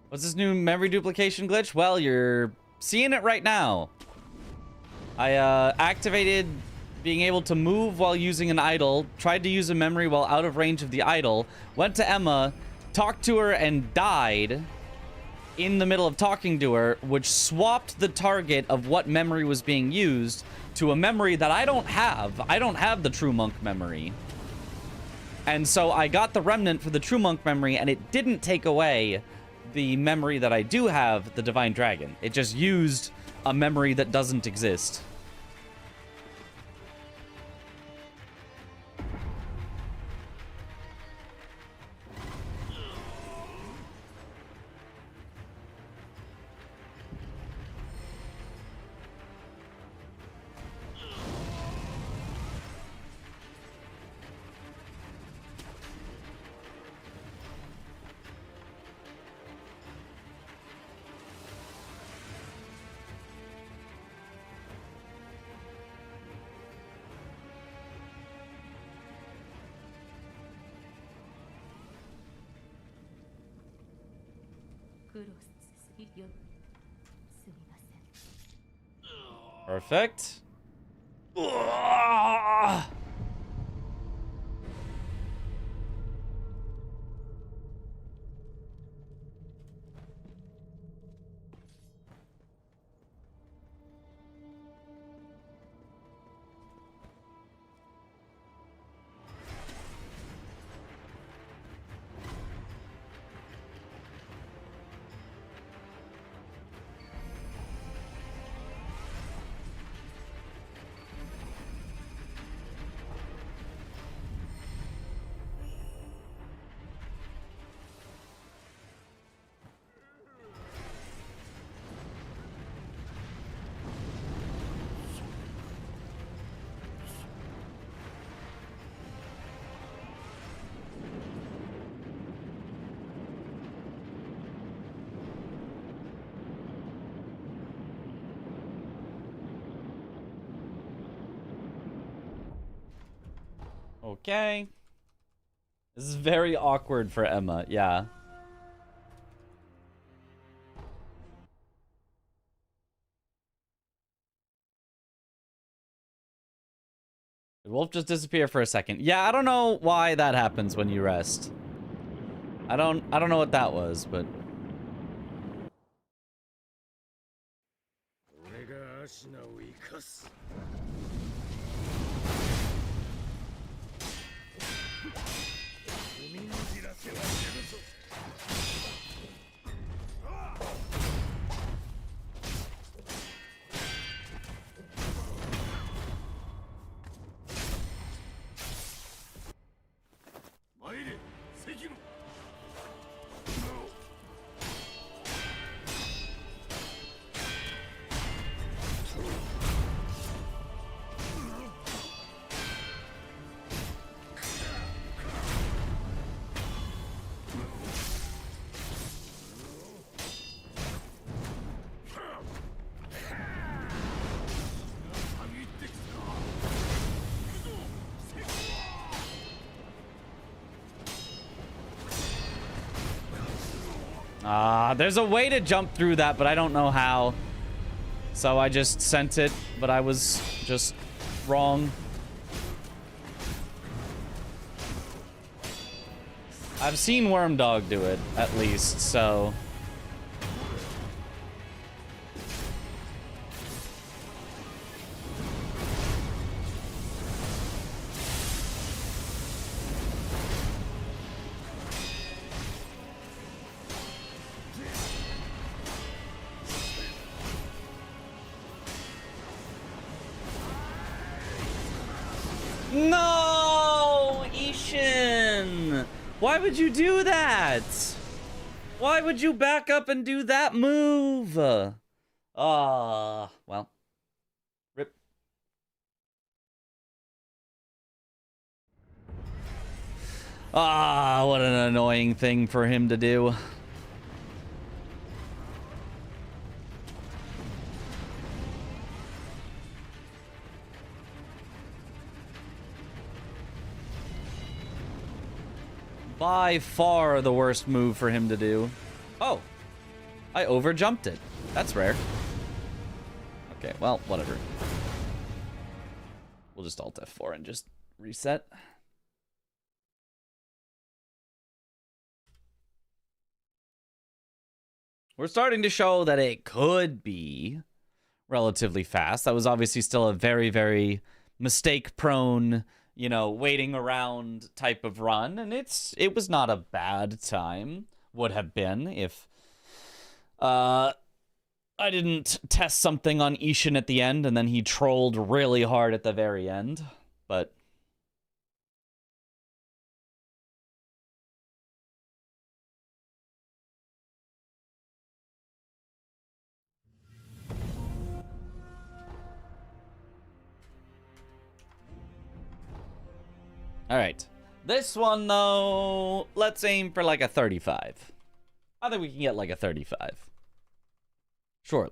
What's this new memory duplication glitch? Well, you're seeing it right now. I activated being able to move while using an idol, tried to use a memory while out of range of the idol, went to Emma, talked to her and died in the middle of talking to her, which swapped the target of what memory was being used to a memory that I don't have. I don't have the True Monk memory. And so I got the Remnant for the True Monk memory, and it didn't take away the memory that I do have, the Divine Dragon. It just used a memory that doesn't exist. Perfect. Ugh. Okay. This is very awkward for Emma, yeah. Did Wolf just disappear for a second? Yeah, I don't know why that happens when you rest. I don't know what that was, but there's a way to jump through that, but I don't know how. So I just sent it, but I was just wrong. I've seen Wormdog do it, at least, so... No! Ishin! Why would you do that? Why would you back up and do that move? Well. Rip. What an annoying thing for him to do. By far the worst move for him to do. Oh, I overjumped it. That's rare. Okay, well, whatever. We'll just Alt F4 and just reset. We're starting to show that it could be relatively fast. That was obviously still a very, very mistake-prone, you know, waiting around type of run, and it was not a bad time. Would have been if I didn't test something on Ishin at the end, and then he trolled really hard at the very end, but... Alright. This one, though, let's aim for like a 35. I think we can get like a 35. Surely.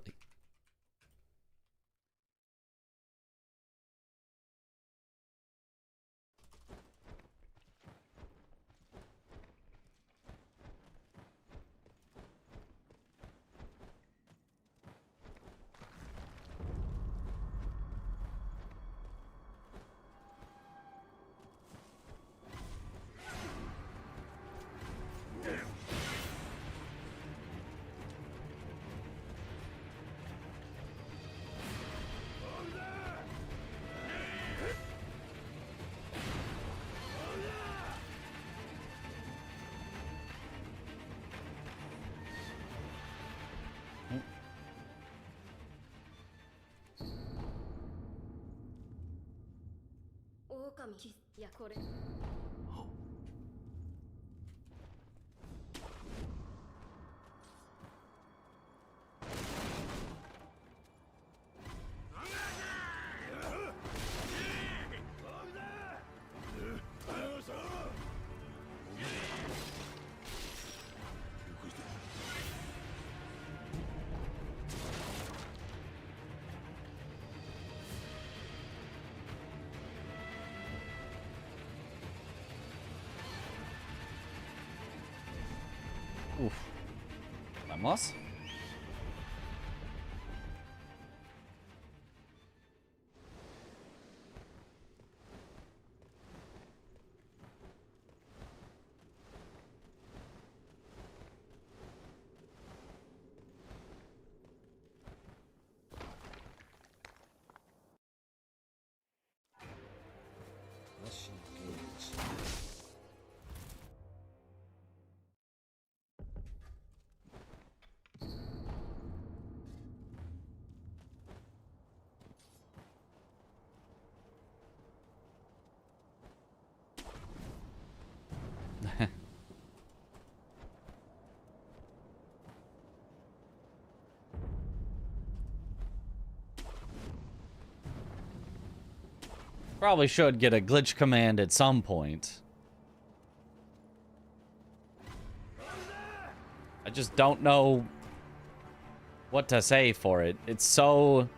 Uf. Vamos. Probably should get a glitch command at some point. I just don't know what to say for it. It's so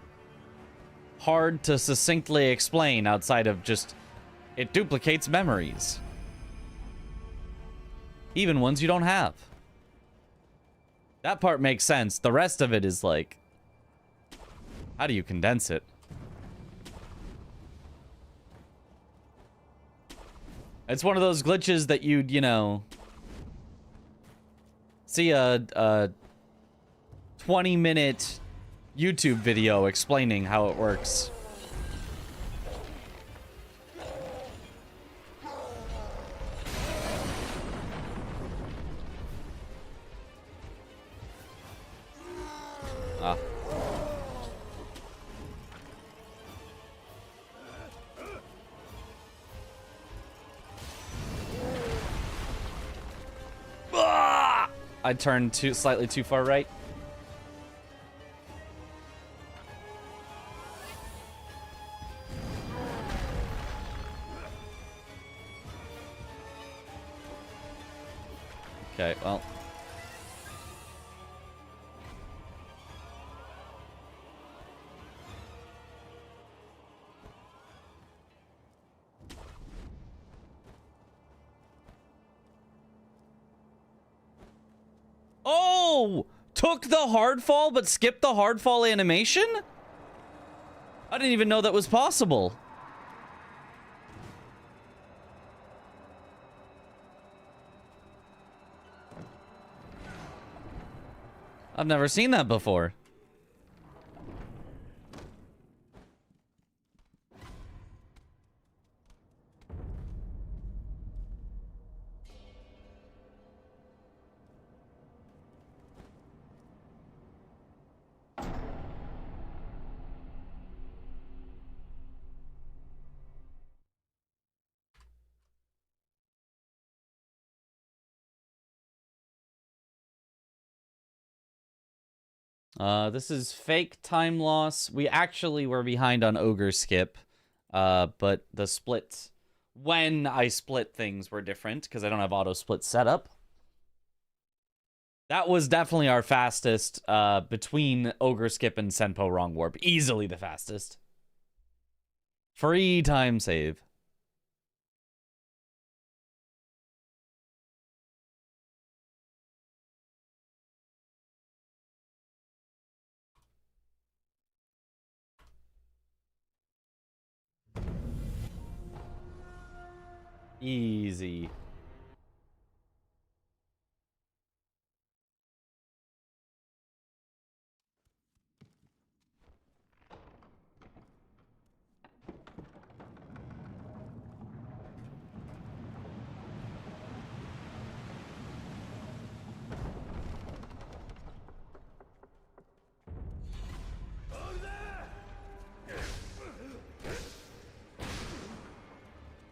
hard to succinctly explain outside of just it duplicates memories. Even ones you don't have. That part makes sense. The rest of it is like, how do you condense it? It's one of those glitches that you'd, you know, see a 20-minute YouTube video explaining how it works. Ah. I turned slightly too far right. Okay, well. Oh! Took the hard fall but skipped the hard fall animation? I didn't even know that was possible. I've never seen that before. This is fake time loss. We actually were behind on Ogre Skip, but the splits, when I split things, were different because I don't have auto split set up. That was definitely our fastest between Ogre Skip and Senpo Wrong Warp. Easily the fastest. Free time save. Easy.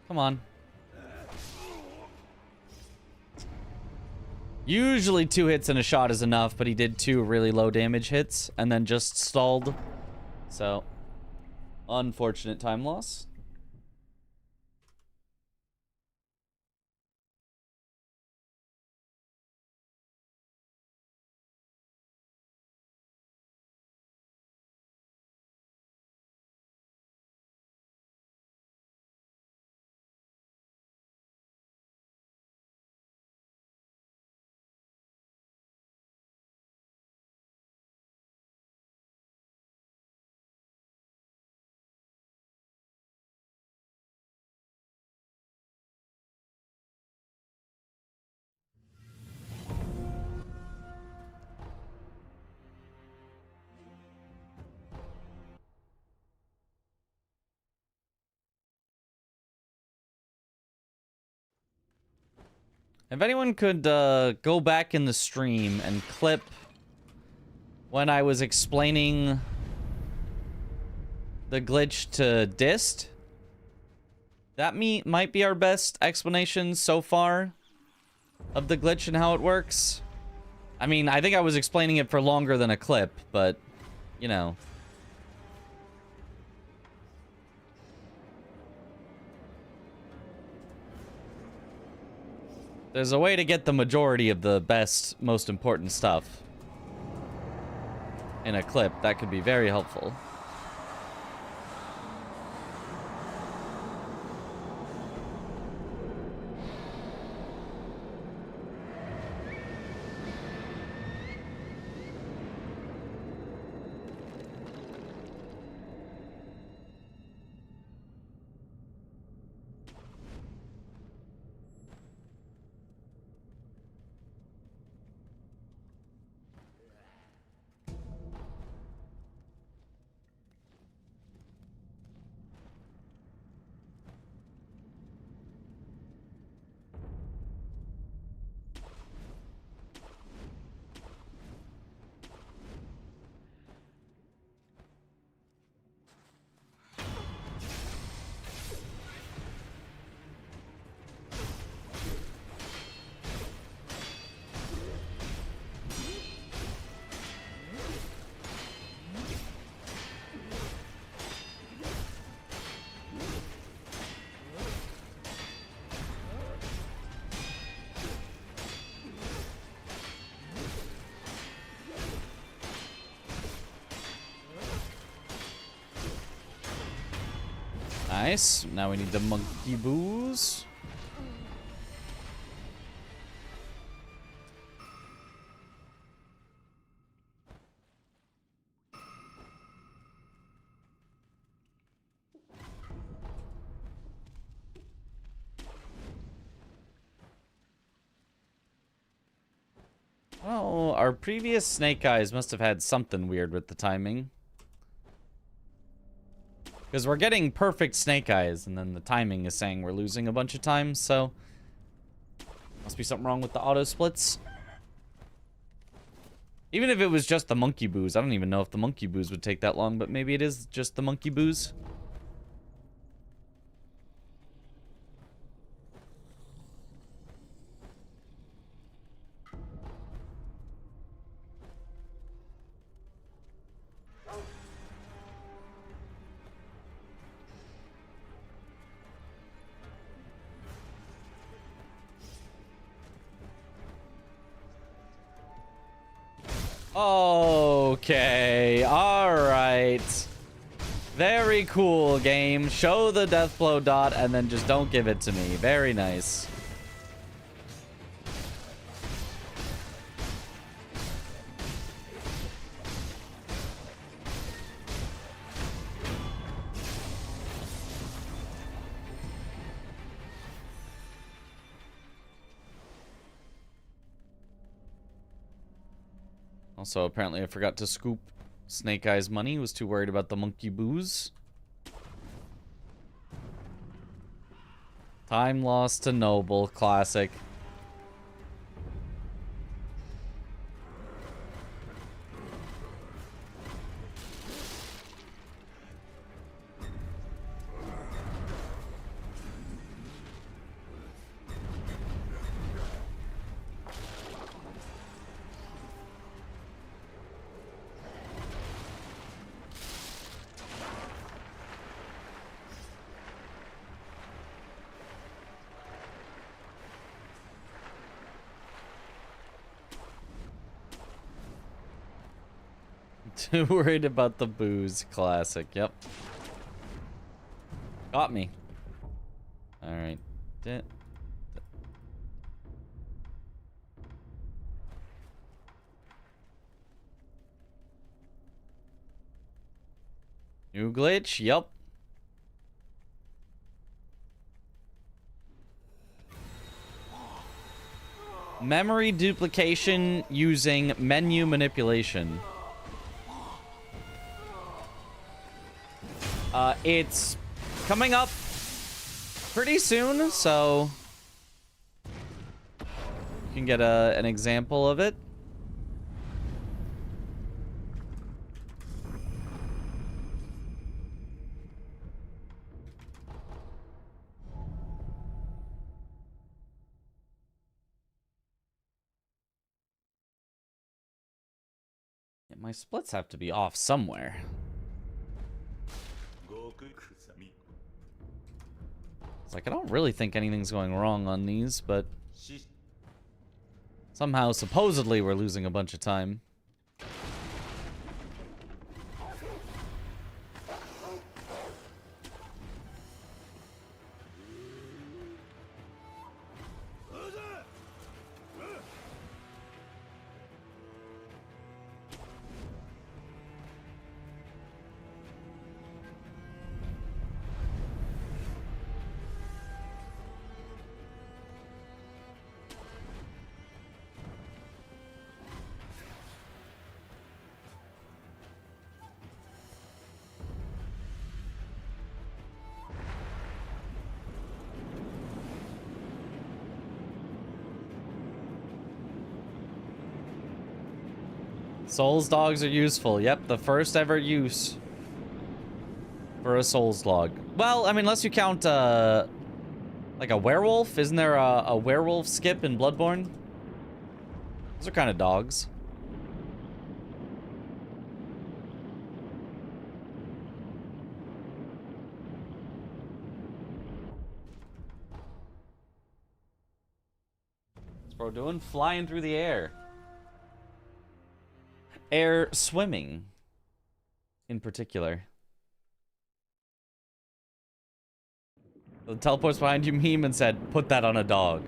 Come on. Usually 2 hits and a shot is enough, but he did 2 really low damage hits and then just stalled. So, unfortunate time loss. If anyone could go back in the stream and clip when I was explaining the glitch to Dist, that might be our best explanation so far of the glitch and how it works. I mean, I think I was explaining it for longer than a clip, but, you know. There's a way to get the majority of the best, most important stuff in a clip that could be very helpful. Nice. Now we need the monkey booze. Oh, our previous Snake Eyes must have had something weird with the timing. Because we're getting perfect Snake Eyes, and then the timing is saying we're losing a bunch of times, so... Must be something wrong with the auto splits. Even if it was just the monkey booze. I don't even know if the monkey booze would take that long, but maybe it is just the monkey booze. Okay, alright. Very cool game. Show the death blow dot and then just don't give it to me. Very nice. Also, apparently I forgot to scoop Snake Eyes money. Was too worried about the monkey booze. Time lost to Noble. Classic. Too worried about the booze. Classic. Yep. Got me. Alright. New glitch? Yep. Memory duplication using menu manipulation. It's coming up pretty soon, so you can get an example of it. Yeah, my splits have to be off somewhere. It's like, I don't really think anything's going wrong on these, but somehow, supposedly, we're losing a bunch of time. Souls dogs are useful. Yep, the first ever use for a Souls log. Well, I mean, unless you count, like a werewolf. Isn't there a werewolf skip in Bloodborne? Those are kind of dogs. What's bro doing? Flying through the air. Air swimming, in particular. The teleports behind you meme and said, put that on a dog.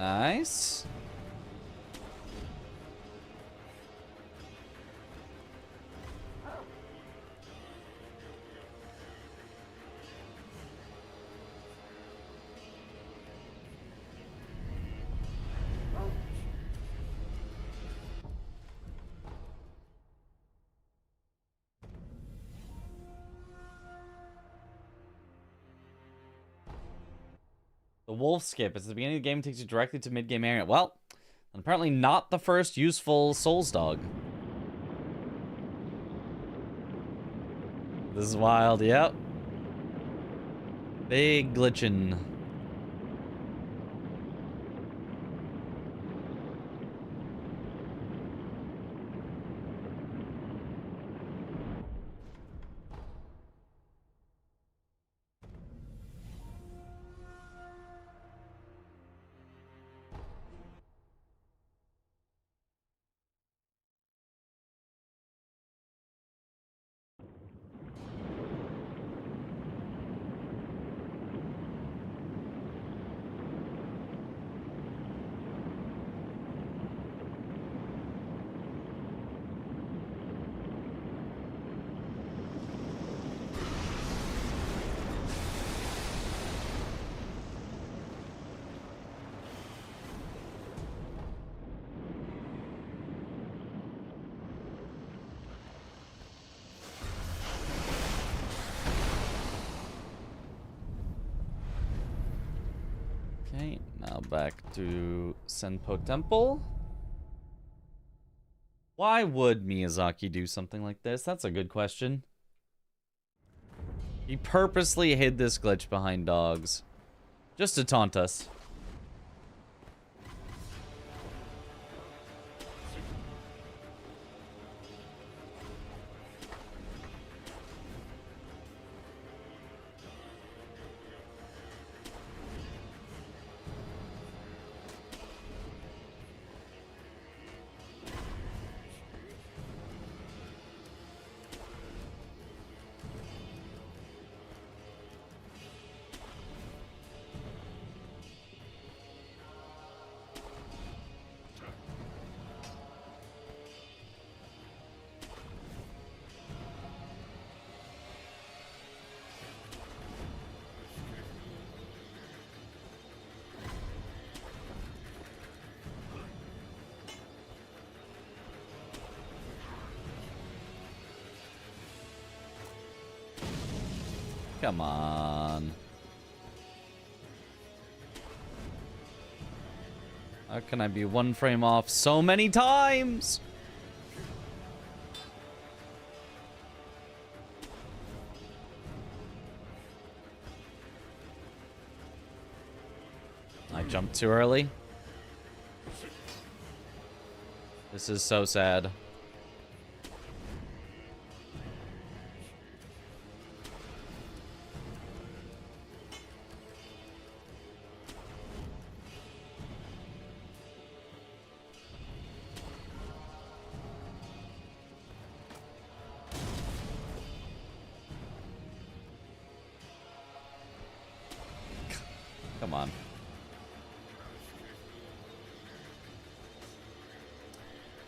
Nice. The wolf skip. It's at the beginning of the game, takes you directly to mid-game area. Well, apparently not the first useful Souls dog. This is wild, yep. Big glitchin'. Okay, now back to Senpo Temple. Why would Miyazaki do something like this? That's a good question. He purposely hid this glitch behind dogs. Just to taunt us. Come on. How can I be one frame off so many times? I jumped too early. This is so sad. Come on.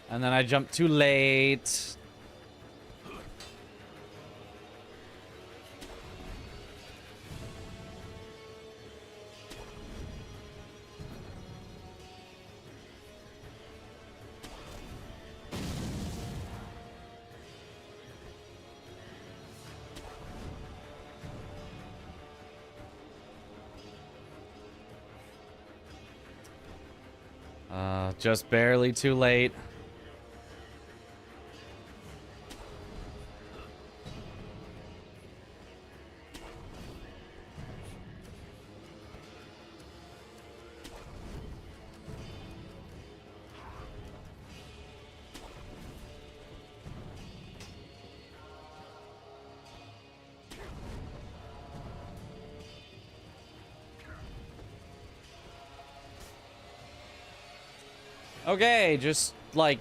And then I jumped too late. Just barely too late. Okay, just like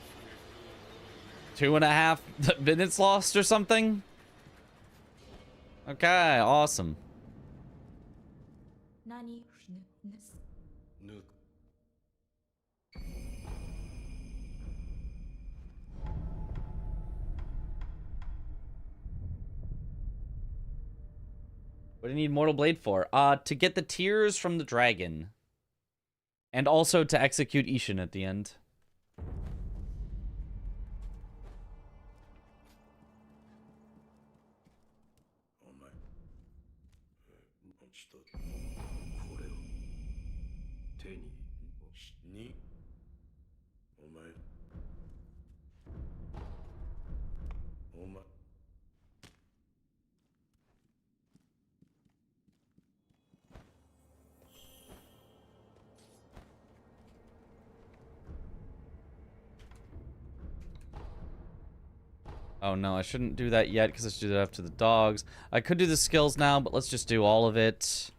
2.5 minutes lost or something. Okay, awesome. What do you need Mortal Blade for? To get the tears from the dragon. And also to execute Ishin at the end. Oh no, I shouldn't do that yet because I should do that after the dogs. I could do the skills now, but let's just do all of it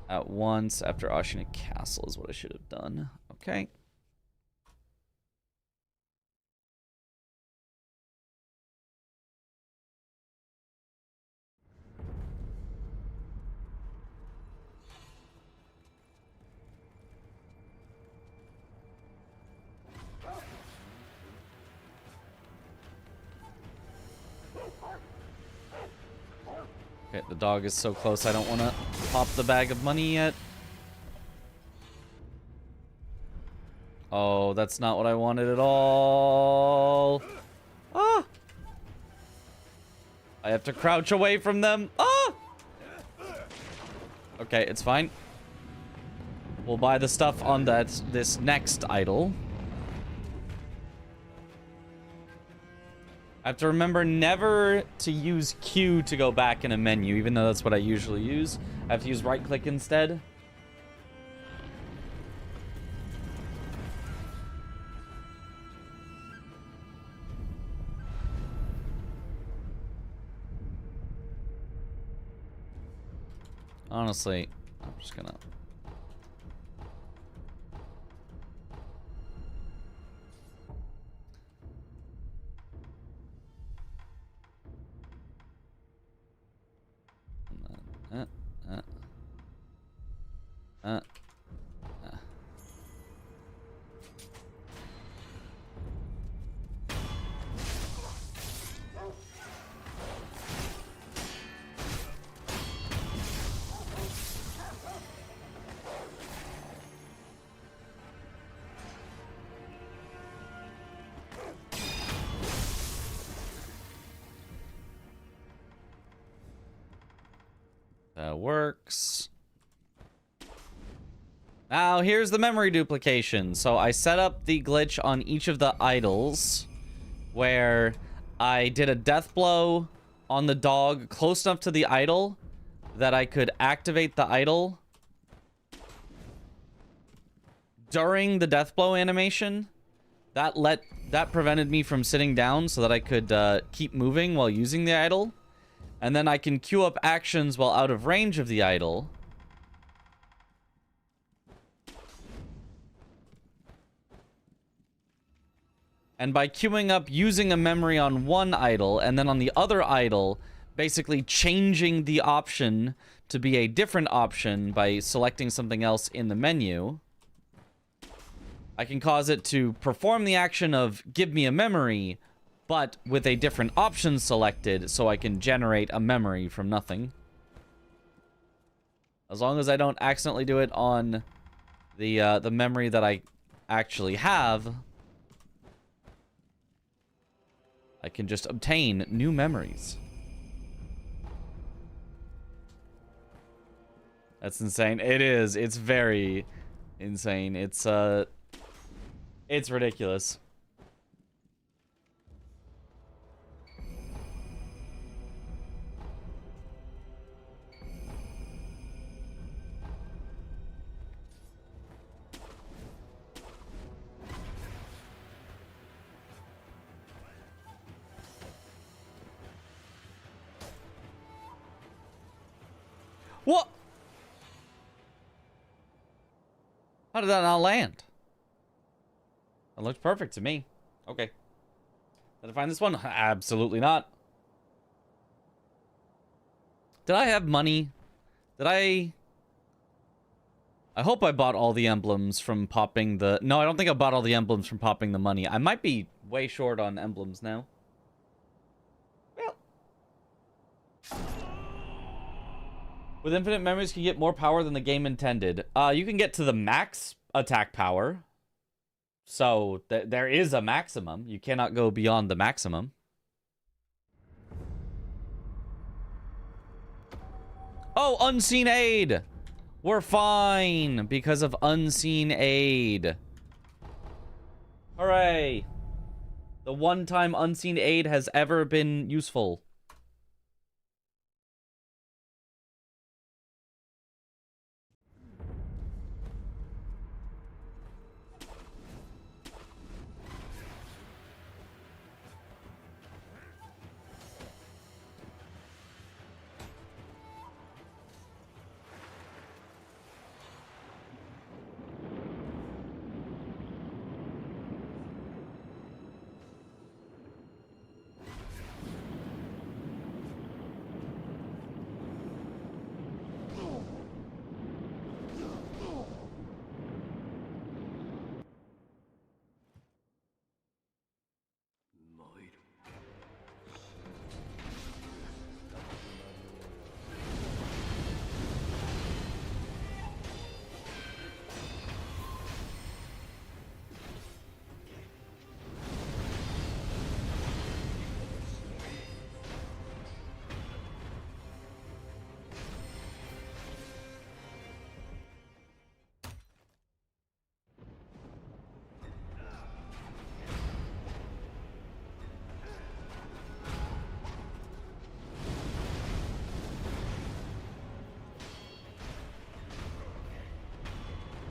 at once after Ashina Castle is what I should have done. Okay. Okay, the dog is so close I don't want to pop the bag of money yet. Oh, that's not what I wanted at all. Ah! I have to crouch away from them. Ah! Okay, it's fine. We'll buy the stuff on this next idol. I have to remember never to use Q to go back in a menu, even though that's what I usually use. I have to use right-click instead. Honestly, I'm just gonna... That works. Now, here's the memory duplication. So I set up the glitch on each of the idols where I did a death blow on the dog close enough to the idol that I could activate the idol during the death blow animation. That prevented me from sitting down so that I could keep moving while using the idol. And then I can queue up actions while out of range of the idol. And by queuing up using a memory on one idol and then on the other idol, basically changing the option to be a different option by selecting something else in the menu, I can cause it to perform the action of give me a memory, but with a different option selected, so I can generate a memory from nothing. As long as I don't accidentally do it on the memory that I actually have, I can just obtain new memories. That's insane. It is. It's very insane. It's ridiculous. What? How did that not land? That looks perfect to me. Okay. Did I find this one? Absolutely not. Did I have money? Did I hope I bought all the emblems from popping the... No, I don't think I bought all the emblems from popping the money. I might be way short on emblems now. Well. With infinite memories, you can get more power than the game intended. You can get to the max attack power. So, there is a maximum. You cannot go beyond the maximum. Oh, unseen aid! We're fine because of unseen aid. Hooray! The one time unseen aid has ever been useful.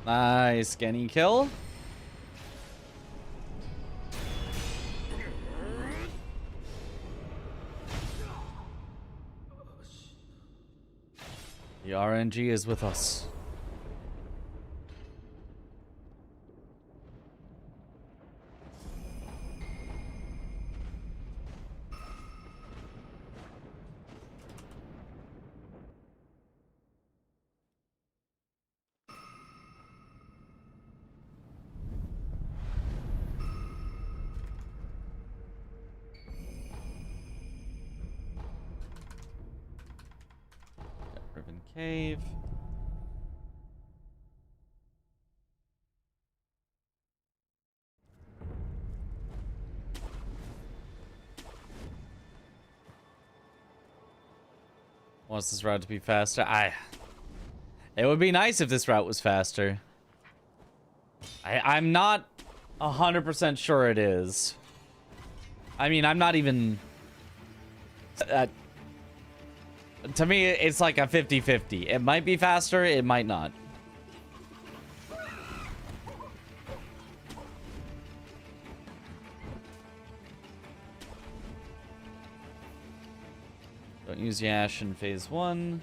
Nice, scanning kill. The RNG is with us. Riven Cave. Wants this route to be faster? It would be nice if this route was faster. I'm not 100% sure it is. I mean, I'm not even... to me, it's like a 50-50. It might be faster, it might not. Don't use Yash in phase 1.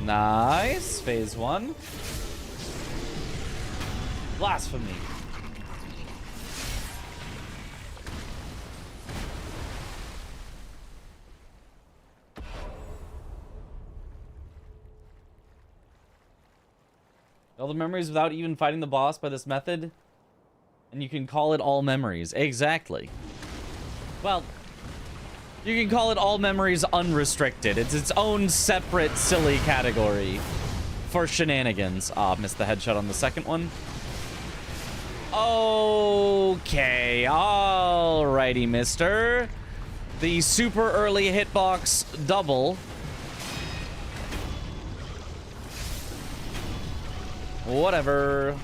Nice. Phase 1. Blasphemy. All the memories without even fighting the boss by this method? And you can call it all memories. Exactly. Well, you can call it all memories unrestricted. It's its own separate silly category for shenanigans. Ah, missed the headshot on the second one. Okay, alrighty, mister. The super early hitbox double. Whatever.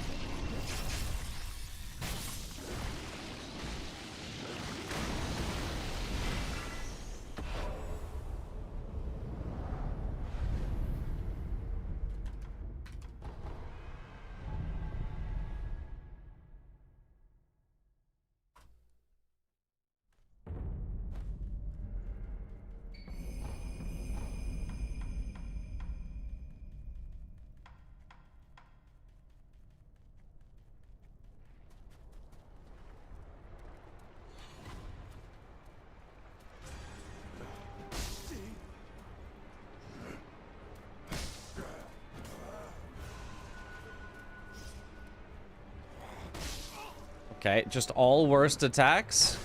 Okay, just all worst attacks.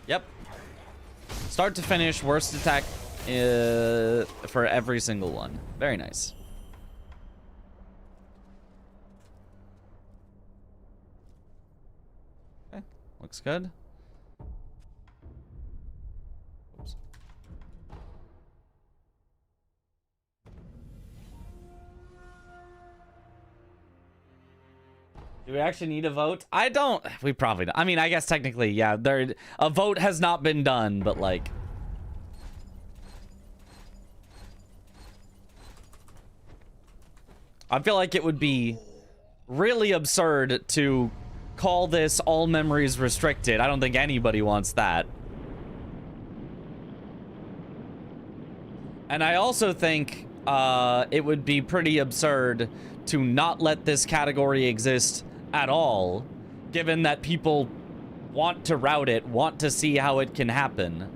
Yep. Start to finish, worst attack for every single one. Very nice. Okay, looks good. Oops. Do we actually need a vote? I don't. We probably don't. I mean, I guess technically, yeah. A vote has not been done, but like. I feel like it would be really absurd to call this all memories restricted. I don't think anybody wants that. And I also think it would be pretty absurd to not let this category exist at all, given that people want to route it, want to see how it can happen.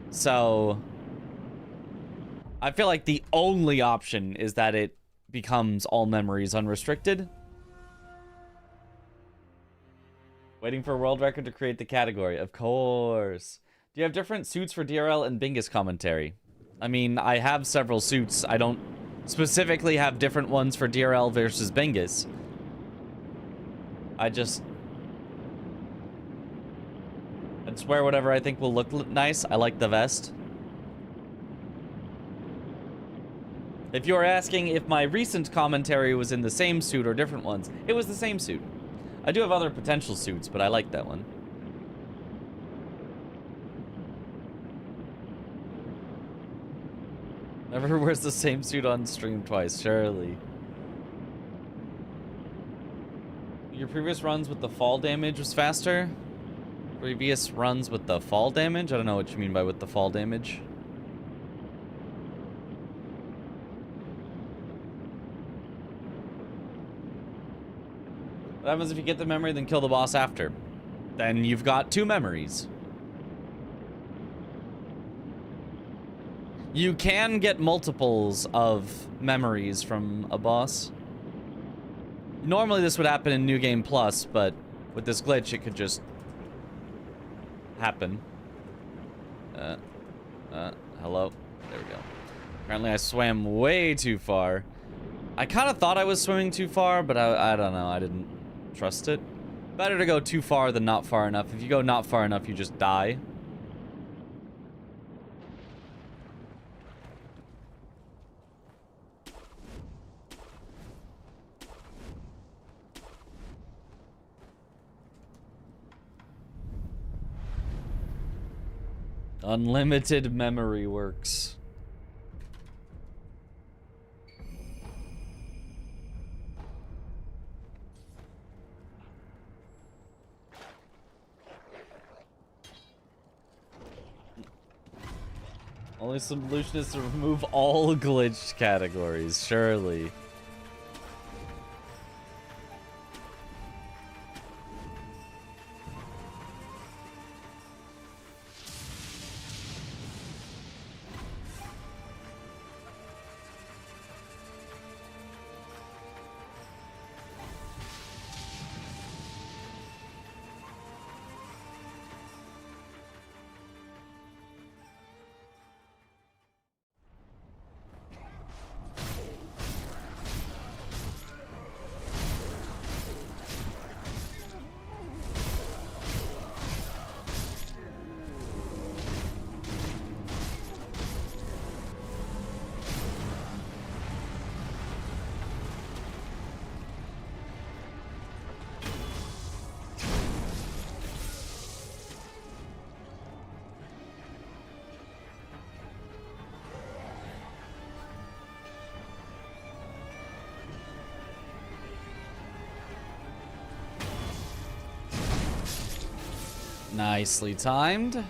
So I feel like the only option is that it becomes all memories unrestricted. Waiting for a world record to create the category. Of course. Do you have different suits for DRL and Bingus commentary? I mean, I have several suits. I don't specifically have different ones for DRL versus Bingus. I'd wear whatever I think will look nice. I like the vest. If you're asking if my recent commentary was in the same suit or different ones, it was the same suit. I do have other potential suits, but I like that one. Never wears the same suit on stream twice, surely. Your previous runs with the fall damage was faster? Previous runs with the fall damage? I don't know what you mean by with the fall damage. What happens if you get the memory, then kill the boss after? Then you've got 2 memories. You can get multiples of memories from a boss. Normally this would happen in New Game Plus, but with this glitch it could just happen. Hello? There we go. Apparently I swam way too far. I kind of thought I was swimming too far, but I don't know. I didn't trust it. Better to go too far than not far enough. If you go not far enough, you just die. Unlimited memory works. Only solution is to remove all glitched categories, surely. Nicely timed.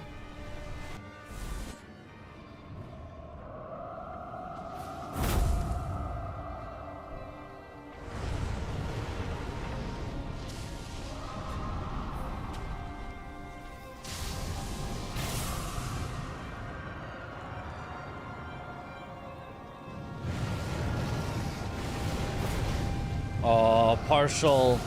Oh, partial.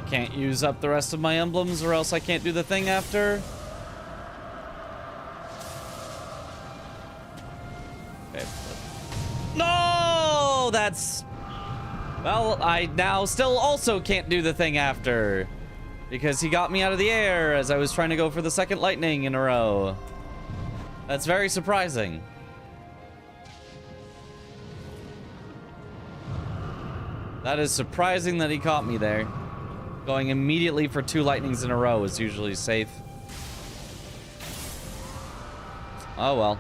I can't use up the rest of my emblems or else I can't do the thing after. Okay. No! That's... Well, I now still also can't do the thing after. Because he got me out of the air as I was trying to go for the second lightning in a row. That's very surprising. That is surprising that he caught me there. Going immediately for 2 lightnings in a row is usually safe. Oh well.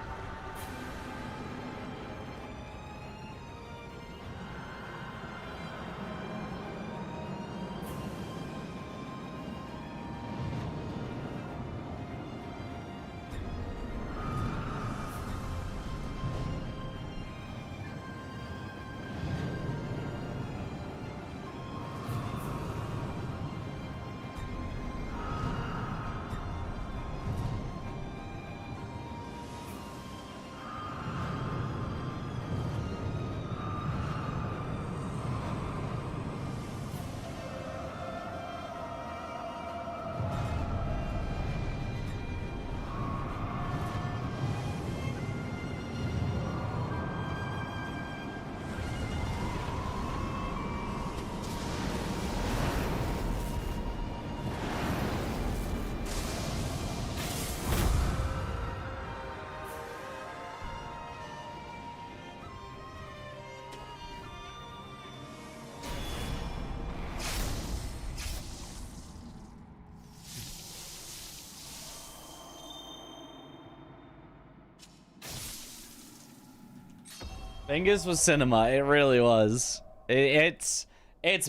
Vengus was cinema. It really was. It's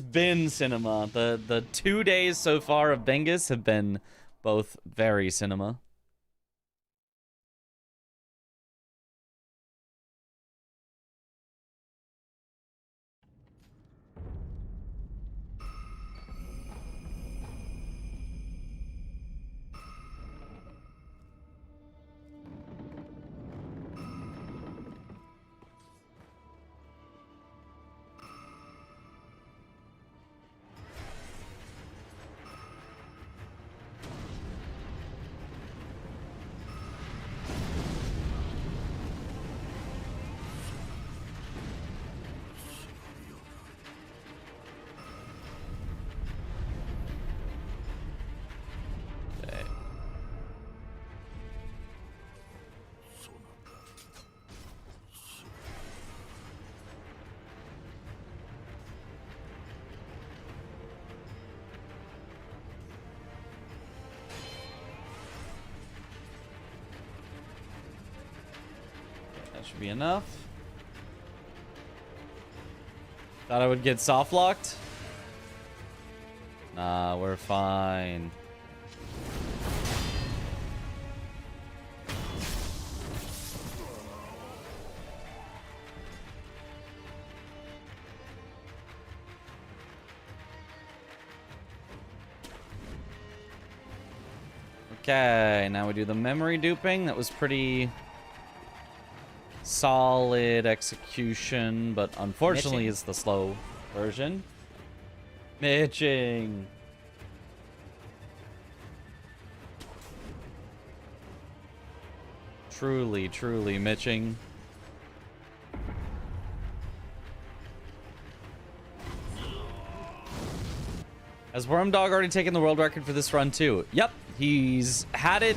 been cinema. The 2 days so far of Vengus have been both very cinema. That should be enough. Thought I would get soft locked. Nah, we're fine. Okay, now we do the memory duping. That was pretty solid execution, but unfortunately is the slow version. Mitching. Truly, truly mitching. Has Wormdog already taken the world record for this run too? Yep, he's had it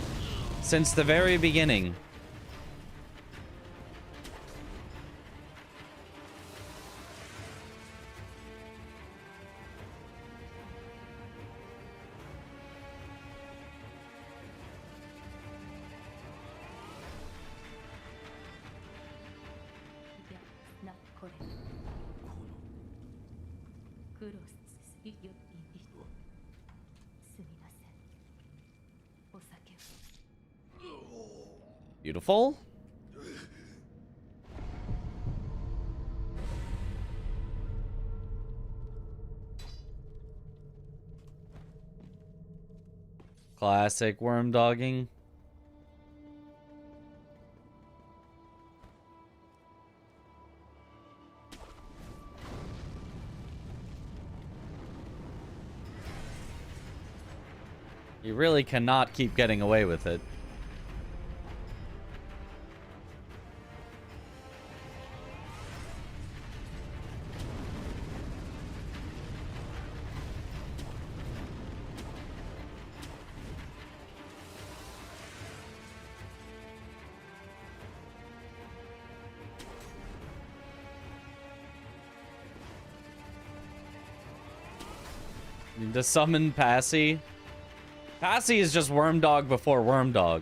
since the very beginning. Beautiful. Classic worm dogging. You really cannot keep getting away with it. To summon Passy. Passy is just Wormdog before Wormdog.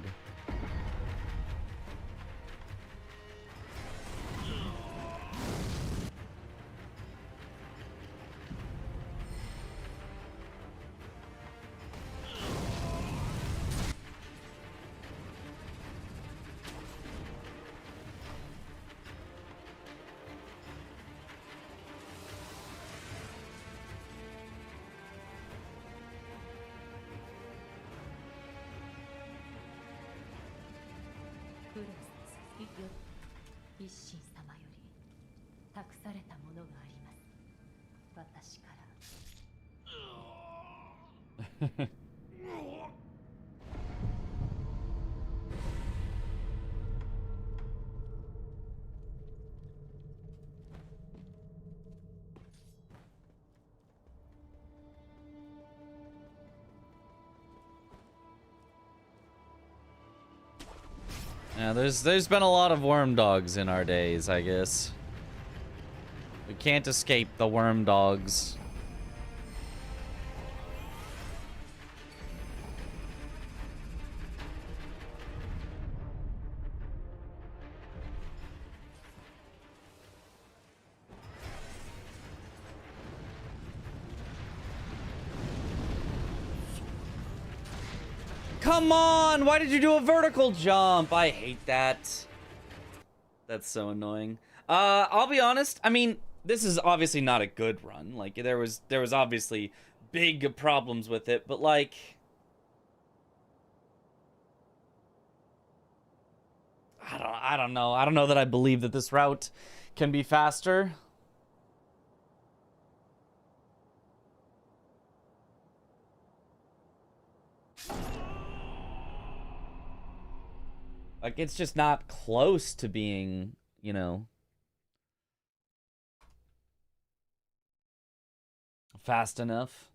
Yeah, there's been a lot of Wormdogs in our days, I guess. We can't escape the Wormdogs. Come on! Why did you do a vertical jump? I hate that. That's so annoying. I'll be honest. I mean, this is obviously not a good run. Like, there was obviously big problems with it, but like, I don't know. I don't know that I believe that this route can be faster. Like, it's just not close to being, you know, fast enough.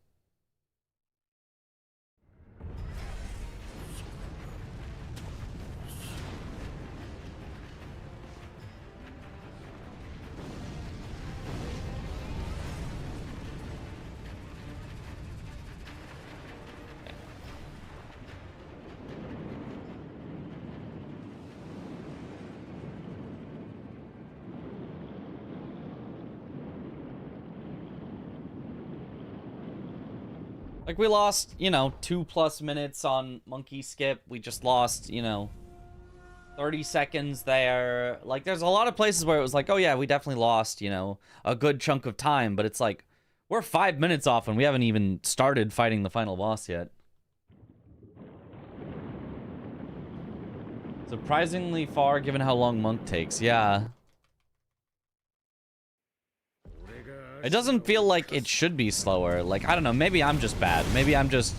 Like, we lost, you know, 2+ minutes on Monkey Skip. We just lost, you know, 30 seconds there. Like, there's a lot of places where it was like, oh yeah, we definitely lost, you know, a good chunk of time. But it's like, we're 5 minutes off and we haven't even started fighting the final boss yet. Surprisingly far given how long Monk takes. Yeah. It doesn't feel like it should be slower. Like, I don't know. Maybe I'm just bad. Maybe I'm just...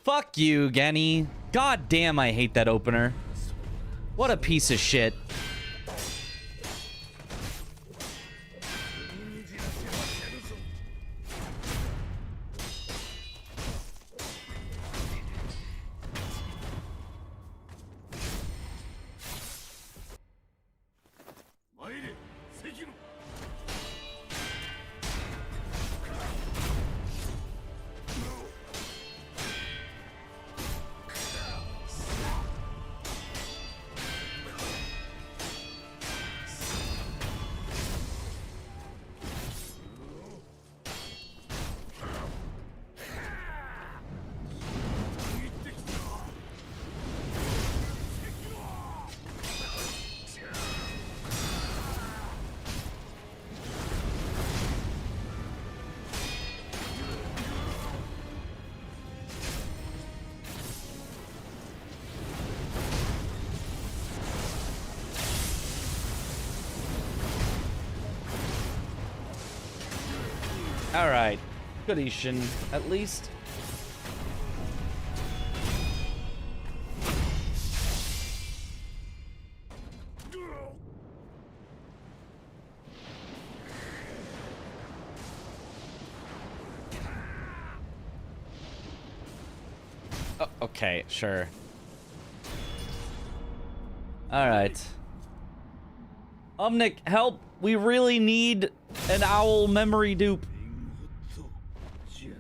Fuck you, Genny. God damn, I hate that opener. What a piece of shit. Alright. Good Ishin, at least. Okay, sure. Alright. Nick, help! We really need an owl memory dupe.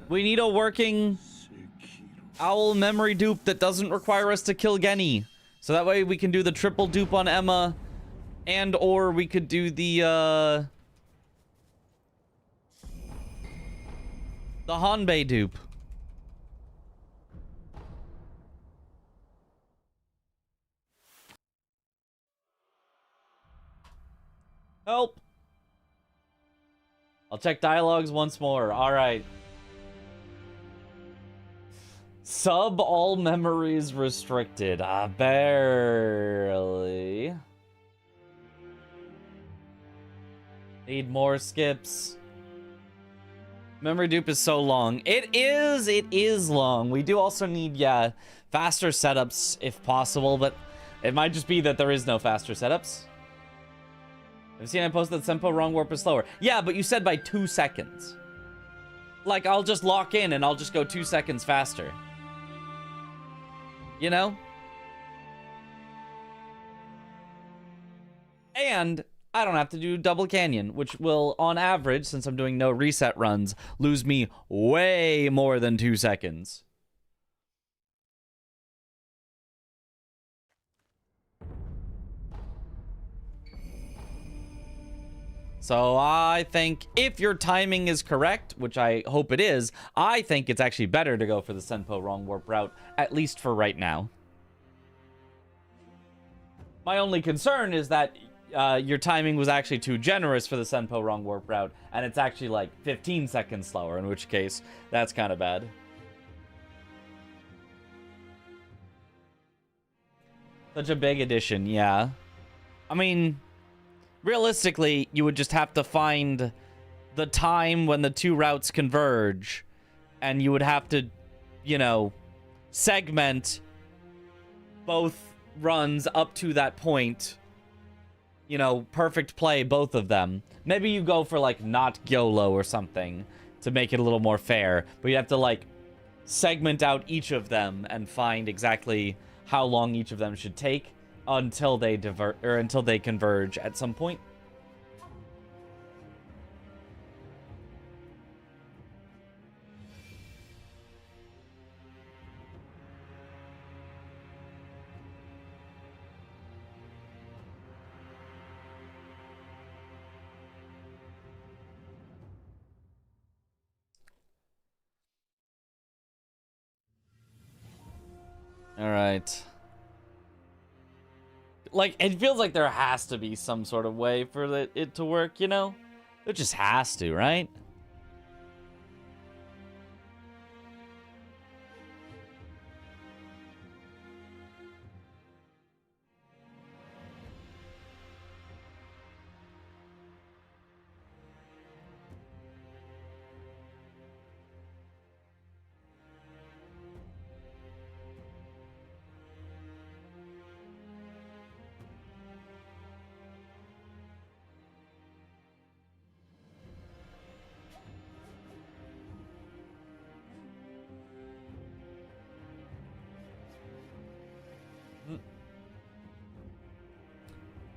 We need a working owl memory dupe that doesn't require us to kill Genny. So that way we can do the triple dupe on Emma, and or we could do the Hanbei dupe. Help! I'll check dialogues once more. Alright. Sub all memories restricted. Barely. Need more skips. Memory dupe is so long. It is long. We do also need, yeah, faster setups if possible, but it might just be that there is no faster setups. Have you seen I posted that Senpo wrong warp is slower? Yeah, but you said by 2 seconds. Like, I'll just lock in and I'll just go 2 seconds faster. You know? And I don't have to do double canyon, which will, on average, since I'm doing no reset runs, lose me way more than 2 seconds. So I think if your timing is correct, which I hope it is, I think it's actually better to go for the Senpo wrong warp route, at least for right now. My only concern is that your timing was actually too generous for the Senpo wrong warp route, and it's actually like 15 seconds slower, in which case, that's kind of bad. Such a big addition, yeah. I mean, realistically, you would just have to find the time when the two routes converge, and you would have to, you know, segment both runs up to that point. You know, perfect play both of them. Maybe you go for, like, not YOLO or something to make it a little more fair, but you have to, like, segment out each of them and find exactly how long each of them should take until they until they converge at some point. All right. Like, it feels like there has to be some sort of way for it to work, you know? It just has to, right?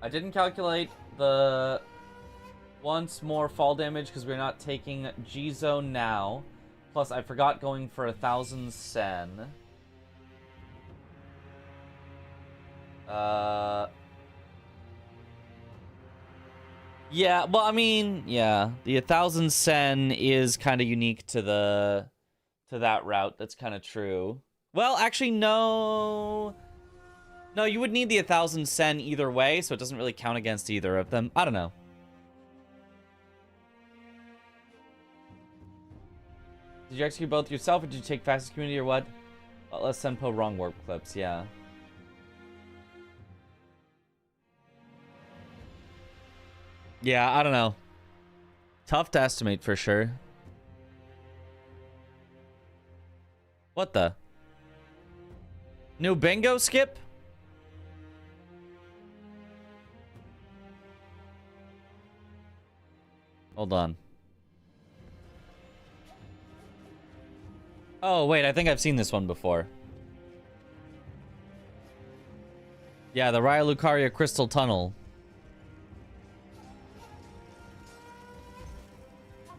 I didn't calculate the once more fall damage because we're not taking G-Zone now. Plus, I forgot going for 1,000 Sen. Yeah, well, I mean, yeah. The 1,000 Sen is kind of unique to that route. That's kind of true. Well, actually, no... No, you would need the 1,000 Sen either way, so it doesn't really count against either of them. I don't know. Did you execute both yourself, or did you take fastest community, or what? Let's Senpo wrong warp clips, yeah. Yeah, I don't know. Tough to estimate for sure. What the? New bingo skip? Hold on. Oh, wait, I think I've seen this one before. Yeah, the Raya Lucaria Crystal Tunnel.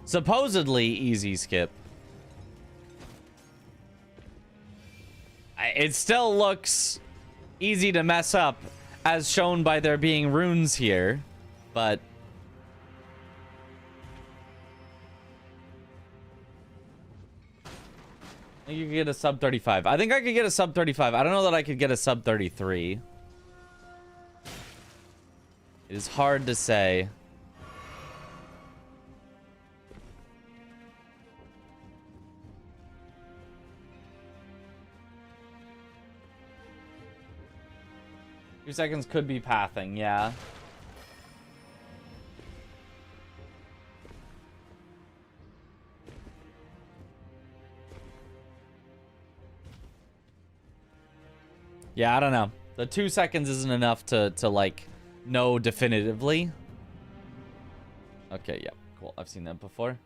Supposedly easy skip. It still looks easy to mess up, as shown by there being runes here, but... I think you could get a sub 35. I think I could get a sub 35. I don't know that I could get a sub 33. It is hard to say. Few seconds could be pathing, yeah. Yeah, I don't know. The 2 seconds isn't enough to like, know definitively. Okay, yeah, cool. I've seen that before.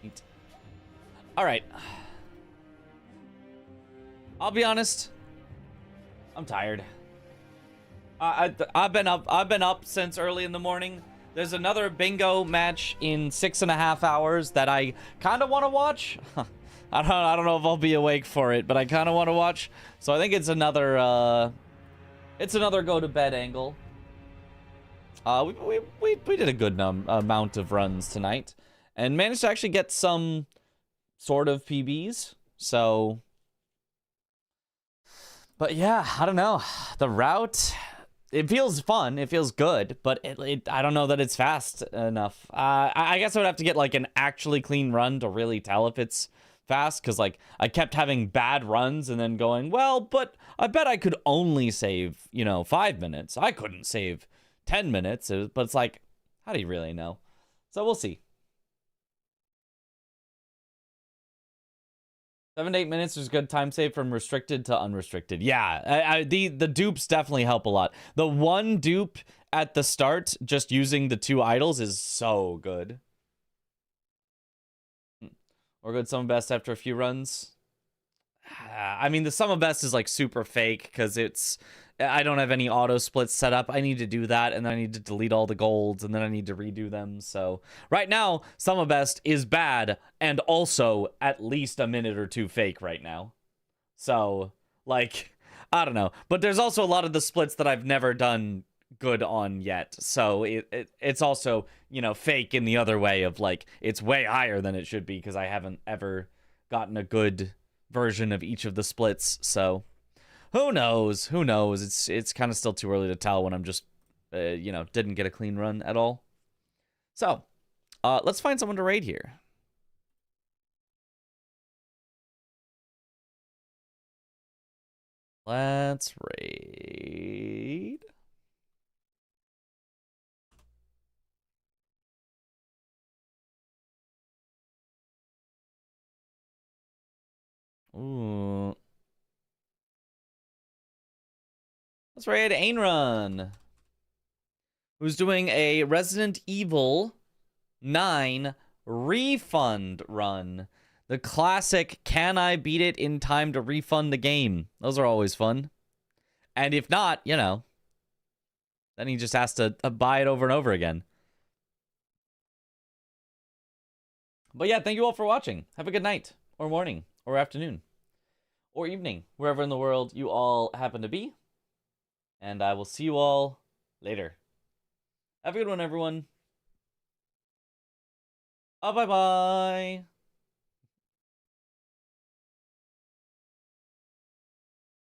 Neat. All right. I'll be honest. I'm tired. I've been up since early in the morning. There's another bingo match in 6.5 hours that I kind of want to watch. I don't know if I'll be awake for it, but I kind of want to watch. So I think it's another go to bed angle. We did a good amount of runs tonight, and managed to actually get some sort of PBs. So. But yeah, I don't know. The route, it feels fun. It feels good, but I don't know that it's fast enough. I guess I would have to get like an actually clean run to really tell if it's fast, because like I kept having bad runs and then going, well, but I bet I could only save, 5 minutes. I couldn't save 10 minutes, but it's like, how do you really know? So we'll see. 7 to 8 minutes is good time save from restricted to unrestricted. Yeah, the dupes definitely help a lot. The one dupe at the start, just using the 2 idols, is so good. Or good summon best after a few runs. I mean, the summon best is like super fake because I don't have any auto splits set up. I need to do that, and then I need to delete all the golds, and then I need to redo them. So right now, Summon Best is bad, and also at least a minute or 2 fake right now. So, like, I don't know. But there's also a lot of the splits that I've never done good on yet. So it's also, fake in the other way of, like, it's way higher than it should be because I haven't ever gotten a good version of each of the splits. So... Who knows? Who knows? It's kind of still too early to tell when I'm just, didn't get a clean run at all. So, let's find someone to raid here. Let's raid. Ooh. Let's raid Ainrun, who's doing a Resident Evil 9 refund run. The classic, can I beat it in time to refund the game? Those are always fun. And if not, then he just has to buy it over and over again. But yeah, thank you all for watching. Have a good night, or morning, or afternoon, or evening, wherever in the world you all happen to be. And I will see you all later. Have a good one, everyone. Bye-bye.